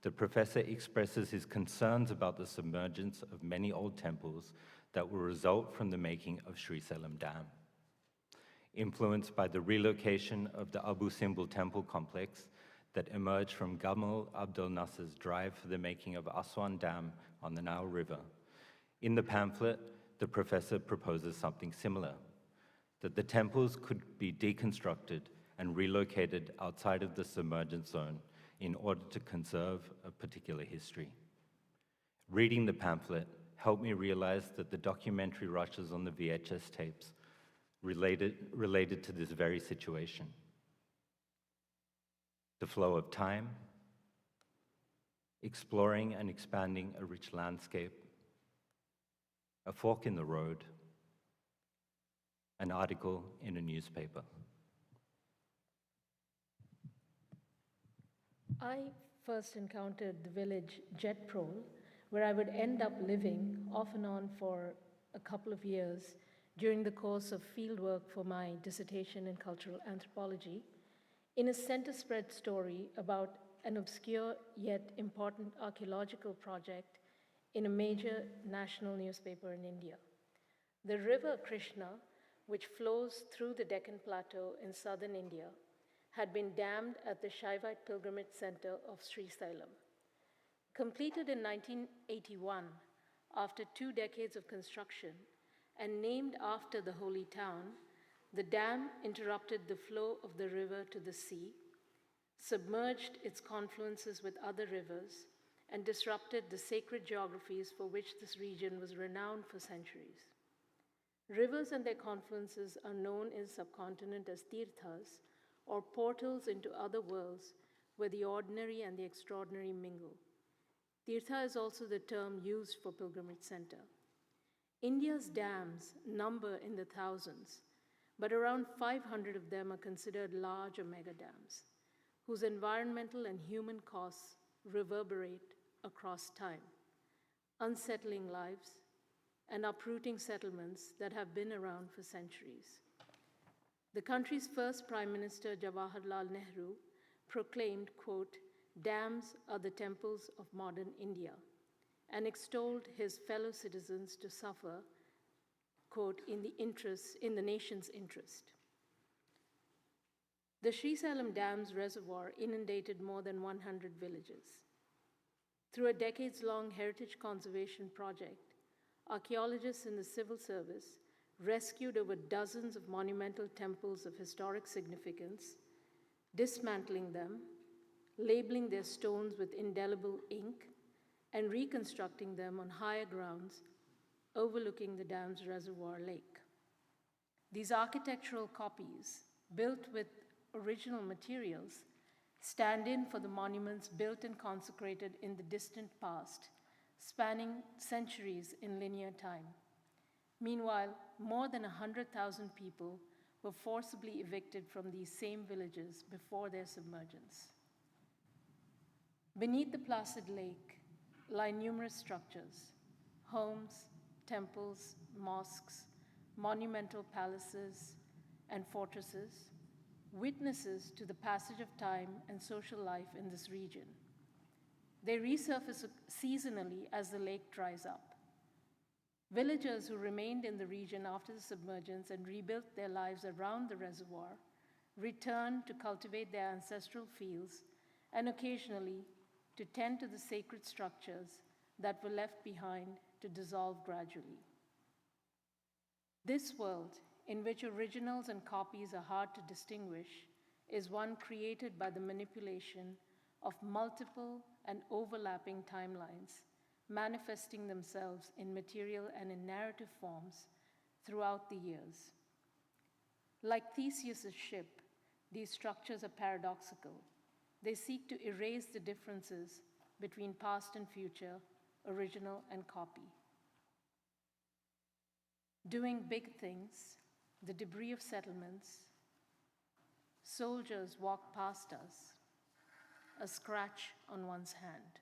the professor expresses his concerns about the submergence of many old temples that will result from the making of Sri Selam Dam. Influenced by the relocation of the Abu Simbel temple complex that emerged from Gamal Abdel Nasser's drive for the making of Aswan Dam on the Nile River. In the pamphlet, the professor proposes something similar, that the temples could be deconstructed and relocated outside of the submergence zone in order to conserve a particular history. Reading the pamphlet helped me realize that the documentary rushes on the VHS tapes related to this very situation. The flow of time, exploring and expanding a rich landscape, a fork in the road, an article in a newspaper. I first encountered the village Jetprol, where I would end up living off and on for a couple of years during the course of fieldwork for my dissertation in cultural anthropology, in a center-spread story about an obscure yet important archaeological project in a major national newspaper in India. The river Krishna, which flows through the Deccan Plateau in southern India, had been dammed at the Shaivite pilgrimage center of Sri Selam. Completed in 1981, after 2 decades of construction, and named after the holy town, the dam interrupted the flow of the river to the sea, submerged its confluences with other rivers, and disrupted the sacred geographies for which this region was renowned for centuries. Rivers and their confluences are known in the subcontinent as tirthas, or portals into other worlds where the ordinary and the extraordinary mingle. Tirtha is also the term used for pilgrimage center. India's dams number in the thousands, but around 500 of them are considered large or mega dams, whose environmental and human costs reverberate across time, unsettling lives and uprooting settlements that have been around for centuries. The country's first Prime Minister, Jawaharlal Nehru, proclaimed, quote, "Dams are the temples of modern India," and extolled his fellow citizens to suffer, quote, in the nation's interest. The Srisailam Dam's reservoir inundated more than 100 villages. Through a decades-long heritage conservation project, archaeologists in the civil service rescued over dozens of monumental temples of historic significance, dismantling them, labeling their stones with indelible ink, and reconstructing them on higher grounds overlooking the dam's reservoir lake. These architectural copies, built with original materials, stand in for the monuments built and consecrated in the distant past, spanning centuries in linear time. Meanwhile, more than 100,000 people were forcibly evicted from these same villages before their submergence. Beneath the placid lake lie numerous structures: homes, temples, mosques, monumental palaces, and fortresses, witnesses to the passage of time and social life in this region. They resurface seasonally as the lake dries up. Villagers who remained in the region after the submergence and rebuilt their lives around the reservoir returned to cultivate their ancestral fields and occasionally to tend to the sacred structures that were left behind to dissolve gradually. This world, in which originals and copies are hard to distinguish, is one created by the manipulation of multiple and overlapping timelines, manifesting themselves in material and in narrative forms throughout the years. Like Theseus's ship, these structures are paradoxical. They seek to erase the differences between past and future, original and copy. Doing big things, the debris of settlements, soldiers walk past us, a scratch on one's hand.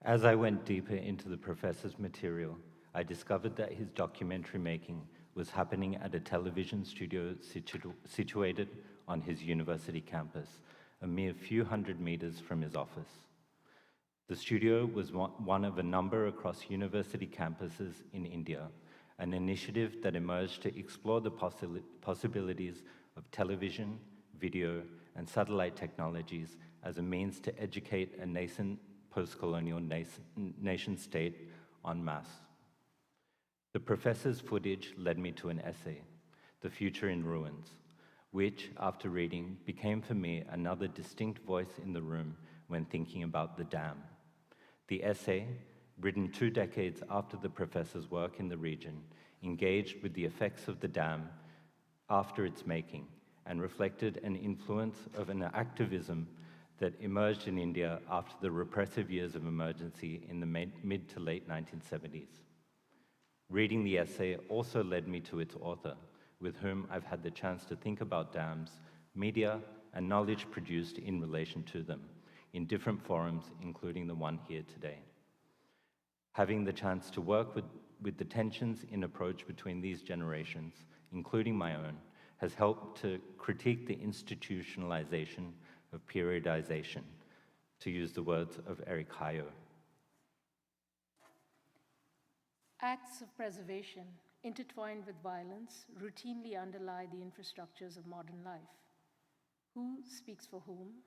As I went deeper into the professor's material, I discovered that his documentary making was happening at a television studio situated on his university campus, a mere few hundred meters from his office. The studio was one of a number across university campuses in India, an initiative that emerged to explore the possibilities of television, video, and satellite technologies as a means to educate a nascent post-colonial nation-state en masse. The professor's footage led me to an essay, The Future in Ruins, which, after reading, became for me another distinct voice in the room when thinking about the dam. The essay, written 2 decades after the professor's work in the region, engaged with the effects of the dam after its making and reflected an influence of an activism that emerged in India after the repressive years of emergency in the mid to late 1970s. Reading the essay also led me to its author, with whom I've had the chance to think about dams, media, and knowledge produced in relation to them, in different forums, including the one here today. Having the chance to work with the tensions in approach between these generations, including my own, has helped to critique the institutionalization of periodization, to use the words of Eric Hayo. Acts of preservation, intertwined with violence, routinely underlie the infrastructures of modern life. Who speaks for whom?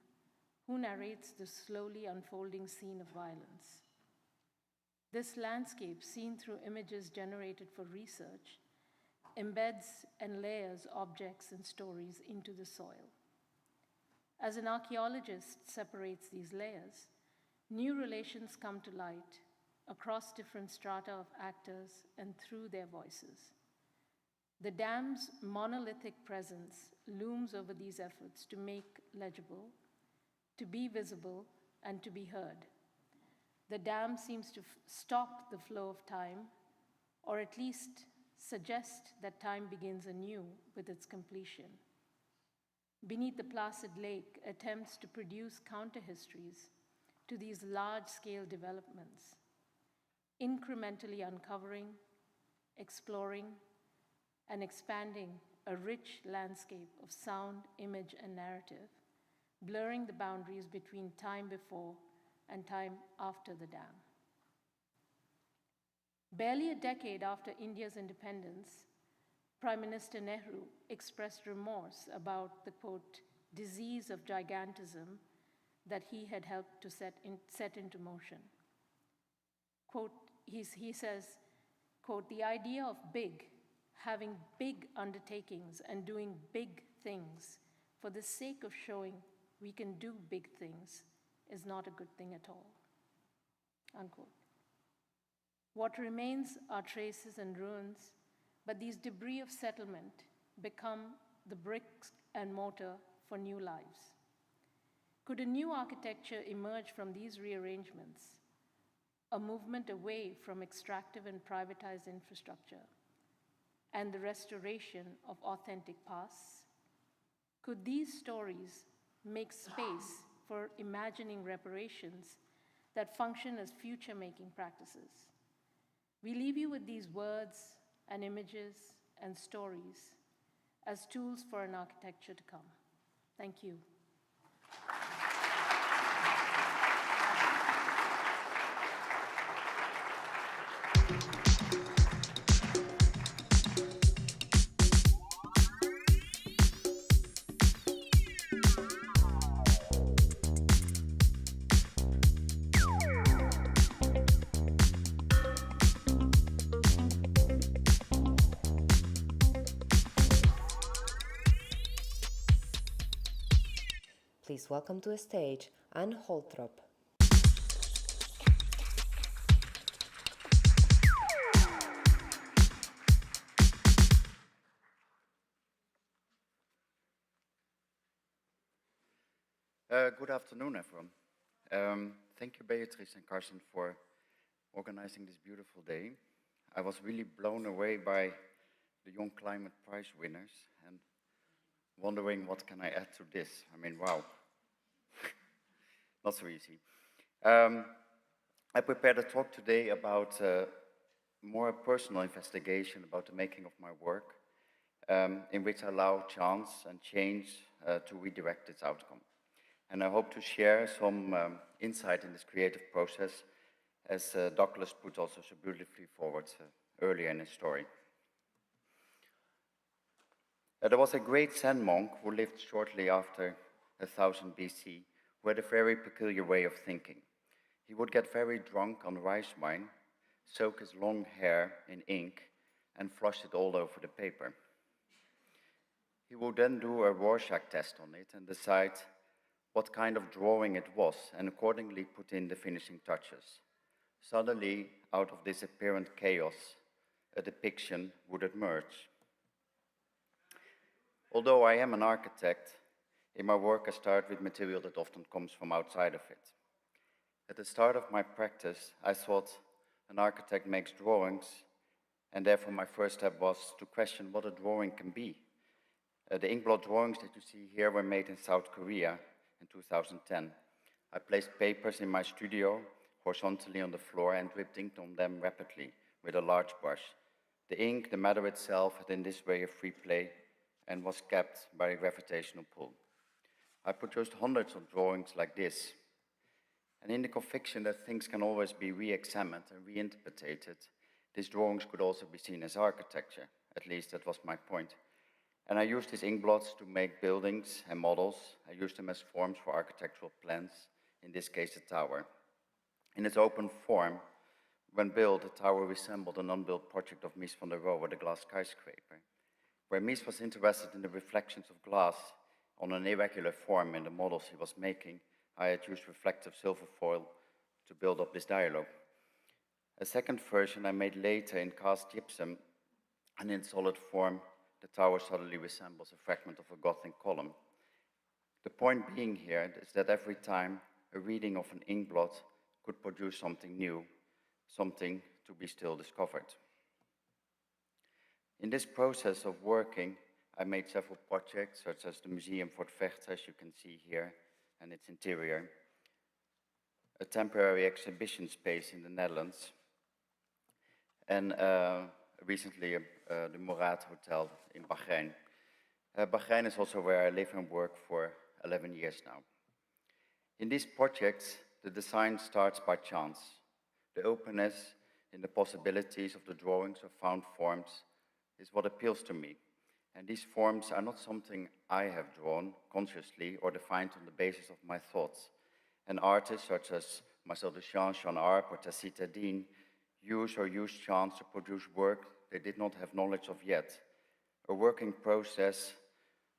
Who narrates the slowly unfolding scene of violence? This landscape, seen through images generated for research, embeds and layers objects and stories into the soil. As an archaeologist separates these layers, new relations come to light across different strata of actors and through their voices. The dam's monolithic presence looms over these efforts to make legible, to be visible, and to be heard. The dam seems to stop the flow of time, or at least suggest that time begins anew with its completion. Beneath the Placid Lake attempts to produce counter-histories to these large-scale developments, incrementally uncovering, exploring, and expanding a rich landscape of sound, image, and narrative, blurring the boundaries between time before and time after the dam. Barely a decade after India's independence, Prime Minister Nehru expressed remorse about the, quote, disease of gigantism that he had helped to set into motion. Quote, he says, quote, the idea of big, having big undertakings and doing big things for the sake of showing we can do big things is not a good thing at all, unquote. What remains are traces and ruins, but these debris of settlement become the bricks and mortar for new lives. Could a new architecture emerge from these rearrangements, a movement away from extractive and privatized infrastructure, and the restoration of authentic pasts? Could these stories make space for imagining reparations that function as future-making practices? We leave you with these words and images and stories as tools for an architecture to come. Thank you. Please welcome to the stage Anne Holtrop. Good afternoon, everyone. Thank you, Beatrice and Carson, for organizing this beautiful day. I was really blown away by the Young Climate Prize winners and wondering what can I add to this. I mean, wow. Not so easy. I prepared a talk today about more personal investigation about the making of my work, in which I allow chance and change to redirect its outcome. And I hope to share some insight in this creative process, as Douglas put also so beautifully forward earlier in his story. There was a great Zen monk who lived shortly after 1000 BC, who had a very peculiar way of thinking. He would get very drunk on rice wine, soak his long hair in ink, and flush it all over the paper. He would then do a Rorschach test on it and decide what kind of drawing it was, and accordingly put in the finishing touches. Suddenly, out of this apparent chaos, a depiction would emerge. Although I am an architect, in my work I start with material that often comes from outside of it. At the start of my practice, I thought an architect makes drawings, and therefore my first step was to question what a drawing can be. The inkblot drawings that you see here were made in South Korea in 2010. I placed papers in my studio horizontally on the floor and dripped ink on them rapidly with a large brush. The ink, the matter itself, had in this way a free play and was kept by a gravitational pull. I produced hundreds of drawings like this, and in the conviction that things can always be re-examined and reinterpreted, these drawings could also be seen as architecture. At least that was my point. And I used these inkblots to make buildings and models. I used them as forms for architectural plans, in this case a tower. In its open form, when built, the tower resembled an unbuilt project of Mies van der Rohe, the glass skyscraper, where Mies was interested in the reflections of glass on an irregular form in the models he was making. I had used reflective silver foil to build up this dialogue. A second version I made later in cast gypsum, and in solid form, the tower suddenly resembles a fragment of a Gothic column. The point being here is that every time a reading of an inkblot could produce something new, something to be still discovered. In this process of working, I made several projects, such as the Museum Fort Vecht, as you can see here, and its interior, a temporary exhibition space in the Netherlands, and recently the Murad Hotel in Bahrain. Bahrain is also where I live and work for 11 years now. In these projects, the design starts by chance. The openness in the possibilities of the drawings of found forms is what appeals to me. And these forms are not something I have drawn consciously or defined on the basis of my thoughts. And artists such as Marcel Duchamp, Jean Arp, or Tacita Dean use chance to produce work they did not have knowledge of yet. A working process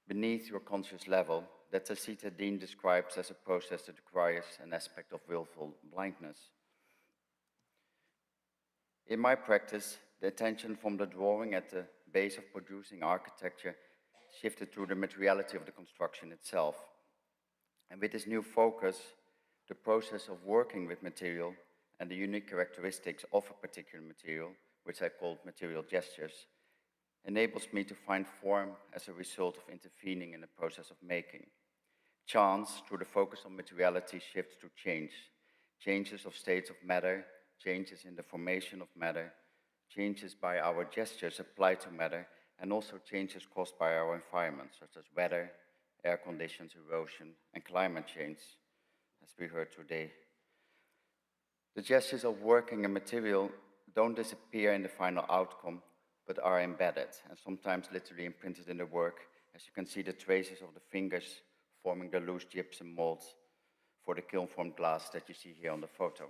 beneath your conscious level that Tacita Dean describes as a process that requires an aspect of willful blindness. In my practice, the attention from the drawing at the base of producing architecture shifted to the materiality of the construction itself. And with this new focus, the process of working with material and the unique characteristics of a particular material, which I called material gestures, enables me to find form as a result of intervening in the process of making. Chance, through the focus on materiality, shifts to change. Changes of states of matter, changes in the formation of matter, changes by our gestures applied to matter, and also changes caused by our environment, such as weather, air conditions, erosion, and climate change, as we heard today. The gestures of working a material don't disappear in the final outcome, but are embedded, and sometimes literally imprinted in the work, as you can see the traces of the fingers forming the loose gypsum molds for the kiln-formed glass that you see here on the photo.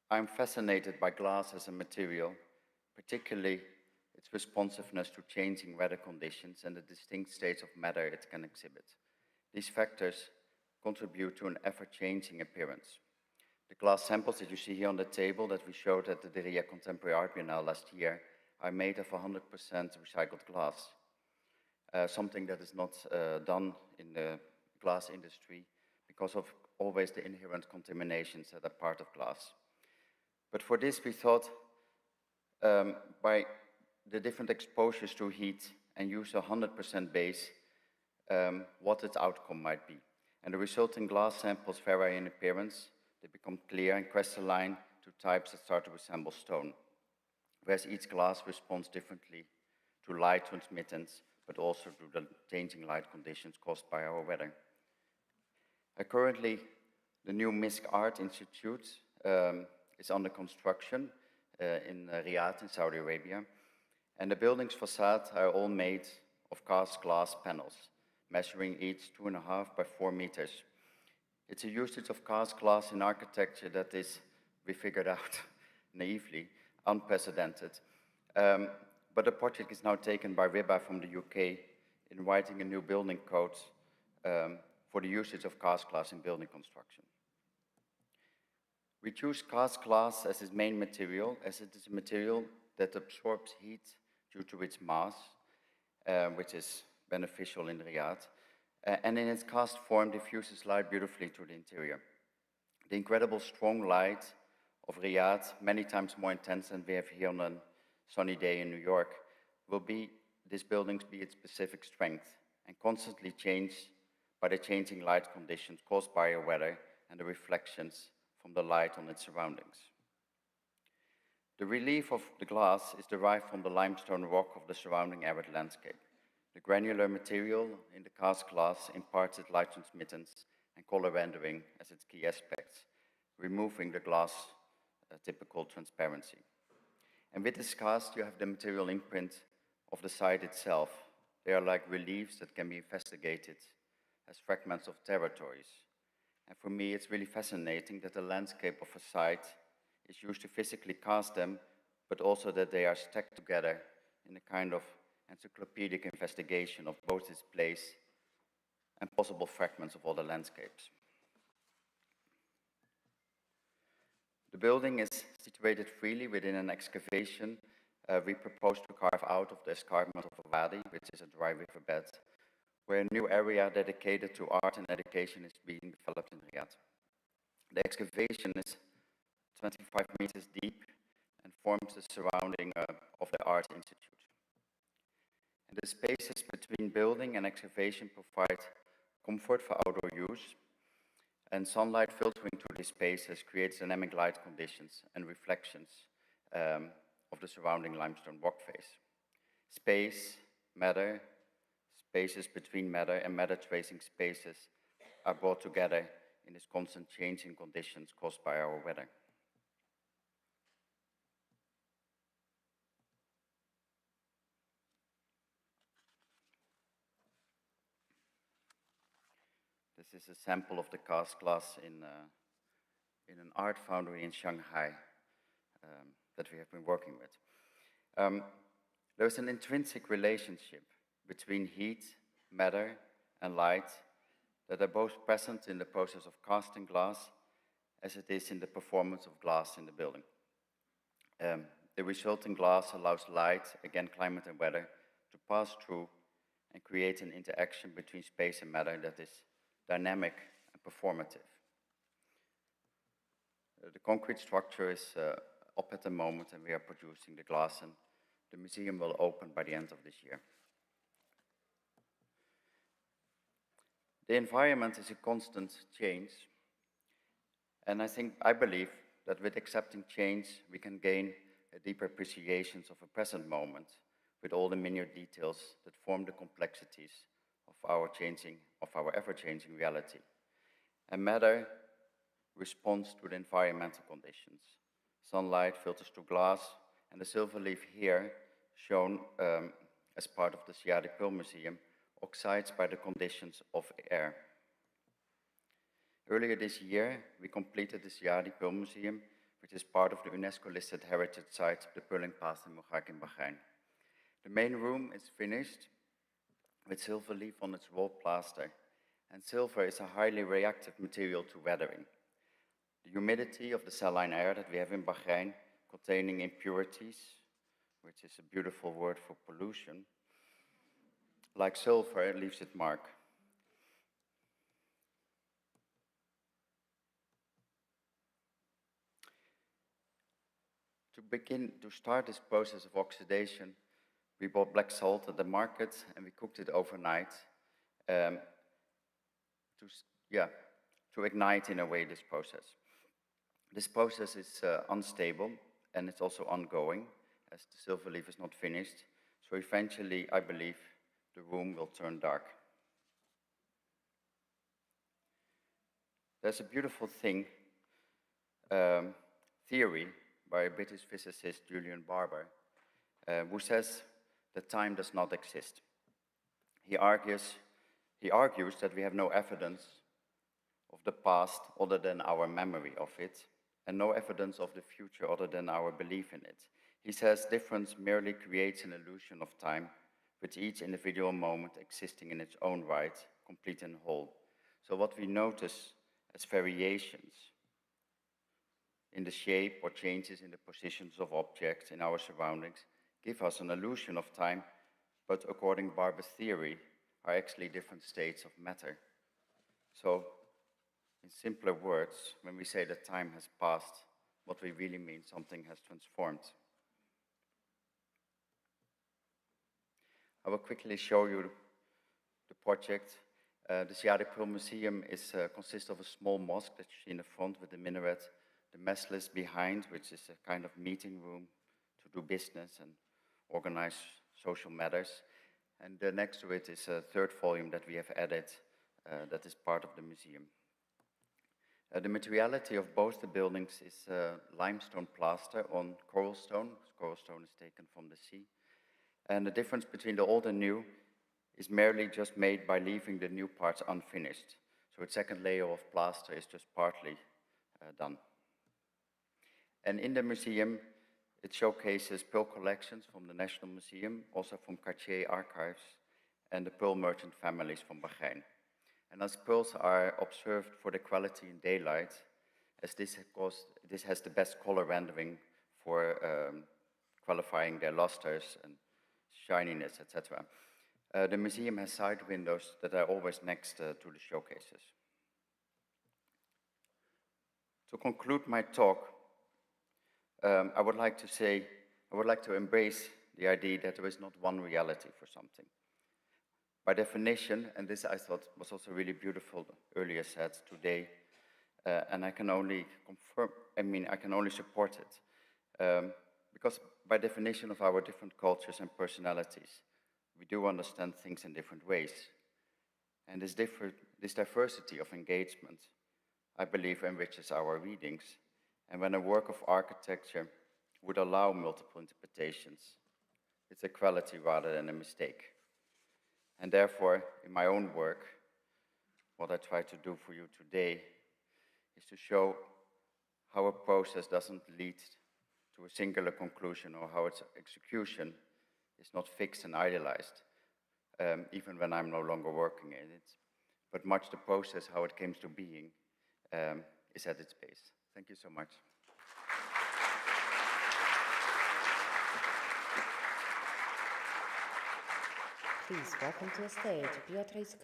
I'm fascinated by glass as a material, particularly its responsiveness to changing weather conditions and the distinct states of matter it can exhibit. These factors contribute to an ever-changing appearance. The glass samples that you see here on the table that we showed at the Daryan Contemporary Art Biennale last year are made of 100% recycled glass, something that is not done in the glass industry because of always the inherent contaminations that are part of glass. But for this, we thought by the different exposures to heat and use 100% base, what its outcome might be. And the resulting glass samples vary in appearance. They become clear and crystalline to types that start to resemble stone, whereas each glass responds differently to light transmittance, but also to the changing light conditions caused by our weather. Currently, the new Misk Art Institute is under construction in Riyadh in Saudi Arabia, and the building's facade are all made of cast glass panels, measuring each 2.5 by 4 meters. It's a usage of cast glass in architecture that is, we figured out naively, unprecedented. But the project is now taken by RIBA from the UK in writing a new building code for the usage of cast glass in building construction. We choose cast glass as its main material, as it is a material that absorbs heat due to its mass, which is beneficial in Riyadh, and in its cast form diffuses light beautifully to the interior. The incredible strong light of Riyadh, many times more intense than we have here on a sunny day in New York, will be this building's be its specific strength and constantly changed by the changing light conditions caused by our weather and the reflections from the light on its surroundings. The relief of the glass is derived from the limestone rock of the surrounding arid landscape. The granular material in the cast glass imparts its light transmittance and color rendering as its key aspects, removing the glass typical transparency. And with this cast, you have the material imprint of the site itself. They are like reliefs that can be investigated as fragments of territories. And for me, it's really fascinating that the landscape of a site is used to physically cast them, but also that they are stacked together in a kind of encyclopedic investigation of both its place and possible fragments of other landscapes. The building is situated freely within an excavation we propose to carve out of the escarpment of a wadi, which is a dry riverbed, where a new area dedicated to art and education is being developed in Riyadh. The excavation is 25 meters deep and forms the surrounding of the Art Institute. And the spaces between building and excavation provide comfort for outdoor use, and sunlight filtering through these spaces creates dynamic light conditions and reflections of the surrounding limestone rock face. Space, matter, spaces between matter and matter tracing spaces are brought together in this constant changing conditions caused by our weather. This is a sample of the cast glass in an art foundry in Shanghai that we have been working with. There's an intrinsic relationship between heat, matter, and light that are both present in the process of casting glass as it is in the performance of glass in the building. The resulting glass allows light, again climate and weather, to pass through and create an interaction between space and matter that is dynamic and performative. The concrete structure is up at the moment, and we are producing the glass, and the museum will open by the end of this year. The environment is a constant change, and I believe that with accepting change, we can gain a deeper appreciation of a present moment with all the minute details that form the complexities of our ever-changing reality. And matter responds to the environmental conditions. Sunlight filters through glass, and the silver leaf here, shown as part of the Jade Pearl Museum, oxides by the conditions of air. Earlier this year, we completed the Jade Pearl Museum, which is part of the UNESCO-listed heritage site, the Pearling Pass in Moghak in Bahrain. The main room is finished with silver leaf on its wall plaster, and silver is a highly reactive material to weathering. The humidity of the saline air that we have in Bahrain, containing impurities, which is a beautiful word for pollution, like sulfur, leaves its mark. To start this process of oxidation, we bought black salt at the market and we cooked it overnight to ignite, in a way, this process. This process is unstable and it's also ongoing, as the silver leaf is not finished. So eventually, I believe, the room will turn dark. There's a beautiful theory by a British physicist, Julian Barber, who says that time does not exist. He argues that we have no evidence of the past other than our memory of it, and no evidence of the future other than our belief in it. He says difference merely creates an illusion of time, with each individual moment existing in its own right, complete and whole. So what we notice as variations in the shape or changes in the positions of objects in our surroundings give us an illusion of time, but according to Barber's theory, are actually different states of matter. So, in simpler words, when we say that time has passed, what we really mean, something has transformed. I will quickly show you the project. The Jade Pearl Museum consists of a small mosque that you see in the front with the minaret, the mess behind, which is a kind of meeting room to do business and organize social matters. And next to it is a third volume that we have added that is part of the museum. The materiality of both the buildings is limestone plaster on coral stone. Coral stone is taken from the sea. And the difference between the old and new is merely just made by leaving the new parts unfinished. So its second layer of plaster is just partly done. And in the museum, it showcases pearl collections from the National Museum, also from Cartier archives, and the pearl merchant families from Bahrain. And as pearls are observed for the quality in daylight, as this has the best color rendering for qualifying their lusters and shininess, etc. The museum has side windows that are always next to the showcases. To conclude my talk, I would like to embrace the idea that there is not one reality for something. By definition, and this I thought was also really beautiful earlier said today, and I can only I can only support it. Because by definition of our different cultures and personalities, we do understand things in different ways. And this diversity of engagement, I believe, enriches our readings. And when a work of architecture would allow multiple interpretations, it's a quality rather than a mistake. And therefore, in my own work, what I try to do for you today is to show how a process doesn't lead to a singular conclusion, or how its execution is not fixed and idealized, even when I'm no longer working in it, but much the process, how it came to being, is at its base. Thank you so much. Please welcome to the stage Beatrice.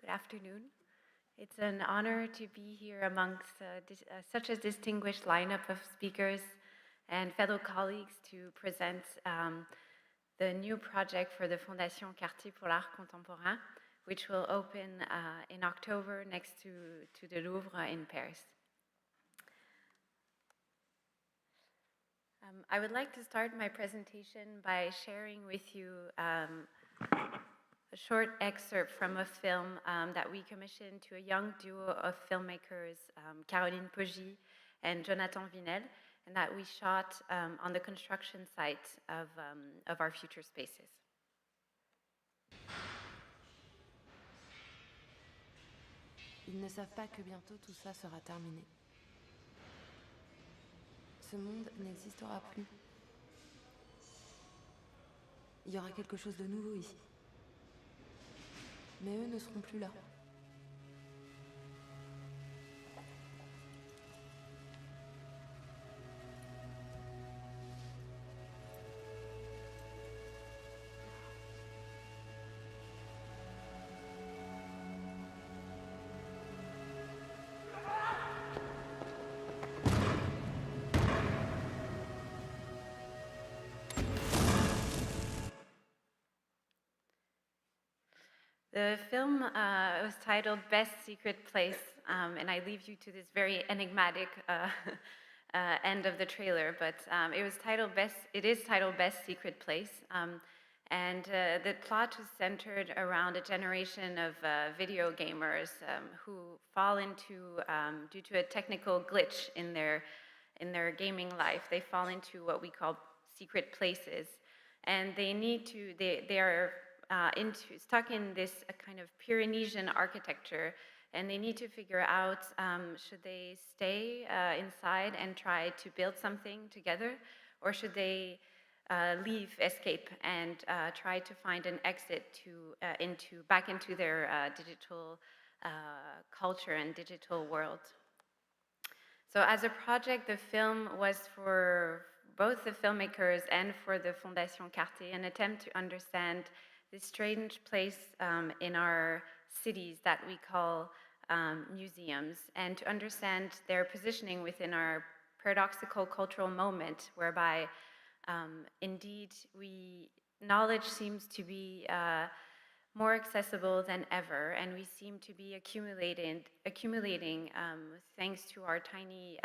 Good afternoon. It's an honor to be here amongst such a distinguished lineup of speakers and fellow colleagues to present the new project for the Fondation Quartier pour l'Art Contemporain, which will open in October next to the Louvre in Paris. I would like to start my presentation by sharing with you a short excerpt from a film that we commissioned to a young duo of filmmakers, Caroline Poggi and Jonathan Vinel, and that we shot on the construction site of our future spaces. Ils ne savent pas que bientôt tout ça sera terminé. Ce monde n'existera plus. Il y aura quelque chose de nouveau ici. Mais eux ne seront plus là. The film was titled Best Secret Place, and I leave you to this very enigmatic end of the trailer, but it is titled Best Secret Place, and the plot was centered around a generation of video gamers who fall into, due to a technical glitch in their gaming life, they fall into what we call secret places, and they are stuck in this kind of Pyrenean architecture, and they need to figure out should they stay inside and try to build something together, or should they escape, and try to find an exit back into their digital culture and digital world. So as a project, the film was for both the filmmakers and for the Fondation Quartier an attempt to understand this strange place in our cities that we call museums, and to understand their positioning within our paradoxical cultural moment, whereby indeed knowledge seems to be more accessible than ever, and we seem to be accumulating thanks to our tiny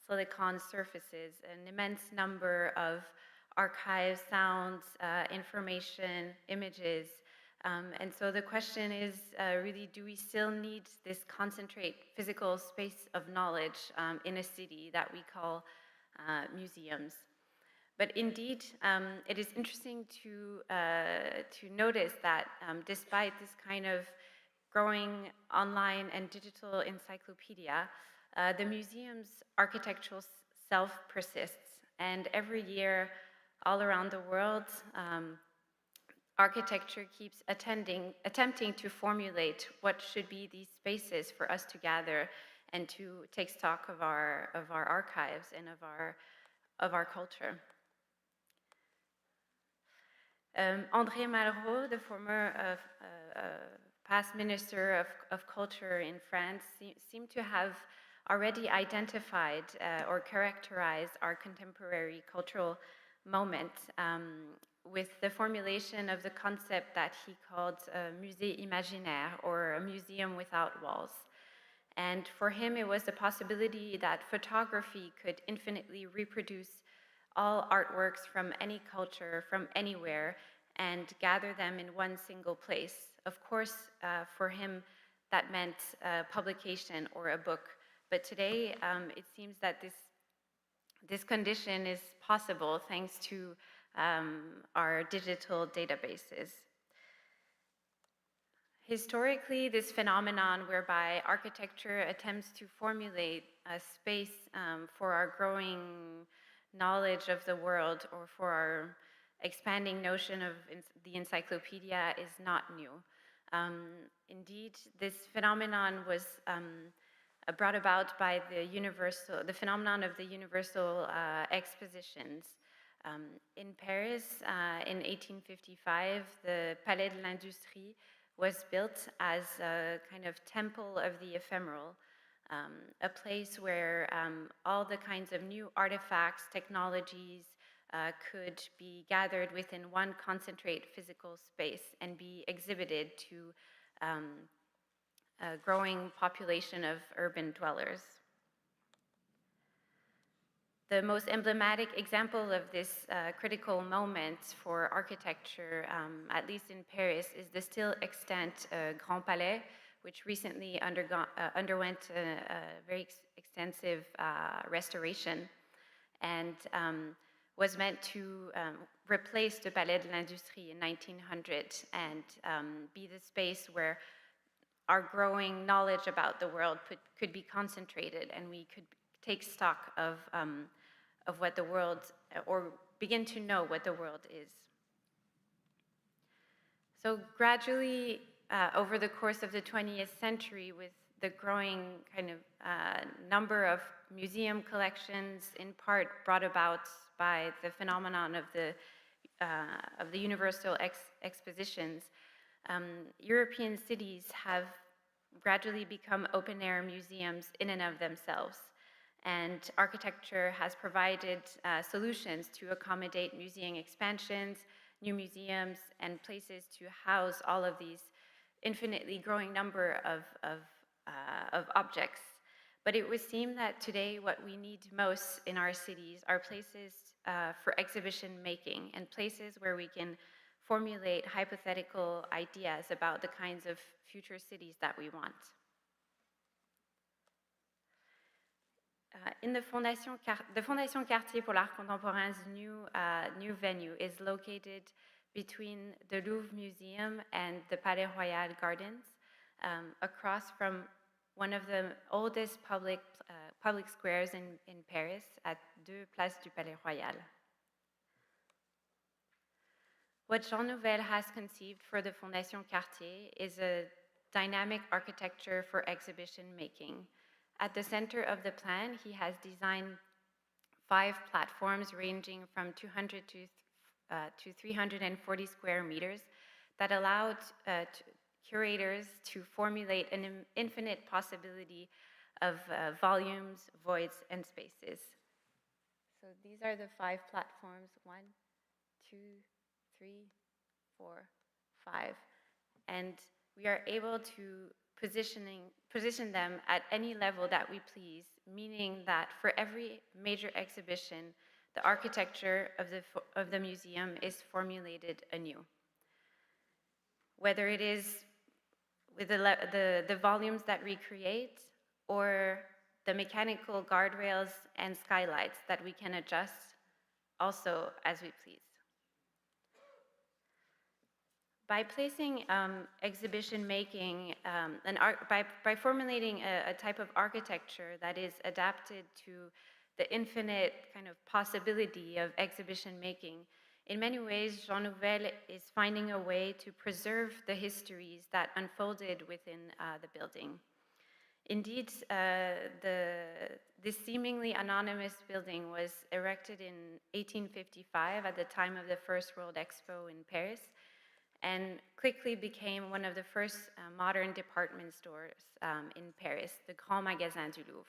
silicon surfaces, an immense number of archives, sounds, information, images. And so the question is really, do we still need this concentrate physical space of knowledge in a city that we call museums? But indeed, it is interesting to notice that despite this kind of growing online and digital encyclopedia, the museum's architectural self persists, and every year, all around the world, architecture keeps attempting to formulate what should be these spaces for us to gather and to take stock of our archives and of our our culture. André Malraux, the former past Minister of Culture in France, seemed to have already identified or characterized our contemporary cultural moment with the formulation of the concept that he called musée imaginaire, or a museum without walls. And for him, it was the possibility that photography could infinitely reproduce all artworks from any culture, from anywhere, and gather them in one single place. Of course, for him, that meant publication or a book. But today, it seems that this condition is possible thanks to our digital databases. Historically, this phenomenon whereby architecture attempts to formulate a space for our growing knowledge of the world or for our expanding notion of the encyclopedia is not new. Indeed, this phenomenon was brought about by the phenomenon of the universal expositions. In Paris, in 1855, the Palais de l'Industrie was built as a kind of temple of the ephemeral, a place where all the kinds of new artifacts, technologies could be gathered within one concentrate physical space and be exhibited to a growing population of urban dwellers. The most emblematic example of this critical moment for architecture, at least in Paris, is the still extant Grand Palais, which recently underwent a very extensive restoration and was meant to replace the Palais de l'Industrie in 1900 and be the space where our growing knowledge about the world could be concentrated, and we could take stock of what the world, or begin to know what the world is. So gradually, over the course of the 20th century, with the growing kind of number of museum collections, in part brought about by the phenomenon of the universal expositions, European cities have gradually become open-air museums in and of themselves. And architecture has provided solutions to accommodate museum expansions, new museums, and places to house all of these infinitely growing number of objects. But it would seem that today what we need most in our cities are places for exhibition making, and places where we can formulate hypothetical ideas about the kinds of future cities that we want. In the Fondation Cartier pour l'Art Contemporain's new venue is located between the Louvre Museum and the Palais Royal Gardens, across from one of the oldest public squares in Paris, at 2 Place du Palais Royal. What Jean Nouvel has conceived for the Fondation Cartier is a dynamic architecture for exhibition making. At the center of the plan, he has designed 5 platforms ranging from 200 to 340 square meters that allowed curators to formulate an infinite possibility of volumes, voids, and spaces. So these are the 5 platforms, 1, 2, 3, 4, 5. And we are able to position them at any level that we please, meaning that for every major exhibition, the architecture of the museum is formulated anew. Whether it is with the volumes that we create, or the mechanical guardrails and skylights that we can adjust also as we please. By placing exhibition making, by formulating a type of architecture that is adapted to the infinite kind of possibility of exhibition making, in many ways, Jean Nouvel is finding a way to preserve the histories that unfolded within the building. Indeed, this seemingly anonymous building was erected in 1855 at the time of the First World Expo in Paris, and quickly became one of the first modern department stores in Paris, the Grand Magasin du Louvre.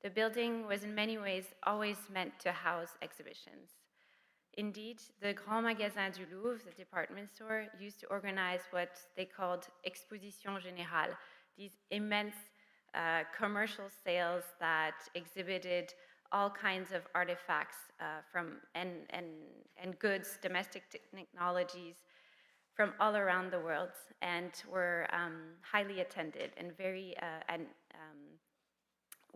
The building was in many ways always meant to house exhibitions. Indeed, the Grand Magasin du Louvre, the department store, used to organize what they called Exposition Générale, these immense commercial sales that exhibited all kinds of artifacts and goods, domestic technologies from all around the world, and were highly attended and very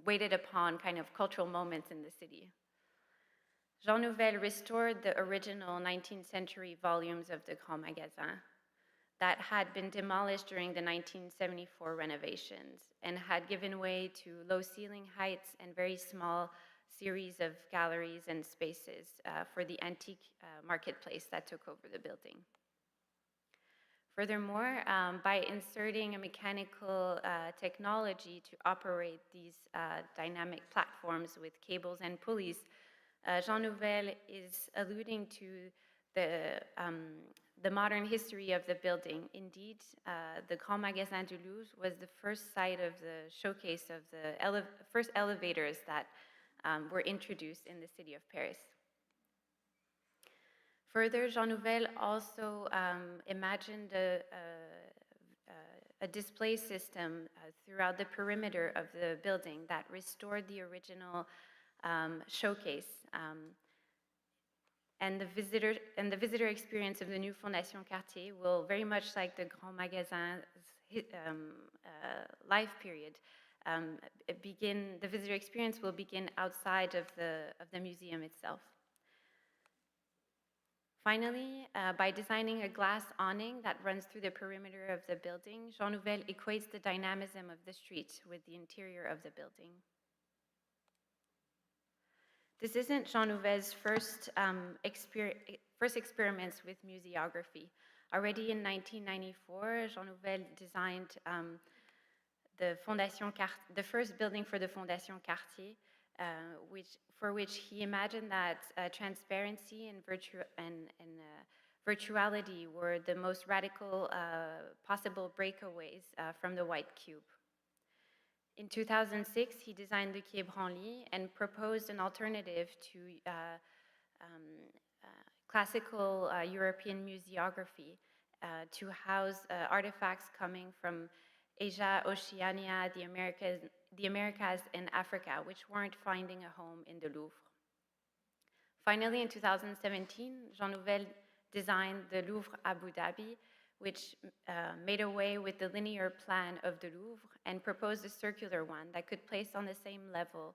waited upon kind of cultural moments in the city. Jean Nouvel restored the original 19th century volumes of the Grand Magasin that had been demolished during the 1974 renovations and had given way to low ceiling heights and very small series of galleries and spaces for the antique marketplace that took over the building. Furthermore, by inserting a mechanical technology to operate these dynamic platforms with cables and pulleys, Jean Nouvel is alluding to the modern history of the building. Indeed, the Grand Magasin du Louvre was the first site of the showcase of the first elevators that were introduced in the city of Paris. Further, Jean Nouvel also imagined a display system throughout the perimeter of the building that restored the original showcase. And the visitor experience of the new Fondation Cartier will, very much like the Grand Magasin's life period, the visitor experience will begin outside of the museum itself. Finally, by designing a glass awning that runs through the perimeter of the building, Jean Nouvel equates the dynamism of the street with the interior of the building. This isn't Jean Nouvel's first experiments with museography. Already in 1994, Jean Nouvel designed the first building for the Fondation Cartier, for which he imagined that transparency and virtuality were the most radical possible breakaways from the white cube. In 2006, he designed the Quai Branly and proposed an alternative to classical European museography to house artifacts coming from Asia, Oceania, the Americas, and Africa, which weren't finding a home in the Louvre. Finally, in 2017, Jean Nouvel designed the Louvre Abu Dhabi, which made away with the linear plan of the Louvre and proposed a circular one that could place on the same level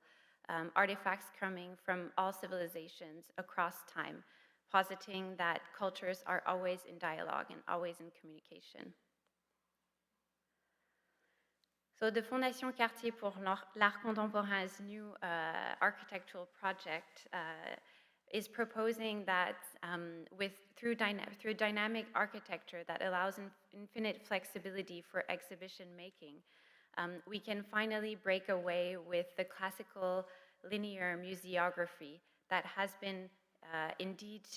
artifacts coming from all civilizations across time, positing that cultures are always in dialogue and always in communication. So the Fondation Cartier pour l'Art Contemporain's new architectural project is proposing that through dynamic architecture that allows infinite flexibility for exhibition making, we can finally break away with the classical linear museography that has been indeed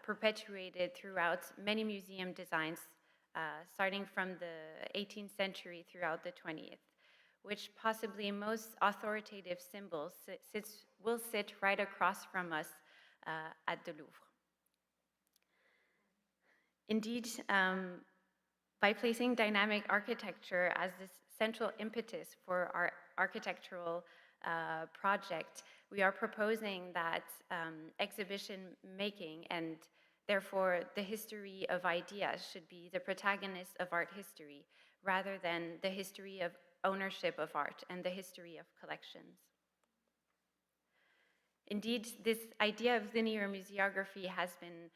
perpetuated throughout many museum designs, starting from the 18th century throughout the 20th, which possibly most authoritative symbols will sit right across from us at the Louvre. Indeed, by placing dynamic architecture as the central impetus for our architectural project, we are proposing that exhibition making and therefore the history of ideas should be the protagonist of art history rather than the history of ownership of art and the history of collections. Indeed, this idea of linear museography has been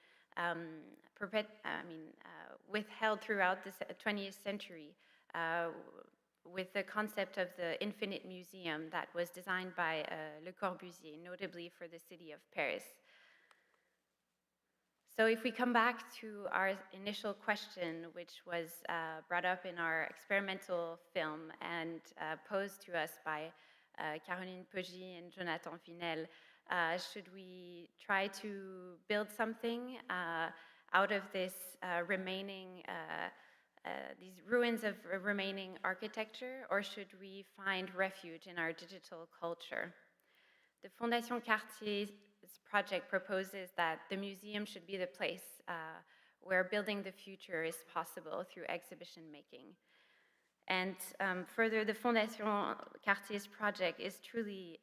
withheld throughout the 20th century with the concept of the infinite museum that was designed by Le Corbusier, notably for the city of Paris. So if we come back to our initial question, which was brought up in our experimental film and posed to us by Caroline Poggi and Jonathan Finel, should we try to build something out of this remaining, these ruins of remaining architecture, or should we find refuge in our digital culture? The Fondation Cartier's project proposes that the museum should be the place where building the future is possible through exhibition making. And further, the Fondation Cartier's project is truly,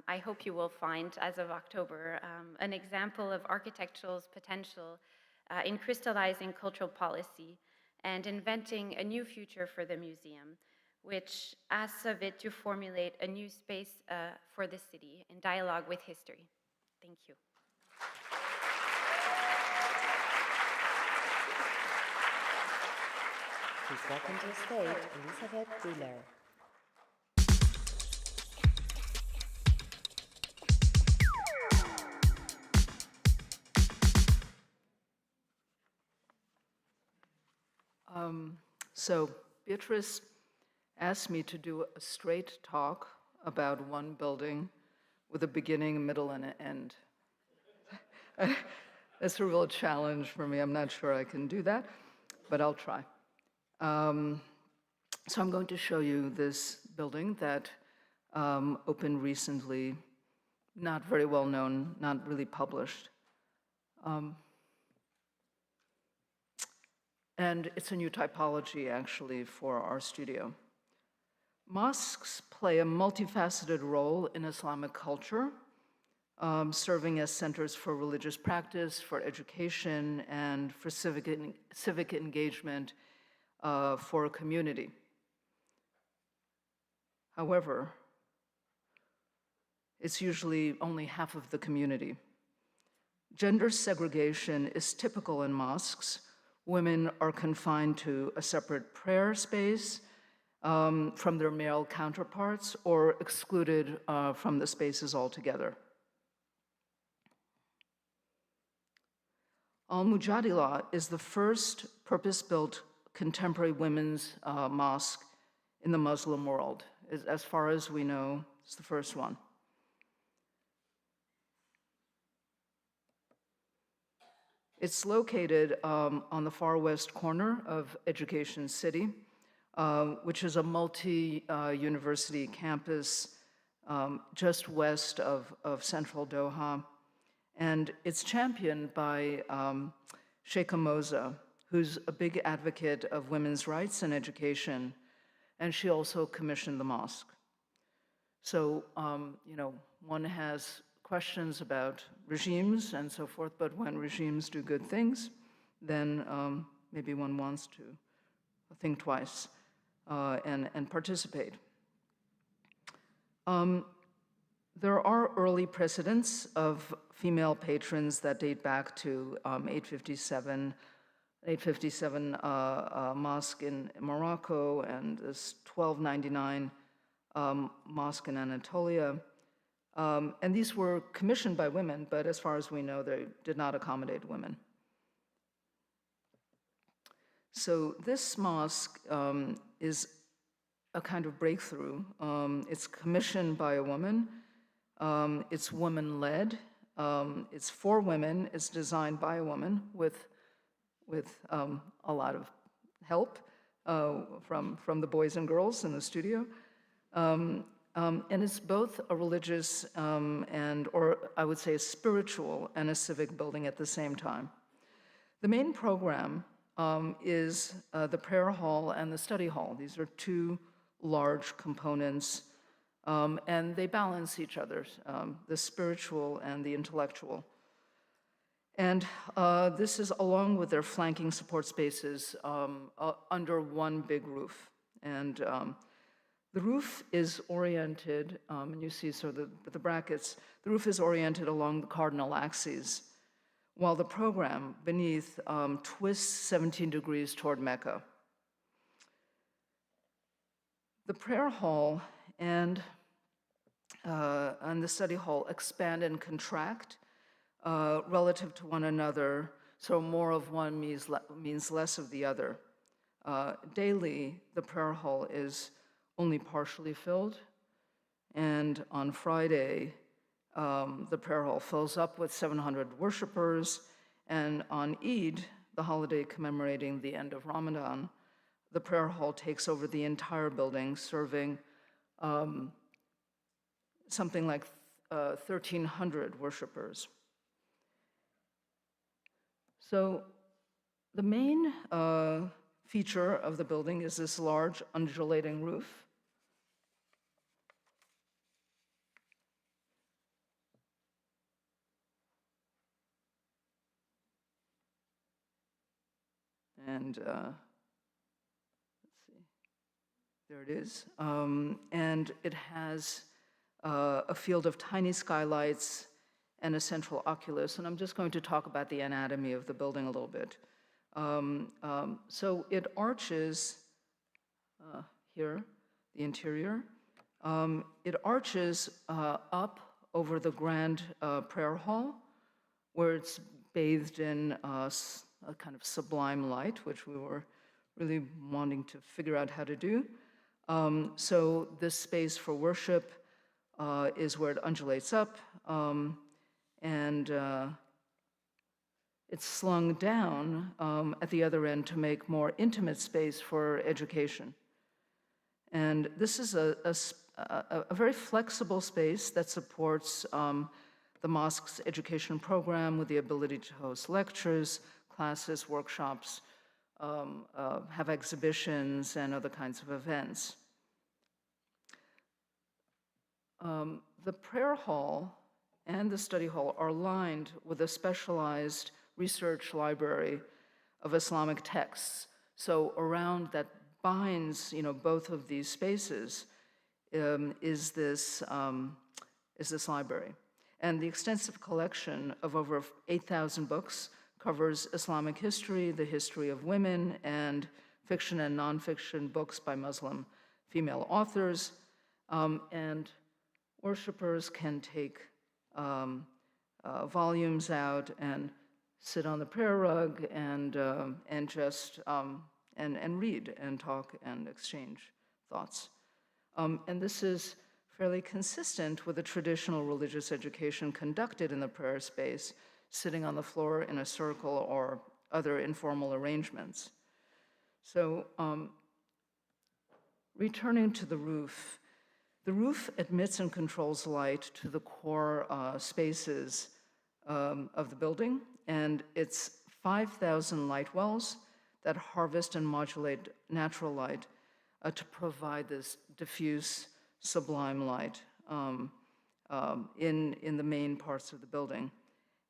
I hope you will find as of October, an example of architecture's potential in crystallizing cultural policy and inventing a new future for the museum, which asks of it to formulate a new space for the city in dialogue with history. Thank you. Please welcome to the stage Elizabeth Wheeler. So Beatrice asked me to do a straight talk about one building with a beginning, a middle, and an end. That's a real challenge for me. I'm not sure I can do that, but I'll try. So I'm going to show you this building that opened recently, not very well known, not really published. And it's a new typology, actually, for our studio. Mosques play a multifaceted role in Islamic culture, serving as centers for religious practice, for education, and for civic engagement for a community. However, it's usually only half of the community. Gender segregation is typical in mosques. Women are confined to a separate prayer space from their male counterparts or excluded from the spaces altogether. Al-Mujadilah is the first purpose-built contemporary women's mosque in the Muslim world. As far as we know, it's the first one. It's located on the far west corner of Education City, which is a multi-university campus just west of central Doha. And it's championed by Sheikha Moza, who's a big advocate of women's rights and education, and she also commissioned the mosque. So, one has questions about regimes and so forth, but when regimes do good things, then maybe one wants to think twice and participate. There are early precedents of female patrons that date back to 857 mosque in Morocco and this 1299 mosque in Anatolia. And these were commissioned by women, but as far as we know, they did not accommodate women. So this mosque is a kind of breakthrough. It's commissioned by a woman. It's woman-led. It's for women. It's designed by a woman with a lot of help from the boys and girls in the studio. And it's both a religious or I would say a spiritual and a civic building at the same time. The main program is the prayer hall and the study hall. These are two large components, and they balance each other, the spiritual and the intellectual. And this is along with their flanking support spaces under one big roof. And the roof is oriented, and you see the brackets, the roof is oriented along the cardinal axes, while the program beneath twists 17 degrees toward Mecca. The prayer hall and the study hall expand and contract relative to one another So more of one means less of the other. Daily, the prayer hall is only partially filled, and on Friday, the prayer hall fills up with 700 worshipers, and on Eid, the holiday commemorating the end of Ramadan, the prayer hall takes over the entire building, serving something like 1,300 worshipers. So the main feature of the building is this large undulating roof. And let's see, there it is. And it has a field of tiny skylights and a central oculus. And I'm just going to talk about the anatomy of the building a little bit. So it arches here, the interior. It arches up over the grand prayer hall, where it's bathed in a kind of sublime light, which we were really wanting to figure out how to do. So this space for worship is where it undulates up, and it's slung down at the other end to make more intimate space for education. And this is a very flexible space that supports the mosque's education program with the ability to host lectures, classes, workshops, have exhibitions, and other kinds of events. The prayer hall and the study hall are lined with a specialized research library of Islamic texts. So around that binds, both of these spaces is this library. And the extensive collection of over 8,000 books covers Islamic history, the history of women, and fiction and nonfiction books by Muslim female authors. And worshipers can take volumes out and sit on the prayer rug and just read and talk and exchange thoughts. And this is fairly consistent with the traditional religious education conducted in the prayer space, sitting on the floor in a circle or other informal arrangements. So returning to the roof admits and controls light to the core spaces of the building, and it's 5,000 light wells that harvest and modulate natural light to provide this diffuse, sublime light in the main parts of the building.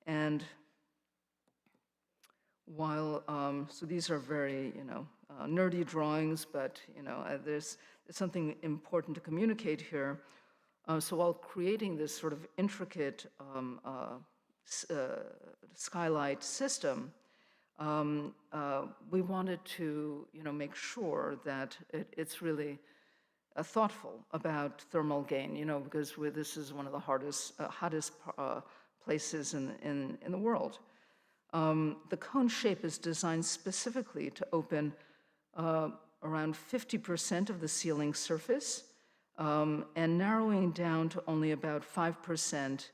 And while, so these are very, nerdy drawings, but, there's something important to communicate here. So while creating this sort of intricate skylight system, we wanted to, make sure that it's really thoughtful about thermal gain, because this is one of the hottest places in the world. The cone shape is designed specifically to open around 50% of the ceiling surface and narrowing down to only about 5%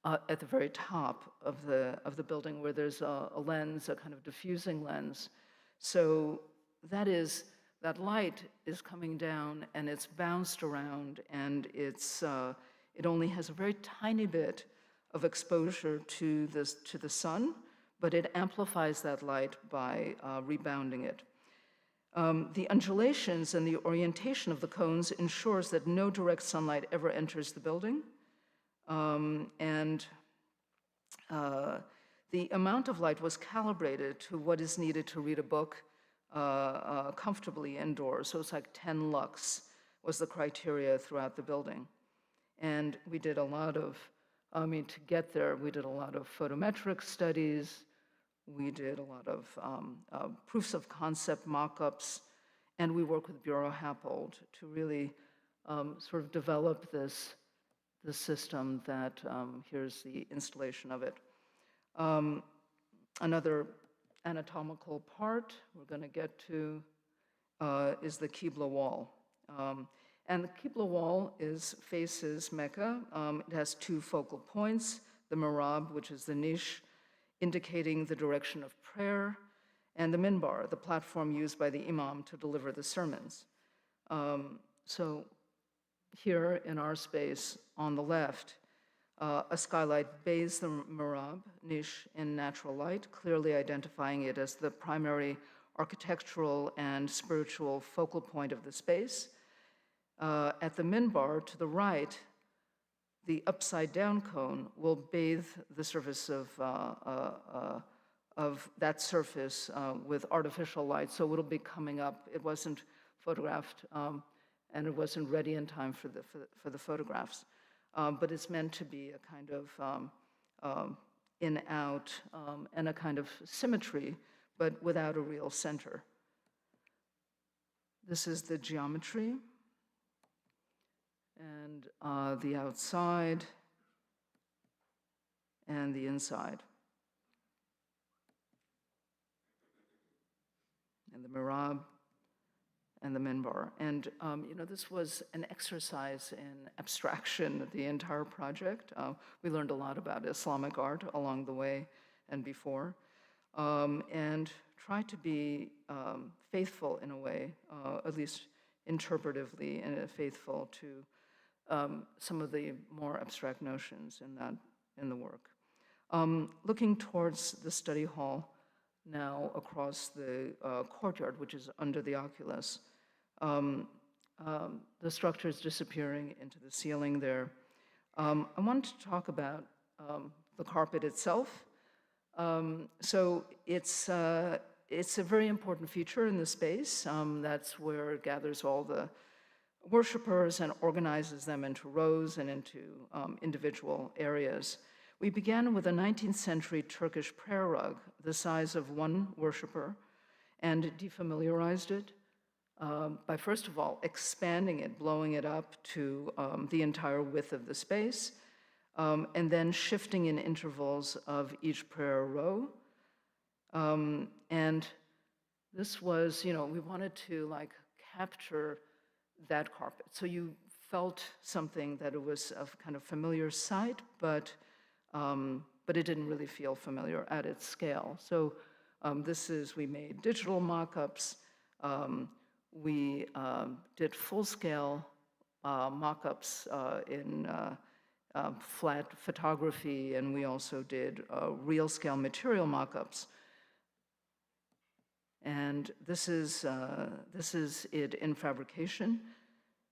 at the very top of the building, where there's a lens, a kind of diffusing lens. So that light is coming down and it's bounced around, and it only has a very tiny bit of exposure to the sun, but it amplifies that light by rebounding it. The undulations and the orientation of the cones ensures that no direct sunlight ever enters the building. The amount of light was calibrated to what is needed to read a book comfortably indoors. So it's like 10 lux was the criteria throughout the building. And we did a lot of, to get there, we did a lot of photometric studies. We did a lot of proofs of concept mock-ups, and we work with Bureau Happold to really sort of develop this system that, here's the installation of it. Another anatomical part we're going to get to is the Qibla wall. And the Qibla wall faces Mecca. It has two focal points, the mihrab, which is the niche indicating the direction of prayer, and the minbar, the platform used by the imam to deliver the sermons. So here in our space on the left, a skylight bathes the mihrab niche in natural light, clearly identifying it as the primary architectural and spiritual focal point of the space. At the minbar to the right, the upside-down cone will bathe the surface of that surface with artificial light, so it'll be coming up. It wasn't photographed, and it wasn't ready in time for the photographs. But it's meant to be a kind of in-out and a kind of symmetry, but without a real center. This is the geometry, and the outside and the inside. And the mihrab and the minbar. And this was an exercise in abstraction, the entire project. We learned a lot about Islamic art along the way and before, and tried to be faithful in a way, at least interpretively, and faithful to some of the more abstract notions in the work. Looking towards the study hall now across the courtyard, which is under the oculus, the structure is disappearing into the ceiling there. I wanted to talk about the carpet itself. So it's a very important feature in the space. That's where it gathers all the worshipers and organizes them into rows and into individual areas. We began with a 19th century Turkish prayer rug, the size of one worshiper, and defamiliarized it by, first of all, expanding it, blowing it up to the entire width of the space, and then shifting in intervals of each prayer row. And this was, we wanted to capture that carpet. So you felt something that it was a kind of familiar sight, but it didn't really feel familiar at its scale. So we made digital mock-ups. We did full-scale mock-ups in flat photography, and we also did real-scale material mock-ups. And this is it in fabrication.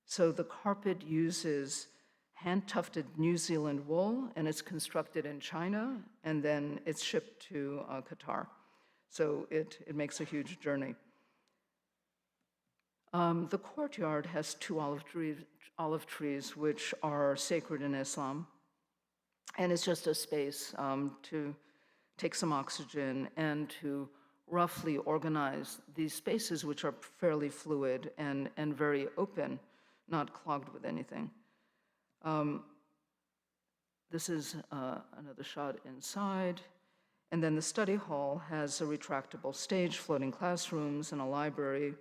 So the carpet uses hand-tufted New Zealand wool, and it's constructed in China, and then it's shipped to Qatar. So it makes a huge journey. The courtyard has two olive trees, which are sacred in Islam, and it's just a space to take some oxygen and to roughly organize these spaces, which are fairly fluid and very open, not clogged with anything. This is another shot inside. And then the study hall has a retractable stage, floating classrooms, and a library.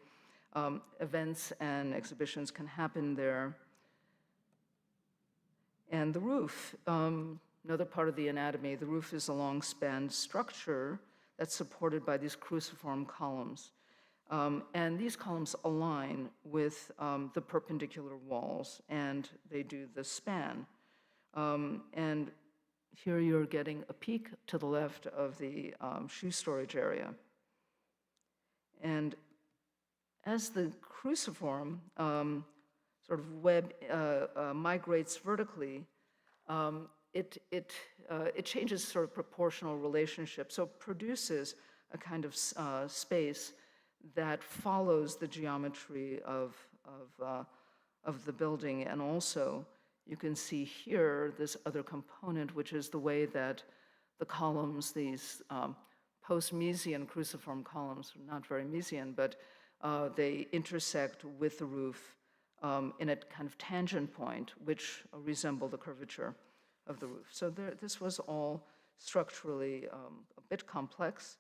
Events and exhibitions can happen there. And the roof, another part of the anatomy, the roof is a long-span structure that's supported by these cruciform columns. And these columns align with the perpendicular walls, and they do the span. And here you're getting a peek to the left of the shoe storage area. And as the cruciform sort of web migrates vertically, it changes sort of proportional relationship, so produces a kind of space that follows the geometry of the building. And also, you can see here this other component, which is the way that the columns, these post-Mesian cruciform columns, not very Mesian, but they intersect with the roof in a kind of tangent point, which resemble the curvature of the roof. So this was all structurally a bit complex.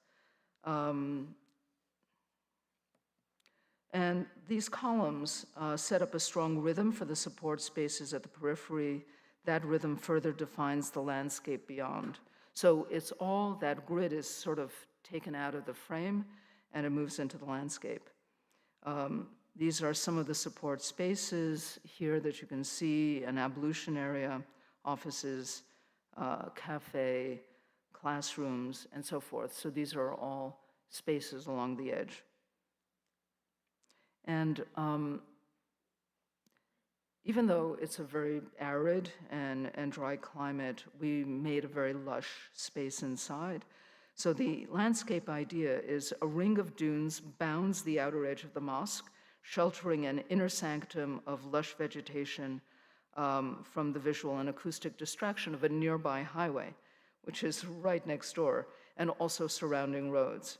And these columns set up a strong rhythm for the support spaces at the periphery. That rhythm further defines the landscape beyond. So it's all, that grid is sort of taken out of the frame and it moves into the landscape. These are some of the support spaces here that you can see: an ablution area, offices, cafe, classrooms, and so forth. So these are all spaces along the edge. And even though it's a very arid and dry climate, we made a very lush space inside. So the landscape idea is a ring of dunes bounds the outer edge of the mosque, sheltering an inner sanctum of lush vegetation from the visual and acoustic distraction of a nearby highway, which is right next door, and also surrounding roads.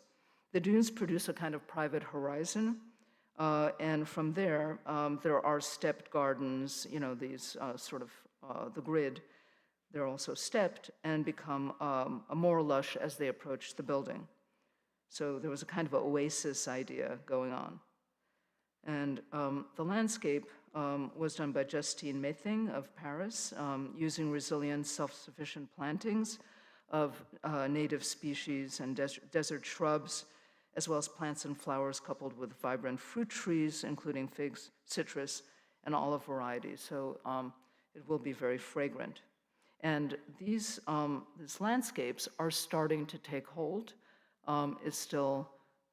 The dunes produce a kind of private horizon, and from there, there are stepped gardens, these the grid. They're also stepped and become more lush as they approach the building. So there was a kind of an oasis idea going on. And the landscape was done by Justine Mething of Paris, using resilient, self-sufficient plantings of native species and desert shrubs, as well as plants and flowers coupled with vibrant fruit trees, including figs, citrus, and olive varieties. So it will be very fragrant. And these landscapes are starting to take hold.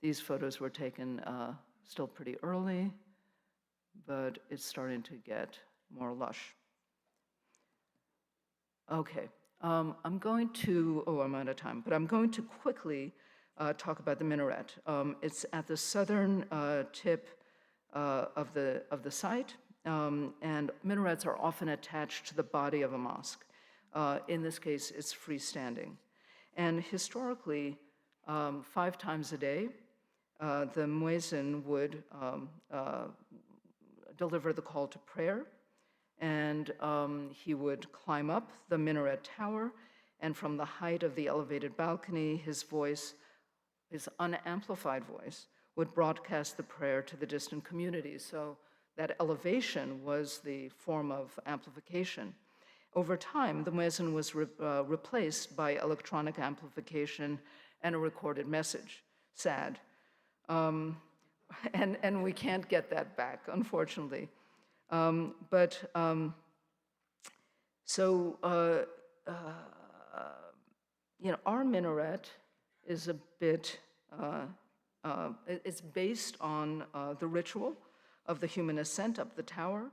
These photos were taken still pretty early, but it's starting to get more lush. Okay, I'm out of time, but I'm going to quickly talk about the minaret. It's at the southern tip of the site, and minarets are often attached to the body of a mosque. In this case, it's freestanding. And historically, 5 times a day, the muezzin would deliver the call to prayer, and he would climb up the minaret tower, and from the height of the elevated balcony, his voice, his unamplified voice, would broadcast the prayer to the distant communities. So that elevation was the form of amplification. Over time, the muezzin was replaced by electronic amplification and a recorded message. Sad. And we can't get that back, unfortunately. Our minaret is a bit, it's based on the ritual of the human ascent up the tower,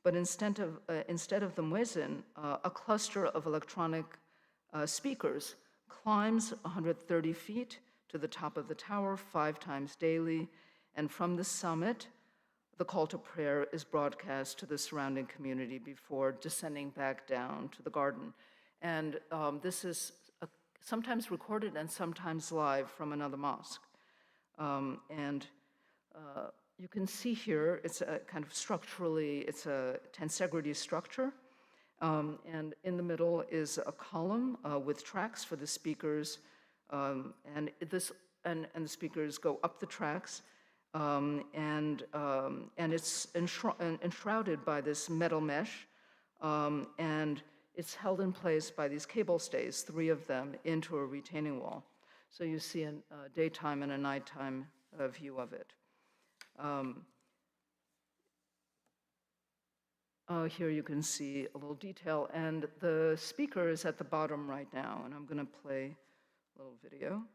but instead of the muezzin, a cluster of electronic speakers climbs 130 feet to the top of the tower 5 times daily, and from the summit, the call to prayer is broadcast to the surrounding community before descending back down to the garden. And this is sometimes recorded and sometimes live from another mosque. You can see here, it's a kind of structurally, it's a tensegrity structure. And in the middle is a column with tracks for the speakers, and the speakers go up the tracks, and it's enshrouded by this metal mesh, and it's held in place by these cable stays, 3 of them, into a retaining wall. So you see a daytime and a nighttime view of it. Here you can see a little detail, and the speaker is at the bottom right now, and I'm going to play a little video.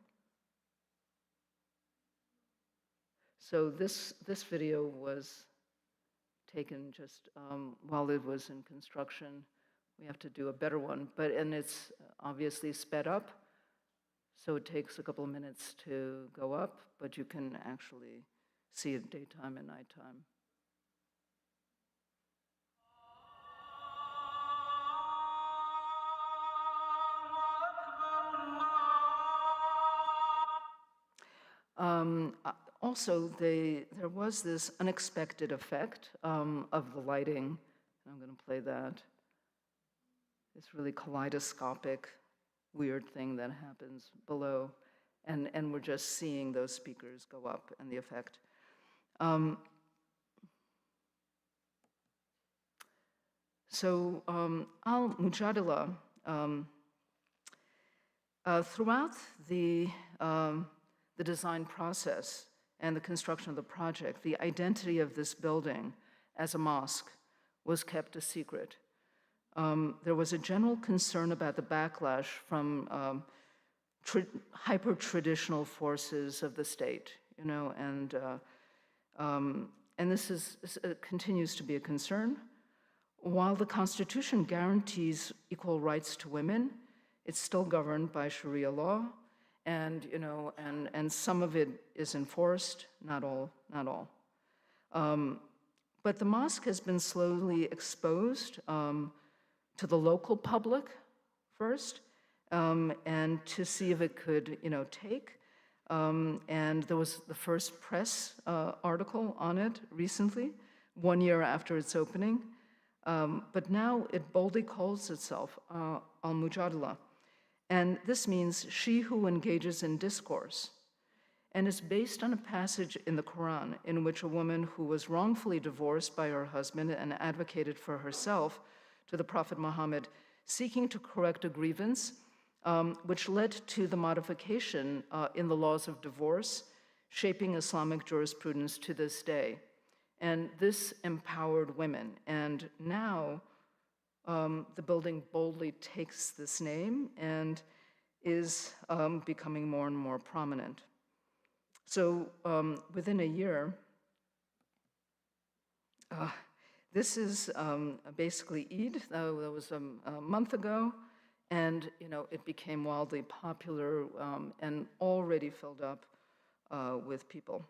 So this video was taken just while it was in construction. We have to do a better one, and it's obviously sped up, so it takes a couple of minutes to go up, but you can actually see it daytime and nighttime. Also, there was this unexpected effect of the lighting. I'm going to play that. It's really kaleidoscopic weird thing that happens below. And we're just seeing those speakers go up and the effect. Al-Mujadilah, throughout the design process and the construction of the project, the identity of this building as a mosque was kept a secret. There was a general concern about the backlash from hyper-traditional forces of the state, you know, and this continues to be a concern. While the Constitution guarantees equal rights to women, it's still governed by Sharia law, and you know, and some of it is enforced, not all. But the mosque has been slowly exposed to the local public first, and to see if it could, you know, take. And there was the first press article on it recently, 1 year after its opening. But now it boldly calls itself Al-Mujadilah. And this means she who engages in discourse. And it's based on a passage in the Quran in which a woman who was wrongfully divorced by her husband and advocated for herself to the Prophet Muhammad, seeking to correct a grievance, which led to the modification in the laws of divorce, shaping Islamic jurisprudence to this day. And this empowered women. And now the building boldly takes this name and is becoming more and more prominent. So within a year, this is basically Eid. That was a month ago. And you know, it became wildly popular and already filled up with people.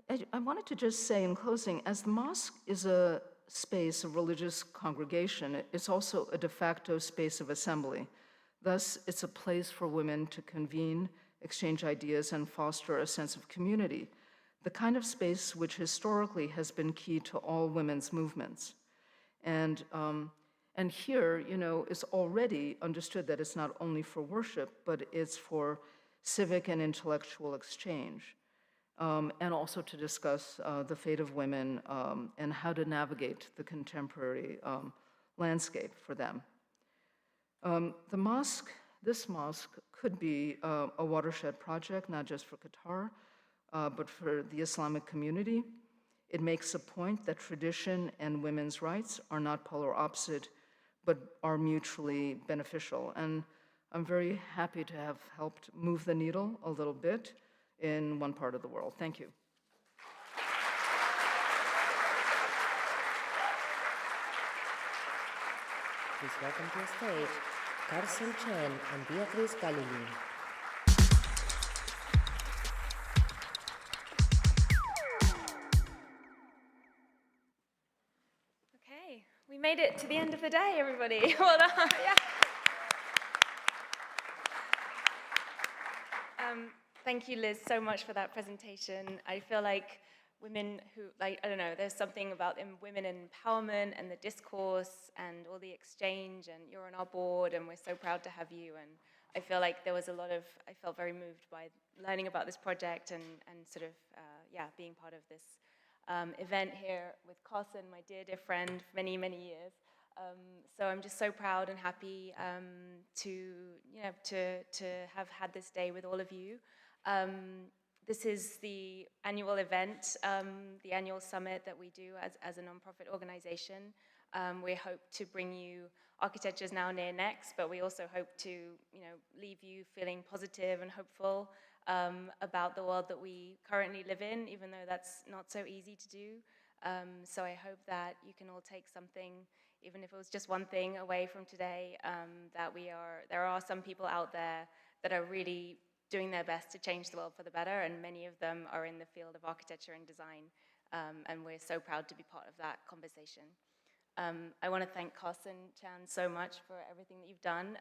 I wanted to just say in closing, as the mosque is a space of religious congregation, it's also a de facto space of assembly. Thus, it's a place for women to convene, exchange ideas, and foster a sense of community, the kind of space which historically has been key to all women's movements. And here, you know, it's already understood that it's not only for worship, but it's for civic and intellectual exchange. And also to discuss the fate of women and how to navigate the contemporary landscape for them. This mosque could be a watershed project, not just for Qatar, but for the Islamic community. It makes a point that tradition and women's rights are not polar opposite, but are mutually beneficial. And I'm very happy to have helped move the needle a little bit in one part of the world. Thank you. Please welcome to the stage Carson Chan and Beatrice Galilee. Okay, we made it to the end of the day, everybody. Well done. Yeah. Thank you, Liz, so much for that presentation. I feel like women who, like, I don't know, there's something about women empowerment and the discourse and all the exchange, and you're on our board, and we're so proud to have you. And I feel like there was a lot of, I felt very moved by learning about this project and sort of, being part of this event here with Carson, my dear friend, for many, many years. So I'm just so proud and happy to have had this day with all of you. This is the annual event, the annual summit that we do as a nonprofit organization. We hope to bring you Architecture's Now Near Next, but we also hope to, leave you feeling positive and hopeful about the world that we currently live in, even though that's not so easy to do. So I hope that you can all take something, even if it was just one thing away from today, that there are some people out there that are really doing their best to change the world for the better, and many of them are in the field of architecture and design, and we're so proud to be part of that conversation. I want to thank Carson Chan so much for everything that you've done.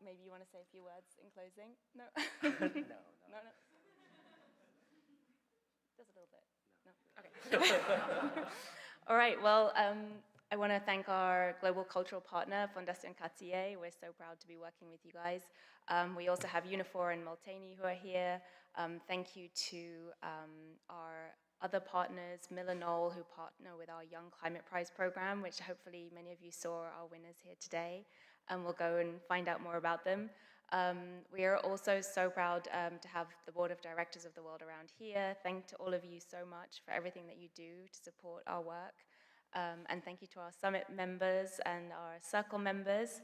Maybe you want to say a few words in closing? No? No. Just a little bit. No? Okay. All right, well, I I want to thank our global cultural partner, Fondation Cartier. We're so proud to be working with you guys. We also have Unifor and Molteni who are here. Thank you to our other partners, Millenol, who partner with our Young Climate Prize program, which hopefully many of you saw our winners here today, and we'll go and find out more about them. We are also so proud to have the board of directors of The World Around here. Thank to all of you so much for everything that you do to support our work. And thank you to our summit members and our circle members.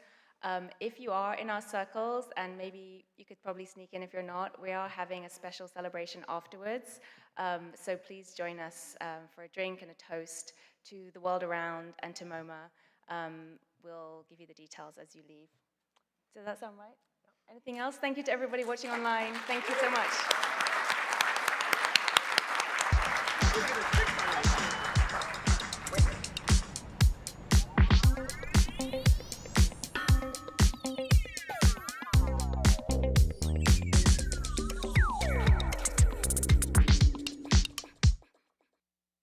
If you are in our circles, and maybe you could probably sneak in if you're not, we are having a special celebration afterwards. So please join us for a drink and a toast to the world around and to MoMA. We'll give you the details as you leave. Does that sound right? Anything else? Thank you to everybody watching online. Thank you so much.